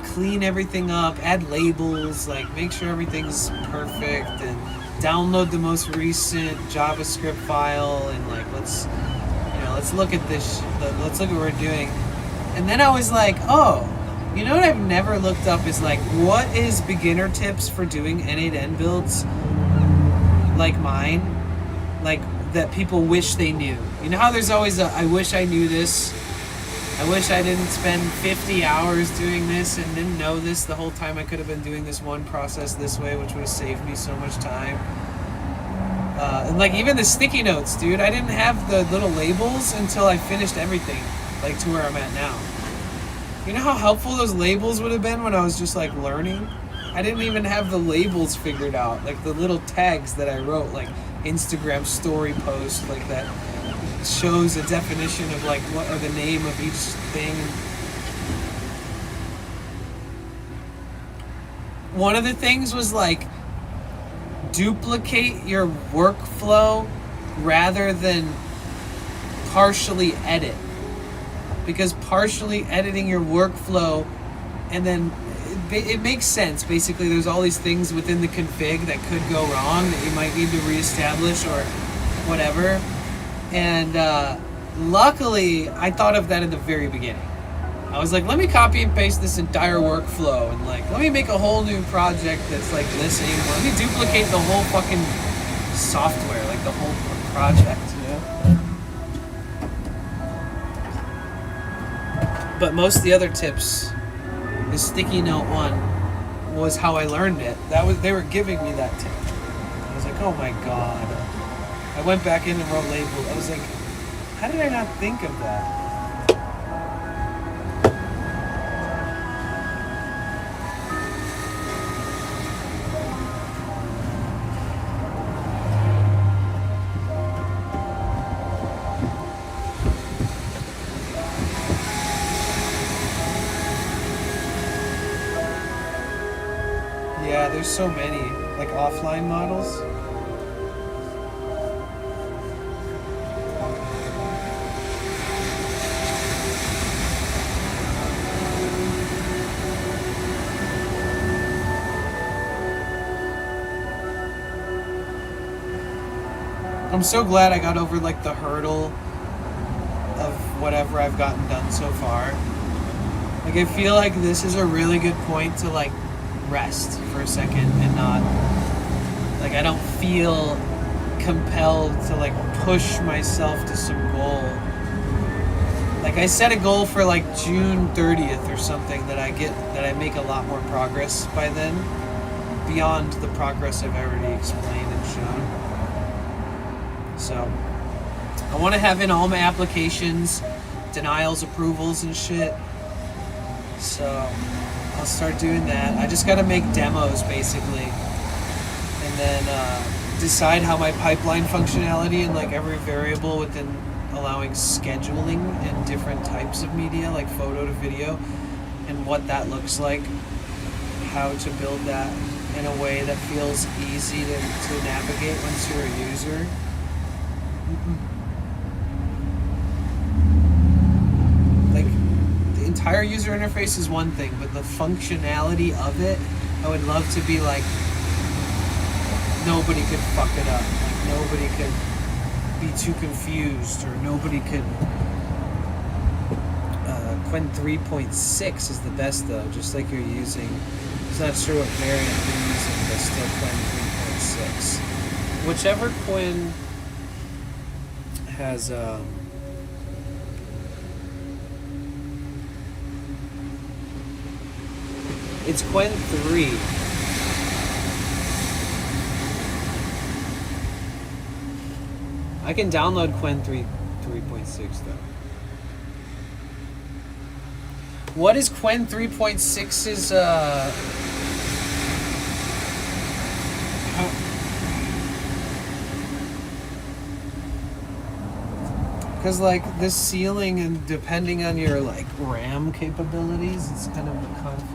clean everything up, add labels, like make sure everything's perfect, and download the most recent JavaScript file, and like let's look at this. Let's look at what we're doing. And then I was like, oh, you know what I've never looked up is like, what is beginner tips for doing N8N builds like mine, like that people wish they knew. You know how there's always a, I wish I knew this. I wish I didn't spend 50 hours doing this and didn't know this the whole time. I could have been doing this one process this way, which would have saved me so much time. And like even the sticky notes, dude, I didn't have the little labels until I finished everything, like to where I'm at now. You know how helpful those labels would have been when I was just like learning? I didn't even have the labels figured out, like the little tags that I wrote, like Instagram story post, like that shows a definition of like what are the name of each thing. One of the things was like duplicate your workflow rather than partially edit, because partially editing your workflow and then it makes sense. Basically there's all these things within the config that could go wrong that you might need to reestablish or whatever. And luckily, I thought of that in the very beginning. I was like, let me copy and paste this entire workflow and like, let me make a whole new project that's like this anymore. Let me duplicate the whole fucking software, like the whole project. Yeah. But most of the other tips, the sticky note one was how I learned it. They were giving me that tip. I was like, oh my god. I went back in and wrote labels. I was like, how did I not think of that? Yeah, there's so many, like offline models. I'm so glad I got over like the hurdle of whatever I've gotten done so far. Like I feel like this is a really good point to like rest for a second and not like I don't feel compelled to like push myself to some goal. Like I set a goal for like June 30th or something that I make a lot more progress by then, beyond the progress I've already explained and shown. So I want to have in all my applications denials, approvals, and shit. So I'll start doing that. I just got to make demos basically, and then decide how my pipeline functionality and like every variable within allowing scheduling in different types of media, like photo to video, and what that looks like. How to build that in a way that feels easy to navigate once you're a user. Like the entire user interface is one thing, but the functionality of it, I would love to be like nobody could fuck it up. Like nobody could be too confused, or nobody could. Qwen 3.6 is the best though, just like you're using. I'm not sure what variant you're using, but still Qwen 3.6. Whichever Qwen has it's Qwen 3. I can download Qwen 3.6 though. What is Qwen 3.6's because like this ceiling, and depending on your like RAM capabilities, it's kind of a conflict.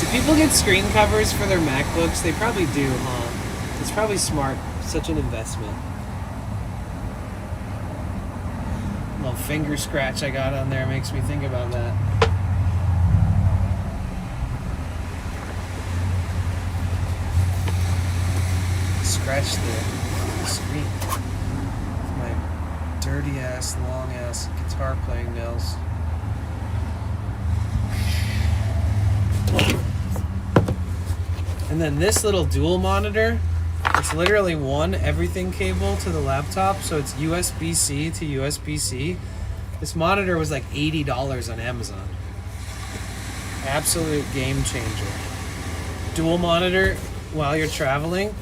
Do people get screen covers for their MacBooks? They probably do, huh? It's probably smart. Such an investment. Little finger scratch I got on there makes me think about that. Scratch the screen with my dirty ass, long ass guitar playing nails. And then this little dual monitor, it's literally one everything cable to the laptop, so it's USB-C to USB-C. This monitor was like $80 on Amazon. Absolute game changer. Dual monitor while you're traveling,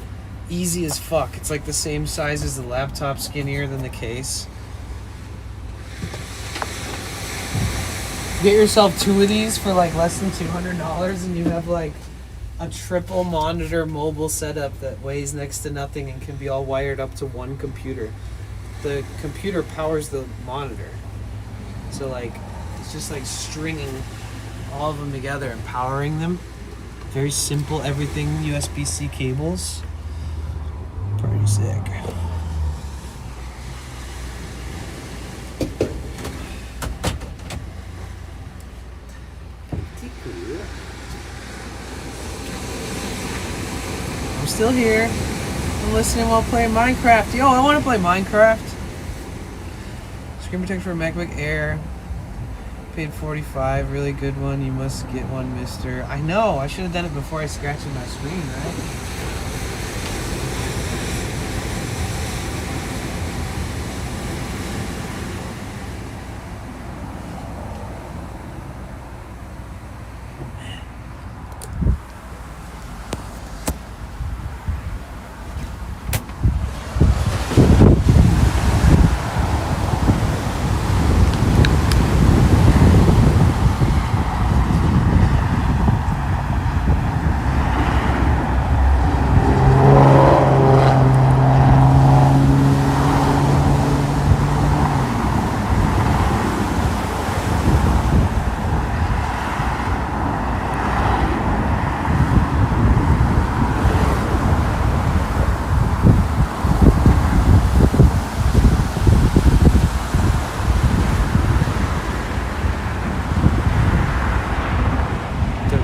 easy as fuck. It's like the same size as the laptop, skinnier than the case. Get yourself two of these for like less than $200 and you have like a triple monitor mobile setup that weighs next to nothing and can be all wired up to one computer. The computer powers the monitor. So like, it's just like stringing all of them together and powering them. Very simple, everything USB-C cables. Pretty sick. I'm still here. I'm listening while playing Minecraft. Yo, I want to play Minecraft. Screen protector for MacBook Air. Paid $45. Really good one. You must get one, mister. I know. I should have done it before I scratched my screen, right?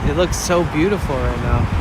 It looks so beautiful right now.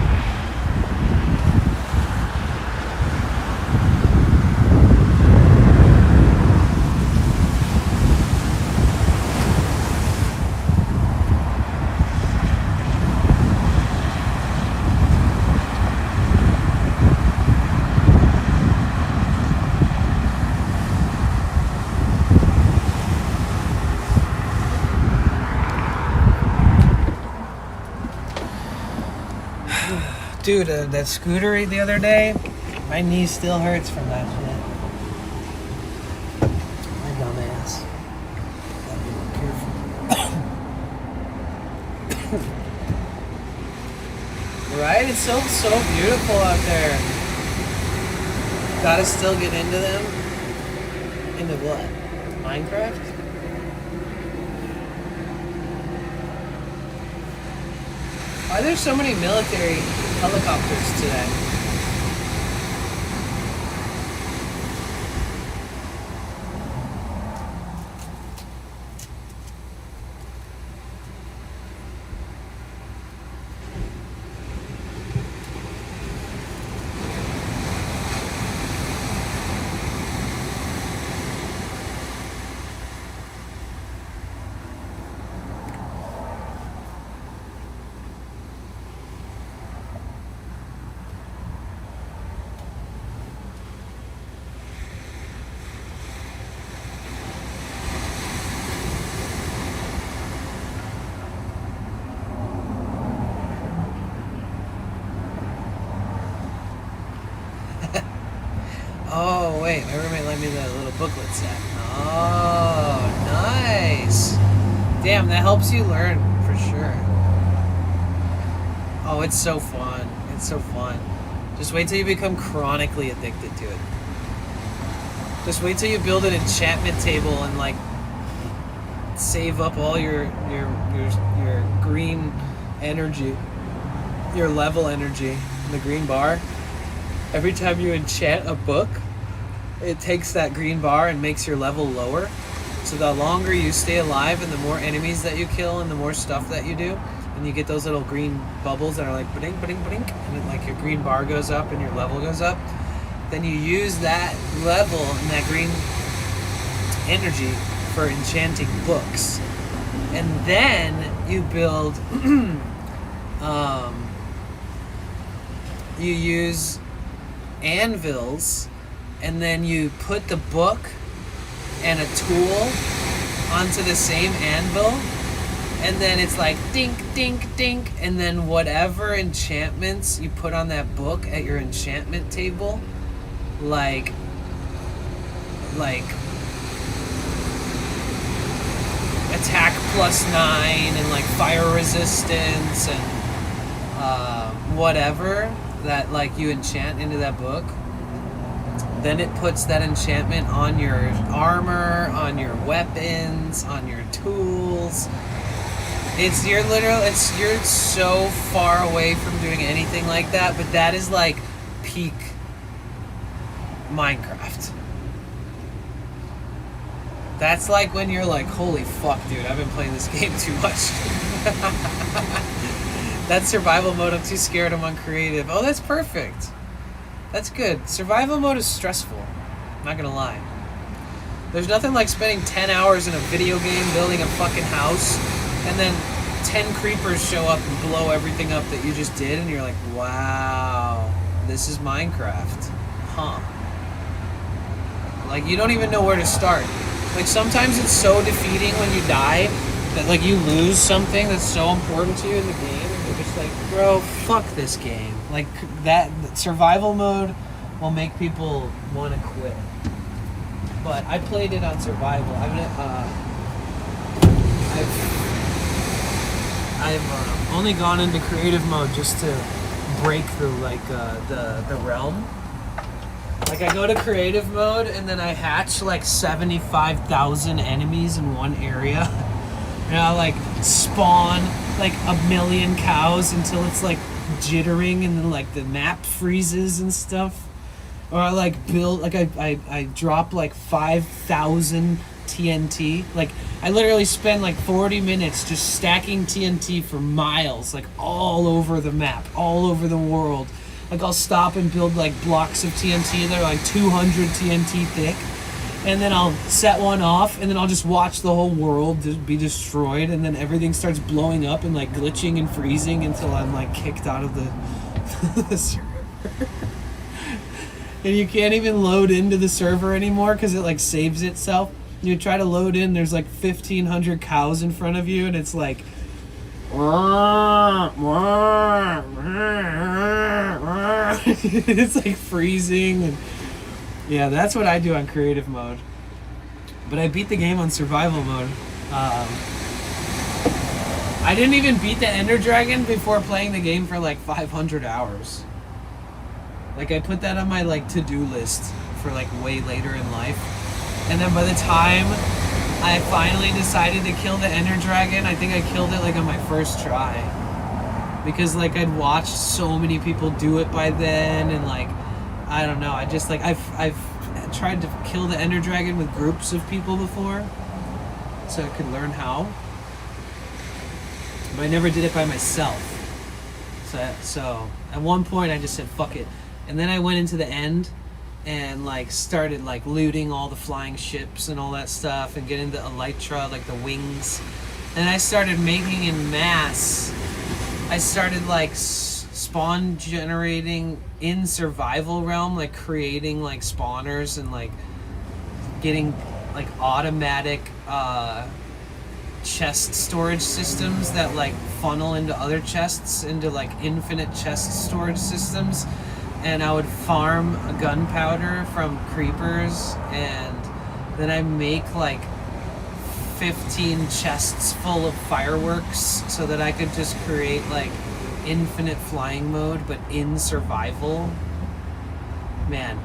Dude, that scooter the other day, my knee still hurts from that shit. My dumb ass. Gotta be more careful. Right? It's so beautiful out there. Gotta still get into them. Into what? Minecraft? Why are there so many military helicopters today? Oh, wait, my roommate lent me the little booklet set. Oh, nice. Damn, that helps you learn, for sure. Oh, it's so fun. It's so fun. Just wait till you become chronically addicted to it. Just wait till you build an enchantment table and, like, save up all your green energy. your level energy, the green bar. Every time you enchant a book, it takes that green bar and makes your level lower. So the longer you stay alive and the more enemies that you kill and the more stuff that you do, and you get those little green bubbles that are like blink, blink, blink, and then like your green bar goes up and your level goes up, then you use that level and that green energy for enchanting books. And then you build, you use anvils, and then you put the book and a tool onto the same anvil, and then it's like dink, dink, dink, and then whatever enchantments you put on that book at your enchantment table, like attack +9 and like fire resistance and whatever that like you enchant into that book, then it puts that enchantment on your armor, on your weapons, on your tools. You're so far away from doing anything like that, but that is like peak Minecraft. That's like when you're like, holy fuck, dude, I've been playing this game too much. That survival mode, I'm too scared, I'm on creative. Oh, that's perfect. That's good. Survival mode is stressful. I'm not gonna lie. There's nothing like spending 10 hours in a video game building a fucking house, and then 10 creepers show up and blow everything up that you just did, and you're like, wow, this is Minecraft. Huh. Like, you don't even know where to start. Like, sometimes it's so defeating when you die that, like, you lose something that's so important to you in the game, and you're just like, bro, fuck this game. Like, that survival mode will make people want to quit. But I played it on survival. I've only gone into creative mode just to break through, like, the realm. Like, I go to creative mode, and then I hatch, like, 75,000 enemies in one area. And I, like, spawn, like, 1,000,000 cows until it's, like, jittering, and then, like, the map freezes and stuff. Or I, like, build, like, I drop, like, 5,000 TNT. Like, I literally spend, like, 40 minutes just stacking TNT for miles, like, all over the map, all over the world. Like, I'll stop and build, like, blocks of TNT that are, like, 200 TNT thick. And then I'll set one off, and then I'll just watch the whole world be destroyed, and then everything starts blowing up and, like, glitching and freezing until I'm, like, kicked out of the server. And you can't even load into the server anymore because it, like, saves itself. You try to load in, there's, like, 1,500 cows in front of you, and it's, like... It's like freezing, and yeah, that's what I do on creative mode. But I beat the game on survival mode. I didn't even beat the Ender Dragon before playing the game for like 500 hours. Like, I put that on my like to-do list for like way later in life, and then by the time I finally decided to kill the Ender Dragon, I think I killed it like on my first try. Because like I'd watched so many people do it by then, and like, I don't know, I just like, I've tried to kill the Ender Dragon with groups of people before, so I could learn how. But I never did it by myself. So at one point I just said, fuck it. And then I went into the end, and like started like looting all the flying ships and all that stuff, and get into Elytra, like the wings, and I started making in mass. I started like spawn generating in survival realm, like creating like spawners and like getting like automatic chest storage systems that like funnel into other chests, into like infinite chest storage systems. And I would farm gunpowder from creepers, and then I make like 15 chests full of fireworks so that I could just create like infinite flying mode, but in survival. Man,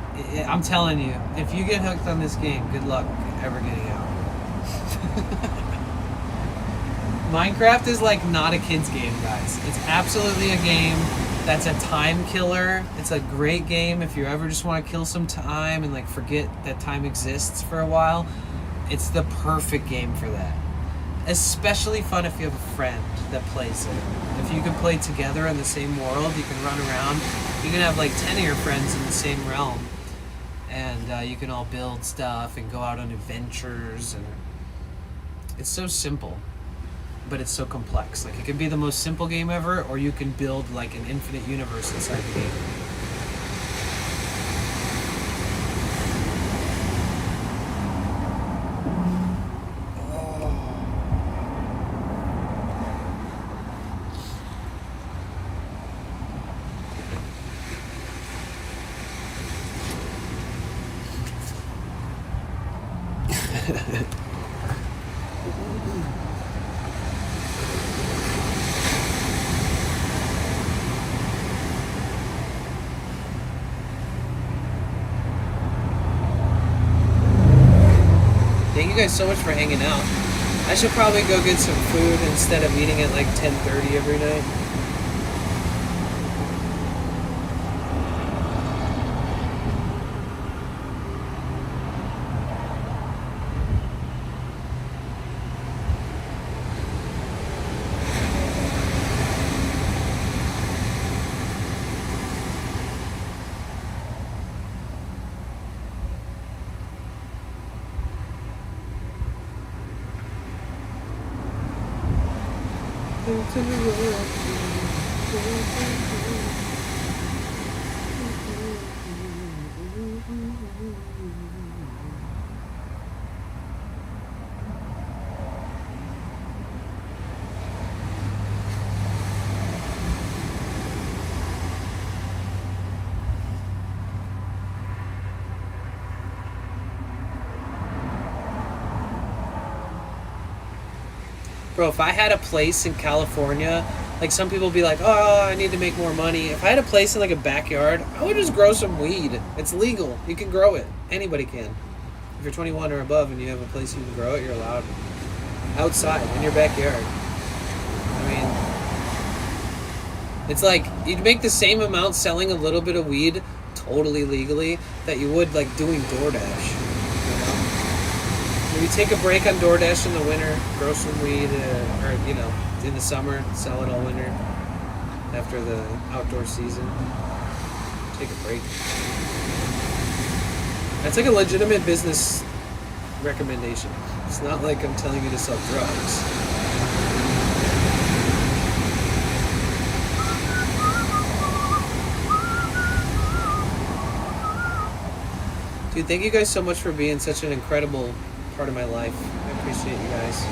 I'm telling you, if you get hooked on this game, good luck ever getting out. Minecraft is like not a kid's game, guys. It's absolutely a game that's a time killer. It's a great game if you ever just want to kill some time and like forget that time exists for a while. It's the perfect game for that. Especially fun if you have a friend that plays it. If you can play together in the same world, you can run around. You can have like 10 of your friends in the same realm. And you can all build stuff and go out on adventures. And it's so simple, but it's so complex. Like, it can be the most simple game ever, or you can build like an infinite universe inside the game. Thank you guys so much for hanging out. I should probably go get some food instead of eating at like 10:30 every night. Bro, if I had a place in California, like some people be like, oh, I need to make more money. If I had a place in like a backyard, I would just grow some weed. It's legal. You can grow it. Anybody can. If you're 21 or above and you have a place you can grow it, you're allowed. Outside, in your backyard. I mean, it's like, you'd make the same amount selling a little bit of weed totally legally that you would like doing DoorDash. Maybe take a break on DoorDash in the winter, grow some weed, or, you know, in the summer, sell it all winter after the outdoor season. Take a break. That's like a legitimate business recommendation. It's not like I'm telling you to sell drugs. Dude, thank you guys so much for being such an incredible part of my life. I appreciate you guys.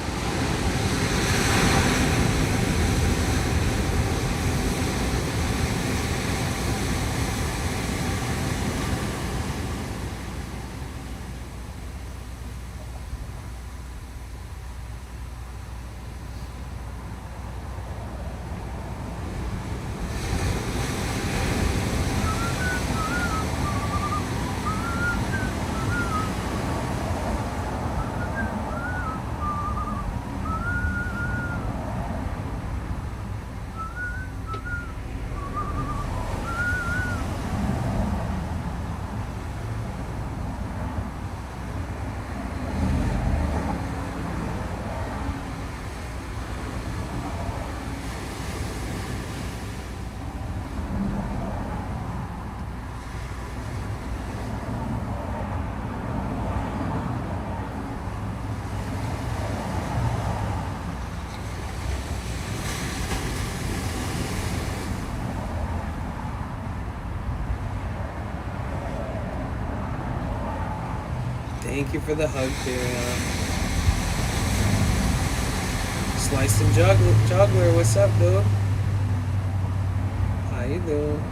Thank you for the hug, Tyrion. Sliced and Juggler, what's up, dude? How you doing?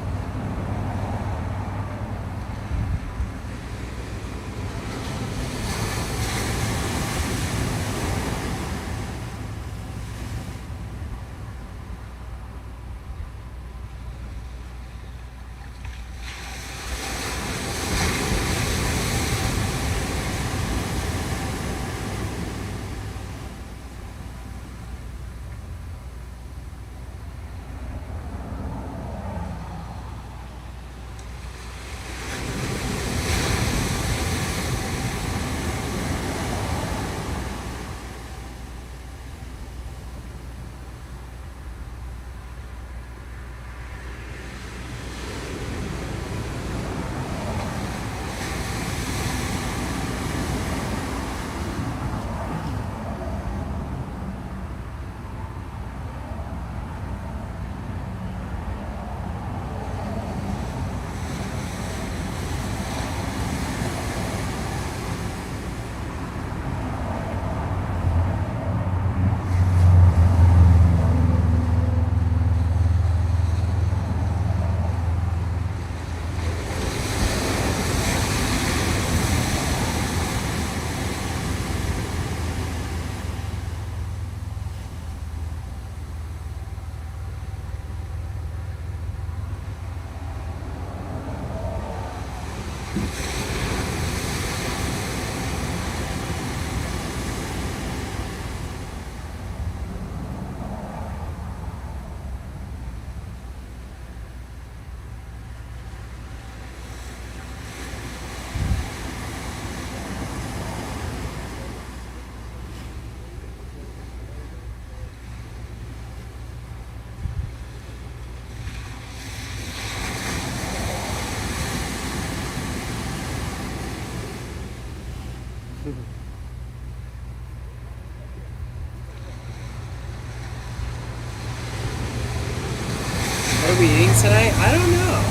be eating tonight? I don't know.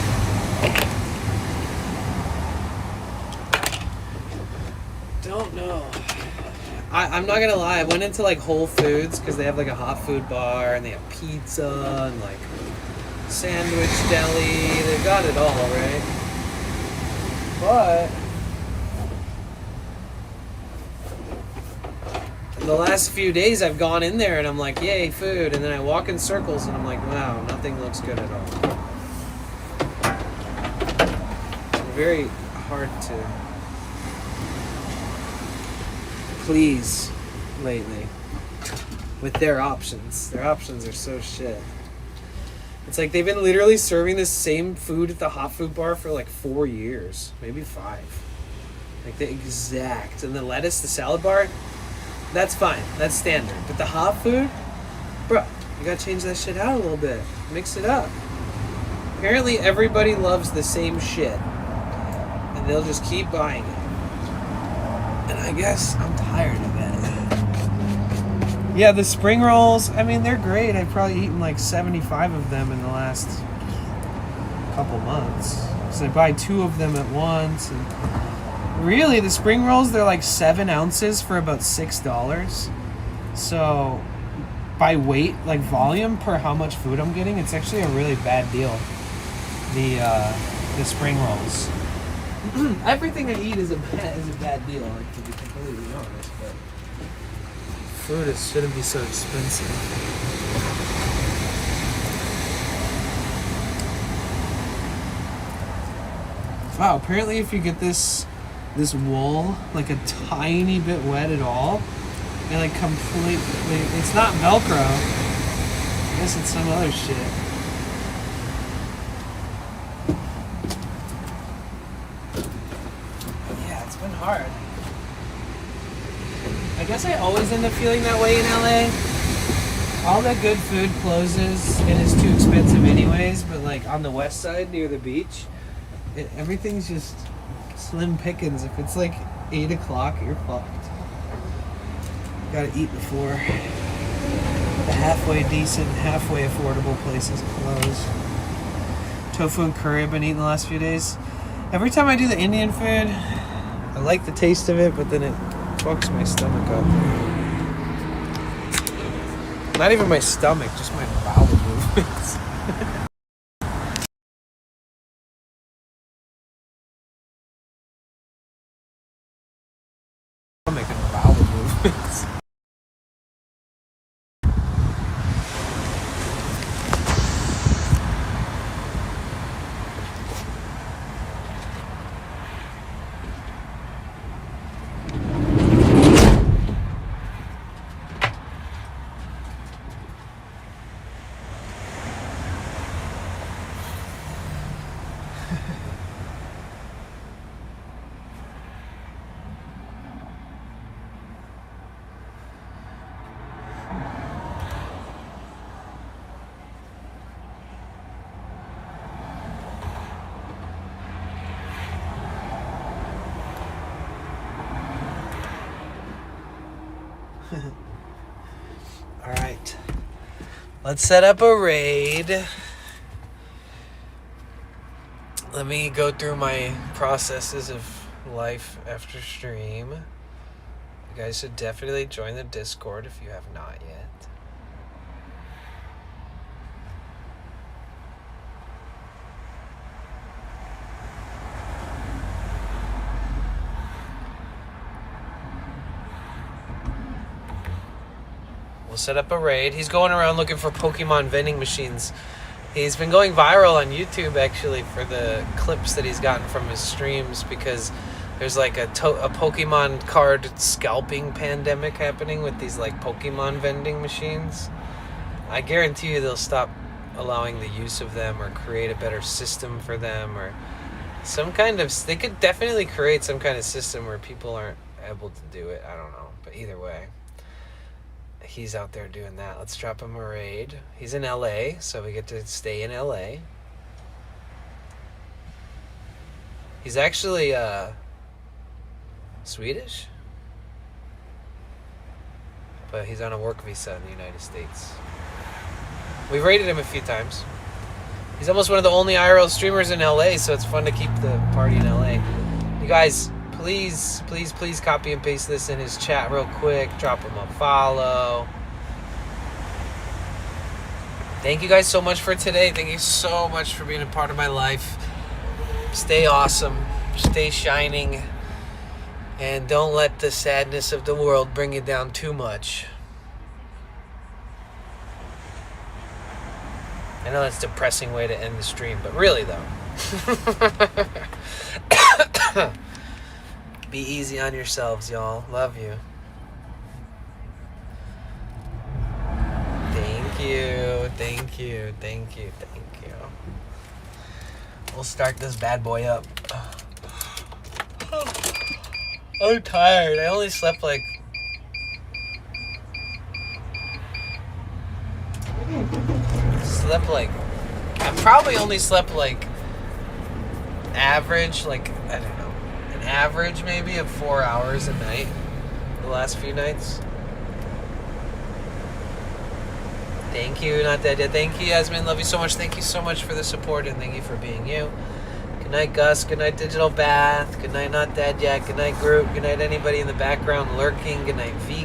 Don't know. I'm not gonna lie. I went into like Whole Foods because they have like a hot food bar and they have pizza and like sandwich deli. They got it all, right? But the last few days I've gone in there and I'm like, yay, food. And then I walk in circles and I'm like, wow, nothing looks good at all. It's very hard to please lately with their options. Their options are so shit. It's like they've been literally serving the same food at the hot food bar for like 4 years, maybe 5. Like the exact. And the lettuce, the salad bar, that's fine. That's standard. But the hot food, bro, you gotta change that shit out a little bit. Mix it up. Apparently everybody loves the same shit. And they'll just keep buying it. And I guess I'm tired of it. Yeah, the spring rolls, I mean, they're great. I've probably eaten like 75 of them in the last couple months. So I buy 2 of them at once. And really, the spring rolls, they're like 7 ounces for about $6. So by weight, like volume per how much food I'm getting, it's actually a really bad deal. The spring rolls. Everything I eat is a bad deal, like, to be completely honest, but food shouldn't be so expensive. Wow, apparently if you get this wool like a tiny bit wet at all, it like completely, it's not Velcro. I guess it's some other shit. Been hard. I guess I always end up feeling that way in LA. All the good food closes and is too expensive anyways, but like on the west side near the beach, everything's just slim pickings. If it's like 8 o'clock, you're fucked. You gotta eat before the halfway decent, halfway affordable places close. Tofu and curry I've been eating the last few days. Every time I do the Indian food, I like the taste of it, but then it fucks my stomach up. Not even my stomach, just my bowel movements. Stomach and bowel movements. All right, let's set up a raid. Let me go through my processes of life after stream. You guys should definitely join the Discord if you have not yet. We'll set up a raid. He's going around looking for Pokemon vending machines. He's been going viral on YouTube, actually, for the clips that he's gotten from his streams, because there's like a Pokemon card scalping pandemic happening with these like Pokemon vending machines. I guarantee you they'll stop allowing the use of them, or create a better system for them, or some kind of... They could definitely create some kind of system where people aren't able to do it. I don't know. But either way, he's out there doing that. Let's drop him a raid. He's in LA, so we get to stay in LA. He's actually Swedish, but he's on a work visa in the United States. We've raided him a few times. He's almost one of the only IRL streamers in LA, so it's fun to keep the party in LA. You guys, please copy and paste this in his chat real quick. Drop him a follow. Thank you guys so much for today. Thank you so much for being a part of my life. Stay awesome. Stay shining. And don't let the sadness of the world bring you down too much. I know that's a depressing way to end the stream, but really though. Be easy on yourselves, y'all. Love you. Thank you. Thank you. Thank you. Thank you. We'll start this bad boy up. I'm tired. I only slept like... I probably only slept like average, like, I don't know, an average maybe of 4 hours a night the last few nights. Thank you, not dead yet. Thank you, Yasmin. Love you so much. Thank you so much for the support, and thank you for being you. Good night, Gus. Good night, Digital Bath. Good night, Not Dead Yet. Good night, Group. Good night, anybody in the background lurking. Good night, V.